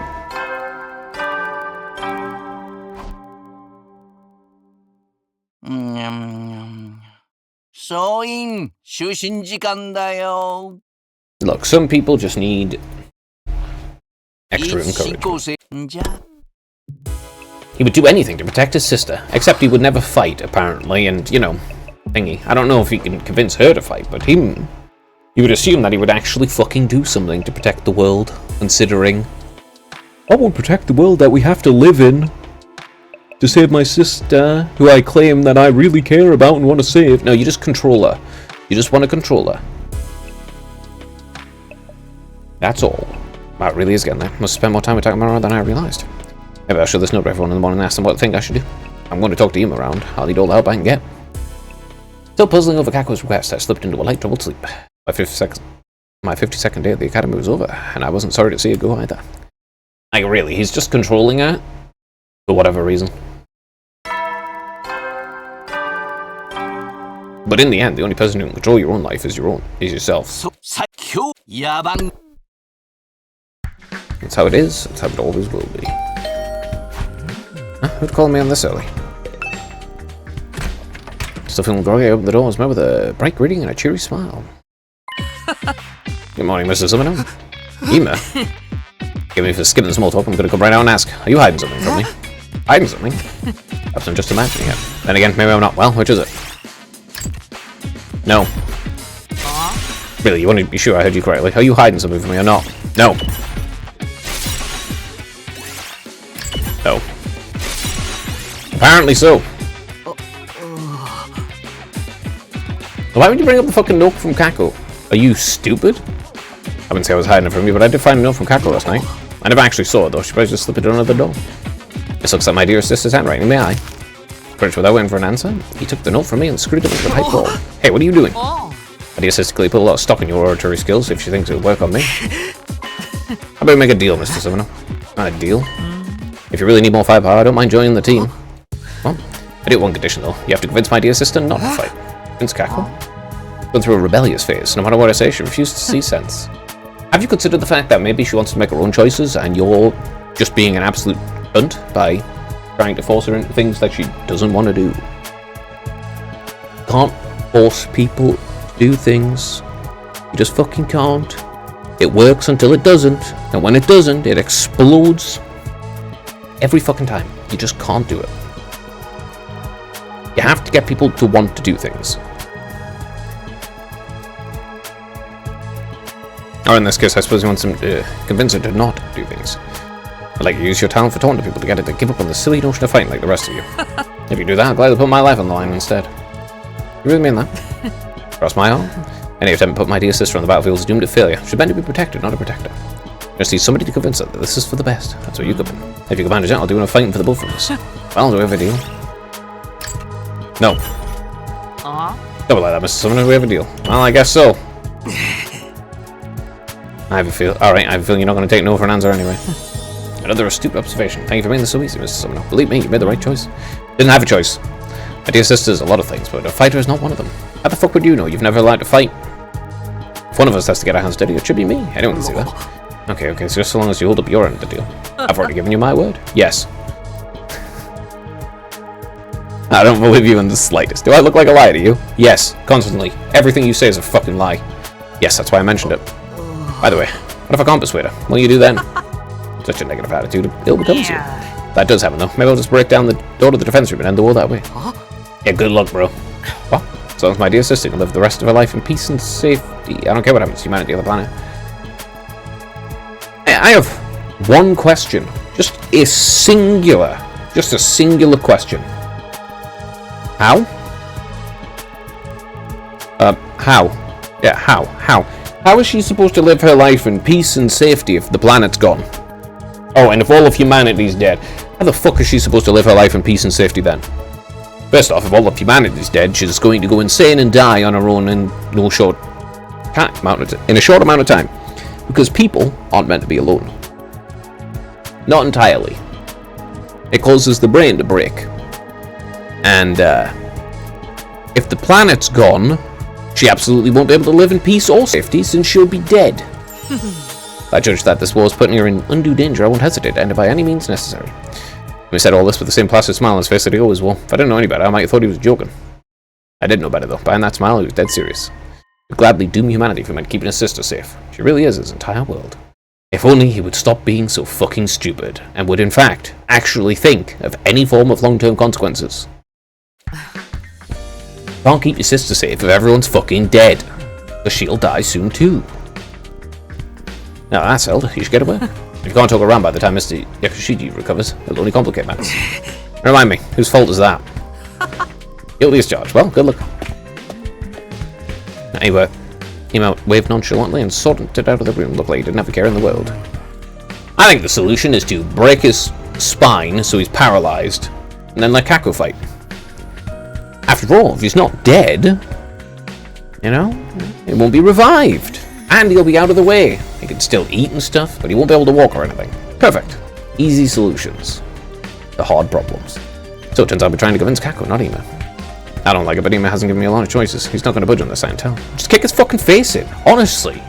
Speaker 1: Look, some people just need extra encouragement. He would do anything to protect his sister, except he would never fight, apparently, and, you know, thingy. I don't know if he can convince her to fight, but you would assume that he would actually fucking do something to protect the world, considering I won't protect the world that we have to live in to save my sister, who I claim that I really care about and want to save. No, you just control her. You just want to control her. That's all. Wow, it really is getting there. Must spend more time with Takamaru than I realised. Maybe I'll show this note to everyone in the morning and ask them what they think I should do. I'm going to talk to him around. I'll need all the help I can get. Still puzzling over Kaku's request, I slipped into a light troubled sleep. My 52nd day at the academy was over, and I wasn't sorry to see it go either. Like, really, he's just controlling her? For whatever reason. But in the end, the only person who can control your own life is yourself. That's how it is. That's how it always will be. Huh? Who'd call me on this early? Still feeling groggy, I opened the door and was met with a bright greeting and a cheery smile. Good morning, Mr. Summoner. Ima? Forgive me for skipping the small talk. I'm gonna come right out and ask. Are you hiding something from me? Hiding something? Perhaps I'm just imagining it. Then again, maybe I'm not. Well, which is it? No. Really, you want to be sure I heard you correctly? Are you hiding something from me or not? No. No. Apparently so. Why would you bring up the fucking note from Kako? Are you stupid? I wouldn't say I was hiding it from you, but I did find a note from Kako last night. I never actually saw it though, she probably just slipped it under the door. This looks like my dear sister's handwriting, may I? Pretty much without waiting for an answer, he took the note from me and screwed it into the pipe bowl. Hey, what are you doing? My dear sister clearly put a lot of stock in your oratory skills if she thinks it'll work on me. How about we make a deal, Mr. Summoner? Not a deal. If you really need more firepower, I don't mind joining the team. Well, I do have one condition though. You have to convince my dear sister not to fight. Convince Kako? Going through a rebellious phase. No matter what I say, she refuses to see sense. Have you considered the fact that maybe she wants to make her own choices and you're just being an absolute cunt by trying to force her into things that she doesn't want to do? Can't force people to do things. You just fucking can't. It works until it doesn't, and when it doesn't, it explodes every fucking time. You just can't do it. You have to get people to want to do things. Or in this case, I suppose you want them to convince her to not do things. Like you use your talent for taunting people to get it to give up on the silly notion of fighting like the rest of you. If you do that, I'll gladly put my life on the line instead. You really mean that? Cross my arm? Any attempt to put my dear sister on the battlefield is doomed to failure. She's meant to be protected, not a protector. I just need somebody to convince her that this is for the best. That's where you come in. If you can manage that, I'll do enough fighting for the both of us. Well, do we have a deal? No. Double like that, Mr. Summoner. Do we have a deal? Well, I guess so. I have a feel. Alright, I have a feeling you're not going to take no for an answer anyway. Another astute observation. Thank you for making this so easy, Mr. Summoner. Believe me, you made the right choice. Didn't have a choice. My dear sister's a lot of things, but a fighter is not one of them. How the fuck would you know? You've never learned to fight. If one of us has to get our hands dirty, it should be me. Anyone can see that. Okay, so just so long as you hold up your end of the deal. I've already given you my word. Yes. I don't believe you in the slightest. Do I look like a liar to you? Yes, constantly. Everything you say is a fucking lie. Yes, that's why I mentioned it. By the way, what if I can't persuade her? What will you do then? Such a negative attitude, ill becomes you. That does happen though. Maybe I'll just break down the door to the defense room and end the war that way. Yeah, good luck, bro. What? As long as my dear sister can live the rest of her life in peace and safety. I don't care what happens to humanity on the planet. I have one question. Just a singular question. How? How? Yeah, how? How is she supposed to live her life in peace and safety if the planet's gone? Oh, and if all of humanity's dead, how the fuck is she supposed to live her life in peace and safety then? First off, if all of humanity's dead, she's going to go insane and die on her own in a short amount of time. Because people aren't meant to be alone. Not entirely. It causes the brain to break. And if the planet's gone, she absolutely won't be able to live in peace or safety since she'll be dead. If I judge that this war is putting her in undue danger, I won't hesitate to end it by any means necessary. He said all this with the same placid smile on his face that he always wore. If I didn't know any better, I might have thought he was joking. I did know better though. Behind that smile, he was dead serious. He'd gladly doom humanity if he meant keeping his sister safe. She really is his entire world. If only he would stop being so fucking stupid, and would in fact, actually think of any form of long-term consequences. Can't keep your sister safe if everyone's fucking dead. Because she'll die soon too. Now that's held, you should get away. If you can't talk around by the time Mr. Yakushiji recovers, it'll only complicate matters. Remind me, whose fault is that? Guilty as charged. Well, good luck. Anyway, came out, waved nonchalantly, and sauntered out of the room. Looked like he didn't have a care in the world. I think the solution is to break his spine so he's paralyzed, and then let Kako fight. After all, if he's not dead, you know, he won't be revived. And he'll be out of the way. He can still eat and stuff, but he won't be able to walk or anything. Perfect. Easy solutions. The hard problems. So it turns out we're trying to convince Kako, not Ima. I don't like it, but Ima hasn't given me a lot of choices. He's not going to budge on this, I can tell. Just kick his fucking face in. Honestly.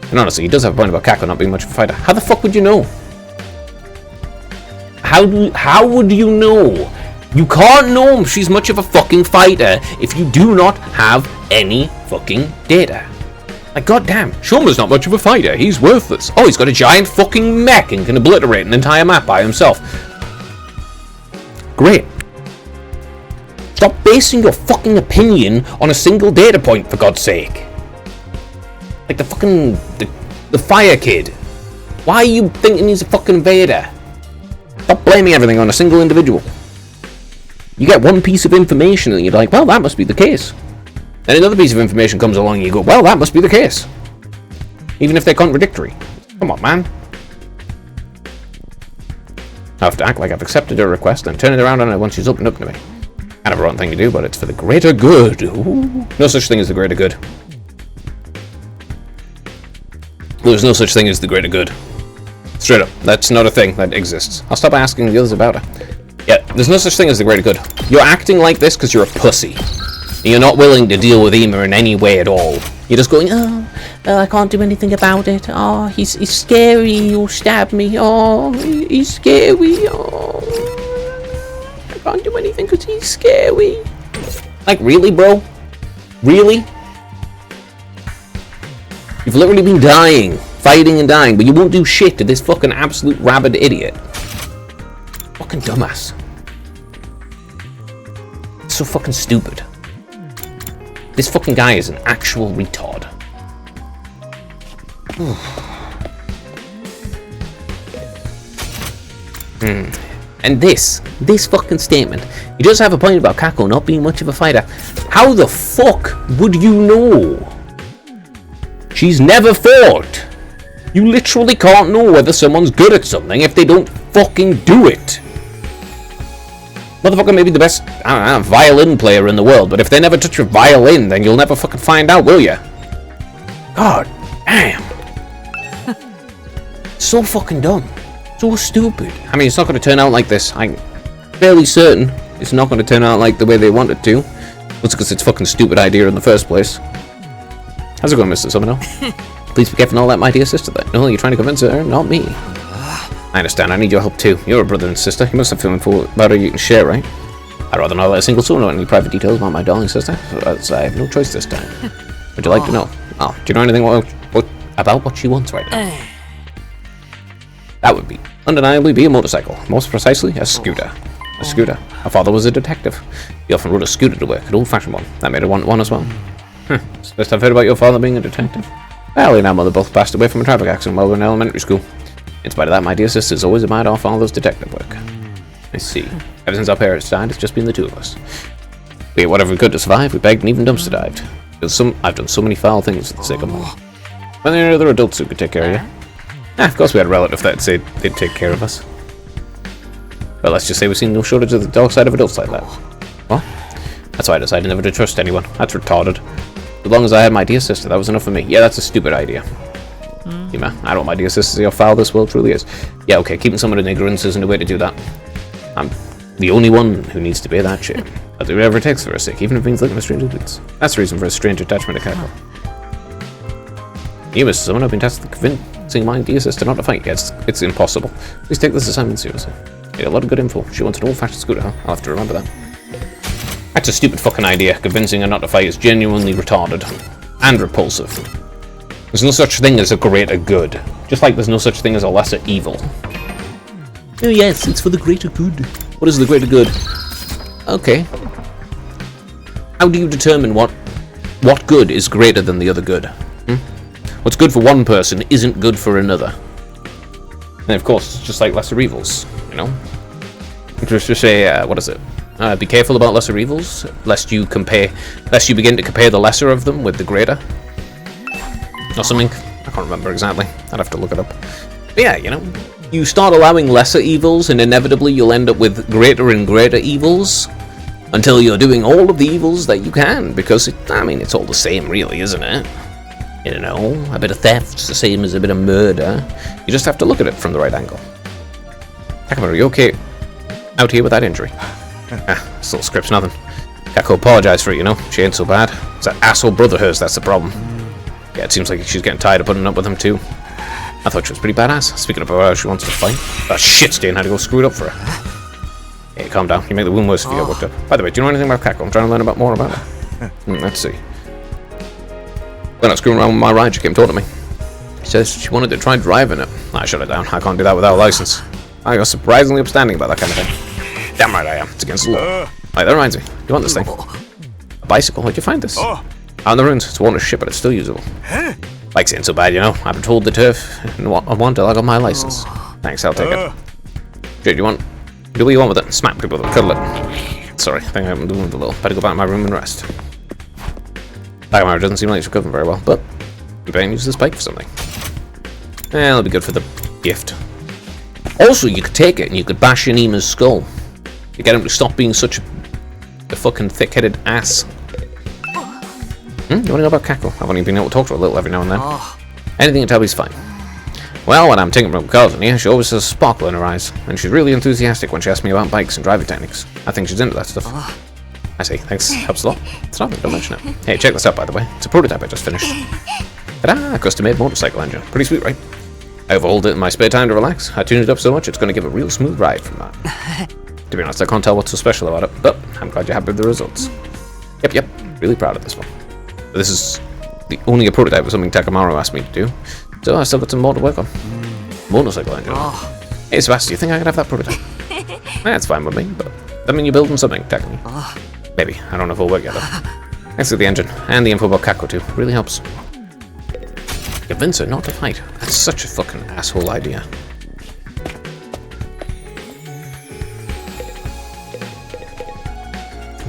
Speaker 1: And honestly, he does have a point about Kako not being much of a fighter. How the fuck would you know? How would you know? You can't know she's much of a fucking fighter if you do not have any fucking data. Like, goddamn, Shoma's not much of a fighter. He's worthless. Oh, he's got a giant fucking mech and can obliterate an entire map by himself. Great. Stop basing your fucking opinion on a single data point, for God's sake. Like the fucking... the fire kid. Why are you thinking he's a fucking invader? Stop blaming everything on a single individual. You get one piece of information and you're like, well, that must be the case. Then another piece of information comes along and you go, well, that must be the case. Even if they're contradictory. Come on, man. I have to act like I've accepted her request and turn it around on her once she's opened up to me. Kind of a wrong thing to do, but it's for the greater good. Ooh. No such thing as the greater good. There's no such thing as the greater good. Straight up. That's not a thing that exists. I'll stop asking the others about it. Yeah, there's no such thing as the greater good. You're acting like this because you're a pussy. And you're not willing to deal with Ema in any way at all. You're just going, oh, I can't do anything about it. Oh, he's scary. He'll stab me. Oh, he's scary. Oh, I can't do anything because he's scary. Like, really, bro? Really? You've literally been dying, fighting and dying, but you won't do shit to this fucking absolute rabid idiot. Fucking dumbass. It's so fucking stupid. This fucking guy is an actual retard. And this fucking statement, he does have a point about Kako not being much of a fighter. How the fuck would you know? She's never fought. You literally can't know whether someone's good at something if they don't fucking do it. Motherfucker may be the best, I don't know, violin player in the world, but if they never touch a violin, then you'll never fucking find out, will ya? God damn. So fucking dumb. So stupid. I mean, it's not going to turn out like this. I'm fairly certain it's not going to turn out like the way they want it to. That's because it's a fucking stupid idea in the first place. How's it going, Mr. Summoner? Please be careful and all that, my dear sister. That no, you're trying to convince her, not me. I understand, I need your help too. You're a brother and sister. You must have feeling for about her you can share, right? I'd rather not let a single soul know any private details about my darling sister, so I have no choice this time. Would you like to know? Oh, do you know anything about what she wants right now? That would be, undeniably, be a motorcycle. Most precisely, a scooter. A scooter. Her father was a detective. He often rode a scooter to work, an old-fashioned one. That made her want one as well. It's the best I've heard about your father being a detective. Well, he and our mother both passed away from a traffic accident while we were in elementary school. In spite of that, my dear sister's always admired our father's detective work. I see. Ever since our parents died, it's just been the two of us. We ate whatever we could to survive, we begged and even dumpster dived. I've done so many foul things for the sake of money. Were there any other adults who could take care of you? Of course we had a relative that said they'd take care of us. Well, let's just say we've seen no shortage of the dark side of adults like that. Well, that's why I decided never to trust anyone. That's retarded. As long as I had my dear sister, that was enough for me. Yeah, that's a stupid idea. Ema, I don't want my dear sister to see how foul this world truly is. Yeah, okay, keeping someone in ignorance isn't a way to do that. I'm the only one who needs to bear that shame. I'll do whatever it takes for her sake, even if it means looking at strange bleeds. That's the reason for a strange attachment to Kako. You, Mr. Someone, have been tasked with convincing my dear sister not to fight. Yes, it's impossible. Please take this assignment seriously. You get a lot of good info. She wants an old-fashioned scooter, huh? I'll have to remember that. That's a stupid fucking idea. Convincing her not to fight is genuinely retarded. And repulsive. There's no such thing as a greater good. Just like there's no such thing as a lesser evil. Oh yes, it's for the greater good. What is the greater good? Okay. How do you determine what good is greater than the other good? What's good for one person isn't good for another. And of course, it's just like lesser evils, you know? Just to say, what is it? Be careful about lesser evils, lest you begin to compare the lesser of them with the greater. Or something. I can't remember exactly. I'd have to look it up. But yeah, you know, you start allowing lesser evils and inevitably you'll end up with greater and greater evils until you're doing all of the evils that you can, because, it's all the same really, isn't it? You know, a bit of theft's the same as a bit of murder. You just have to look at it from the right angle. Kako, are you okay out here with that injury? Still script's nothing. Kako apologized for it, you know. She ain't so bad. It's that asshole brother of hers that's the problem. Yeah, it seems like she's getting tired of putting up with him too. I thought she was pretty badass. Speaking of how she wants to fight. That shit Stain had to go screw it up for her. Hey, calm down. You make the wound worse if you get worked up. By the way, do you know anything about Kako? I'm trying to learn more about her. Let's see. When I was screwing around with my ride, she came talking to me. She says she wanted to try driving it. I shut it down. I can't do that without a license. I was surprisingly upstanding about that kind of thing. Damn right I am. It's against the law. Hey, that reminds me. You want this thing? A bicycle? Where'd you find this? Out in the ruins. It's worn as shit, but it's still usable. Bike's ain't so bad, you know. I've been told the turf and I want till I got my license. Thanks, I'll take it. Jay, do what you want with it? Smack people with it. Cuddle it. sorry. I think I'm doing a little. Better go back to my room and rest. Takamaru doesn't seem like she's recovering very well, but maybe I can use this bike for something. It'll be good for the gift. Also, you could take it and you could bash in Ima's skull. You get him to stop being such a fucking thick-headed ass. You want to know about Kako? I've only been able to talk to her a little every now and then. Anything you tell me's fine. Well, when I'm taking from Carlton here, she always has a sparkle in her eyes, and she's really enthusiastic when she asks me about bikes and driving techniques. I think she's into that stuff. I see, thanks, helps a lot. It's nothing, don't mention it. Hey, check this out, by the way. It's a prototype I just finished. Ta-da! Custom-made motorcycle engine. Pretty sweet, right? I overhauled it in my spare time to relax. I tuned it up so much it's going to give a real smooth ride from that. To be honest, I can't tell what's so special about it, but I'm glad you're happy with the results. Yep, really proud of this one. This is the only prototype of something Takamaru asked me to do, so I still got some more to work on. Motorcycle engine. Hey Sebastian, you think I could have that prototype? That's fine with me, but that mean you're building something, Takami. Maybe, I don't know if it'll work yet though. Thanks for the engine, and the info about Kako too, really helps. Convince her not to fight. That's such a fucking asshole idea.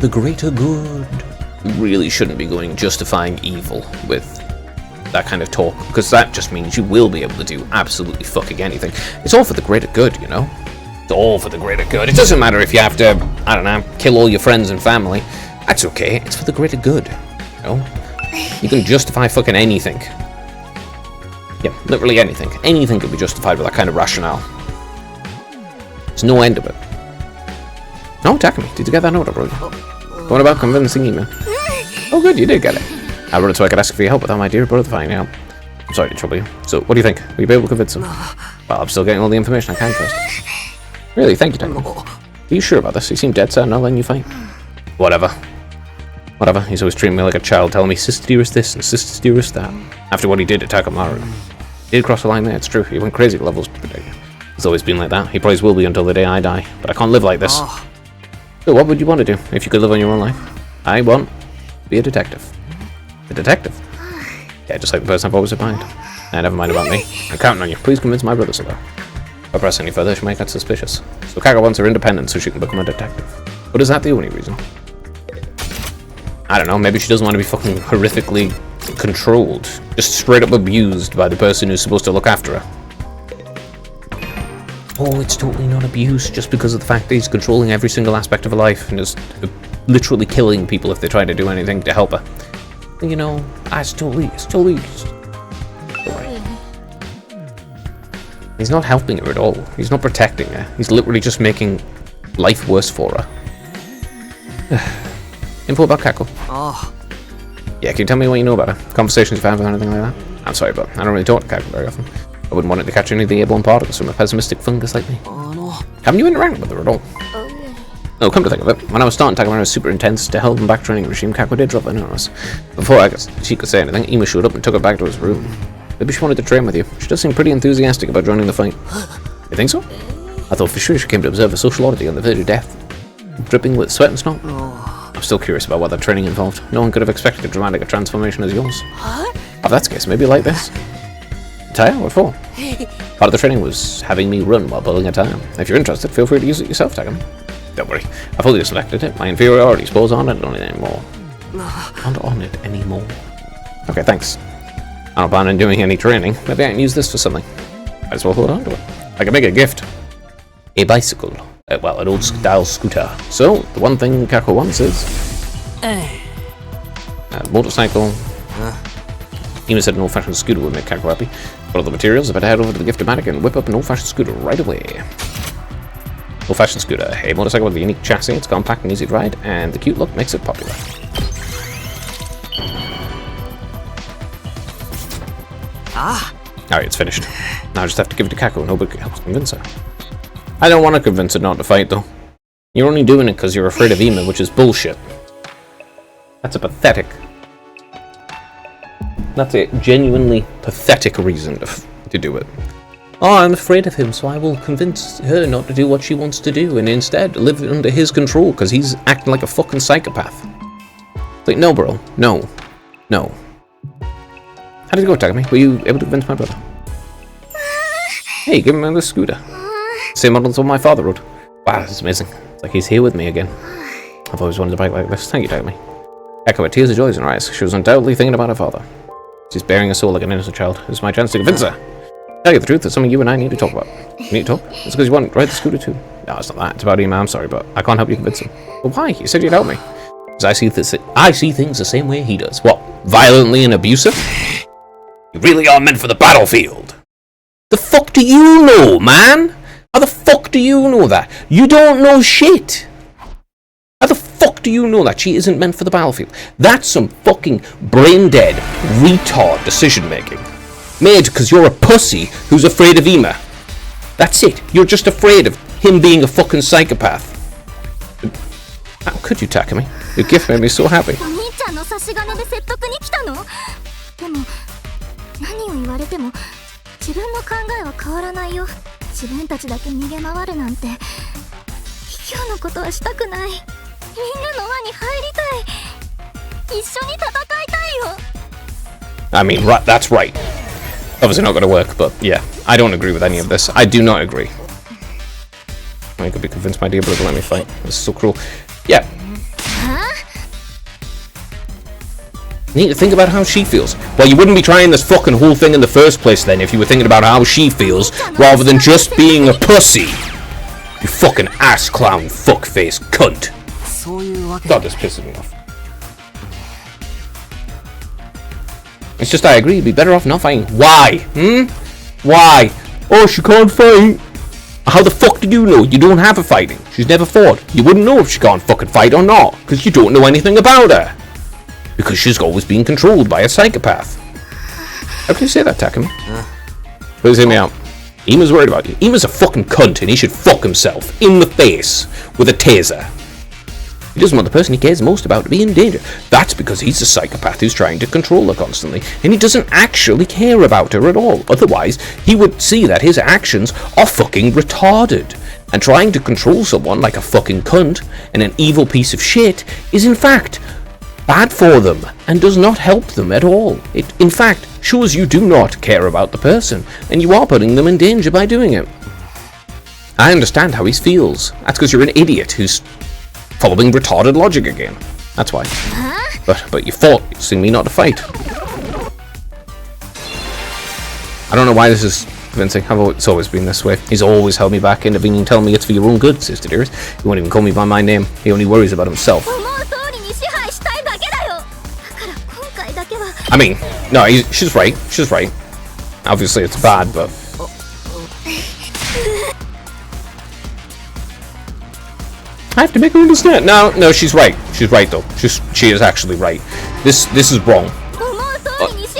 Speaker 1: The greater good. You really shouldn't be going justifying evil with that kind of talk, because that just means you will be able to do absolutely fucking anything. It's all for the greater good, you know? It's all for the greater good. It doesn't matter if you have to, I don't know, kill all your friends and family. That's okay. It's for the greater good, you know? You can justify fucking anything. Yeah, literally anything. Anything can be justified with that kind of rationale. There's no end of it. No, Takami, did you get that note, bro? What about convincing Ima? Oh good, you did get it. I wrote it so I could ask for your help without my dear brother finding out. I'm sorry to trouble you. So, what do you think? Will you be able to convince him? Well, I'm still getting all the information I can first. Really, thank you, Takami. Are you sure about this? You seem dead set on not letting you fight. Whatever. He's always treating me like a child, telling me sister dearest this and sister dearest that. After what he did to Takamaru. He did cross the line there, it's true. He went crazy at levels. He's always been like that. He probably will be until the day I die. But I can't live like this. So what would you want to do if you could live on your own life? I want to be a detective. A detective? Yeah, just like the person I've always admired. Never mind about me. I'm counting on you. Please convince my brother so that. If I press any further, she might get suspicious. So Kako wants her independence so she can become a detective. But is that the only reason? I don't know, maybe she doesn't want to be fucking horrifically controlled. Just straight up abused by the person who's supposed to look after her. Oh, it's totally not abuse, just because of the fact that he's controlling every single aspect of her life and is literally killing people if they try to do anything to help her. You know, it's totally right. He's not helping her at all. He's not protecting her. He's literally just making life worse for her. Info about Kako. Yeah, can you tell me what you know about her? Conversations you've had with her, anything like that? I'm sorry, but I don't really talk to Kako very often. I wouldn't want it to catch any of the airborne particles from a pessimistic fungus like me. Haven't you interacted with her at all? No, come to think of it, when I was starting Takamaru's super intense to hell and back training regime, Kako did drop in on us. Before she could say anything, Ima showed up and took her back to his room. Maybe she wanted to train with you. She does seem pretty enthusiastic about joining the fight. You think so? I thought for sure she came to observe a social oddity on the verge of death. Dripping with sweat and snot. I'm still curious about what that training involved. No one could have expected a dramatic transformation as yours. If that's the case, maybe like this. Tire? What for? Part of the training was having me run while building a tire. If you're interested, feel free to use it yourself, Takami. Don't worry, I fully selected it. My inferiority spores aren't on it anymore. Aren't on it anymore. Okay, thanks. I don't plan on doing any training. Maybe I can use this for something. Might as well hold on to it. I can make a gift. A bicycle. Well, an old-style scooter. So, the one thing Kako wants is... a motorcycle. Ima said an old-fashioned scooter would make Kako happy. For all the materials, I better head over to the Gift-O-Matic and whip up an old-fashioned scooter right away. Old-fashioned scooter. A motorcycle with a unique chassis. It's compact and easy to ride, and the cute look makes it popular. Alright, it's finished. Now I just have to give it to Kako and hope it helps convince her. I don't want to convince her not to fight, though. You're only doing it because you're afraid of Ima, which is bullshit. That's a pathetic... That's a genuinely pathetic reason to do it. Oh, I'm afraid of him, so I will convince her not to do what she wants to do, and instead live under his control, because he's acting like a fucking psychopath. It's like, no, bro. No. No. How did it go, Takami? Were you able to convince my brother? Hey, give him another scooter. Same model as what my father rode. Wow, this is amazing. It's like he's here with me again. I've always wanted a bike like this. Thank you, Takumi. Echo with tears of joy in her eyes. She was undoubtedly thinking about her father. She's bearing her soul like an innocent child. This is my chance to convince her. Tell you the truth, it's something you and I need to talk about. You need to talk? It's because you want to ride the scooter too. No, it's not that. It's about Ima. I'm sorry, but I can't help you convince him. Well, why? You said you'd help me. Because I see things the same way he does. What? Violently and abusive? You really are meant for the battlefield. The fuck do you know, man? How the fuck do you know that? You don't know shit. How the fuck do you know that she isn't meant for the battlefield? That's some fucking brain-dead, retard decision-making. Made because you're a pussy who's afraid of Ima. That's it. You're just afraid of him being a fucking psychopath. How could you, Takumi? Your gift made me so happy.
Speaker 8: お兄ちゃんの差し金で説得に来たの？でも何を言われても自分の考えは変わらないよ。自分たちだけ逃げ回るなんて卑怯なことはしたくない。みんなの輪に入りたい。一緒に戦いたいよ。
Speaker 1: I mean, right, that's right. Obviously not going to work, but yeah, I don't agree with any of this. I do not agree. I could be convinced my dear brother let me fight. This is so cruel. Yeah. You need to think about how she feels. Well, you wouldn't be trying this fucking whole thing in the first place then if you were thinking about how she feels rather than just being a pussy. You fucking ass clown fuckface cunt. God, this pisses me off. It's just I agree, you'd be better off not fighting. Why? Why? Oh, she can't fight. How the fuck did you know? You don't have her fighting. She's never fought. You wouldn't know if she can't fucking fight or not, because you don't know anything about her. Because she's always been controlled by a psychopath. How can you say that, Takumi? Please hear me out. Ima's worried about you. Ima's a fucking cunt and he should fuck himself in the face with a taser. He doesn't want the person he cares most about to be in danger. That's because he's a psychopath who's trying to control her constantly, and he doesn't actually care about her at all. Otherwise, he would see that his actions are fucking retarded. And trying to control someone like a fucking cunt and an evil piece of shit is in fact bad for them and does not help them at all. It in fact shows you do not care about the person, and you are putting them in danger by doing it. I understand how he feels. That's because you're an idiot who's following retarded logic again. That's why. But you forcing me not to fight. I don't know why this is convincing. It's always been this way. He's always held me back, intervening, telling me it's for your own good, sister dearest. He won't even call me by my name. He only worries about himself. I mean, no, she's right. She's right. Obviously it's bad, but... I have to make her understand. No, she's right. She's right though. She is actually right. This is wrong.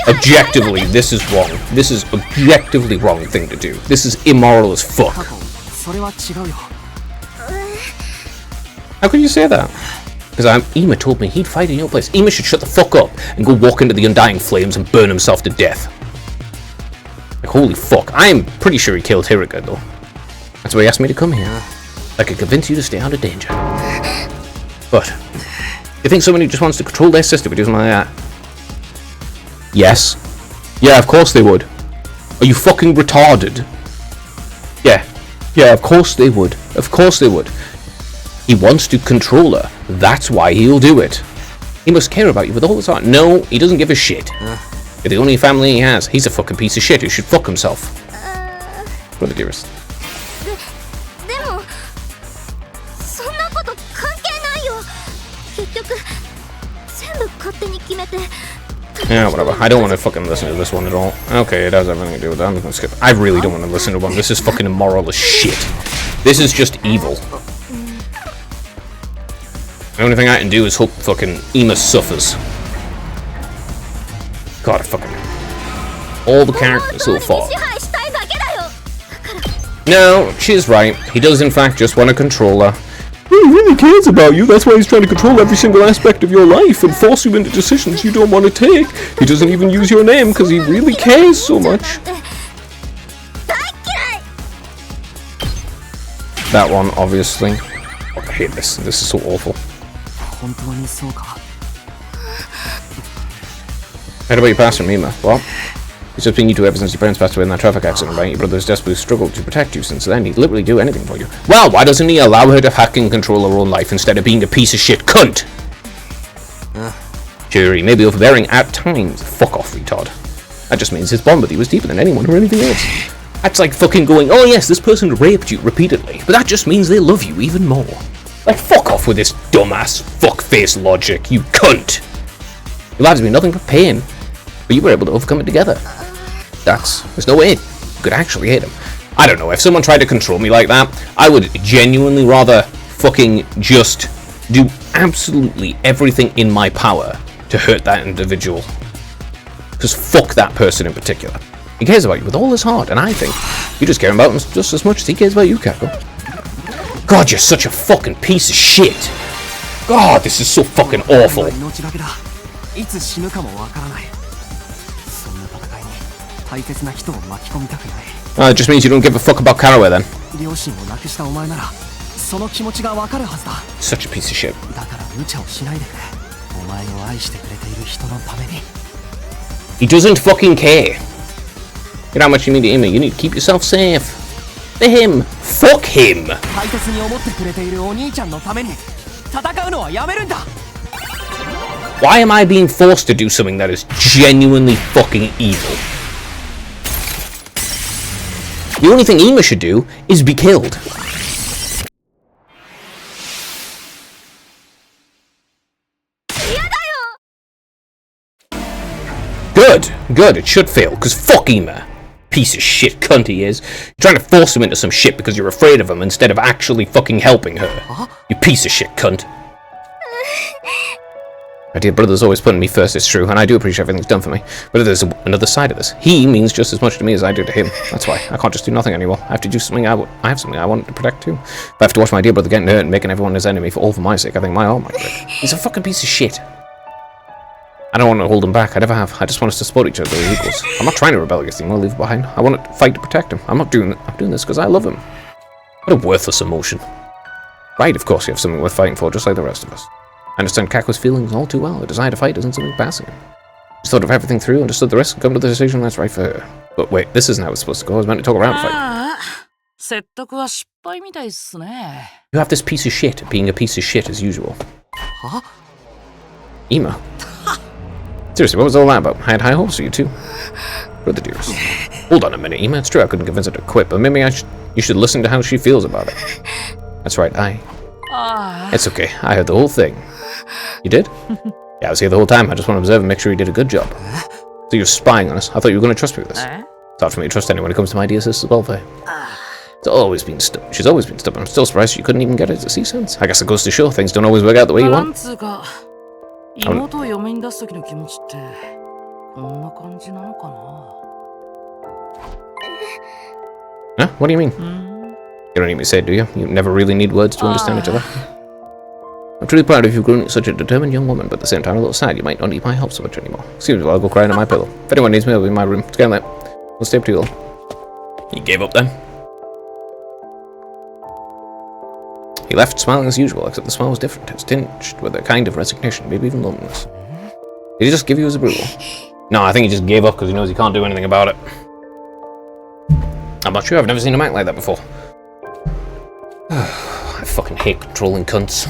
Speaker 1: Objectively, this is wrong. This is objectively wrong thing to do. This is immoral as fuck. How could you say that? Because Ima told me he'd fight in your place. Ima should shut the fuck up and go walk into the undying flames and burn himself to death. Like, holy fuck. I am pretty sure he killed Hiruka though. That's why he asked me to come here. I could convince you to stay out of danger. But, you think someone who just wants to control their sister would do something like that? Yes. Yeah, of course they would. Are you fucking retarded? Yeah, of course they would. Of course they would. He wants to control her. That's why he'll do it. He must care about you with all his heart. No, he doesn't give a shit. You're the only family he has. He's a fucking piece of shit who should fuck himself. Brother dearest. Yeah, whatever. I don't want to fucking listen to this one at all. Okay, it has everything to do with that. I'm just gonna skip. I really don't want to listen to one. This is fucking immoral as shit. This is just evil. The only thing I can do is hope fucking Ima suffers. God, fucking... all the characters so far. No, she's right. He does in fact just want to control her. He really cares about you. That's why he's trying to control every single aspect of your life and force you into decisions you don't want to take. He doesn't even use your name because he really cares so much. That one, obviously. Oh, I hate this. This is so awful. How about you pass from Ima? What? He's just been you two ever since your parents passed away in that traffic accident, right? Your brother's desperately struggled to protect you since then. He'd literally do anything for you. Well, why doesn't he allow her to hack and control her own life instead of being a piece of shit cunt? Sure, he may be overbearing at times. Fuck off, retard. That just means his bond with you was deeper than anyone or anything else. That's like fucking going, oh yes, this person raped you repeatedly, but that just means they love you even more. Like, fuck off with this dumbass fuckface logic, you cunt. Your lives have been nothing but pain, but you were able to overcome it together. There's no way you could actually hate him. I don't know, if someone tried to control me like that, I would genuinely rather fucking just do absolutely everything in my power to hurt that individual. Because fuck that person in particular. He cares about you with all his heart, and I think you just care about him just as much as he cares about you, Kako. God, you're such a fucking piece of shit. God, this is so fucking awful.
Speaker 4: It
Speaker 1: just means you don't give a fuck about Caraway then. Such a piece of shit. He doesn't fucking care. You know how much you mean to him. You need to keep yourself safe. For him. Fuck him. Why am I being forced to do something that is genuinely fucking evil? The only thing Ima should do is be killed. Good, it should fail, because fuck Ima. Piece of shit cunt he is. You're trying to force him into some shit because you're afraid of him instead of actually fucking helping her. You piece of shit cunt. My dear brother's always putting me first, it's true, and I do appreciate everything he's done for me. But there's another side of this. He means just as much to me as I do to him. That's why I can't just do nothing anymore. I have to do something I have something I want to protect too. If I have to watch my dear brother getting hurt and making everyone his enemy for my sake, I think my arm might break. He's a fucking piece of shit. I don't want to hold him back, I never have. I just want us to support each other as equals. I'm not trying to rebel against him or leave him behind. I want to fight to protect him. I'm doing this because I love him. What a worthless emotion. Right, of course you have something worth fighting for, just like the rest of us. I understand Kako's feelings all too well. A desire to fight isn't something passing him. She's thought of everything through, understood the risk, and come to the decision that's right for her. But wait, this isn't how it's supposed to go. I was meant to talk around the fight. You have this piece of shit being a piece of shit as usual.
Speaker 4: Huh?
Speaker 1: Ima. Seriously, what was all that about? I had high hopes for you too. Brother dearest. Hold on a minute, Ima. It's true I couldn't convince her to quit, but maybe you should listen to how she feels about it. That's right, It's okay. I heard the whole thing. You did? Yeah, I was here the whole time. I just want to observe and make sure you did a good job. So you're spying on us. I thought you were going to trust me with this. It's hard for me to trust anyone when it comes to my dear sister's welfare. She's always been stubborn. I'm still surprised you couldn't even get her to see sense. I guess it goes to show things don't always work out the way you want. Huh? What do you mean? You don't need me to say it, do you? You never really need words to understand each other. I'm truly proud of you growing such a determined young woman, but at the same time a little sad you might not need my help so much anymore. Excuse me while I go crying on my pillow. If anyone needs me, I'll be in my room. It's getting late. We'll stay up too long. He gave up then? He left smiling as usual, except the smile was different. It was tinged with a kind of resignation, maybe even loneliness. Did he just give you his approval? No, I think he just gave up because he knows he can't do anything about it. I'm not sure, I've never seen him act like that before. I fucking hate controlling cunts.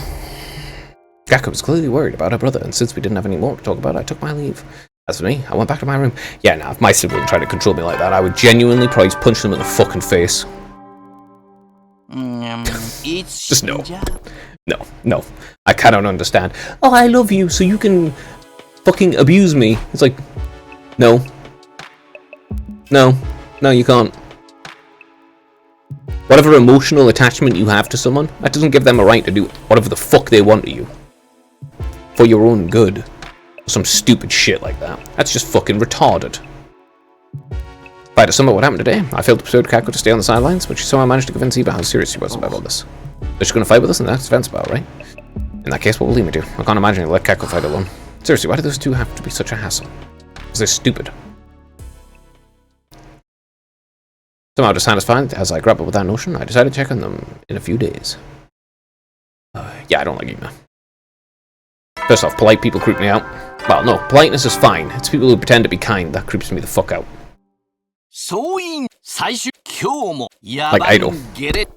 Speaker 1: Kako was clearly worried about her brother, and since we didn't have any more to talk about, I took my leave. As for me, I went back to my room. Yeah, now, if my sibling tried to control me like that, I would genuinely probably punch them in the fucking face. Just no. No. I cannot understand. Oh, I love you, so you can fucking abuse me. It's like, no. No, you can't. Whatever emotional attachment you have to someone, that doesn't give them a right to do whatever the fuck they want to you. For your own good. Some stupid shit like that. That's just fucking retarded. If I had to sum up what happened today, I failed to persuade Kako to stay on the sidelines, but she somehow managed to convince Iba how serious she was about all this. So she's gonna fight with us, and that's the event's about, right? In that case, what will Ima do? I can't imagine he'll let Kako fight alone. Seriously, why do those two have to be such a hassle? Because they're stupid. Somehow dissatisfied as I grapple with that notion, I decided to check on them in a few days. Yeah, I don't like Ima. First off, polite people creep me out. Well, no, politeness is fine. It's people who pretend to be kind that creeps me the fuck out.
Speaker 6: 総員最終今日もや
Speaker 1: Like
Speaker 6: ばい
Speaker 1: idol.
Speaker 6: ゲレ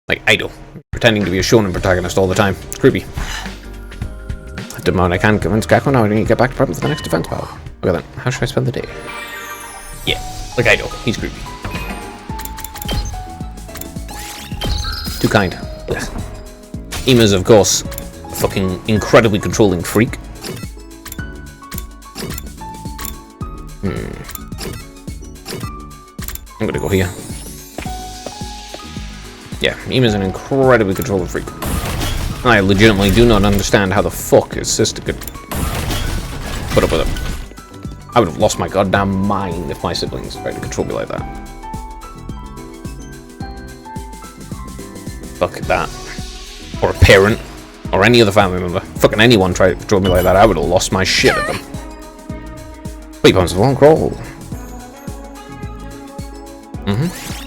Speaker 1: Like idol, pretending to be a shonen protagonist all the time. It's creepy. At the moment, I can't convince Gakko now. I need to get back to prep for the next defense battle. Okay then, how should I spend the day? Yeah, like idol. He's creepy. Too kind. Ugh. Ima's, of course, a fucking incredibly controlling freak. I'm gonna go here. Yeah, Ima's an incredibly controlling freak. I legitimately do not understand how the fuck his sister could put up with him. I would have lost my goddamn mind if my siblings tried to control me like that. Fuck that. Or a parent. Or any other family member. Fucking anyone tried to control me like that, I would have lost my shit at them. Wait, bones of long crawl.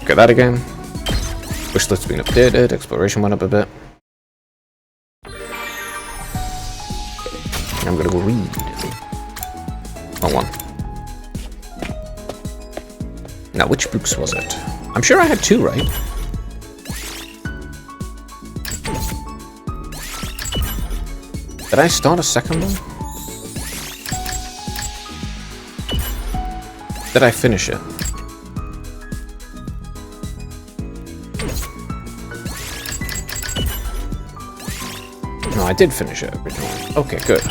Speaker 1: Get that again. Wish list's been updated, exploration went up a bit. I'm gonna go read. Wrong one. Now, which books was it? I'm sure I had 2, right? Did I start a second one? Did I finish it? No, I did finish it originally. Okay, good.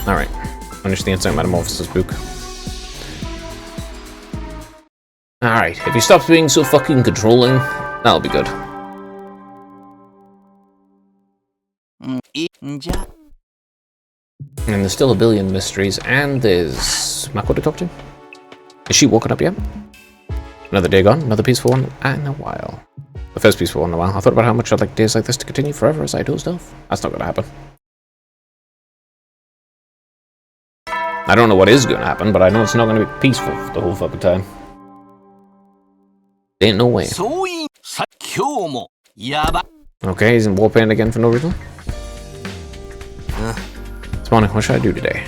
Speaker 1: Alright. Finish the Insect Metamorphosis book. Alright, if he stops being so fucking controlling, that'll be good. And there's still a billion mysteries, and there's Mako to talk to. Is she woken up yet? Another day gone, another peaceful one in a while. The first peaceful one in a while. I thought about how much I'd like days like this to continue forever as I dozed off. That's not gonna happen. I don't know what is gonna happen, but I know it's not gonna be peaceful the whole fucking time. Ain't no way. Okay, he's in war paint again for no reason. This morning, what should I do today?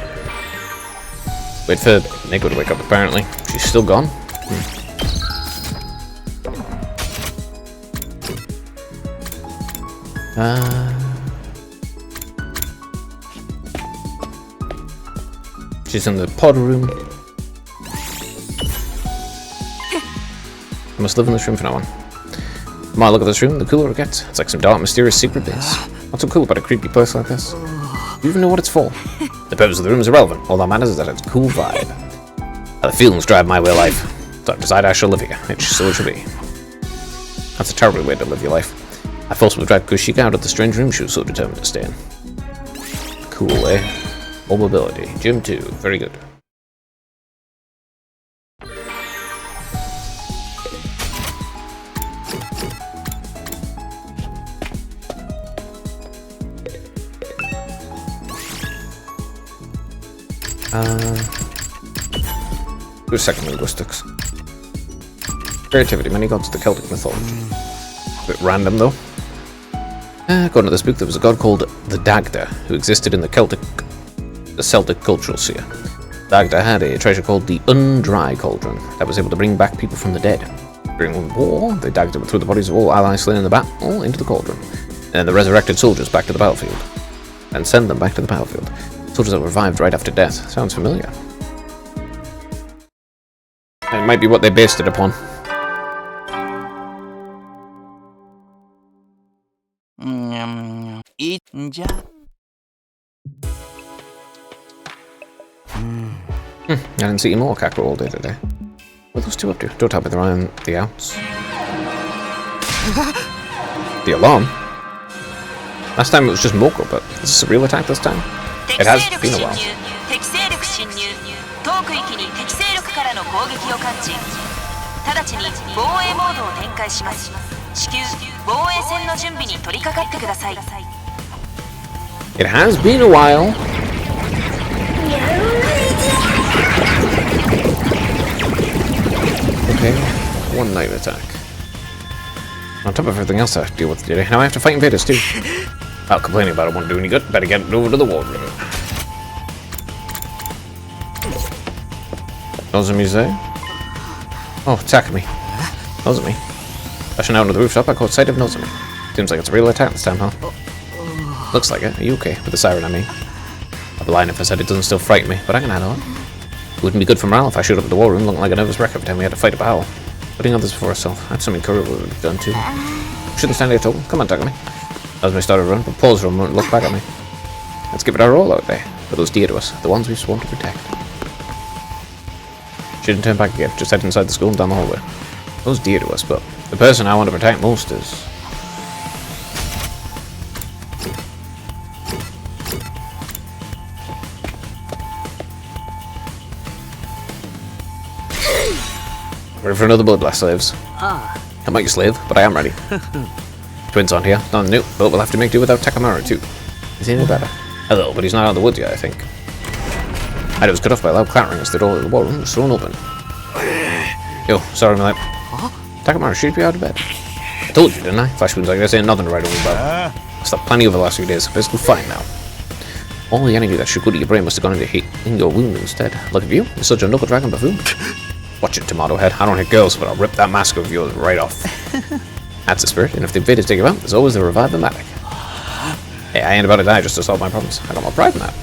Speaker 1: Wait for Neko to wake up, apparently. She's still gone? She's in the pod room. I must live in this room for now on. The more I look at this room, the cooler it gets. It's like some dark, mysterious secret base. What's so cool about a creepy place like this? You even know what it's for? The purpose of the room is irrelevant. All that matters is that it's a cool vibe. How the feelings drive my way of life. So I've decided I shall live here. So it shall be. That's a terrible way to live your life. I forcibly dragged Kushika out of the strange room she was so determined to stay in. Cool, eh? All mobility. Gym 2. Very good. Do a second linguistics. Creativity, many gods of the Celtic mythology. A bit random though. According to this book, there was a god called the Dagda, who existed in the Celtic cultural sphere. Dagda had a treasure called the Undry Cauldron that was able to bring back people from the dead. During war, the Dagda would throw the bodies of all allies slain in the battle into the cauldron, and the resurrected soldiers back to the battlefield, and send them back to the battlefield. Soldiers that were revived right after death. Sounds familiar. It might be what they based it upon. I didn't see you more Kakro all day today. What are those two up to? Don't tell me they're on the outs. The alarm? Last time it was just Moko, but is this a real attack this time? It has been a while.
Speaker 7: 敵勢力侵入遠く域に敵勢力からの攻撃を感知直ちに防衛モードを展開します至急防衛戦の準備に取り掛かってください
Speaker 1: It has been a while. Okay, one night attack. On top of everything else I have to deal with today, now I have to fight invaders too. Well, complaining about it won't do any good. Better get it over to the war room. Nozomi's there. Oh, Takumi. Nozomi. Rushing out onto the rooftop, I caught sight of Nozomi. Seems like it's a real attack this time, huh? Looks like it. Are you okay? With the siren, I mean. I'd be lying if I said it doesn't still frighten me, but I can handle it. It wouldn't be good for morale if I showed up at the war room looking like a nervous wreck every time we had to fight a battle. Putting others before herself. That's something Kuro would have done too. Shouldn't stand here tall. Come on, Takumi. Nozomi started to run, but paused for a moment and looked back at me. Let's give it our all out there. For those dear to us, the ones we've sworn to protect. She didn't turn back again, just headed inside the school and down the hallway. Those dear to us, but the person I want to protect most is... Ready for another bloodblast, slaves? I'm not your slave, but I am ready. Twins on here, nothing new, but we'll have to make do without Takamaru too. Is he any better? A little, but he's not out of the woods yet, I think. I was cut off by a loud clattering as the door of the war room was thrown open. Yo, sorry, my Takamaru should be out of bed. I told you, didn't I? Flash wounds like this ain't nothing to write home about. I've slept plenty over the last few days, basically fine now. All the energy that should go to your brain must have gone into healing your wound instead. Look at you, you're such a knuckle dragon buffoon. Watch it, Tomato Head. I don't hit girls, but I'll rip that mask of yours right off. That's the spirit, and if the invaders take you out, there's always the revive the magic. Hey, I ain't about to die just to solve my problems. I got more pride in that.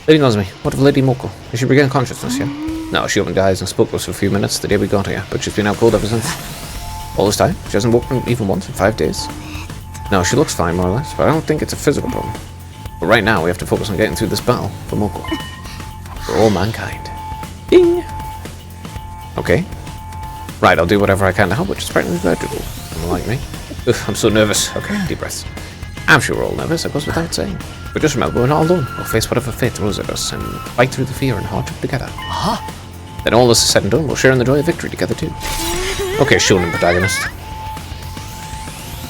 Speaker 1: Lady Nozomi, what of Lady Moko? Is she regained consciousness yet? No, she opened her eyes and spoke to us for a few minutes the day we got here, but she's been out cold ever since. All this time, she hasn't woken even once in 5 days. No, she looks fine more or less, but I don't think it's a physical problem. But right now, we have to focus on getting through this battle for Moko. For all mankind. Ding! Okay. Right, I'll do whatever I can to help, which is apparently valuable. Unlike me. Ugh, I'm so nervous. Okay, deep breaths. I'm sure we're all nervous, that goes without saying. But just remember, we're not alone. We'll face whatever fate throws at us and fight through the fear and hardship together. Then all this is said and done, we'll share in the joy of victory together too. Okay, shonen protagonist.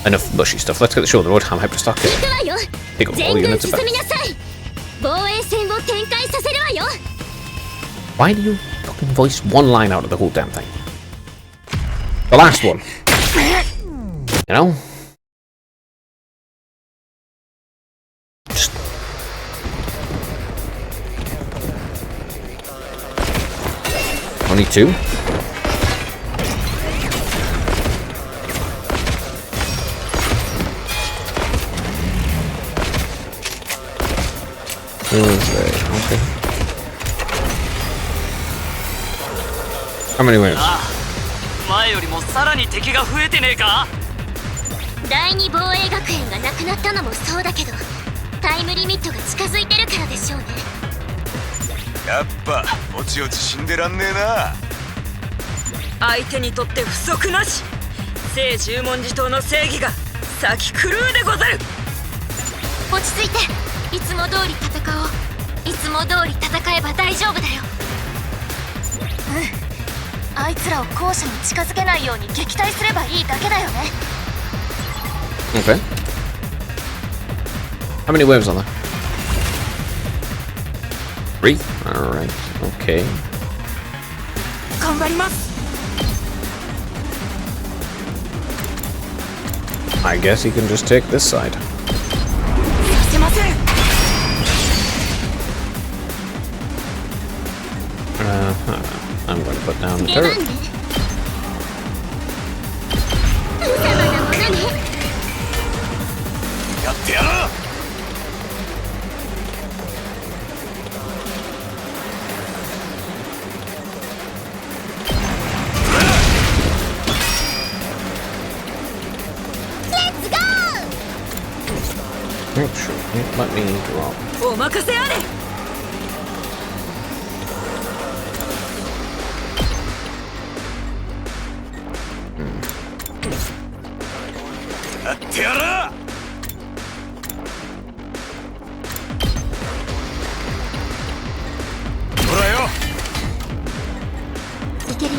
Speaker 1: Enough mushy stuff. Let's get the show on the road. I'm hyped to start killing. Take over all units of battle. Why do you fucking voice one line out of the whole damn thing? The last one. You know? Just... Only 2? Okay. How many waves?
Speaker 11: 前よりもさらに敵が増えてねえか？
Speaker 8: 第二防衛学園がなくなったのもそうだけど、タイムリミットが近づいてるからでしょうね。
Speaker 5: やっぱおちおち死んでらんねえな。
Speaker 2: 相手にとって不足なし。聖十文字島の正義が先狂うでござる。
Speaker 8: 落ち着いて、いつも通り戦おう。いつも通り戦えば大丈夫だよ。あいつらを校舎に近づけないように撃退すればいいだけだよね。
Speaker 1: Okay. How many waves on there? 3? Alright, okay.
Speaker 2: 頑張ります。
Speaker 1: I guess he can just take this side.
Speaker 2: させません。
Speaker 1: I'm going to put down the turret.
Speaker 8: Let's go!
Speaker 1: Make sure you let me drop.
Speaker 2: お任せあれ。
Speaker 5: やってやら。ほらよ。
Speaker 8: いけるよ。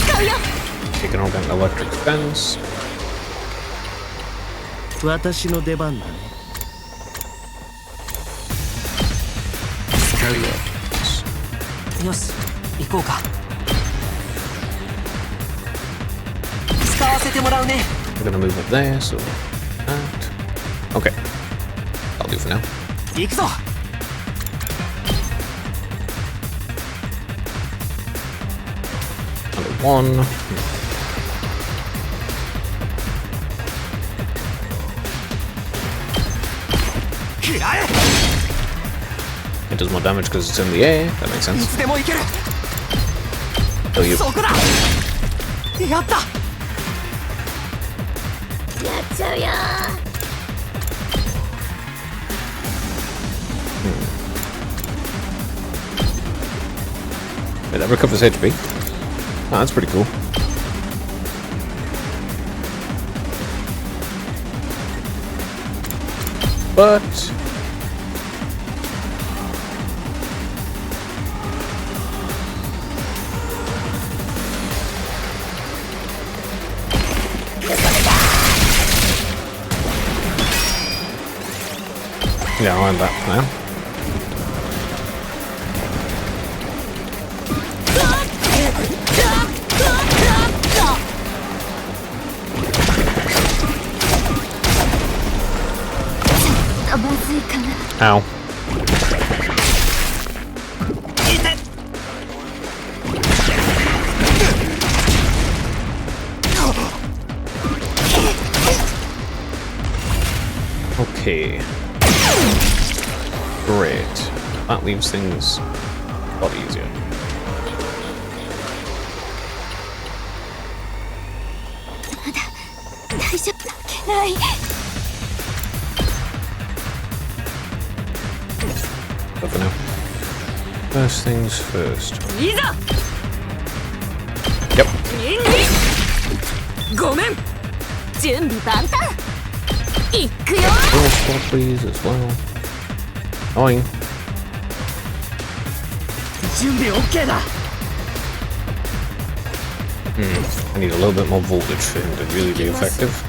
Speaker 8: 使うよ。
Speaker 1: Taking all that electric fence.
Speaker 9: 私の出番だね。
Speaker 1: 使うよ。
Speaker 9: よし、行こうか。
Speaker 1: I'm gonna move it there, so that. Okay. I'll do for now. one. It does more damage because it's in the air. That makes sense. Oh, you.
Speaker 9: やった。
Speaker 8: やっちゃうよ。
Speaker 1: Wait, that recovers HP. Oh, that's pretty cool. But yeah, I'll end that now. Ow. Okay. Great. That leaves things a lot easier. But for now, first things first. Yep. Roll spot, please, as well. Annoying. I need a little bit more voltage for him to really be effective.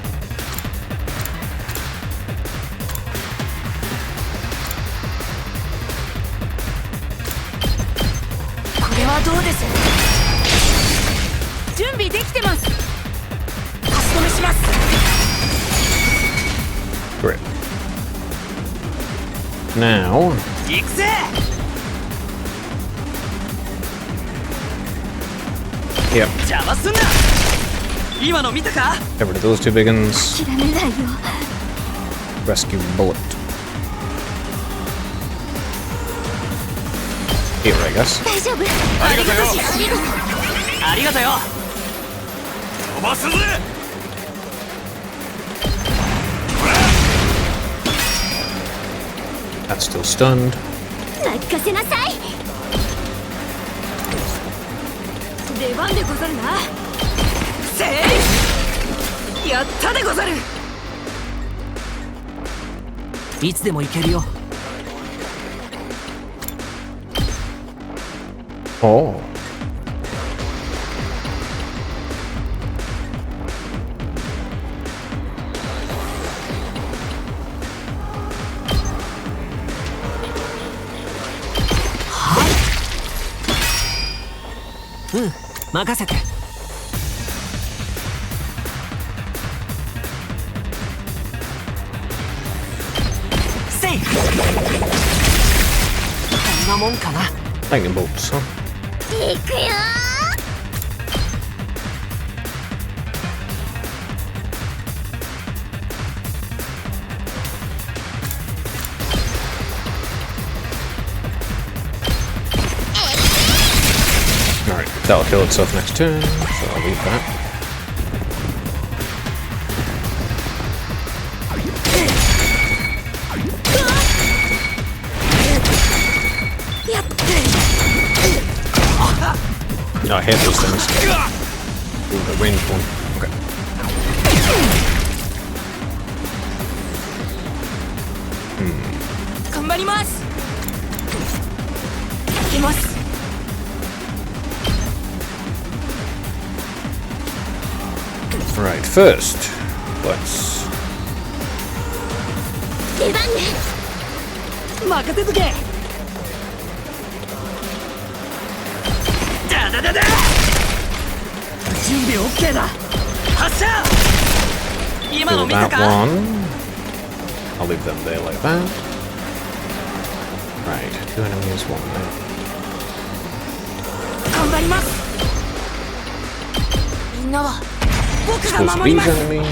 Speaker 1: Great. Now, yep. Get rid of those two big ones. Rescue bullet. Here, I guess. That's still stunned. Oh. Lightning bolts, huh? Alright, that'll kill itself next turn, so I'll leave that. No, I hate those things. Ooh, the ranged one. Okay. Right, first, let's... Kill that one. I'll leave them there like that. Right, 2 enemies, 1 there.
Speaker 2: んなは僕が
Speaker 1: Expose
Speaker 2: 守りま
Speaker 1: these
Speaker 2: す。
Speaker 1: enemies.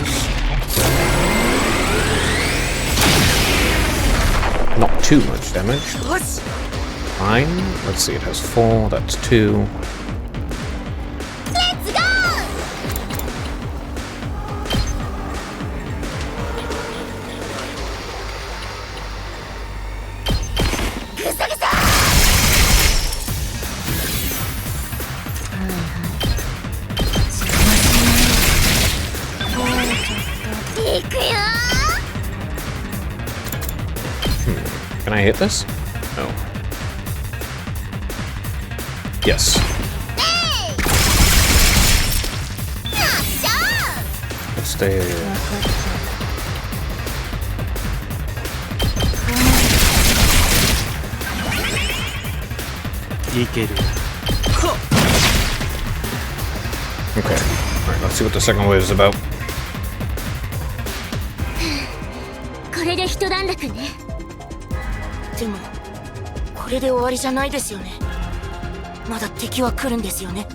Speaker 1: Not too much damage.
Speaker 2: よし。
Speaker 1: Fine. Let's see, it has 4, that's 2.
Speaker 8: Let's go! Gusa-gusa! いくよ
Speaker 1: Can I hit this? No. Yes. Let's stay. Okay. Alright, let's see what the second wave is about.
Speaker 8: これで一段落ね。
Speaker 2: でもこれで終わりじゃないですよね。まだ敵は来るんですよね。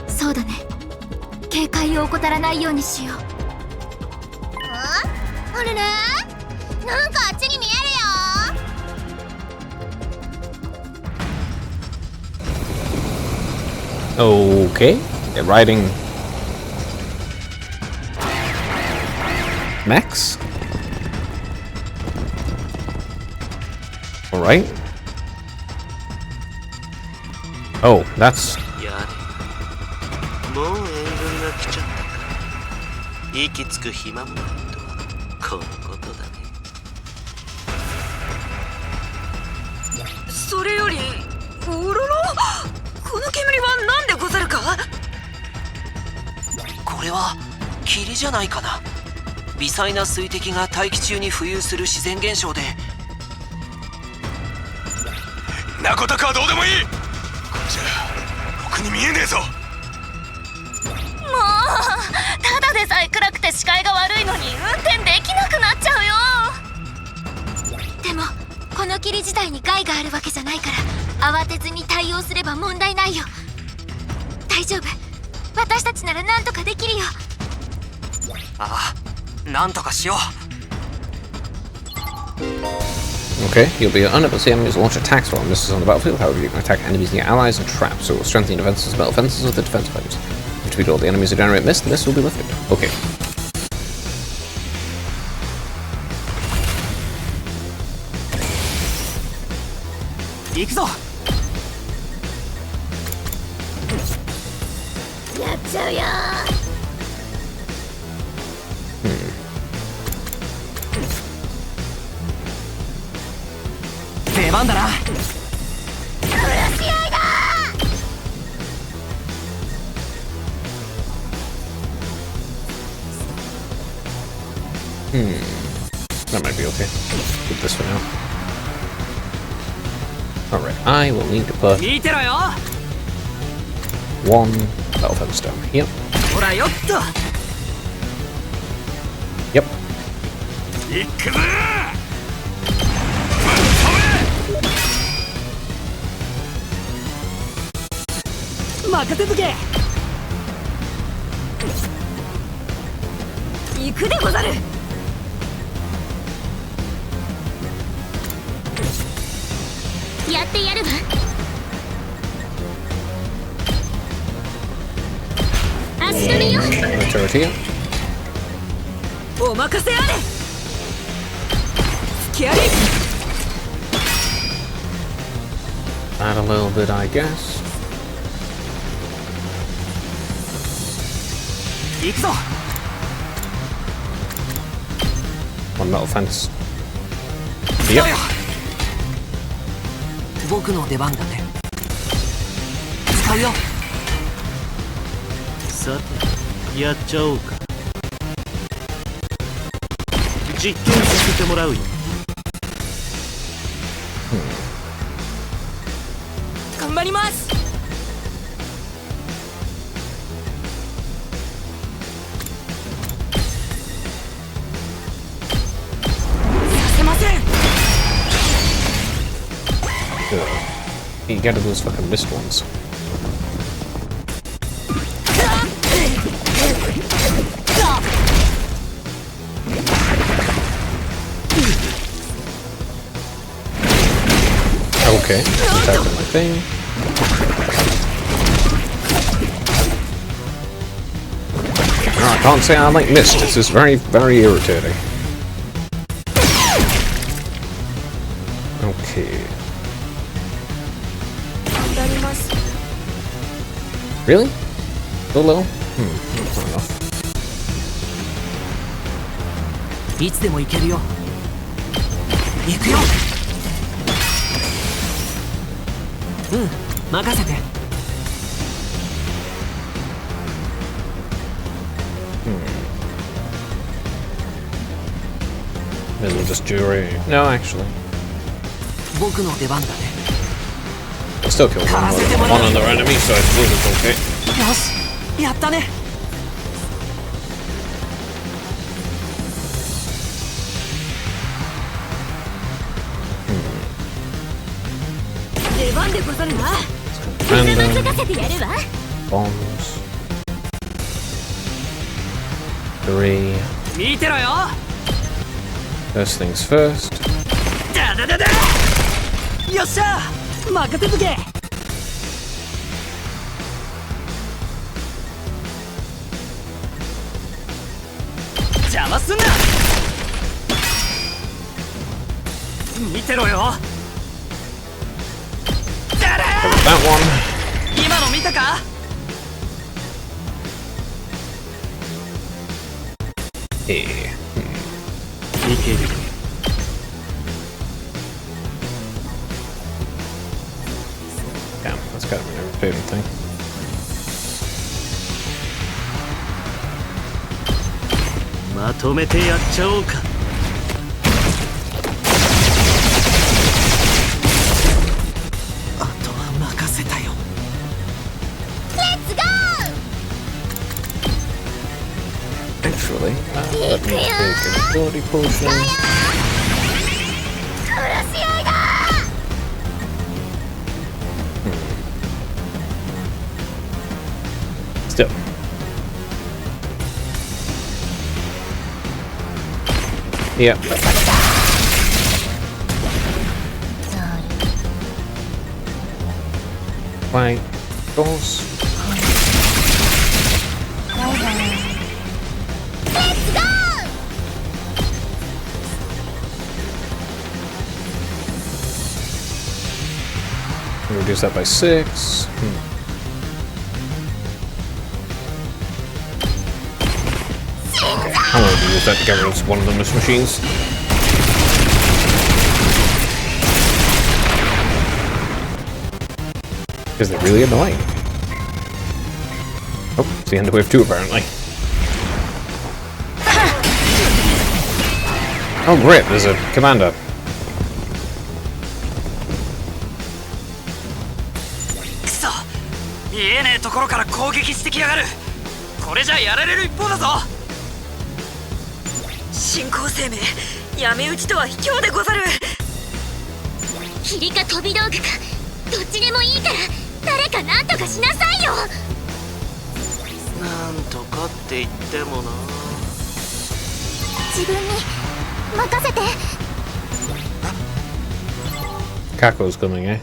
Speaker 10: そうだね。警戒を怠らないようにしよう。
Speaker 8: あれね、なんかあっちに見えるよ。
Speaker 1: Okay. They're riding Max? Alright. Oh, that's
Speaker 9: やれ、もう援軍が来ちゃったから息つく暇もないとはこのことだね。
Speaker 2: それよりおろろ、この煙は何でござるか。
Speaker 9: これは霧じゃないかな。微細な水滴が大気中に浮遊する自然現象で。
Speaker 5: なことかはどうでもいい。こっちはろくに見えねえぞ。
Speaker 10: もうただでさえ暗くて視界が悪いのに運転できなくなっちゃうよ。でもこの霧自体に害があるわけじゃないから慌てずに対応すれば問題ないよ。大丈夫、私たちなら何とかできるよ。
Speaker 9: ああ、なんとかしよう。
Speaker 1: okay. You'll be unable to see enemies launch attacks while missiles on the battlefield. However, you can attack enemies near allies and traps, so it will strengthen your defenses and metal fences with the defense items. If you defeat all the enemies that generate mist, the mist will be lifted. Okay.
Speaker 4: 行くぞ。
Speaker 8: やっちゃうよ。
Speaker 4: 出番だな。
Speaker 8: 殺し合いだ。
Speaker 1: That might be okay. Keep this for now. Alright, I will need to put
Speaker 11: 見てろよ。
Speaker 1: one battle fence down here.
Speaker 11: ほらよっと。
Speaker 1: Yep.
Speaker 5: 行くぞ。
Speaker 11: 任せとけ。
Speaker 2: 行くでござる。
Speaker 8: やってやるわ。足止めよ。
Speaker 1: Turret here.
Speaker 2: お任せあれ。付き合い。
Speaker 1: Add a little bit, I guess.
Speaker 4: 行くぞ。
Speaker 1: One metal fence. Yep.
Speaker 9: 僕の出番だね。使うよ。
Speaker 13: さて、やっちゃおうか。実験させてもらうよ。
Speaker 2: 頑張ります。させません。
Speaker 1: You gotta do those fucking missed ones. Okay, attack with my thing. No, I can't say I like mist. This is very, very irritating. Okay. Really? So low? That's not enough.
Speaker 4: いつでも行けるよ。行くよ。任せて。
Speaker 1: Maybe we'll just do a... No, actually.
Speaker 4: 僕の出番だね。
Speaker 1: I still killed one other enemy, so I suppose it's okay.
Speaker 4: よし、やったね。
Speaker 10: 出番でござるわ。
Speaker 1: Random
Speaker 10: 任せてやるわ。
Speaker 1: bombs. 3.
Speaker 11: 見てろよ。
Speaker 1: First things first.
Speaker 11: だだだだ。よっしゃ、任せとけ。邪魔すんな。見てろよ。
Speaker 1: That one.
Speaker 11: 今の見たか？
Speaker 1: Yeah.
Speaker 13: いける。
Speaker 1: Damn, that's gotta be an irritating thing.
Speaker 13: まとめてやっちゃおうか。
Speaker 4: あとは任せたよ。
Speaker 8: レッツゴー。
Speaker 1: Actually, let me take an ability potion.
Speaker 8: 殺し合いだ。
Speaker 1: Still. Yep. Fight. Goals.
Speaker 8: レッツゴー。
Speaker 1: Reduce that by 6. I'm going to use that to get rid of one of the machines. Because they're really annoying. Oh, it's the end of wave 2 apparently. Oh great, there's a commander.
Speaker 11: くそ、見えねえところから攻撃してきやがる。これじゃやられる一方だぞ。
Speaker 2: 新興生命、闇討ちとは卑怯でござる。
Speaker 10: 霧か飛び道具か、どっちでもいいから誰か何とかしなさいよ。
Speaker 13: なんとかって言ってもな。
Speaker 8: 自分に任せて。
Speaker 1: Kako's coming, eh?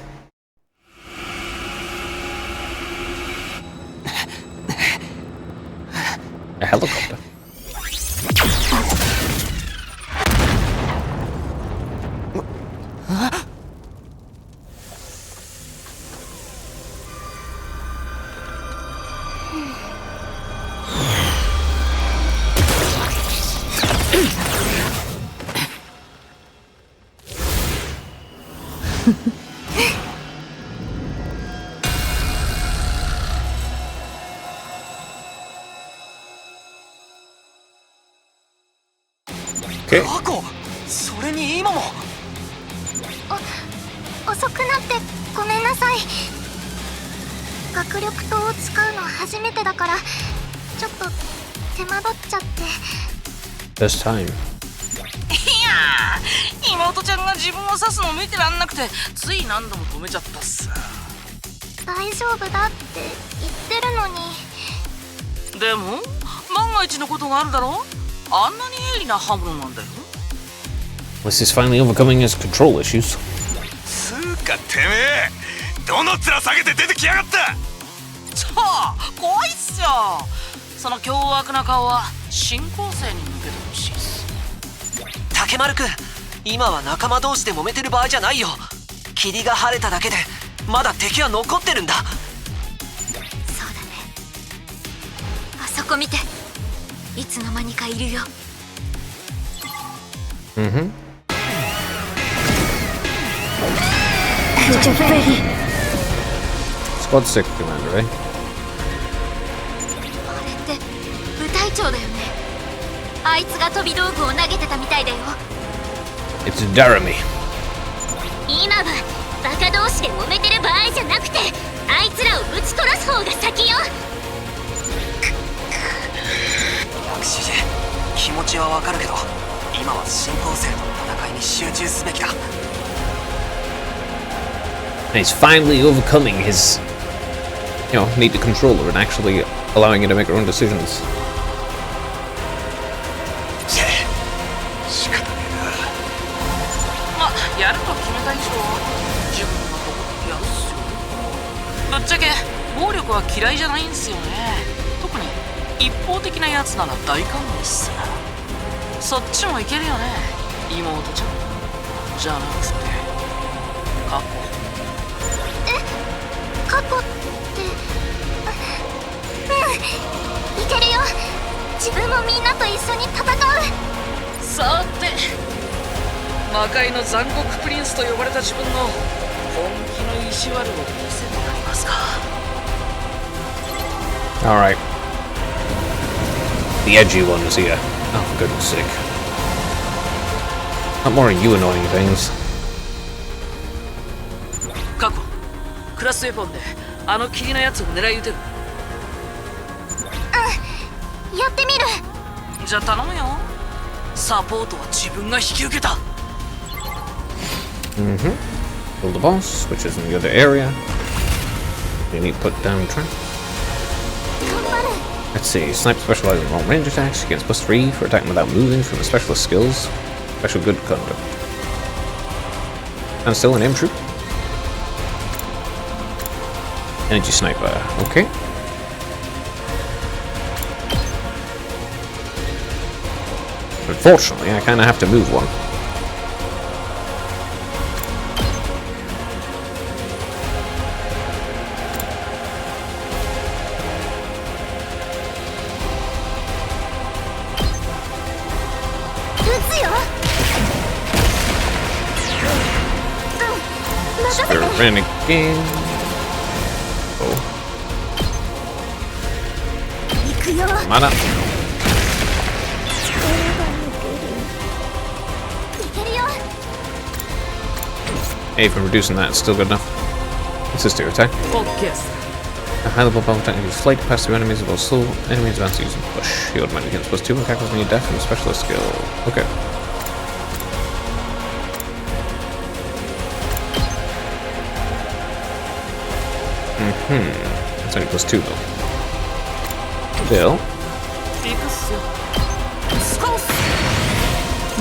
Speaker 1: A helicopter. Okay.
Speaker 4: 過去、それに今も。
Speaker 8: 遅くなってごめんなさい。学力刀を使うの初めてだからちょっと手間取っちゃって。
Speaker 1: This time.
Speaker 2: いやー、妹ちゃんが自分を刺すの見てらんなくてつい何度も止めちゃったっす。
Speaker 8: 大丈夫だって言ってるのに。
Speaker 2: でも万が一のことがあるだろう。あんなに鋭利な刃物なんだよ。
Speaker 1: This is finally overcoming his control issues.
Speaker 5: つうかてめえ、どの面下げて出てきやがった。
Speaker 12: 怖いっすよ。その凶悪な顔は新構成に向けてほしいっす。
Speaker 9: 竹丸くん、今は仲間同士で揉めてる場合じゃないよ。霧が晴れただけでまだ敵は残ってるんだ。
Speaker 10: そうだね。あそこ見て、いつの間にかいるよ。
Speaker 1: Mm-hmm. Squad 6 commander, eh?
Speaker 10: あれって部隊長だよね。あいつが飛び道具を投げてたみたいだよ。
Speaker 1: It's Jeremy.
Speaker 10: 今はバカ同士で揉めてる場合じゃなくて、あいつらをぶち殺す方が先よ。
Speaker 9: シジ、気持ちはわかるけど、今は新構成との戦いに集中すべきだ。
Speaker 1: And he's finally overcoming his, need to control her and actually allowing her to make her own decisions.
Speaker 5: 仕方ね
Speaker 12: ま、やると決めた以上自分のとこでやるっすよ。ぶっちゃけ暴力は嫌いじゃないんすよね。特に一方的なやつなら大歓迎っす。そっちもいけるよね、妹ちゃん。じゃなくて過去。
Speaker 10: 過去って、いけるよ。自分もみんなと一緒に戦う。
Speaker 12: さて、魔界の残酷プリンスと呼ばれた自分の本気の意地悪を見せてもらいますか。
Speaker 1: Alright. The edgy one is here. Oh, for goodness sake. Not more of you annoying things.
Speaker 12: 過去、クラスウェポンであの霧のやつを狙い撃てる。
Speaker 10: やってみる。
Speaker 12: じゃあ頼むよ。サポートは自分が引き受けた。
Speaker 1: Mm-hmm. Kill the boss, which is in the other area. You need to put down track. Let's see. Sniper specializes in long range attacks. Against +3 for attacking without moving from the specialist skills. Special good conduct. And still an aim troop. Energy sniper. Okay. Unfortunately, I kind of have to move one. Spirit Renegade. Oh. Mana. Hey, for reducing that, it's still good enough. Assist your attack. A high level bomb attack uses flight, pass through enemies while slow. Enemies advance using push. He automatically gets +2 when tackles when you deaf and specialist skill. Okay. That's only +2 though. Bill.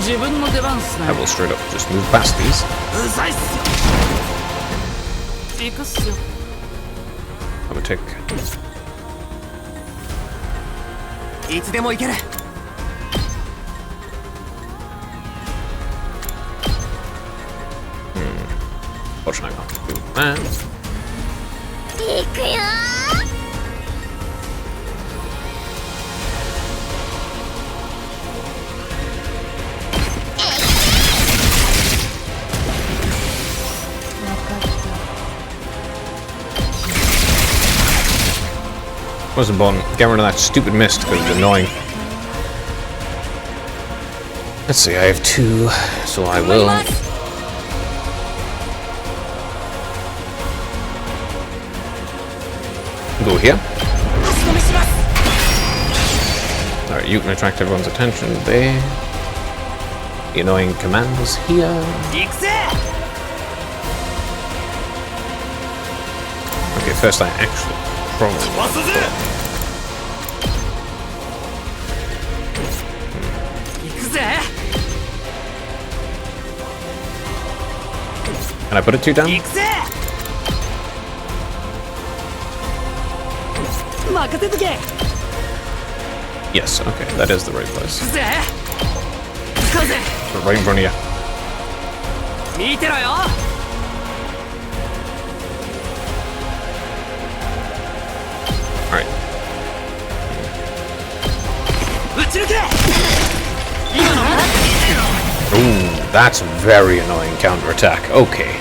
Speaker 1: I will straight up just move past these. I'm gonna take.
Speaker 9: いつでも行ける。
Speaker 1: What should I go? Do that.
Speaker 10: 行くよ
Speaker 1: Wasn't born. Get rid of that stupid mist because it's annoying. Let's see, I have 2, so I will. Go here. Alright, you can attract everyone's attention there. The annoying commanders here. Okay, first I actually probably. Can I put it 2 down? Yes, okay, that is the right place. Right in front of you. Alright. Ooh, that's a very annoying counterattack. Okay.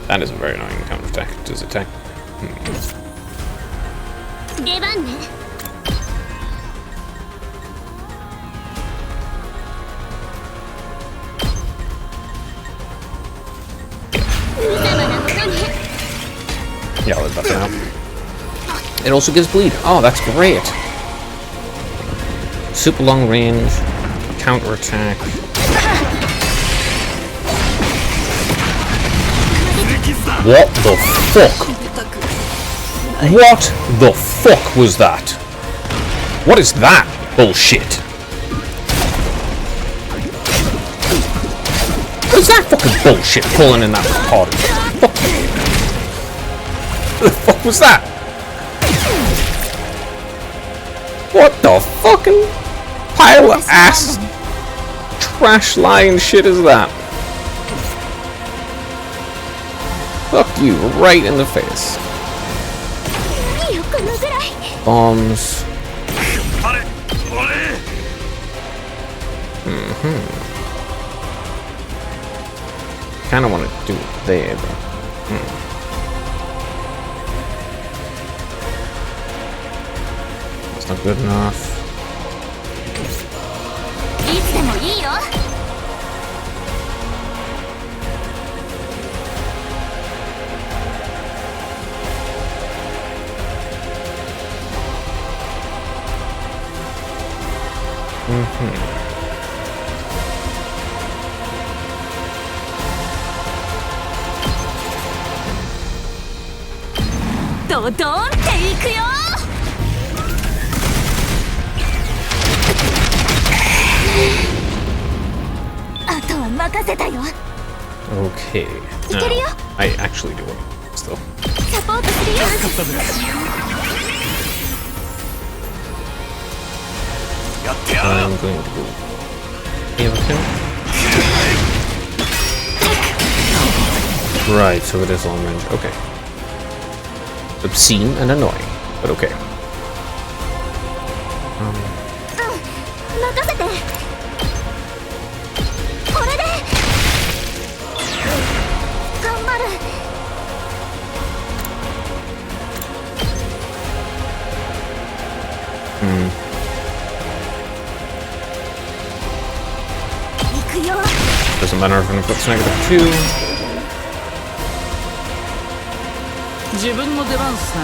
Speaker 1: That is a very annoying counterattack. Does it attack?
Speaker 8: 出番ね。無様なものね。
Speaker 1: Yeah, I'll let that out. It also gives bleed. Oh, that's great. Super long range, counterattack. What the fuck? What the fuck was that? What is that bullshit? What is that fucking bullshit pulling in that pod? Fuck you. What the fuck was that? What the fucking pile of ass trash lying shit is that? Fuck you right in the face. Bombs. Kinda want to do it there, but that's not good enough.
Speaker 10: ドドンっていくよ。あとは任せたよ。
Speaker 1: Okay. Now, I actually do want this though.
Speaker 10: サポートするよ。
Speaker 1: I'm going to go heal him. Right, so it is long range. Okay. Obscene and annoying, but okay.
Speaker 8: 任せて。これで。頑張る。行くよ。
Speaker 1: Doesn't matter if it's -2.
Speaker 12: 自分の出番っすね。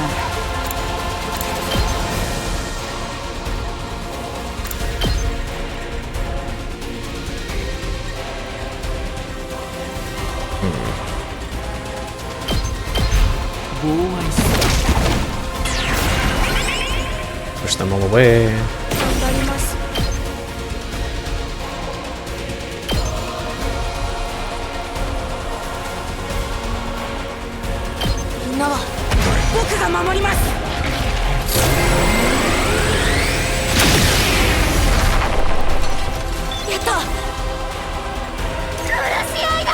Speaker 1: Push them all away.
Speaker 3: 頑張ります。みんなは僕が守ります。やった。
Speaker 8: 殺し合いだ。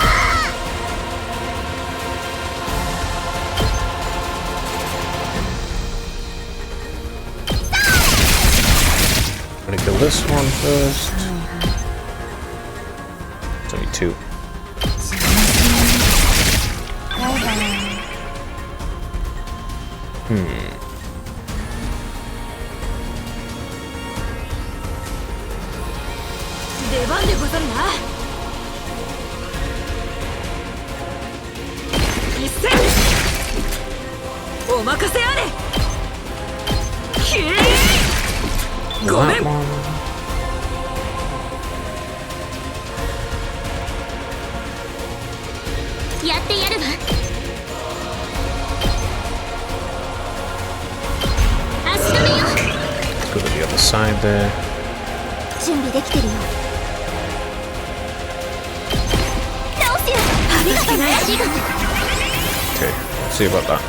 Speaker 1: Gotta kill this one first. It's only 2. Hmm.
Speaker 3: 出番でござるな。一戦。お任せあれ。ひー。ごめん。
Speaker 8: やってやるわ。足止めよ。
Speaker 1: Go to the other side there.
Speaker 8: 準備できてるよ。
Speaker 1: Okay, let's see about that.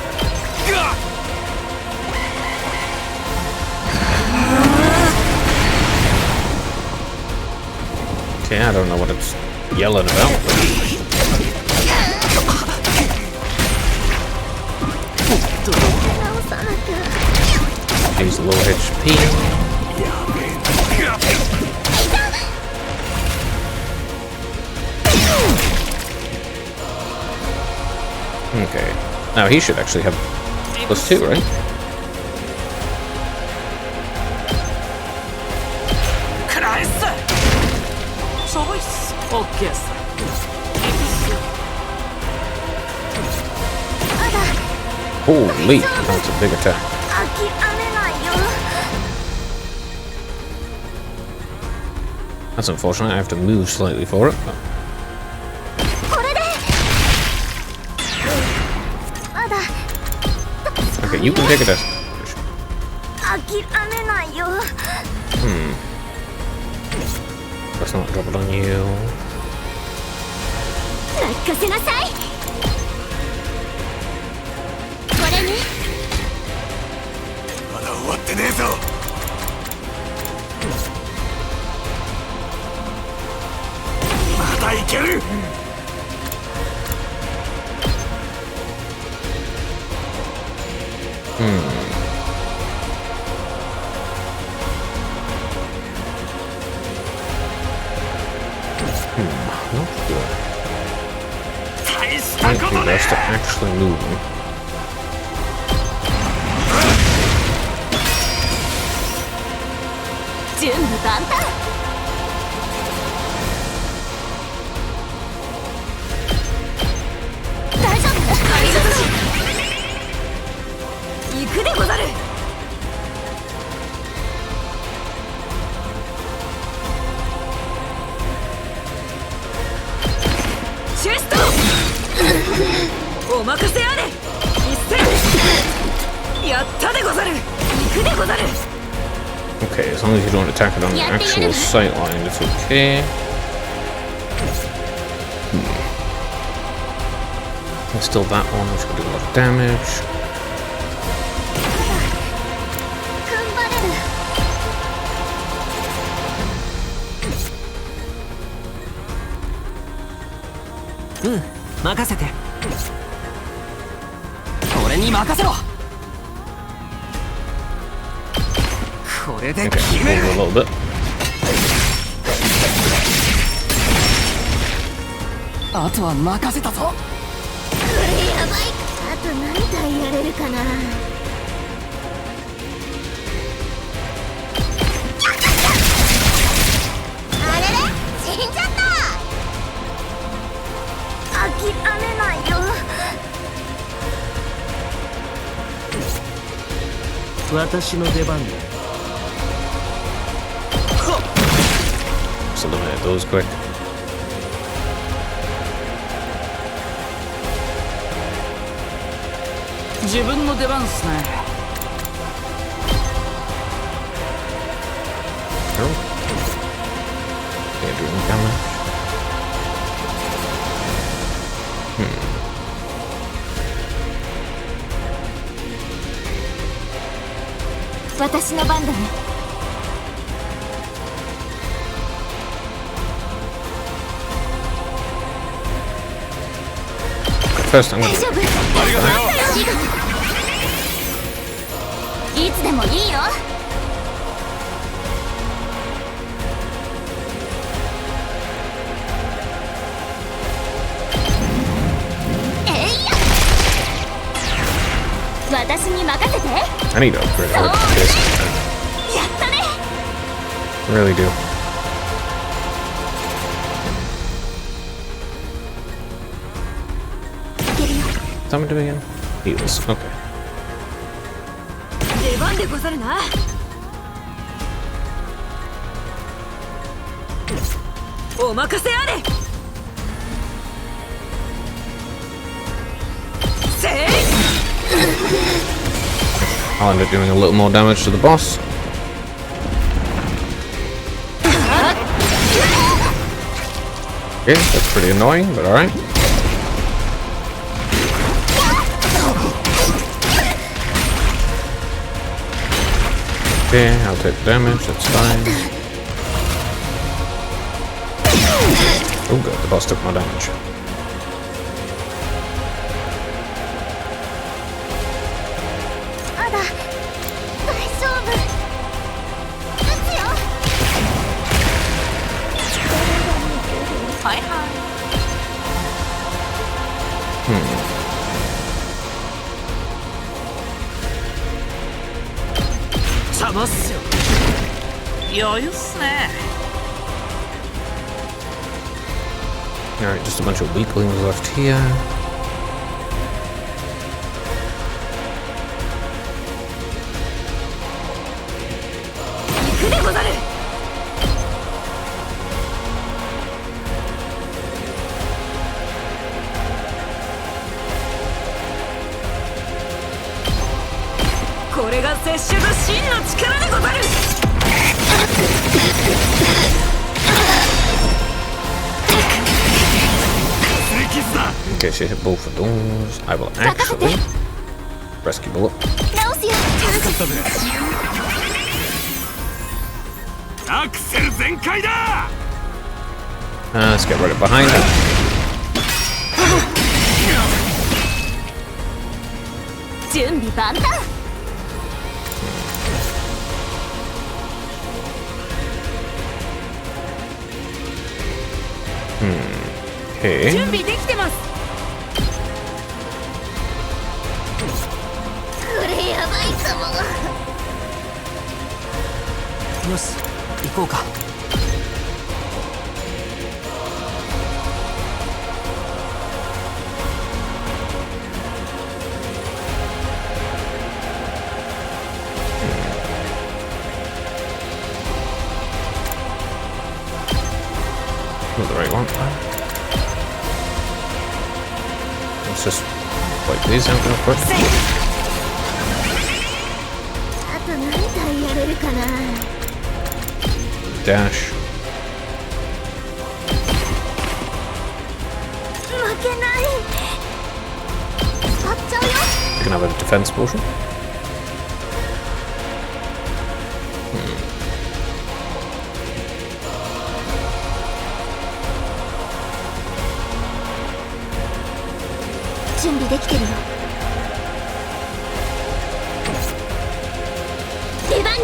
Speaker 1: Okay, I don't know what it's yelling about. He's low HP. Okay. Now he should actually have +2, right? Holy, that's a big attack. That's unfortunate, I have to move slightly for it. But... Okay, you can take it as... Let's not drop it on you. Not good. Thank you, that's to actually move him. Okay, as long as you don't attack it on the actual sight line, it's okay. There's still that one, which will do a lot of damage. Okay, move a little bit. Let's eliminate those quick. Oh. Can't do any damage. First, I'm gonna... I need to upgrade her this. I really do. What's that doing again? Heals. Okay. I'll end up doing a little more damage to the boss. Okay, that's pretty annoying, but alright. Okay, I'll take damage, that's fine. Oh good, the boss took more damage. Hmm.
Speaker 12: 邪魔っすよ。余裕っすね。
Speaker 1: Alright, just a bunch of weaklings left here. Okay, she hit both of those. I will actually rescue bullet. Let's get right up behind her. Okay.
Speaker 3: 準備できてます。
Speaker 8: これやばいかも。
Speaker 4: よし行こうか。
Speaker 1: Not the right one. Let's just wipe these out real quick.
Speaker 8: あと何体やれるかな。
Speaker 1: Dash.
Speaker 8: 負けない。使っちゃうよ。
Speaker 1: You can have a defense potion.
Speaker 8: 準備できてるよ。出番ね。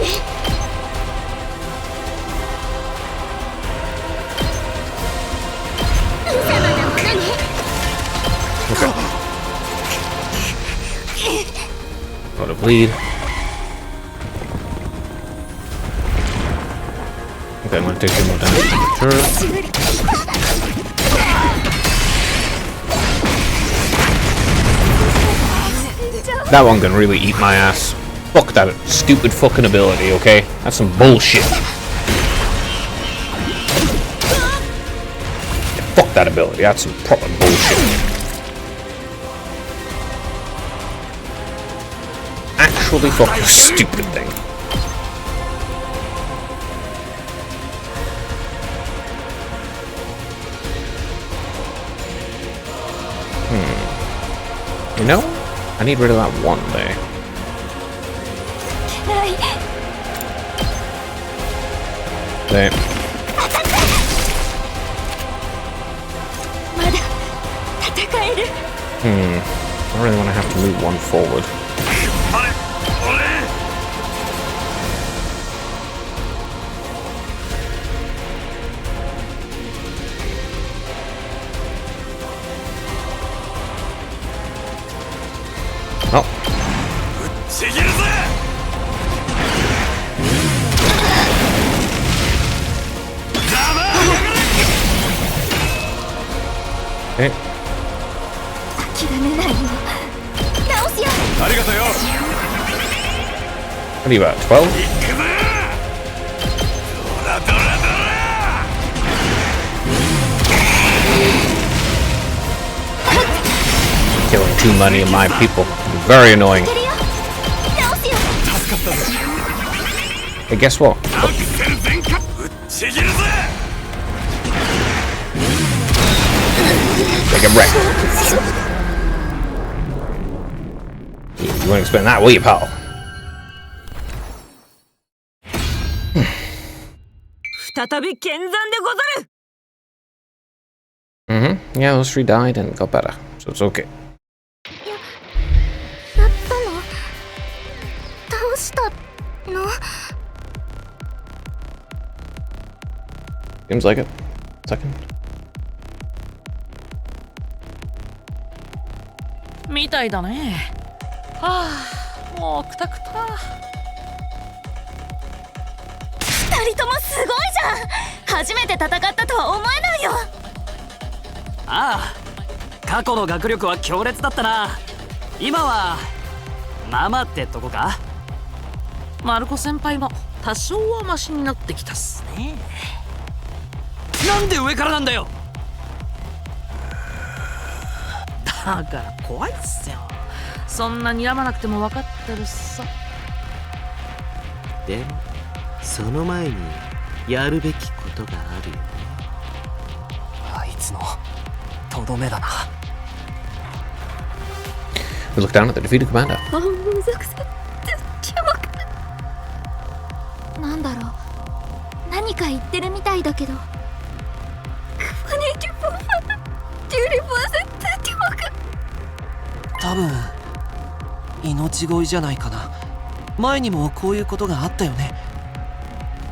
Speaker 8: 無様なものね。
Speaker 1: Okay. Got a bleed. Okay, I'm gonna take some more damage from the turret. That one can really eat my ass. Fuck that stupid fucking ability, okay? That's some bullshit. Yeah, fuck that ability, that's some proper bullshit. Actually fucking stupid thing. You know? I need rid of that one there. There. I really want to have to move one forward. Oh. Okay.
Speaker 8: 諦めないよ。直すよ。
Speaker 5: ありがとうよ。
Speaker 1: What are you at, 12? Killing too many of my people. Very annoying. Hey, guess what? Like a wreck. You won't explain that, will you, pal?
Speaker 12: 再び健在でござる。
Speaker 1: Yeah, those three died and got better, so it's okay.
Speaker 8: やったの？倒したの？
Speaker 1: Seems like it. Second.
Speaker 12: みたいだね。はあ、もうくたくた。
Speaker 10: 二人ともすごいじゃん。初めて戦ったとは思えないよ。
Speaker 11: ああ、過去の学力は強烈だったな。今はまあまあってとこか。
Speaker 12: マルコ先輩も多少はマシになってきたっすね。
Speaker 11: なんで上からなんだよ。
Speaker 12: だから怖いっすよ。そんなに睨まなくても分かってるさ。
Speaker 13: でもその前にやるべきことがあるよ。
Speaker 4: あいつのとどめだな。
Speaker 1: We look down at the defeated commander.
Speaker 10: なんだろう、何か言ってるみたいだけど。
Speaker 9: 多分命乞いじゃないかな。前にもこういうことがあったよね。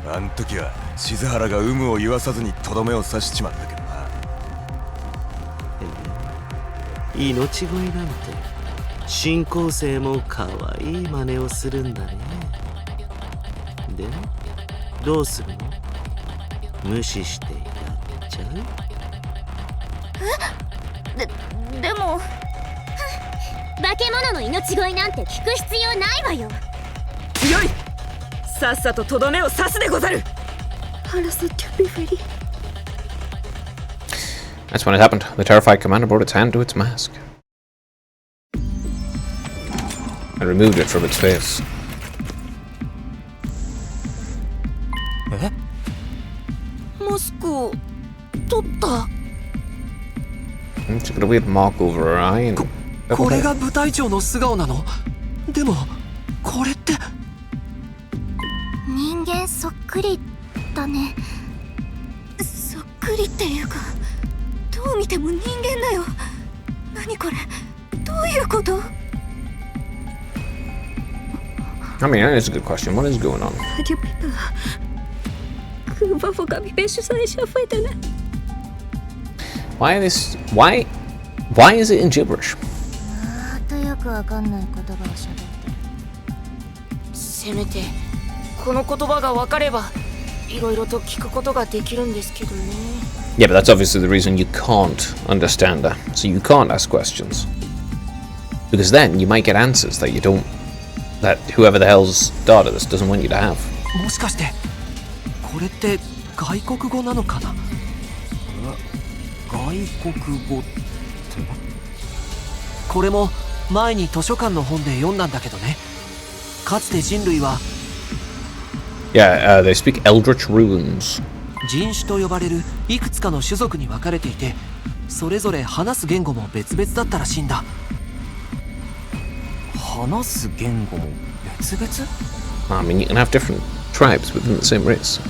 Speaker 5: あん時は静原が有無を言わさずにとどめを刺しちまったけどな。
Speaker 13: 命乞いなんて新校生も可愛い真似をするんだね。でどうするの？無視してやっちゃう？
Speaker 10: でも
Speaker 8: 化け物の命乞いなんて聞く必要ないわよ。
Speaker 12: 強い。さっさととどめを刺すでござる。
Speaker 1: That's when it happened. The terrified commander brought its hand to its mask and removed it from its face.
Speaker 12: マスクを取った。
Speaker 1: She's got a weird mark over her eye and
Speaker 9: これが部隊長の素顔なの？でもこれって
Speaker 8: 人間そっくりだね。
Speaker 10: そっくりっていうか、どう見ても人間だよ。何これ、どういうこと？
Speaker 1: I mean, that is a good question. What is going on? Why is it in gibberish?
Speaker 8: またよくわかんない言葉を喋ってる。
Speaker 3: せめてこの言葉が分かればいろいろと聞くことができるんですけどね。
Speaker 1: Yeah, but that's obviously the reason you can't understand her. So you can't ask questions. Because then you might get answers that you don't, that whoever the hell's daughter this doesn't want you to have.
Speaker 9: もしかしてこれって外国語なのかな？
Speaker 4: 外国語って？
Speaker 9: これも前に図書館の本で読んだんだけどね。かつて人類は
Speaker 1: Yeah, they speak Eldritch runes.
Speaker 9: 人種と呼ばれるいくつかの種族に分かれていて、それぞれ話す言語も別々だったらしいんだ。
Speaker 4: 話す言語も別々？
Speaker 1: I mean, you can have different tribes within the same race.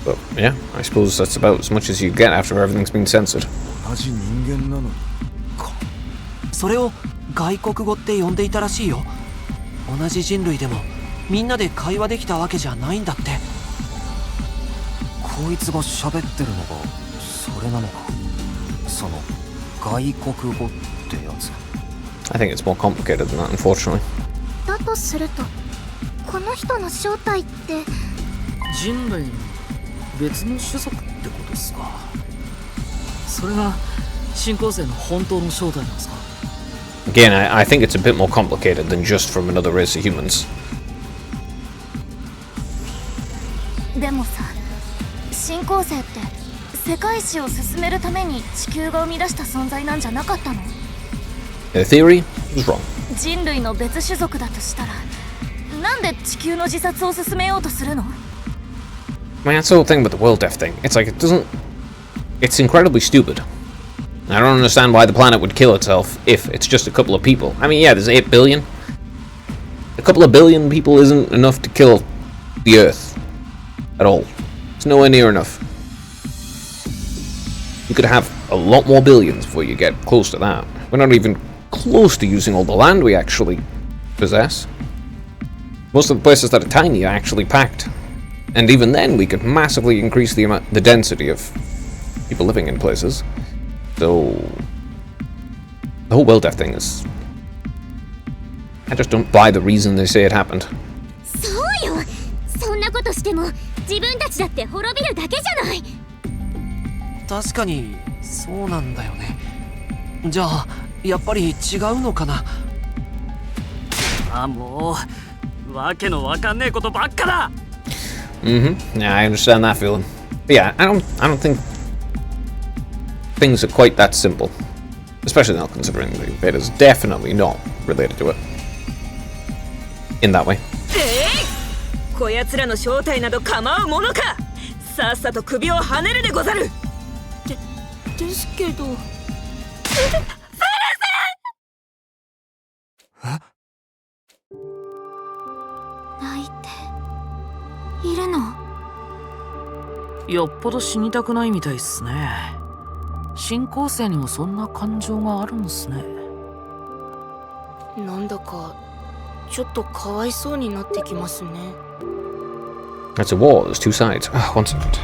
Speaker 1: But yeah, I suppose that's about as much as you get after everything's been censored.
Speaker 5: 同じ人間なのに。
Speaker 9: それを外国語って呼んでいたらしいよ。同じ人類でもみんなで会話できたわけじゃないんだって。
Speaker 4: こいつが喋ってるのがそれなのか。その外国語ってやつ。
Speaker 1: I think it's more complicated than that, unfortunately.
Speaker 8: だとするとこの人の正体って
Speaker 12: 人類の別の種族ってことですか。それが新校生の本当の正体なんですか。
Speaker 1: Again, I think it's a bit more complicated than just from another race of humans.
Speaker 10: でもさ、新校生って世界史を進めるために地球が生み出した存在なんじゃなかったの？
Speaker 1: The theory was wrong.
Speaker 10: 人類の別種族だとしたら、なんで地球の自殺を進めようとするの？
Speaker 1: I mean, that's the whole thing about the world death thing. It's like, it doesn't... It's incredibly stupid. I don't understand why the planet would kill itself if it's just a couple of people. I mean, yeah, there's 8 billion. A couple of billion people isn't enough to kill the Earth. At all. It's nowhere near enough. You could have a lot more billions before you get close to that. We're not even close to using all the land we actually possess. Most of the places that are tiny are actually packed. And even then, we could massively increase the density of people living in places. So, the whole world death thing is... I just don't buy the reason they say it happened.
Speaker 8: そうよ。そんなことしても自分たちだって滅びるだけじゃない。
Speaker 9: 確かにそうなんだよね。じゃあやっぱり違うのかな。
Speaker 11: あ、もうわけのわかんねえことばっかだ。
Speaker 1: Yeah, I understand that feeling. But yeah, I don't think things are quite that simple. Especially now considering the Invader's definitely not related to it. In that way.
Speaker 2: こやつらの正体など構うものか。さっさと首をはねるでござる。
Speaker 3: ですけど。
Speaker 10: 泣いているの？
Speaker 12: よっぽど死にたくないみたいっすね。新校生にもそんな感情があるんすね。
Speaker 3: なんだかちょっとかわいそうになってきますね。
Speaker 1: That's a war, there's two sides. One second.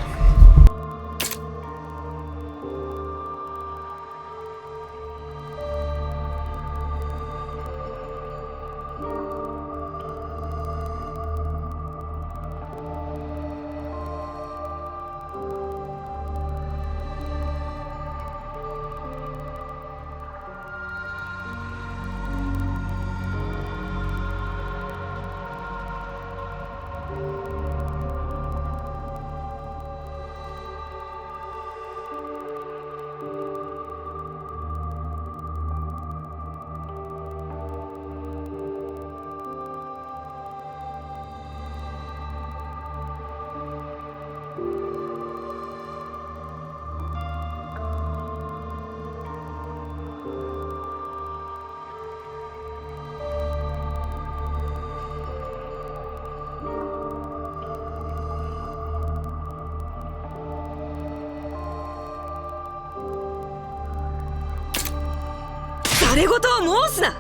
Speaker 2: 誰事を申すな。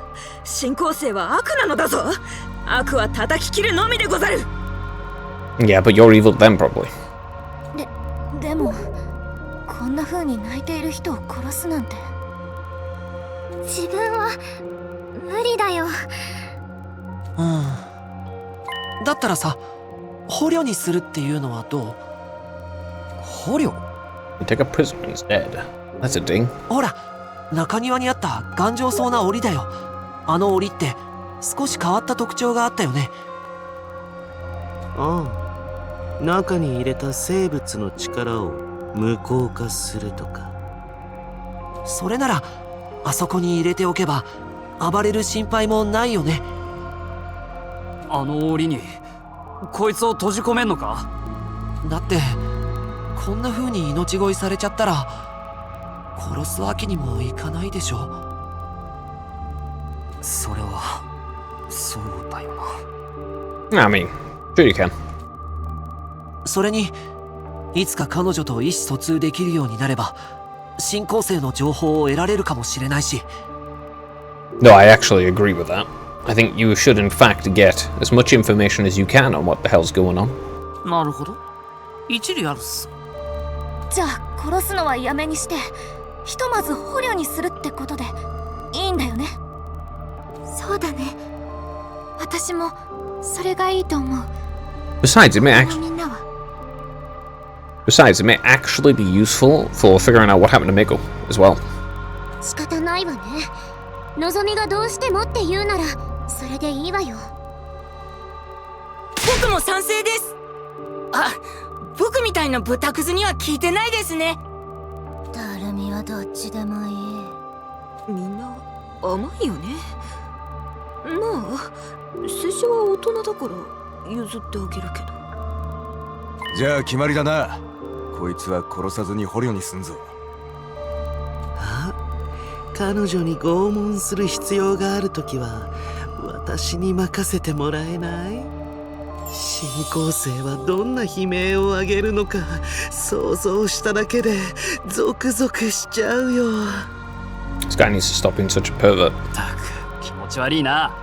Speaker 2: 新校生は悪なのだぞ。悪は叩き切るのみでござる。
Speaker 1: Yeah, but you're evil then, probably.
Speaker 10: でもこんな風に泣いている人を殺すなんて。
Speaker 8: 自分は無理だよ。
Speaker 9: だったらさ、捕虜にするっていうのはどう？捕虜？
Speaker 1: You take a prisoner instead. That's a ding.
Speaker 9: ほら、中庭にあった頑丈そうな檻だよ。あの檻って少し変わった特徴があったよね。
Speaker 13: ああ、中に入れた生物の力を無効化するとか。
Speaker 9: それならあそこに入れておけば暴れる心配もないよね。
Speaker 11: あの檻にこいつを閉じ込めんのか？
Speaker 9: だってこんな風に命乞いされちゃったら殺すわけにもいかないでしょ。
Speaker 11: それはそうだよ
Speaker 1: な。I mean, sure you can.
Speaker 9: それにいつか彼女と意思疎通できるようになれば新校生の情報を得られるかもしれないし。
Speaker 1: No, I actually agree with that. I think you should in fact get as much information as you can on what the hell's going on.
Speaker 12: なるほど。一理あるっす。
Speaker 10: じゃあ殺すのはやめにしてひとまず捕虜にするってことでいいんだよね。そうだね。私もそれがいいと思う。
Speaker 1: Besides, it may actually be useful for figuring out what happened to Mako as well.
Speaker 8: 仕方ないわね。のぞみがどうしてもって言うならそれでいいわよ。
Speaker 2: 僕も賛成です。あ、僕みたいな豚くずには聞いてないですね。
Speaker 8: たるみはどっちでもいい。
Speaker 2: みんな甘いよね。まあ拙者は大人だから譲ってあげるけど。
Speaker 5: じゃあ決まりだな。こいつは殺さずに捕虜にすんぞ。
Speaker 13: あ、彼女に拷問する必要があるときは私に任せてもらえない？新校生はどんな悲鳴を上げるのか想像しただけでゾクゾクしちゃうよ。
Speaker 1: This guy needs to stop being such a pervert.
Speaker 11: 気持ち悪いな。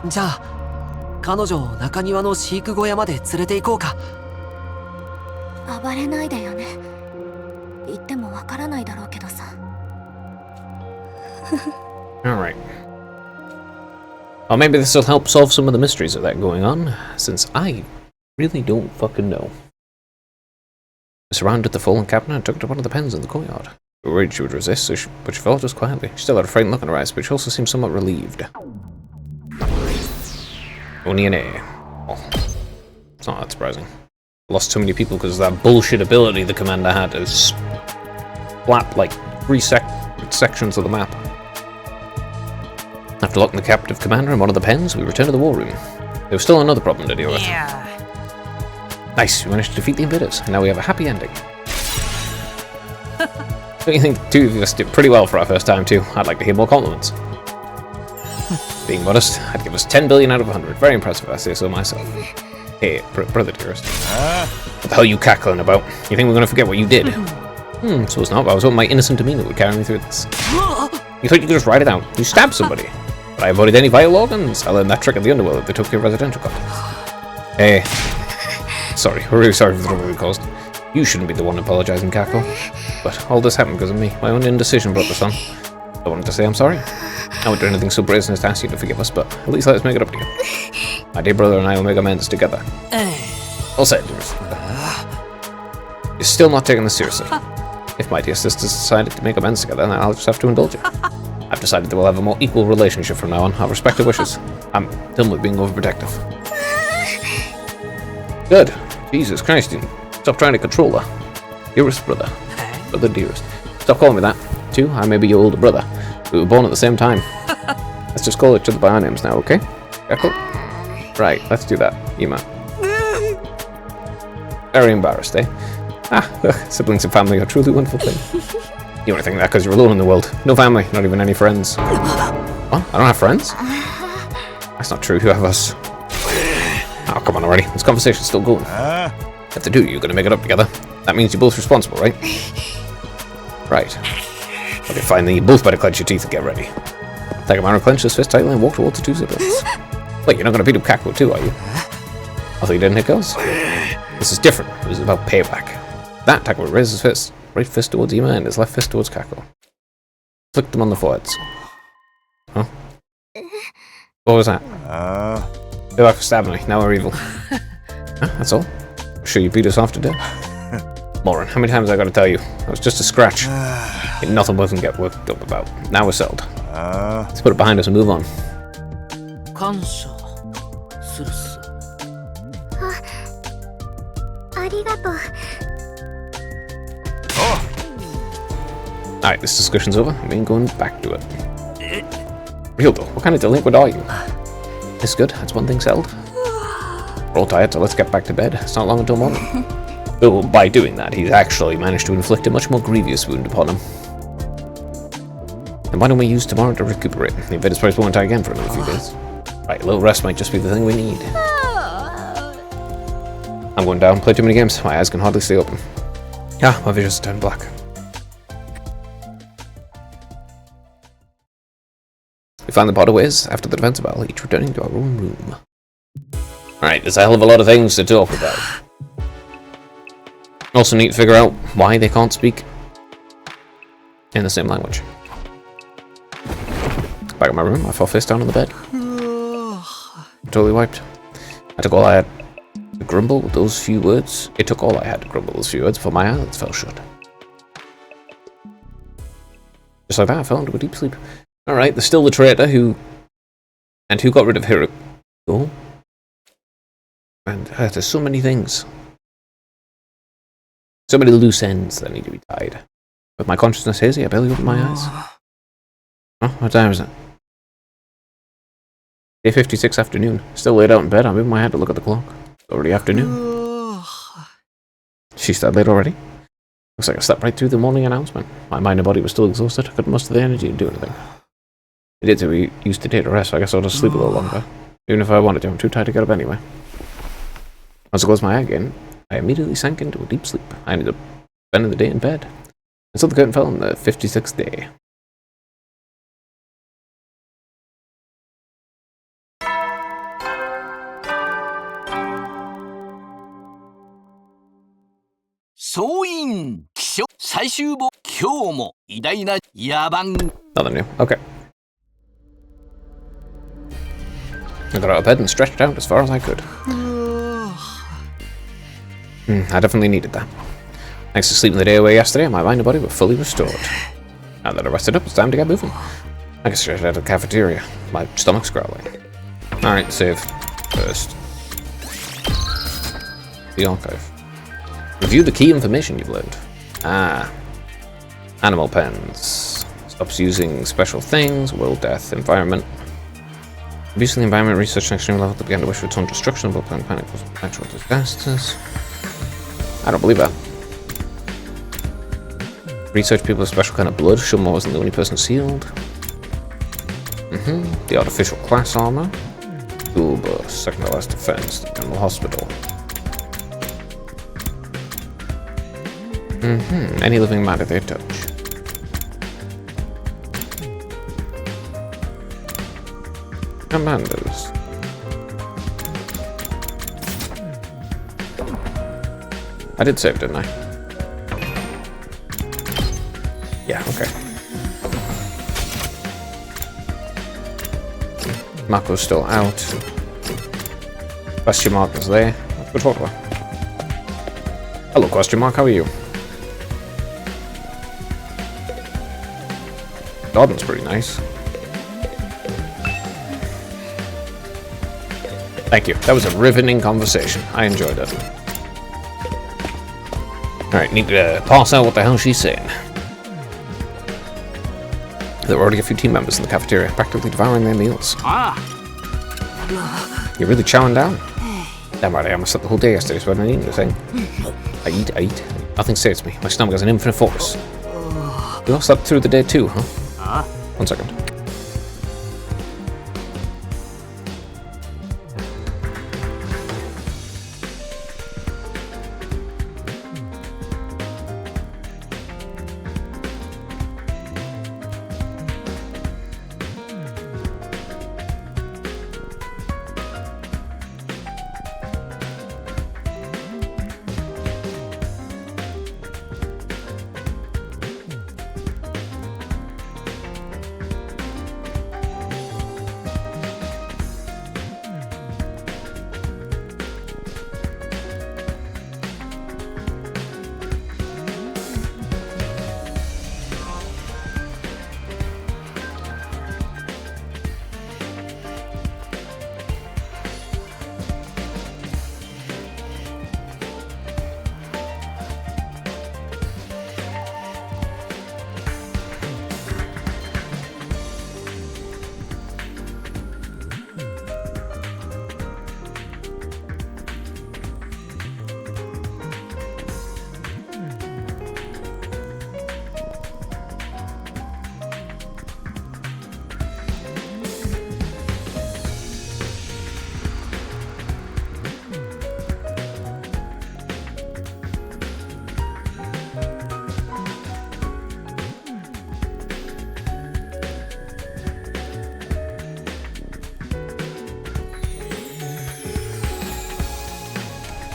Speaker 9: じゃあ彼女を中庭の飼育小屋まで連れて行こうか。
Speaker 8: 暴れないでよね。言ってもわからないだろうけどさ。
Speaker 1: Alright. Well, maybe this will help solve some of the mysteries that are going on, since I really don't fucking know. I surrounded the fallen captain and took her to one of the pens in the courtyard. We were worried she would resist, but she followed us quietly. She still had a frightened look in her eyes, but she also seemed somewhat relieved. Only an A. Oh, it's not that surprising. Lost too many people because of that bullshit ability the commander had to flap like 3 sections of the map. After locking the captive commander in one of the pens, we returned to the war room. There was still another problem to deal with. Nice, we managed to defeat the invaders, and now we have a happy ending. Don't you think the two of us did pretty well for our first time too? I'd like to hear more compliments. Being modest, I'd give us 10 billion out of 100. Very impressive, I say so myself. Hey, brother dearest. What the hell are you cackling about? You think we're gonna forget what you did? Suppose not, but I was hoping my innocent demeanor would carry me through this. You thought you could just write it out? You stabbed somebody. But I avoided any vital organs. I learned that trick at the underworld at the Tokyo residential complex. Hey. Sorry, we're really sorry for the trouble we caused. You shouldn't be the one apologizing, Kako. But all this happened because of me. My own indecision brought this on. I wanted to say I'm sorry. I won't do anything so brazen as to ask you to forgive us, but at least let us make it up to you. My dear brother and I will make amends together. All said, dearest. You're still not taking this seriously. If my dear sisters decided to make amends together, then I'll just have to indulge you. I've decided that we'll have a more equal relationship from now on. I'll respect your wishes. I'm done with being overprotective. Good. Jesus Christ, stop trying to control her. Dearest brother. Brother dearest. Stop calling me that. Too, I may be your older brother. We were born at the same time. Let's just call each other by our names now, okay? Echo? Right, let's do that. Yuma. Very embarrassed, eh? Siblings and family are a truly wonderful thing. You only think that because you're alone in the world. No family, not even any friends. What? I don't have friends? That's not true, you have us. Oh, come on already. This conversation's still going. If they do, you're gonna make it up together. That means you're both responsible, right? Right. Okay, fine, then you both better clench your teeth and get ready. Takamaro clenched his fist tightly and walked towards the two siblings. Wait, you're not gonna beat up Kako too, are you? I thought you didn't hit girls. This is different. It was about payback. That Takamo raised his fist. Right fist towards Ima and his left fist towards Kako. Flicked them on the foreheads. Huh? What was that? They like for stabbing me. Now we're evil. Huh? That's all? I'm sure you beat us off to death. Lauren, how many times I gotta tell you? That was just a scratch. Ain't nothing we can get worked up about. Now we're settled. Let's put it behind us and move on. Alright, this discussion's over. We ain't going back to it. Real though, what kind of delinquent are you? It's good, that's one thing settled. We're all tired, so let's get back to bed. It's not long until morning. Though, by doing that, he's actually managed to inflict a much more grievous wound upon him. And why don't we use tomorrow to recuperate? The invaders probably won't die again for another few days. Right, a little rest might just be the thing we need. I'm going down, play too many games. My eyes can hardly stay open. Yeah, my vision's turned black. We find the Pottaways after the defense battle, each returning to our own room. Alright, there's a hell of a lot of things to talk about. Also need to figure out why they can't speak in the same language. Back in my room, I fell face down on the bed. Totally wiped. I took all I had to grumble with those few words. It took all I had to grumble those few words before my eyelids fell shut. Just like that, I fell into a deep sleep. Alright, there's still the traitor who got rid of Hiriko. And there's so many things. So many loose ends that need to be tied. With my consciousness hazy, I barely opened my eyes. Oh, what time is it? 8:56 afternoon. Still laid out in bed, I moved my head to look at the clock. It's already afternoon. She started late already? Looks like I slept right through the morning announcement. My mind and body was still exhausted. I couldn't muster the energy to do anything. It did, so we used to take a rest, so I guess I'll just sleep a little longer. Even if I wanted to, I'm too tired to get up anyway. Once I closed my eye again, I immediately sank into a deep sleep. I ended up spending the day in bed. And so the curtain fell on the 56th day. Nothing new. Okay. I got out of bed and stretched out as far as I could. I definitely needed that. Thanks to sleeping the day away yesterday, my mind and body were fully restored. Now that I rested up, it's time to get moving. I guess I should head to the cafeteria. My stomach's growling. Alright, save. First. The archive. Review the key information you've learned. Animal pens. Stops using special things. World death. Environment. Abuse of the environment. Research an extreme level that began to wish for its own destruction. But panic was natural disasters. I don't believe that. Research people with special kind of blood. Shumma wasn't the only person sealed. The artificial class armor. School bus. Second to last defense. The general hospital. Any living matter they touch. Commanders. I did save, didn't I? Yeah, okay. Mako's still out. Question mark is there. Let's go talk to her. Hello, question mark, how are you? Garden's pretty nice. Thank you. That was a riveting conversation. I enjoyed it. Alright, need to pass out what the hell she's saying. There were already a few team members in the cafeteria, practically devouring their meals. You're really chowing down? Damn right, I almost slept the whole day yesterday, so I didn't eat anything. I eat. Nothing saves me. My stomach has an infinite force. You all slept through the day too, huh? 1 second.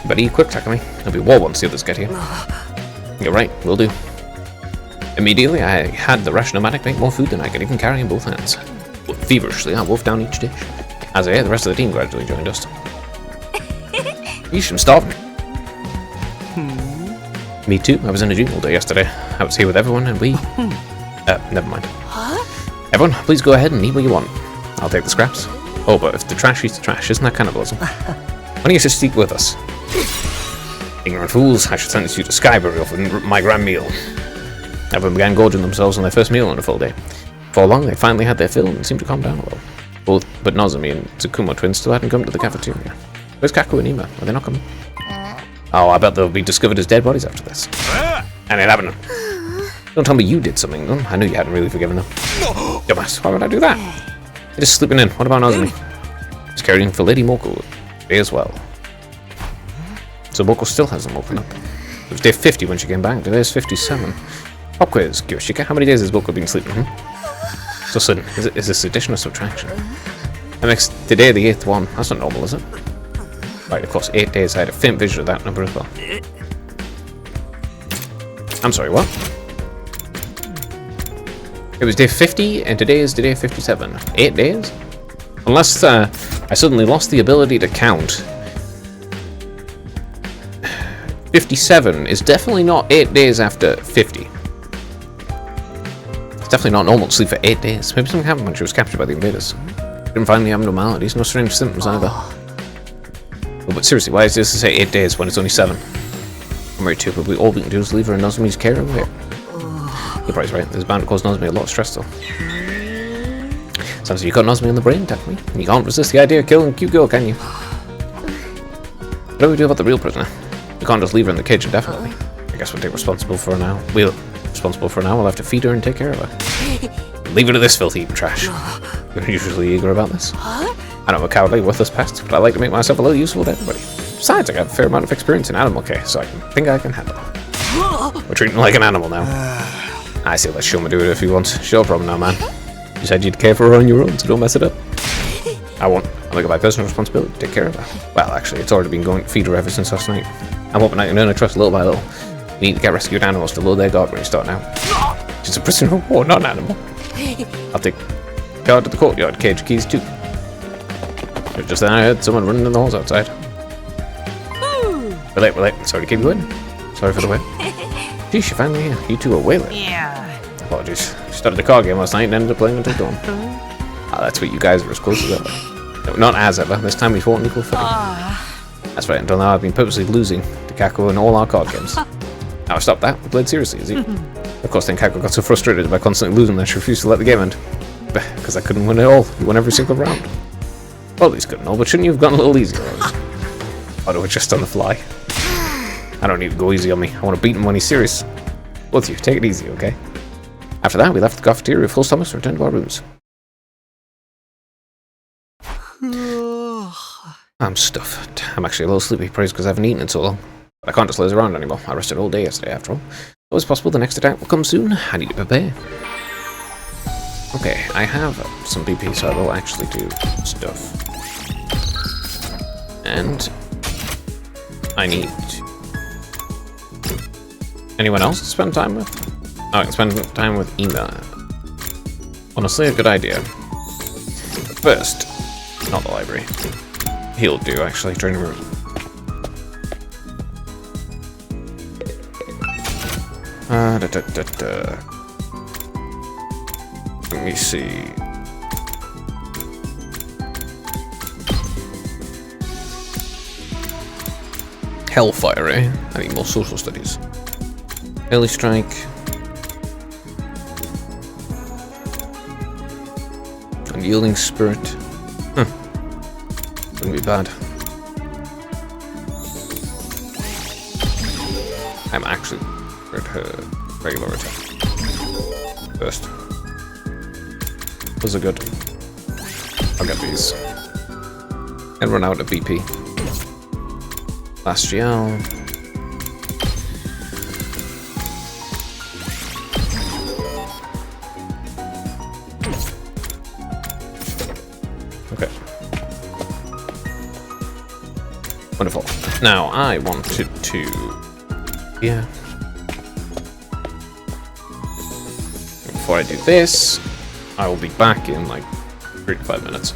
Speaker 1: Better eat quick, Takumi. There'll be war once the others get here. You're right, will do. Immediately, I had the Rationomatic make more food than I could even carry in both hands. But feverishly, I wolfed down each dish. As I ate, the rest of the team gradually joined us. Yeesh, I'm starving. Me too. I was in a gym all day yesterday. I was here with everyone and we... never mind. Everyone, please go ahead and eat what you want. I'll take the scraps. Oh, but if the trash eats the trash, isn't that cannibalism? Why don't you just eat with us? Ignorant fools, I should sentence you to Sky Burial for my grand meal. Everyone began gorging themselves on their first meal on a full day. For long, they finally had their fill and seemed to calm down a little. But Nozomi and Tsukumo twins still hadn't come to the cafeteria. Where's Kaku and Ima? Are they not coming? Oh, I bet they'll be discovered as dead bodies after this. And it happened. Don't tell me you did something, though. I knew you hadn't really forgiven them. Dumbass, why would I do that? They're just sleeping in. What about Nozomi? He's carrying for Lady Moko as well. So Boko still hasn't woken up. It was day 50 when she came back. Today is 57. Pop quiz, Kyoshika. How many days has Boko been sleeping? So sudden. Is this addition or subtraction? That makes today the 8th one. That's not normal, is it? Right, of course, 8 days. I had a faint vision of that number as well. I'm sorry, what? It was day 50, and today is day 57. 8 days? Unless I suddenly lost the ability to count. 57 is definitely not 8 days after 50. It's definitely not normal to sleep for 8 days. Maybe something happened when she was captured by the invaders. Didn't find any abnormalities, no strange symptoms either. Oh, but seriously, why is this to say 8 days when it's only 7? I'm very too, but all we can do is leave her in Nozomi's care over here. You're probably right, this is bound to cause Nozomi a lot of stress though. Sounds like you got Nozomi on the brain, definitely. And you can't resist the idea of killing a cute girl, can you? What do we do about the real prisoner? We can't just leave her in the cage indefinitely. I guess we'll take responsible for her now. We'll have to feed her and take care of her. Leave her to this filthy heap of trash. You're usually eager about this. I know I'm a cowardly, worthless pest, but I like to make myself a little useful to everybody. Besides, I got a fair amount of experience in animal care, so I think I can handle her. We're treating her like an animal now. I say let Shoma do it if he wants. Sure problem now, man. You said you'd care for her on your own, so don't mess it up. I won't. I'll make it my personal responsibility to take care of her. Well, actually, it's already been going to feed her ever since last night. I'm hoping I can earn her trust little by little. You need to get rescued animals to lower their guard when you start now. She's a prisoner of war, not an animal. I'll take guard to the courtyard, cage keys too. Just then I heard someone running in the halls outside. We're late. Sorry to keep you waiting. Sorry for the wait. Geez, you're finally here. You two are way late.
Speaker 14: Yeah.
Speaker 1: Apologies. We started the card game last night and ended up playing until dawn. That's what you guys are as close as ever. No, not as ever. This time we fought on equal footing. That's right. Until now I've been purposely losing to Kako in all our card games. Now I stopped that. We played seriously, is he? Of course, then Kako got so frustrated by constantly losing that she refused to let the game end. Because I couldn't win at all. He won every single round. Well, he's good and all, but shouldn't you have gone a little easier on us? Or do it just on the fly? I don't need to go easy on me. I want to beat him when he's serious. Both of you, take it easy, okay? After that, we left the cafeteria full stomachs and returned to our rooms. I'm stuffed. I'm actually a little sleepy, praise because I haven't eaten in so long. But I can't just laze around anymore. I rested all day yesterday, after all. So it's possible the next attack will come soon. I need to prepare. Okay, I have some BP, so I will actually do stuff. And I need anyone else to spend time with? Oh, I can spend time with Ema. Honestly, a good idea. But first, not the library. He'll do, actually, training room. Let me see. Hellfire, eh? I need more social studies. Early strike. Unyielding spirit. Wouldn't be bad. I'm actually at her regular attack. First. Those are good. I'll get these. And run out of BP. Bastial. Okay. Wonderful. Now, I wanted to... Yeah. Before I do this, I will be back in like 3 to 5 minutes.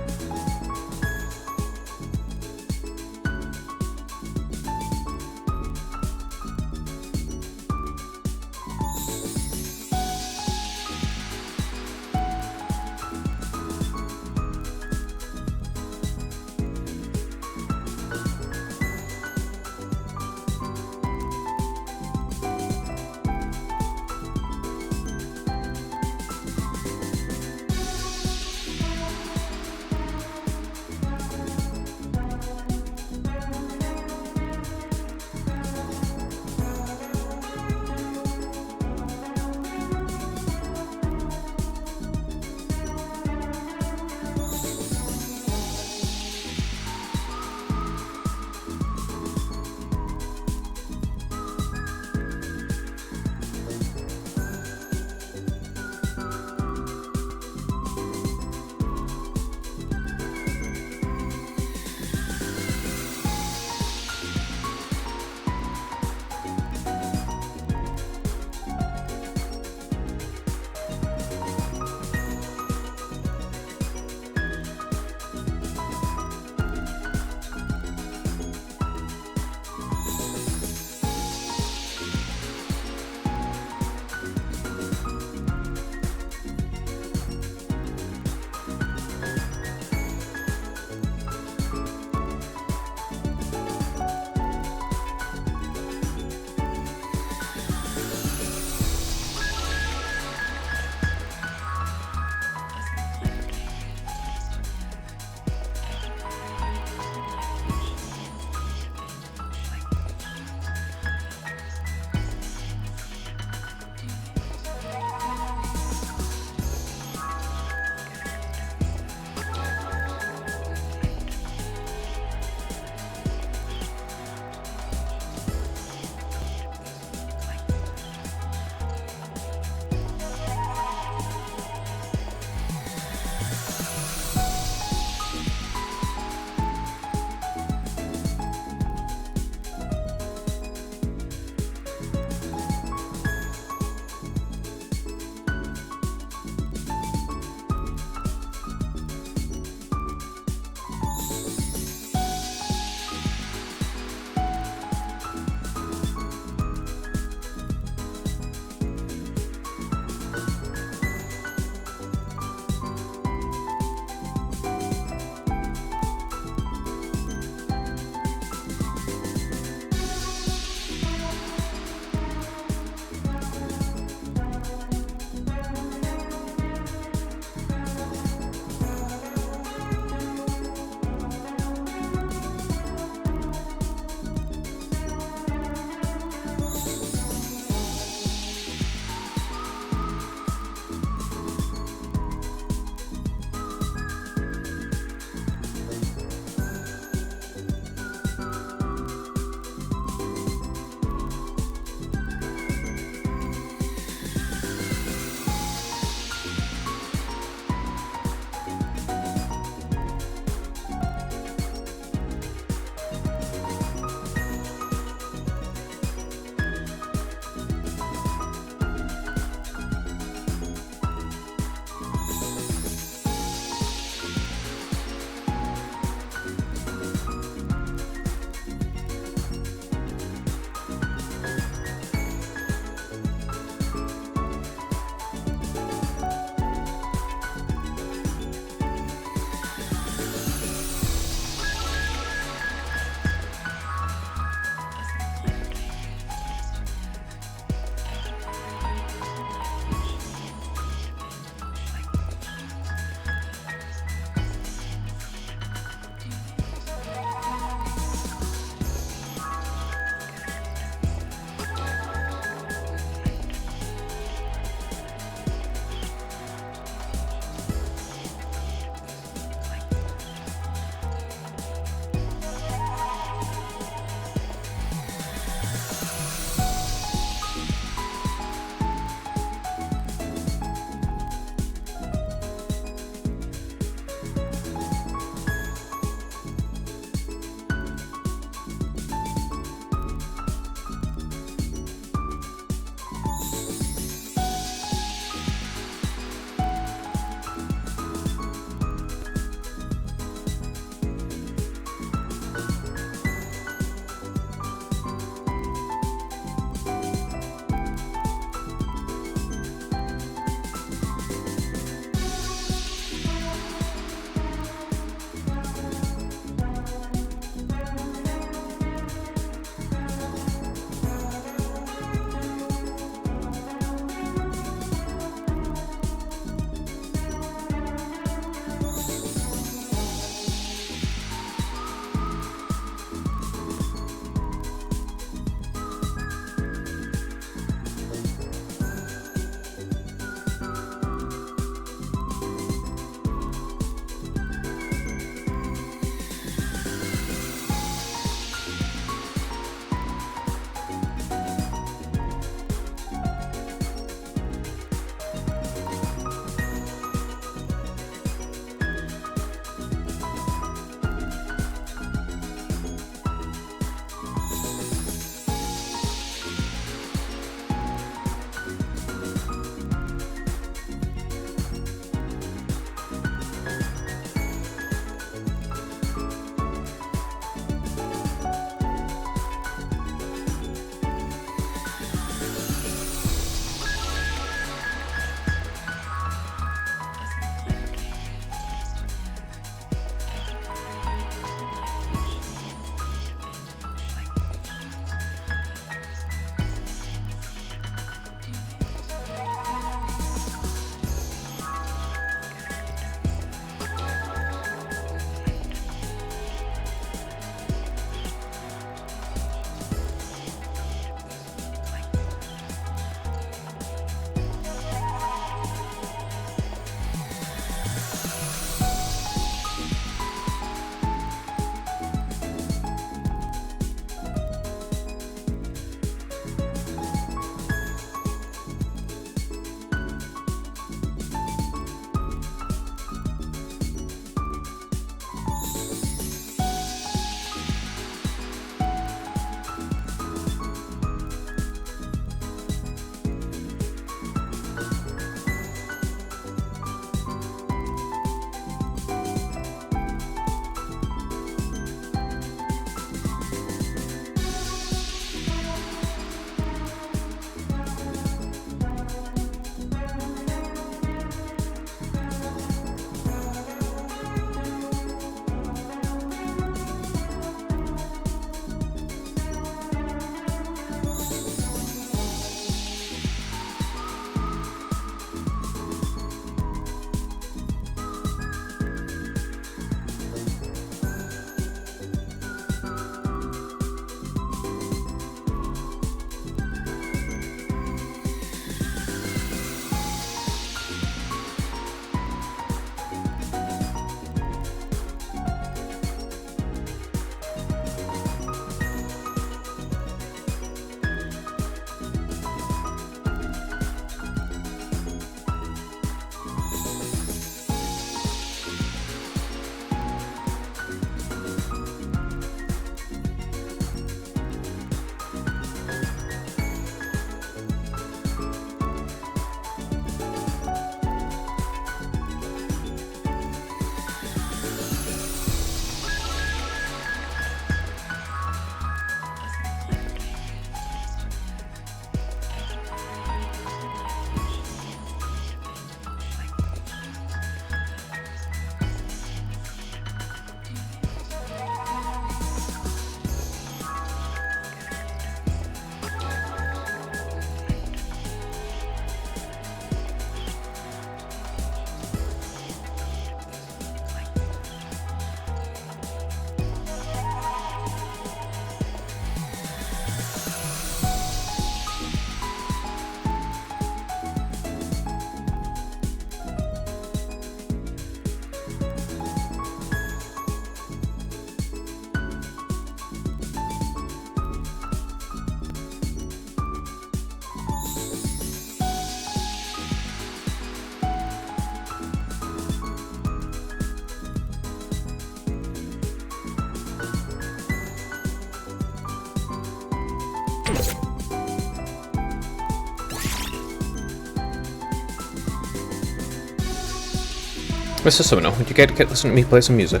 Speaker 1: Mr. Sumino, would you care to listen to me play some music?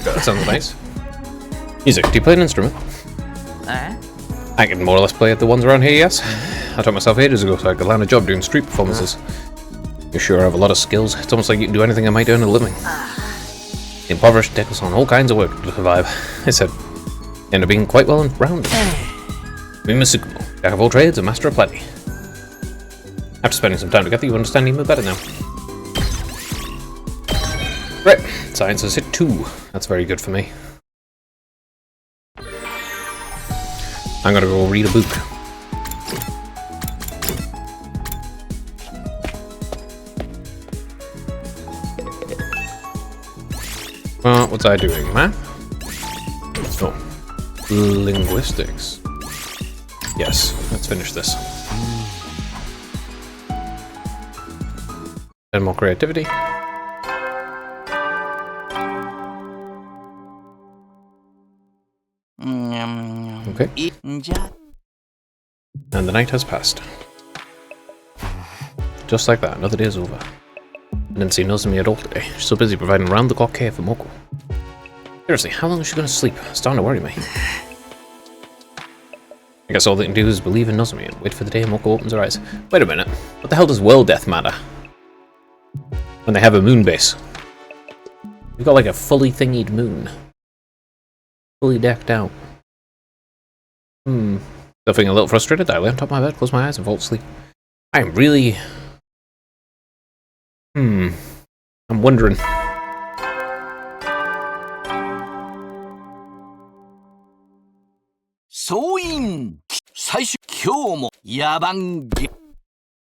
Speaker 1: That sounds nice. Music, do you play an instrument? I can more or less play the ones around here, yes. I taught myself ages ago so I could land a job doing street performances. You sure have a lot of skills. It's almost like you can do anything I might earn a living. The impoverished takes on all kinds of work to survive, I said. End up being quite well rounded. Mima Tsukumo, jack of all trades, a master of plenty. After spending some time together, you understand even better now. Right, science has hit 2. That's very good for me. I'm gonna go read a book. What's I doing? Math? Oh. Linguistics. Yes, let's finish this. And more creativity. Okay. And the night has passed. Just like that, another day is over. I didn't see Nozomi at all today. She's so busy providing round-the-clock care for Moko. Seriously, how long is she gonna sleep? It's starting to worry me. I guess all they can do is believe in Nozomi and wait for the day Moko opens her eyes. Wait a minute. What the hell does world death matter? When they have a moon base. We've got like a fully thingied moon. Fully decked out. Still feeling a little frustrated. I lay on top of my bed, close my eyes, and fall asleep. I am really... I'm wondering.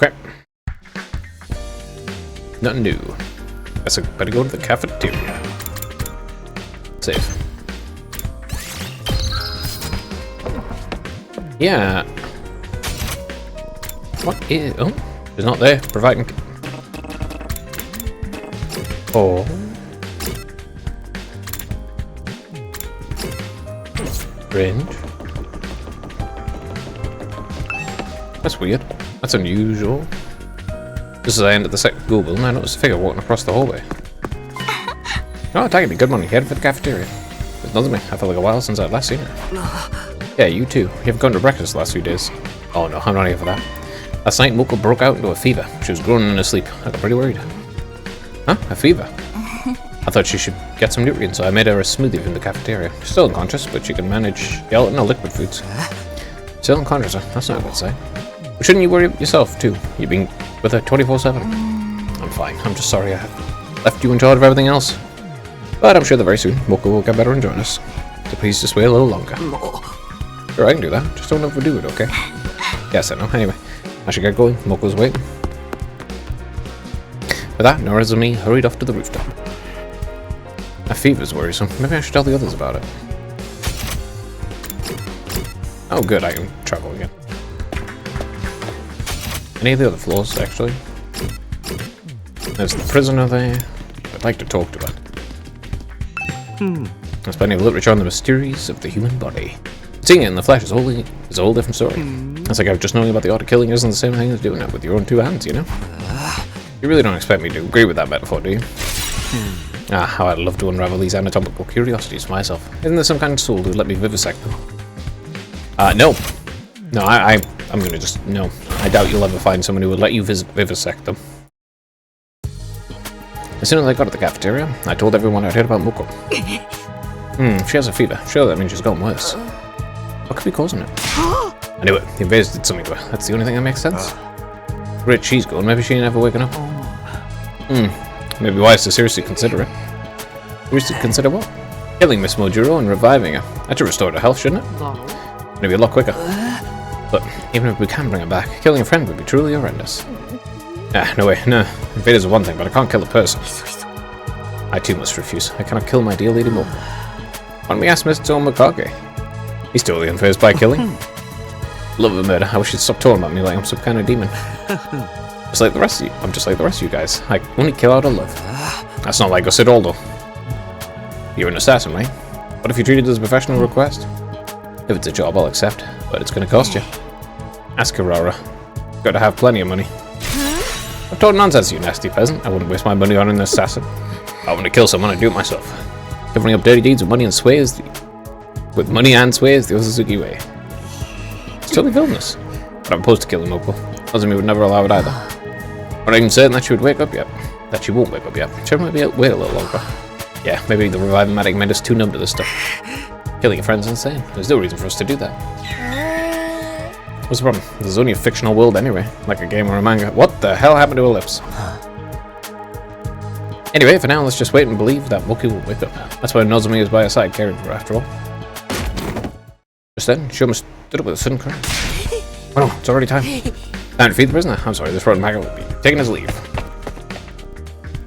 Speaker 1: Okay. Nothing new. Guess I better go to the cafeteria. Save. Yeah. What is... Oh, she's not there. Providing... Oh. Strange. That's weird. That's unusual. Just as I entered the second school building, I noticed a figure walking across the hallway. Oh, tagging me. Good morning. Headed for the cafeteria. There's nothing me. I felt like a while since I'd last seen her. Yeah, you too. You haven't gone to breakfast the last few days. Oh no, I'm not here for that. Last night, Moko broke out into a fever. She was groaning in her sleep. I got pretty worried. Huh? A fever? I thought she should get some nutrients, so I made her a smoothie from the cafeteria. She's still unconscious, but she can manage gelatin or liquid foods. Still unconscious, huh? That's not a good sign. But shouldn't you worry yourself, too? You've been with her 24/7. I'm fine. I'm just sorry I left you in charge of everything else. But I'm sure that very soon, Moko will get better and join us. So please just wait a little longer. Sure, I can do that. Just don't overdo it, okay? Yes, I know. Anyway, I should get going. Moko's waiting. With that, Nozomi hurried off to the rooftop. My fever's worrisome. Maybe I should tell the others about it. Oh good, I can travel again. Any of the other floors, actually? There's the prisoner there. I'd like to talk to her. There's plenty of literature on the mysteries of the human body. Seeing it in the flesh is a whole different story. It's like just knowing about the art of killing isn't the same thing as doing it with your own 2 hands, you know? You really don't expect me to agree with that metaphor, do you? How I'd love to unravel these anatomical curiosities for myself. Isn't there some kind of soul who'd let me vivisect them? No. No, I'm gonna just... No. I doubt you'll ever find someone who would let you vivisect them. As soon as I got to the cafeteria, I told everyone I'd heard about Moko. She has a fever. Sure, that means she's gotten worse. What could be causing it? I knew it. The invaders did something to her. That's the only thing that makes sense. Great, she's gone. Maybe she ain't ever waking up. Maybe wise to seriously consider it. Seriously consider what? Killing Miss Mojuro and reviving her. That should restore her health, shouldn't it? Maybe a lot quicker. But even if we can bring her back, killing a friend would be truly horrendous. No way. No. Invaders are one thing, but I can't kill a person. I too must refuse. I cannot kill my dear Lady Moko. Why don't we ask Mr. Tomokage? He's totally unfazed by killing. Love of murder. I wish he'd stop talking about me like I'm some kind of demon. Just like the rest of you. I'm just like the rest of you guys. I only kill out of love. That's not like us at all, though. You're an assassin, right? What if you treat it as a professional request? If it's a job, I'll accept, but it's gonna cost you. Ask Kirara. Gotta have plenty of money. What total nonsense, you nasty peasant. I wouldn't waste my money on an assassin. If I want to kill someone, I'd do it myself. Covering up dirty deeds with money and sway is the Osazuki way. It's totally villainous. But I'm opposed to killing Moko. Azumi would never allow it either. I'm not even certain that she would wake up yet. That she won't wake up yet. She might wait a little longer. Yeah, maybe the reviving magic made us too numb to this stuff. Killing your friend's insane. There's no reason for us to do that. What's the problem? This is only a fictional world anyway. Like a game or a manga. What the hell happened to her lips? Anyway, for now, let's just wait and believe that Moki will wake up. That's why Nozomi is by her side, caring for her after all. Just then, Shoma stood up with a sudden cry. Oh no, it's already time. Time to feed the prisoner. I'm sorry, this rotten maggot will be taking his leave.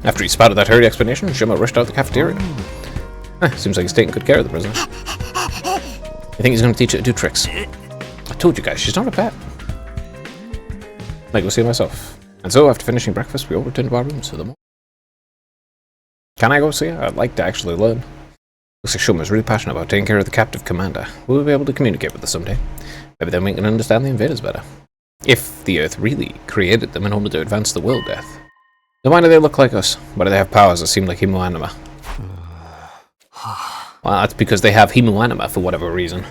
Speaker 1: After he spouted that hurried explanation, Shoma rushed out the cafeteria. Seems like he's taking good care of the prisoner. I think he's going to teach her to do tricks. I told you guys, she's not a pet. I go see her myself. And so, after finishing breakfast, we all returned to our rooms for the morning. Can I go see her? I'd like to actually learn. Looks like Shoma's really passionate about taking care of the captive commander. Will we be able to communicate with her someday? Maybe then we can understand the invaders better. If the Earth really created them in order to advance the world death. Then why do they look like us? Why do they have powers that seem like Himu Anima? Well, that's because they have Himu Anima for whatever reason.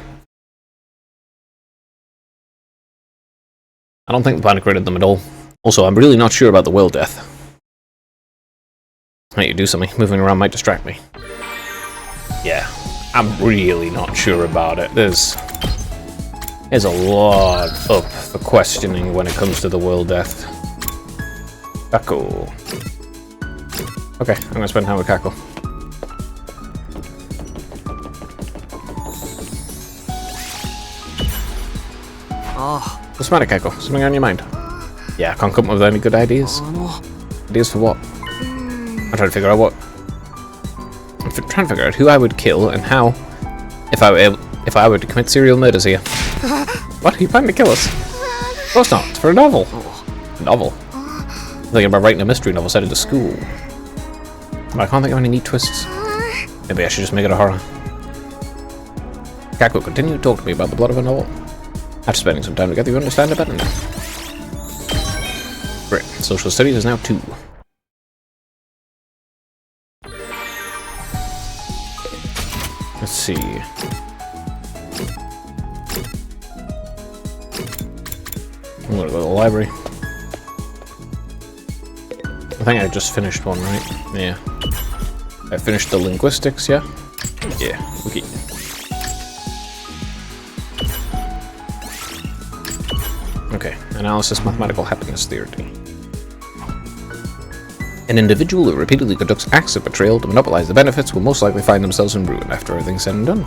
Speaker 1: I don't think the planet created them at all. Also, I'm really not sure about the world death. I need to do something. Moving around might distract me. Yeah, I'm really not sure about it. There's a lot up for questioning when it comes to the world death. Kako. Okay, I'm gonna spend time with Kako.
Speaker 9: Oh.
Speaker 1: What's the matter, Kako? Something on your mind? Yeah, I can't come up with any good ideas. Ideas for what? I'm trying to figure out what. I'm trying to figure out who I would kill and how, if I were to commit serial murders here. What? Are you planning to kill us? Of course not. It's for a novel. A novel? I'm thinking about writing a mystery novel set into school. But I can't think of any neat twists. Maybe I should just make it a horror. Kako, continue to talk to me about the plot of a novel. After spending some time together, you understand it better now. Great. Social studies is now 2. Let's see. I'm gonna go to the library. I think I just finished one, right? Yeah. I finished the linguistics, yeah? Yeah, okay. Okay, analysis mathematical happiness theory. An individual who repeatedly conducts acts of betrayal to monopolize the benefits will most likely find themselves in ruin after everything's said and done.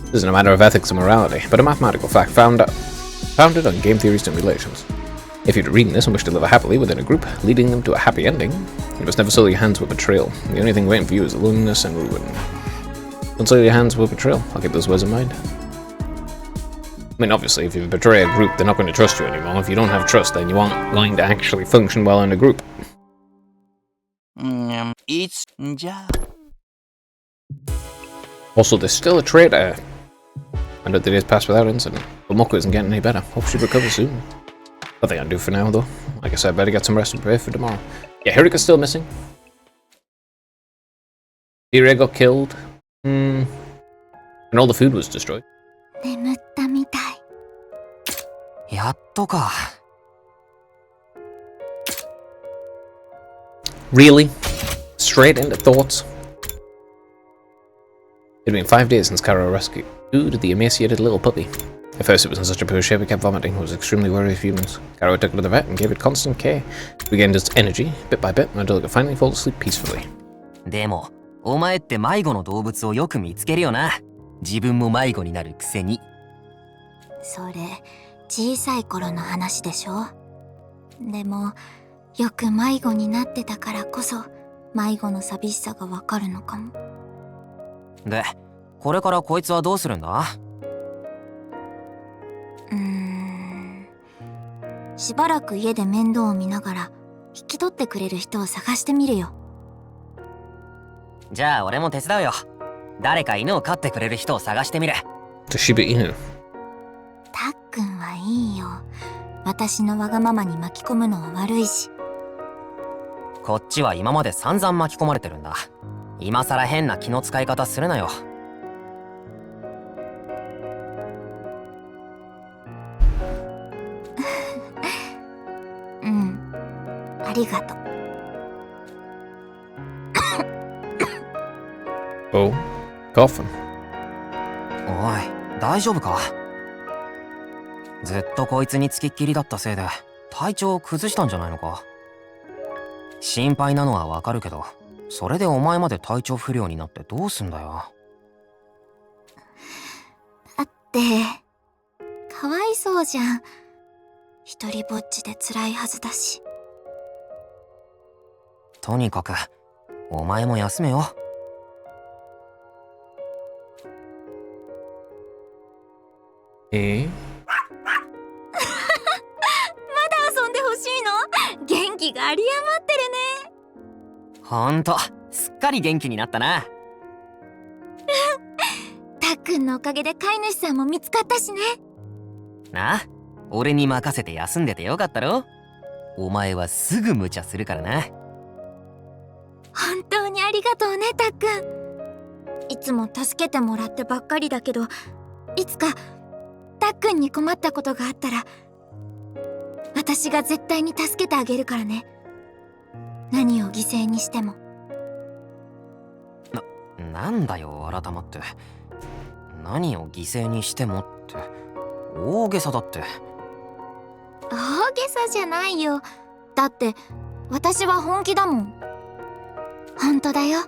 Speaker 1: This isn't a matter of ethics and morality, but a mathematical fact founded on game theory simulations. If you're reading this and wish to live happily within a group, leading them to a happy ending, you must never soil your hands with betrayal. The only thing waiting for you is loneliness and ruin. Don't soil your hands with betrayal. I'll keep those words in mind. I mean, obviously, if you betray a group, they're not going to trust you anymore. If you don't have trust, then you aren't going to actually function well in a group.
Speaker 6: It's ja.
Speaker 1: Also, there's still a traitor. I know the days passed without incident, but Moko isn't getting any better. Hope she recovers soon. Nothing I can do for now, though. I guess I better get some rest and pray for tomorrow. Yeah, Hirika's still missing. Ire got killed. And all the food was destroyed.
Speaker 8: 眠ったみたい。
Speaker 9: やっとか。
Speaker 1: Really? Straight into thoughts? It had been 5 days since Karo rescued the emaciated little puppy. At first it was in such a poor shape it kept vomiting. It was extremely wary of humans. Karo took it to the vet and gave it constant care. It regained its energy, bit by bit, until it could finally fall asleep peacefully.
Speaker 9: でも、お前って迷子の動物をよく見つけるよな。自分も迷子になるくせに。
Speaker 8: それ、小さい頃の話でしょ。でも、よく迷子になってたからこそ、迷子の寂しさがわかるのかも。
Speaker 9: で、これからこいつはどうするんだ？
Speaker 8: しばらく家で面倒を見ながら、引き取ってくれる人を探してみるよ。
Speaker 9: じゃあ俺も手伝うよ。誰か犬を飼ってくれる人を探してみる。
Speaker 1: Toshiba Inu.
Speaker 8: たっくんはいいよ。私のわがままに巻き込むのは悪いし。
Speaker 4: こっちは今まで散々巻き込まれてるんだ。今さら変な気の使い方するなよ。
Speaker 8: うん、ありがとう。
Speaker 1: Oh, coughing.
Speaker 4: おい、大丈夫か？ずっとこいつにつきっきりだったせいで体調を崩したんじゃないのか？心配なのはわかるけど、それでお前まで体調不良になってどうすんだよ。
Speaker 8: だってかわいそうじゃん。一人ぼっちで辛いはずだし。
Speaker 4: とにかくお前も休めよ。
Speaker 8: まだ遊んでほしいの？元気が有り余ってるね。
Speaker 4: ほんとすっかり元気になったな。
Speaker 8: たっくんのおかげで飼い主さんも見つかったしね。
Speaker 4: なあ、俺に任せて休んでてよかったろ。お前はすぐ無茶するからな。
Speaker 8: 本当にありがとうね、たっくん。いつも助けてもらってばっかりだけど、いつかたっくんに困ったことがあったら私が絶対に助けてあげるからね。何を犠牲にしても。
Speaker 4: なんだよ改まって。何を犠牲にしてもって大げさだって。
Speaker 8: 大げさじゃないよ。だって私は本気だもん。本当だよ。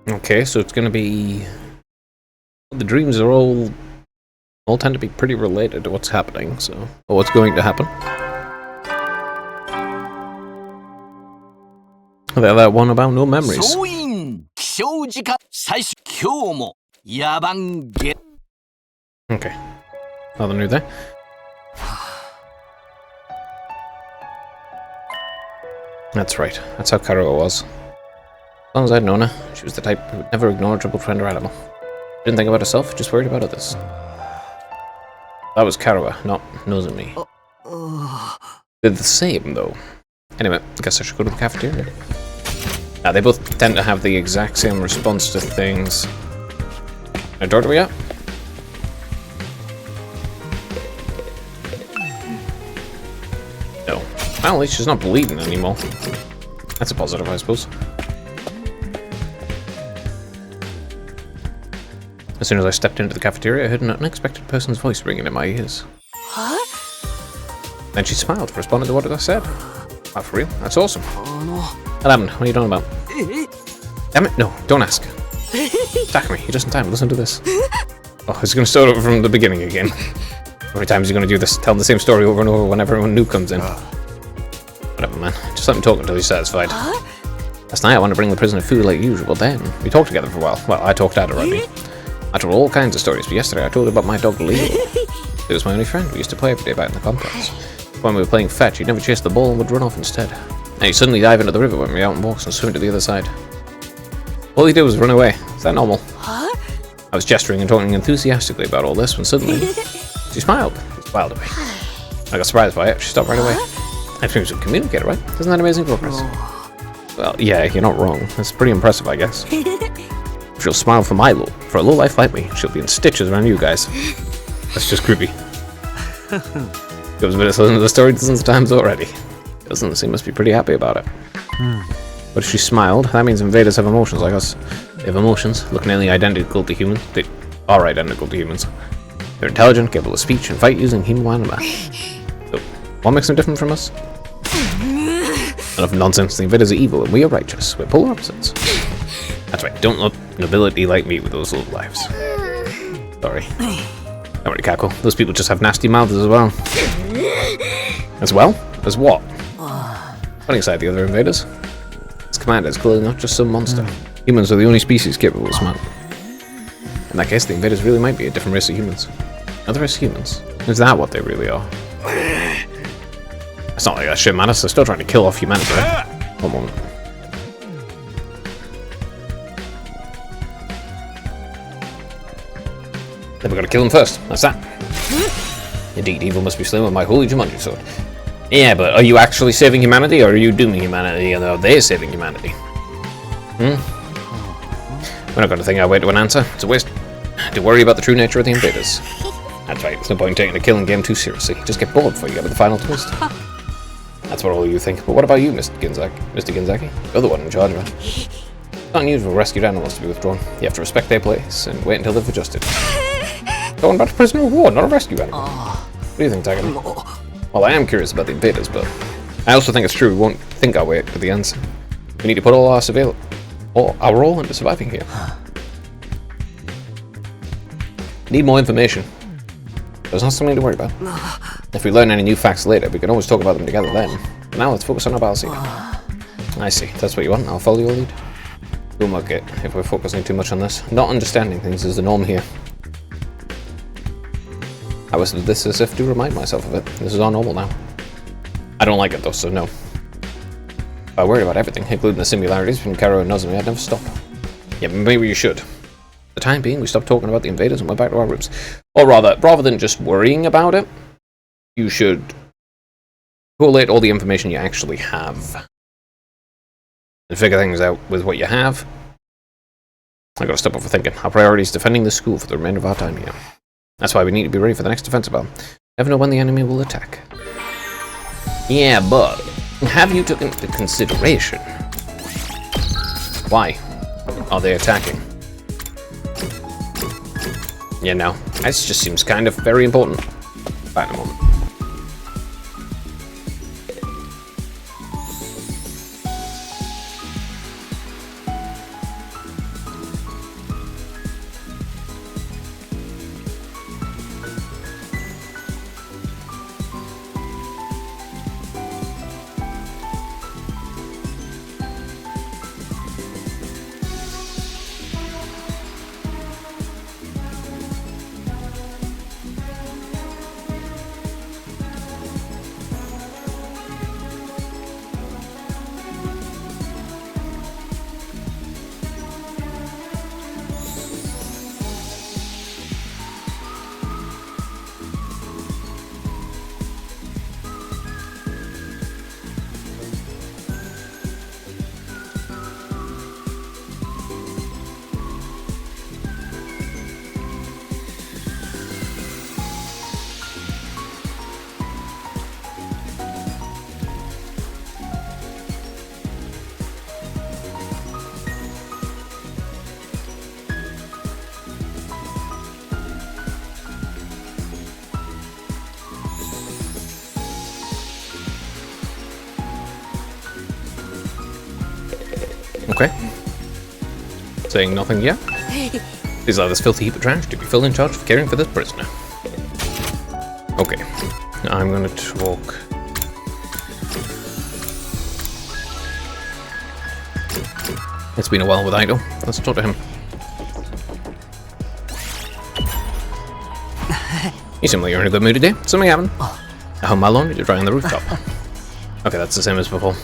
Speaker 1: Okay, so it's gonna be... The dreams are all tend to be pretty related to what's happening, so... Or what's going to happen. That one about no memories.
Speaker 6: 総員起床時間最終今日も野蛮ゲ
Speaker 1: Okay. Nothing new there. That's right. That's how Karuo was. As long as I'd known her, she was the type who would never ignore a troubled friend or animal. Didn't think about herself, just worried about others. That was Karuo, not Nozomi. They're the same, though. Anyway, I guess I should go to the cafeteria. They both tend to have the exact same response to things. How dark are we at? No. Well, at least she's not bleeding anymore. That's a positive, I suppose. As soon as I stepped into the cafeteria, I heard an unexpected person's voice ringing in my ears.
Speaker 9: Huh?
Speaker 1: Then she smiled, responding to what I said. Oh, for real? That's awesome. Aladdin, what are you talking about? Damn it, no, don't ask. Takumi, you're just in time, listen to this. Oh, he's gonna start over from the beginning again. How many times are you gonna do this? Tell him the same story over and over whenever anyone new comes in. Whatever, man. Just let him talk until he's satisfied. Last night I wanted to bring the prisoner food like usual, then we talked together for a while. Well, I talked at her, I mean. I told her all kinds of stories, but yesterday I told her about my dog Leo. He was my only friend. We used to play every day back in the complex. When we were playing fetch, he'd never chase the ball and would run off instead. And he'd suddenly dive into the river when we were out on walks and swim to the other side. All he did was run away. Is that normal? I was gesturing and talking enthusiastically about all this when suddenly she smiled. She smiled at me. I got surprised by it. She stopped right away. I think we should communicate, right? Isn't that amazing progress? Well, yeah, you're not wrong. That's pretty impressive, I guess. If she'll smile for my for a lowlife like me, she'll be in stitches around you guys. That's just creepy. Goes a bit of listening to the story dozens of times already. Doesn't she must be pretty happy about it. But if she smiled, that means invaders have emotions like us. They have emotions, look nearly identical to humans. They are identical to humans. They're intelligent, capable of speech, and fight using Himuanima. So, what makes them different from us? Enough nonsense. The invaders are evil, and we are righteous. We're polar opposites. That's right, don't let nobility like me with those little lives. Sorry. Don't worry, Kako. Those people just have nasty mouths as well. As well? As what? Putting aside the other invaders. This commander is clearly not just some monster. Humans are the only species capable of smart. In that case, the invaders really might be a different race of humans. Another race of humans? Is that what they really are? It's not like that shit matters, they're still trying to kill off humanity. One moment. Then we gotta kill them first, that's that. Indeed, evil must be slain with my holy Jumanji sword. Yeah, but are you actually saving humanity, or are you dooming humanity, and are they saving humanity? We're not going to think our way to an answer. It's a waste to worry about the true nature of the invaders. That's right, there's no point in taking the killing game too seriously. Just get bored before you get to the final twist. That's what all you think. But what about you, Mr. Ginzaki? You're the one in charge of it. It's not unusual for rescued animals to be withdrawn. You have to respect their place and wait until they've adjusted. Going back to prisoner of war, not a rescue animal. What do you think, Takumi? Well, I am curious about the invaders, but I also think it's true we won't think our way to the answer. We need to put all our role into surviving here. Need more information. There's not something to worry about. If we learn any new facts later, we can always talk about them together then. But now let's focus on our battle scene. I see. That's what you want. I'll follow your lead. We'll mark it if we're focusing too much on this. Not understanding things is the norm here. I was this as if to remind myself of it. This is our normal now. I don't like it though, so no. If I worried about everything, including the similarities between Karo and Nozomi, I'd never stop. Yeah, maybe you should. For the time being, we stopped talking about the invaders and went back to our rooms. Or rather than just worrying about it, you should collate all the information you actually have. And figure things out with what you have. I gotta stop overthinking. Our priority is defending the school for the remainder of our time here. That's why we need to be ready for the next defensive battle. Never know when the enemy will attack. Yeah, but have you taken into consideration why are they attacking? Yeah, no. This just seems kind of very important. Back in a moment. Okay. Saying nothing yet. Please allow this filthy heap of trash to be filled in charge of caring for this prisoner. Okay. Now I'm gonna talk. It's been a while with Idol. Let's talk to him. You seem like you're in a good mood today. Something happened? I hung my laundry to dry on the rooftop. Okay, that's the same as before.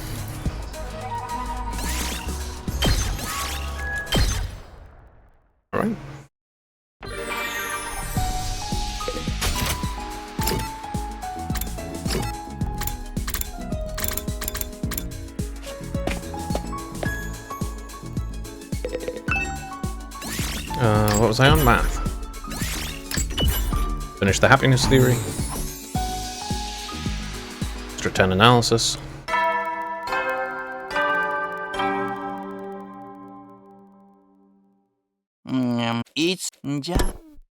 Speaker 1: Alright. What was I on? Math. Finish the happiness theory. Extra 10 analysis.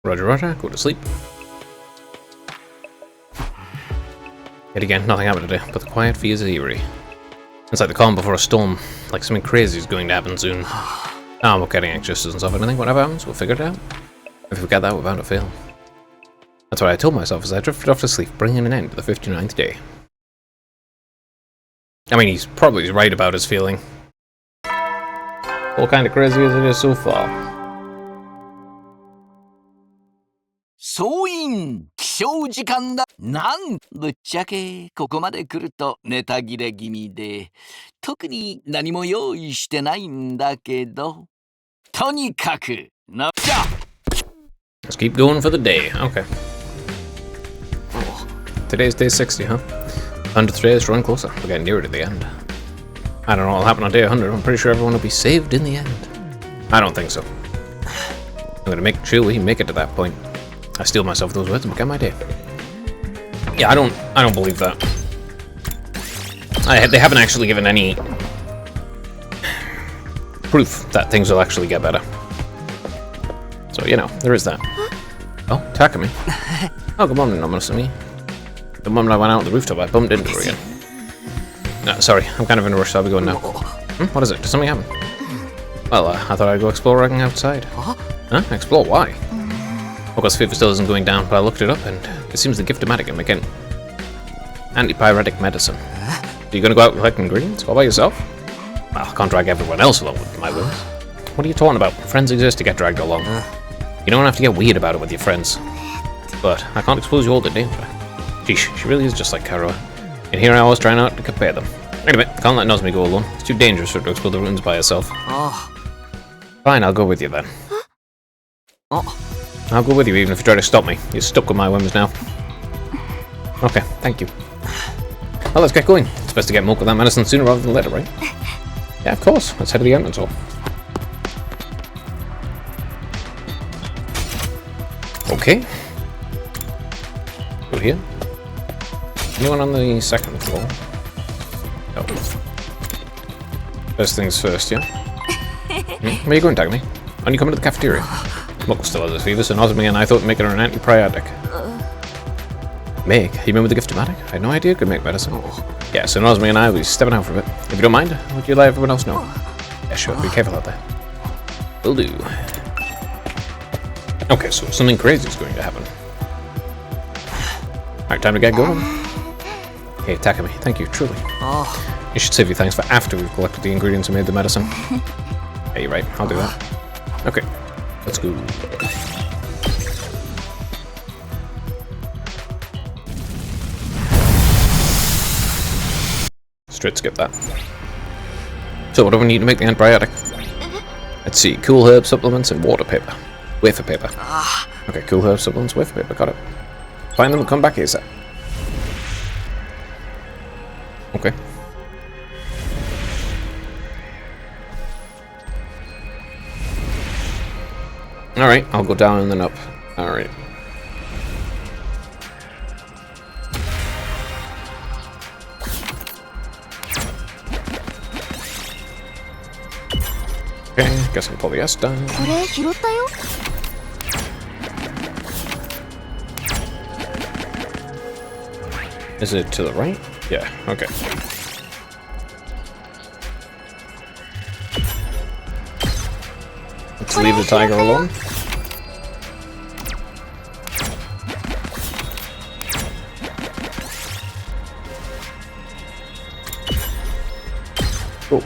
Speaker 1: Roger, roger. Go to sleep. Yet again, nothing happened today, but the quiet feels eerie. It's like the calm before a storm, like something crazy is going to happen soon. I'm not getting anxious and stuff, and I think whatever happens, we'll figure it out. If we get that, we're bound to fail. That's what I told myself as I drifted off to sleep, bringing an end to the 59th day. I mean, he's probably right about his feeling. All kind of crazy as it is so far.
Speaker 6: 総員起床時間だ。ぶっちゃけここまで来るとネタ切れ気味で特に何も用意してないんだけどとにかくなっちゃ
Speaker 1: Let's keep going for the day. Okay. today's day 60, huh? 100th day is running closer. We're getting nearer to the end. I don't know what'll happen on day 100. I'm pretty sure everyone will be saved in the end. I don't think so. I'm gonna make sure we make it to that point. I steal myself those words and begin my day. Yeah, I don't believe that. They haven't actually given any proof that things will actually get better. So, you know, there is that. Oh, Takumi. Oh, good morning, Nomusumi. The moment I went out on the rooftop, I bumped into her again. No, sorry, I'm kind of in a rush, so I'll be going now. What is it? Did something happen? Well, I thought I'd go exploring outside. Huh? Explore? Why? Because fever still isn't going down, but I looked it up, and it seems the Gift-O-Matic can make an antipyretic medicine. Are you going to go out and collect ingredients all by yourself? Well, I can't drag everyone else along with my whims. What are you talking about? Friends exist to get dragged along. You don't have to get weird about it with your friends. But I can't expose you all to danger. Sheesh, she really is just like Karua. And here I was trying not to compare them. Anyway, can't let Nozomi go alone. It's too dangerous for her to explore the ruins by herself. Fine, I'll go with you then. I'll go with you even if you try to stop me. You're stuck with my whims now. Okay, thank you. Well, let's get going. It's best to get milk with that medicine sooner rather than later, right? Yeah, of course. Let's head to the entrance hall. Okay. Go here. Anyone on the second floor? No. First things first, yeah? Where are you going, Takumi? When you coming to the cafeteria? Mook still has his fever, so Nozomi and I thought making her an antipyretic. Make? You remember the Gift-O-Matic? I had no idea it could make medicine. Yeah, so Nozomi and I will be stepping out for a bit. If you don't mind, would you let everyone else know? Yeah, sure. Be careful out there. Will do. Okay, so something crazy is going to happen. Alright, time to get going. Hey, Takumi, thank you, truly. You should save your thanks for after we've collected the ingredients and made the medicine. Yeah, you're right. I'll do that. Okay, let's go. Straight skip that. So what do we need to make the antibiotic? Let's see, cool herb supplements and water paper. Wafer paper. Okay, cool herb supplements, wafer paper, got it. Find them and come back ASAP. Okay. Alright, I'll go down and then up. Alright. Okay, guess I'll pull the S down. Is it to the right? Yeah, okay. Let's leave the tiger alone. Oh,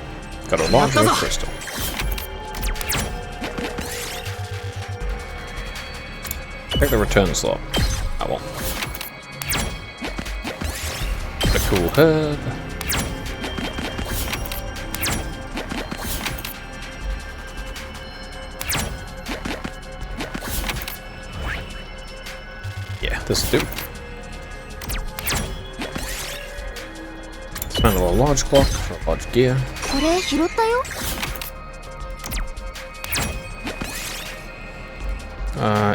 Speaker 1: got a large crystal. Take the return slot. I won't. The cool herb. Yeah, this will do. Dismantle a large clock for a large gear.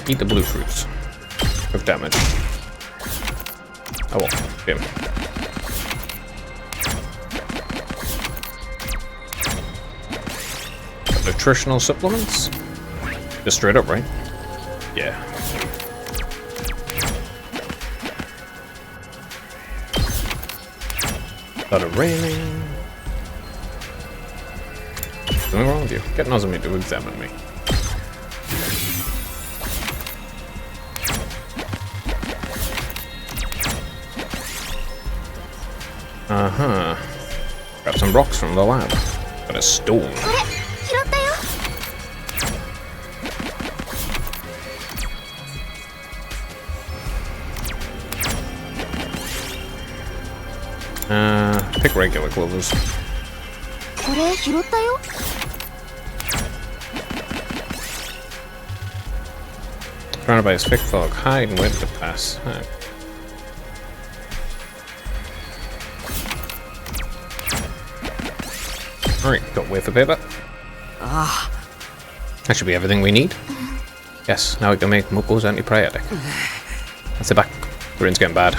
Speaker 1: Eat the blue fruits. Of damage. Oh well, him. Nutritional supplements? Just straight up, right? Yeah. Started raining. Something wrong with you? Get Nozomi to examine me. Uh-huh. Got some rocks from the lab. Got a stone. Pick regular clovers. Surrounded by a thick fog, hide and wait to pass. Alright, got wafer paper.
Speaker 9: Ah.
Speaker 1: That should be everything we need. Yes, now we can make Moko's antipriotic. That's it back. The rain's getting bad.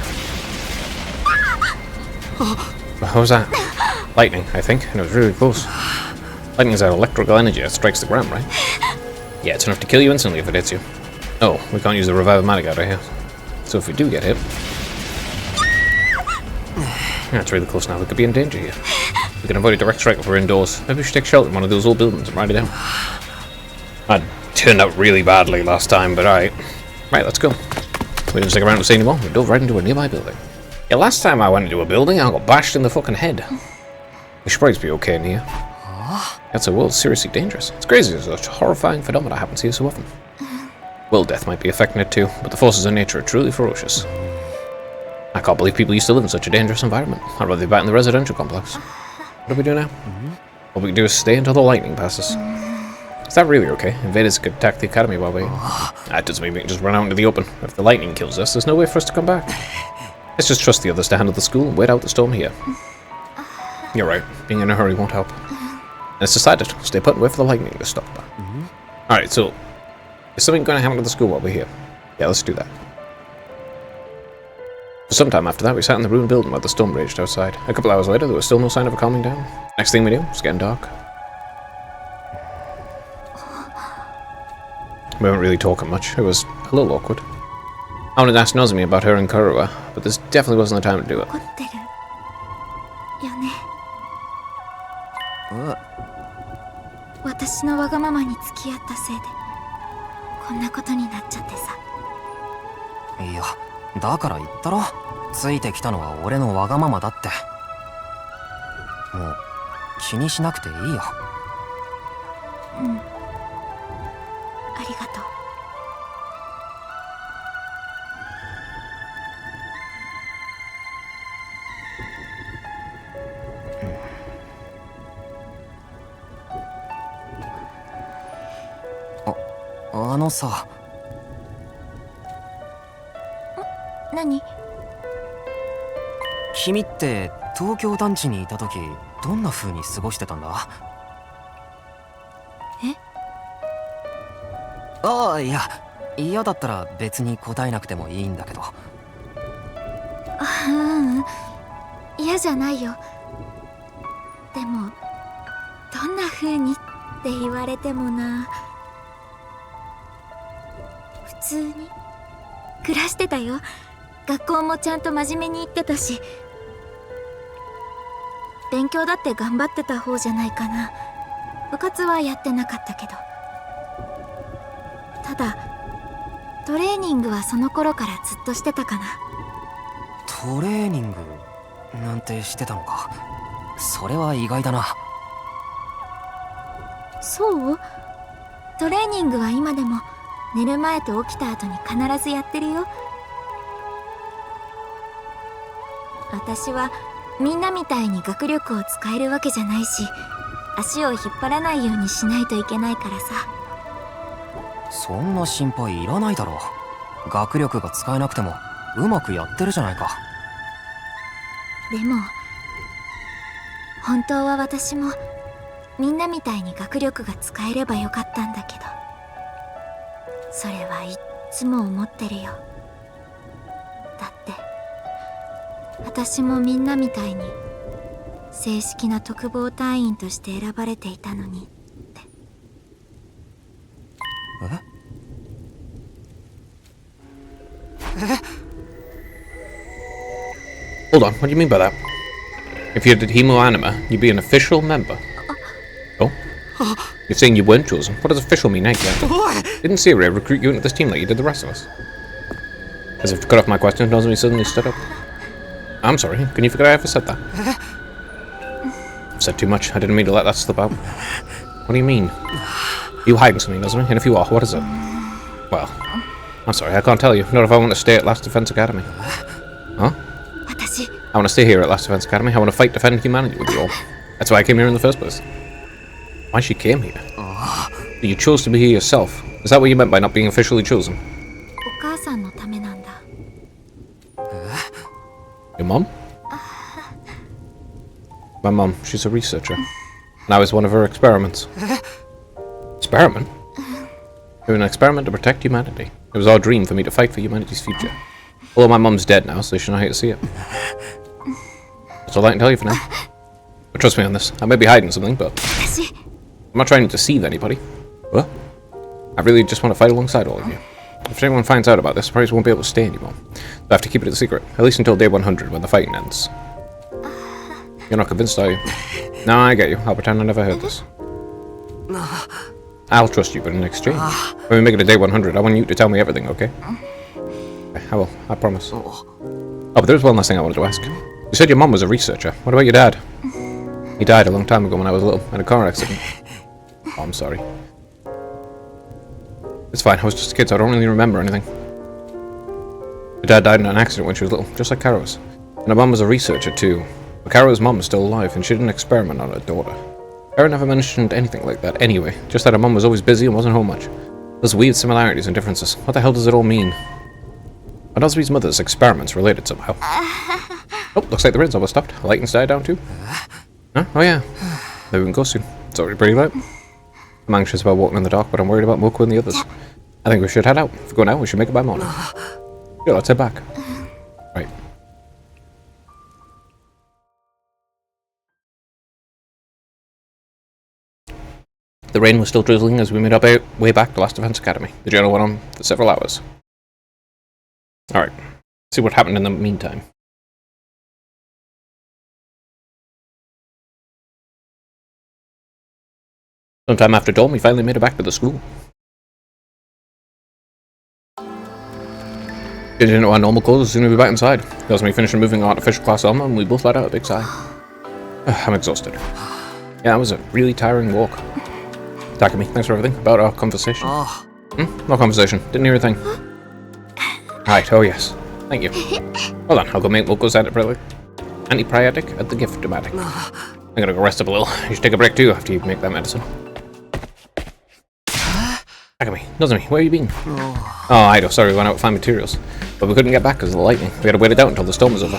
Speaker 1: What was that? Lightning, I think, and it was really close. Lightning is that electrical energy that strikes the ground, right? Yeah, it's enough to kill you instantly if it hits you. Oh, we can't use the Revive-O-Matic out of here. So if we do get hit... Yeah, it's really close now. We could be in danger here. We can avoid a direct strike if we're indoors. Maybe we should take shelter in one of those old buildings and ride it down. That turned out really badly last time, but alright. Right, let's go. We didn't stick around to see anymore. We dove right into a nearby building. Yeah, last time I went into a building, I got bashed in the fucking head. We should probably be okay in here. That's a world seriously dangerous. It's crazy that such horrifying phenomena happens here so often. World death might be affecting it too, but the forces of nature are truly ferocious. I can't believe people used to live in such a dangerous environment. I'd rather be back in the residential complex. What do we do now? All we can do is stay until the lightning passes. Is that really okay? Invaders could attack the academy while we... That doesn't mean we can just run out into the open. If the lightning kills us, there's no way for us to come back. Let's just trust the others to handle the school and wait out the storm here. You're right. Being in a hurry won't help. It's decided. Stay put and wait for the lightning to stop. Alright, so... Is something going to happen to the school while we're here? Yeah, let's do that. For some time after that, we sat in the ruined building while the storm raged outside. A couple hours later, there was still no sign of it calming down. Next thing we knew, it's getting dark. We weren't really talking much. It was a little awkward. I wanted to ask Nozomi about her and Kurua, but this definitely wasn't the time to do it.
Speaker 9: What?
Speaker 10: 私のわがままに付き合ったせいでこんなことになっちゃってさ。
Speaker 9: いや、だから言ったろ。ついてきたのは俺のわがままだって。もう気にしなくていいよ。
Speaker 10: うん。ありがとう。
Speaker 9: あのさ。
Speaker 10: 何？
Speaker 9: 君って東京団地にいた時どんな風に過ごしてたんだ？
Speaker 10: え？
Speaker 9: ああ、いや、嫌だったら別に答えなくてもいいんだけど。
Speaker 10: ううん、嫌じゃないよ。でもどんな風にって言われてもな。普通に暮らしてたよ。学校もちゃんと真面目に行ってたし、勉強だって頑張ってた方じゃないかな。部活はやってなかったけど。ただトレーニングはその頃からずっとしてたかな。
Speaker 9: トレーニングなんてしてたのか。それは意外だな。
Speaker 10: そう？トレーニングは今でも寝る前と起きた後に必ずやってるよ。私はみんなみたいに学力を使えるわけじゃないし、足を引っ張らないようにしないといけないからさ。
Speaker 9: そんな心配いらないだろう。学力が使えなくてもうまくやってるじゃないか。
Speaker 10: でも本当は私もみんなみたいに学力が使えればよかったんだけど、それはいっつも思ってるよ。だって私もみんなみたいに正式な特防隊員として選ばれていたのにって。
Speaker 1: Hold on, what do you mean by that? If you did Hemo Anima, you'd be an official member. Oh? You're saying you weren't chosen? What does official mean, Nakia? Didn't Syria recruit you into this team like you did the rest of us? As if to cut off my question, Nozomi suddenly stood up. I'm sorry, can you forget I ever said that? I've said too much, I didn't mean to let that slip out. What do you mean? Are you hiding something, Nozomi? And if you are, what is it? Well, I'm sorry, I can't tell you. Not if I want to stay at Last Defense Academy. Huh? I want to stay here at Last Defense Academy. I want to fight, defend humanity with you all. That's why I came here in the first place. Why she came here? You chose to be here yourself. Is that what you meant by not being officially chosen?
Speaker 10: お母さんのためなんだ。
Speaker 1: Your mom? My mom, she's a researcher. and I was one of her experiments. Experiment? It was an experiment to protect humanity. It was our dream for me to fight for humanity's future. Although my mum's dead now, so you should not hate to see it. That's all I can tell you for now. But trust me on this, I may be hiding something, but I'm not trying to deceive anybody. What? I really just want to fight alongside all of you. If anyone finds out about this, the parties won't be able to stay anymore. They'll have to keep it a secret, at least until day 100 when the fighting ends. You're not convinced, are you? No, I get you. I'll pretend I never heard this. I'll trust you, but in exchange, when we make it to day 100, I want you to tell me everything, okay? I will, I promise. Oh, but there's one last thing I wanted to ask. You said your mom was a researcher. What about your dad? He died a long time ago when I was little, in a car accident. Oh, I'm sorry. It's fine, I was just a kid, so I don't really remember anything. Your dad died in an accident when she was little, just like Kara's. And her mom was a researcher too. But Kara's mom is still alive, and she did an experiment on her daughter. Kara never mentioned anything like that anyway, just that her mom was always busy and wasn't home much. There's weird similarities and differences. What the hell does it all mean? Are Nosmi's mother's experiments related somehow? Oh, looks like the rain's almost stopped. The lighting's died down too. Huh? Oh yeah. Maybe we can go soon. It's already pretty late. I'm anxious about walking in the dark, but I'm worried about Moko and the others. I think we should head out. If we go now, we should make it by morning. Yeah, let's head back. Right. The rain was still drizzling as we made our way back to Last Defense Academy. The journal went on for several hours. Alright, see what happened in the meantime. Sometime after dawn, we finally made it back to the school. Getting into our normal clothes as soon as we were back inside. Nosmi finished removing our artificial class armor, and we both let out a big sigh. I'm exhausted. Yeah, that was a really tiring walk. Takumi, thanks for everything. About our conversation. No conversation. Didn't hear a thing. Right, oh yes. Thank you. Hold on, I'll go make Moko's antibiotic at the gift-o-matic. I'm gonna go rest up a little. You should take a break too after you make that medicine. Takumi, Nozomi, where have you been? Oh, Ido, sorry, we went out to find materials. But we couldn't get back because of the lightning. We had to wait it out until the storm was over.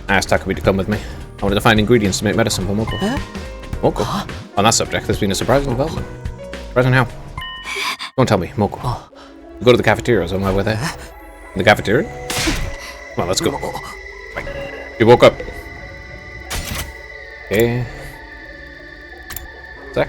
Speaker 1: I asked Takumi to come with me. I wanted to find ingredients to make medicine for Moko. Moko? On that subject, there's been a surprising development. Surprising how? Don't tell me, Moko. We'll go to the cafeteria, so on my way there. In the cafeteria? Come on, let's go. Right. You woke up. Okay. Sec.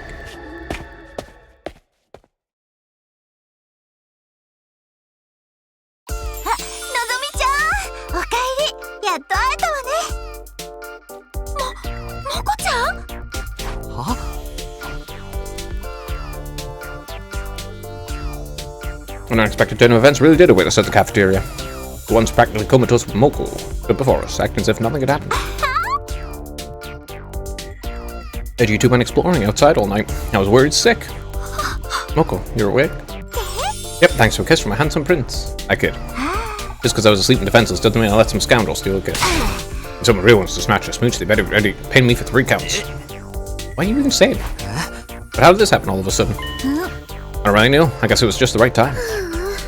Speaker 1: An unexpected turn of events really did await us at the cafeteria. The once practically comatose Moko stood before us, acting as if nothing had happened. Had you two been exploring outside all night? I was worried sick. Moko, you're awake? Yep, thanks for a kiss from a handsome prince. I kid. Just because I was asleep and defenseless doesn't mean I let some scoundrel steal a kiss. If someone really wants to snatch a smooch, they better be ready to pay me for 3 counts. Why are you even saying? But how did this happen all of a sudden? Alright, Neil, I guess it was just the right time.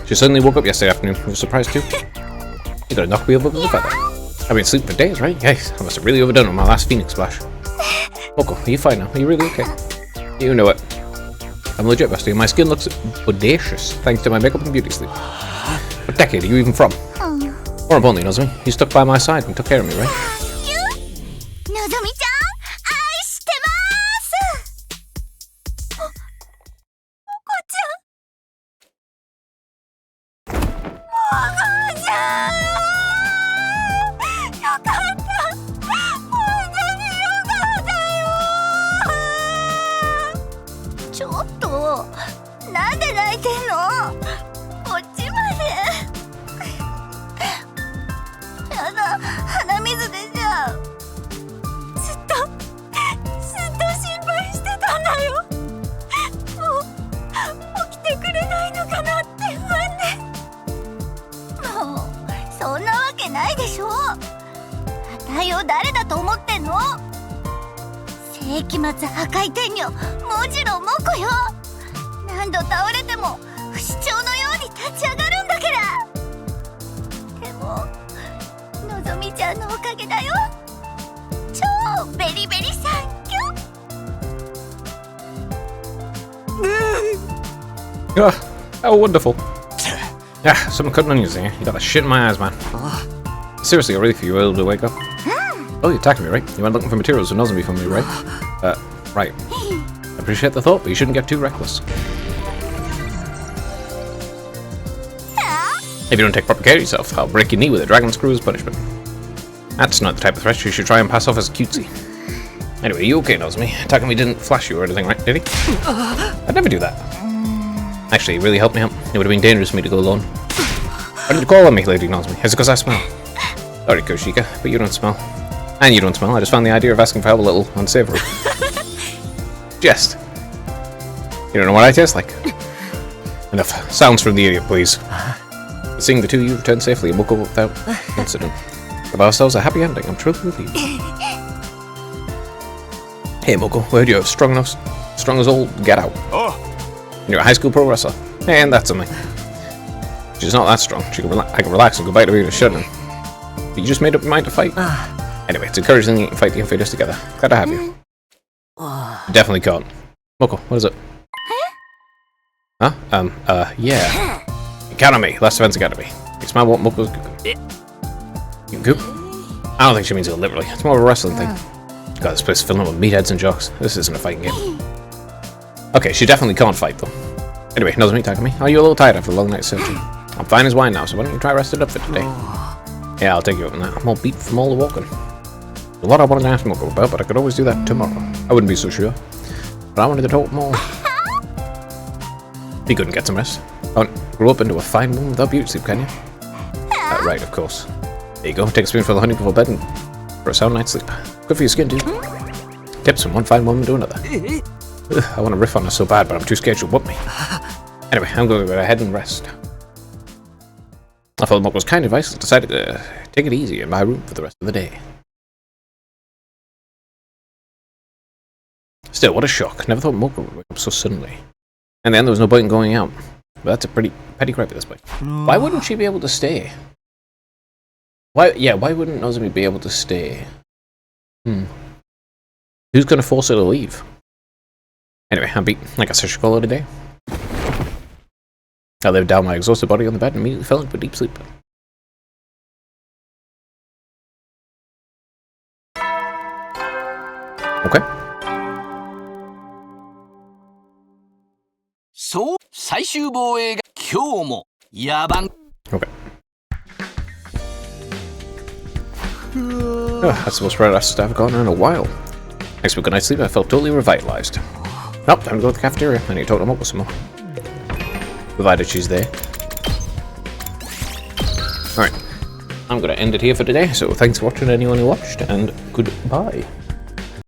Speaker 1: She suddenly woke up yesterday afternoon. You were surprised too? You gotta knock me over with a feather. I've been sleeping for days, right? Yes, I must have really overdone on my last Phoenix splash. Moko, are you fine now? Are you really okay? You know it. I'm legit, bestie. My skin looks bodacious thanks to my makeup and beauty sleep. What decade are you even from? More importantly, Nozomi, you stuck by my side and took care of me, right? Oh, wonderful. Yeah, some cutting onions there. You got the shit in my eyes, man. Seriously, already for you able to wake up? Oh, you attacked me, right? You went looking for materials and Nozomi for me, right? Right. I appreciate the thought, but you shouldn't get too reckless. If you don't take proper care of yourself, I'll break your knee with a dragon screw as punishment. That's not the type of threat you should try and pass off as cutesy. Anyway, you okay, Nozomi? Takumi didn't flash you or anything, right? Did he? I'd never do that. Actually, it really helped me out. It would have been dangerous for me to go alone. Why did you call on me, Lady Nozomi? Is it because I smell? Sorry, Koshika, but you don't smell. And you don't smell. I just found the idea of asking for help a little unsavory. Jest. You don't know what I taste like. Enough. Sounds from the idiot, please. Seeing the two of you return safely and Moko without incident. Give ourselves a happy ending. I'm truly relieved. Hey, Moko, where'd you have strong as old get out?
Speaker 5: Oh!
Speaker 1: You're a high school pro wrestler. And that's something. She's not that strong. I can relax and go back to being a shut-in. But you just made up your mind to fight. Anyway, it's encouraging that you can fight the invaders together. Glad to have you. Definitely can't. Moko, what is it? Huh? Yeah. Count on me. Last Defense Academy. You smell what Moko's cooking. You cook? I don't think she means it literally. It's more of a wrestling thing. God, this place is filling up with meatheads and jocks. This isn't a fighting game. Okay, she definitely can't fight, though. Anyway, Nozomi, Takumi, are you a little tired after a long night's searching? I'm fine as wine now, so why don't you try resting up for today? Yeah, I'll take you up on that. I'm all beat from all the walking. There's a lot I wanted to ask Moko about, but I could always do that tomorrow. I wouldn't be so sure. But I wanted to talk more. Be good and get some rest. Don't grow up into a fine woman without beauty sleep, can you? Right, of course. There you go, take a spoonful of honey before bed and for a sound night's sleep. Good for your skin, too. Tips from one fine woman to another. Ugh, I want to riff on her so bad, but I'm too scared she'll whoop me. Anyway, I'm going to go ahead and rest. I felt Moko's kind advice and decided to take it easy in my room for the rest of the day. Still, what a shock. Never thought Moko would wake up so suddenly. And then there was no point in going out. But that's a pretty petty gripe at this point. Why wouldn't she be able to stay? Why wouldn't Nozomi be able to stay? Who's going to force her to leave? Anyway, I'm beat. I guess I should call it a day. I laid down my exhausted body on the bed and immediately fell into a deep sleep. Okay.
Speaker 6: So, 最終防衛が今日も野蛮。
Speaker 1: Okay. That's the most rest I've gotten in a while. Next week, good night's sleep, I felt totally revitalized. Nope, time to go to the cafeteria. I need to talk to Moko some more. Provided she's there. Alright. I'm going to end it here for today, so thanks for watching anyone who watched, and goodbye.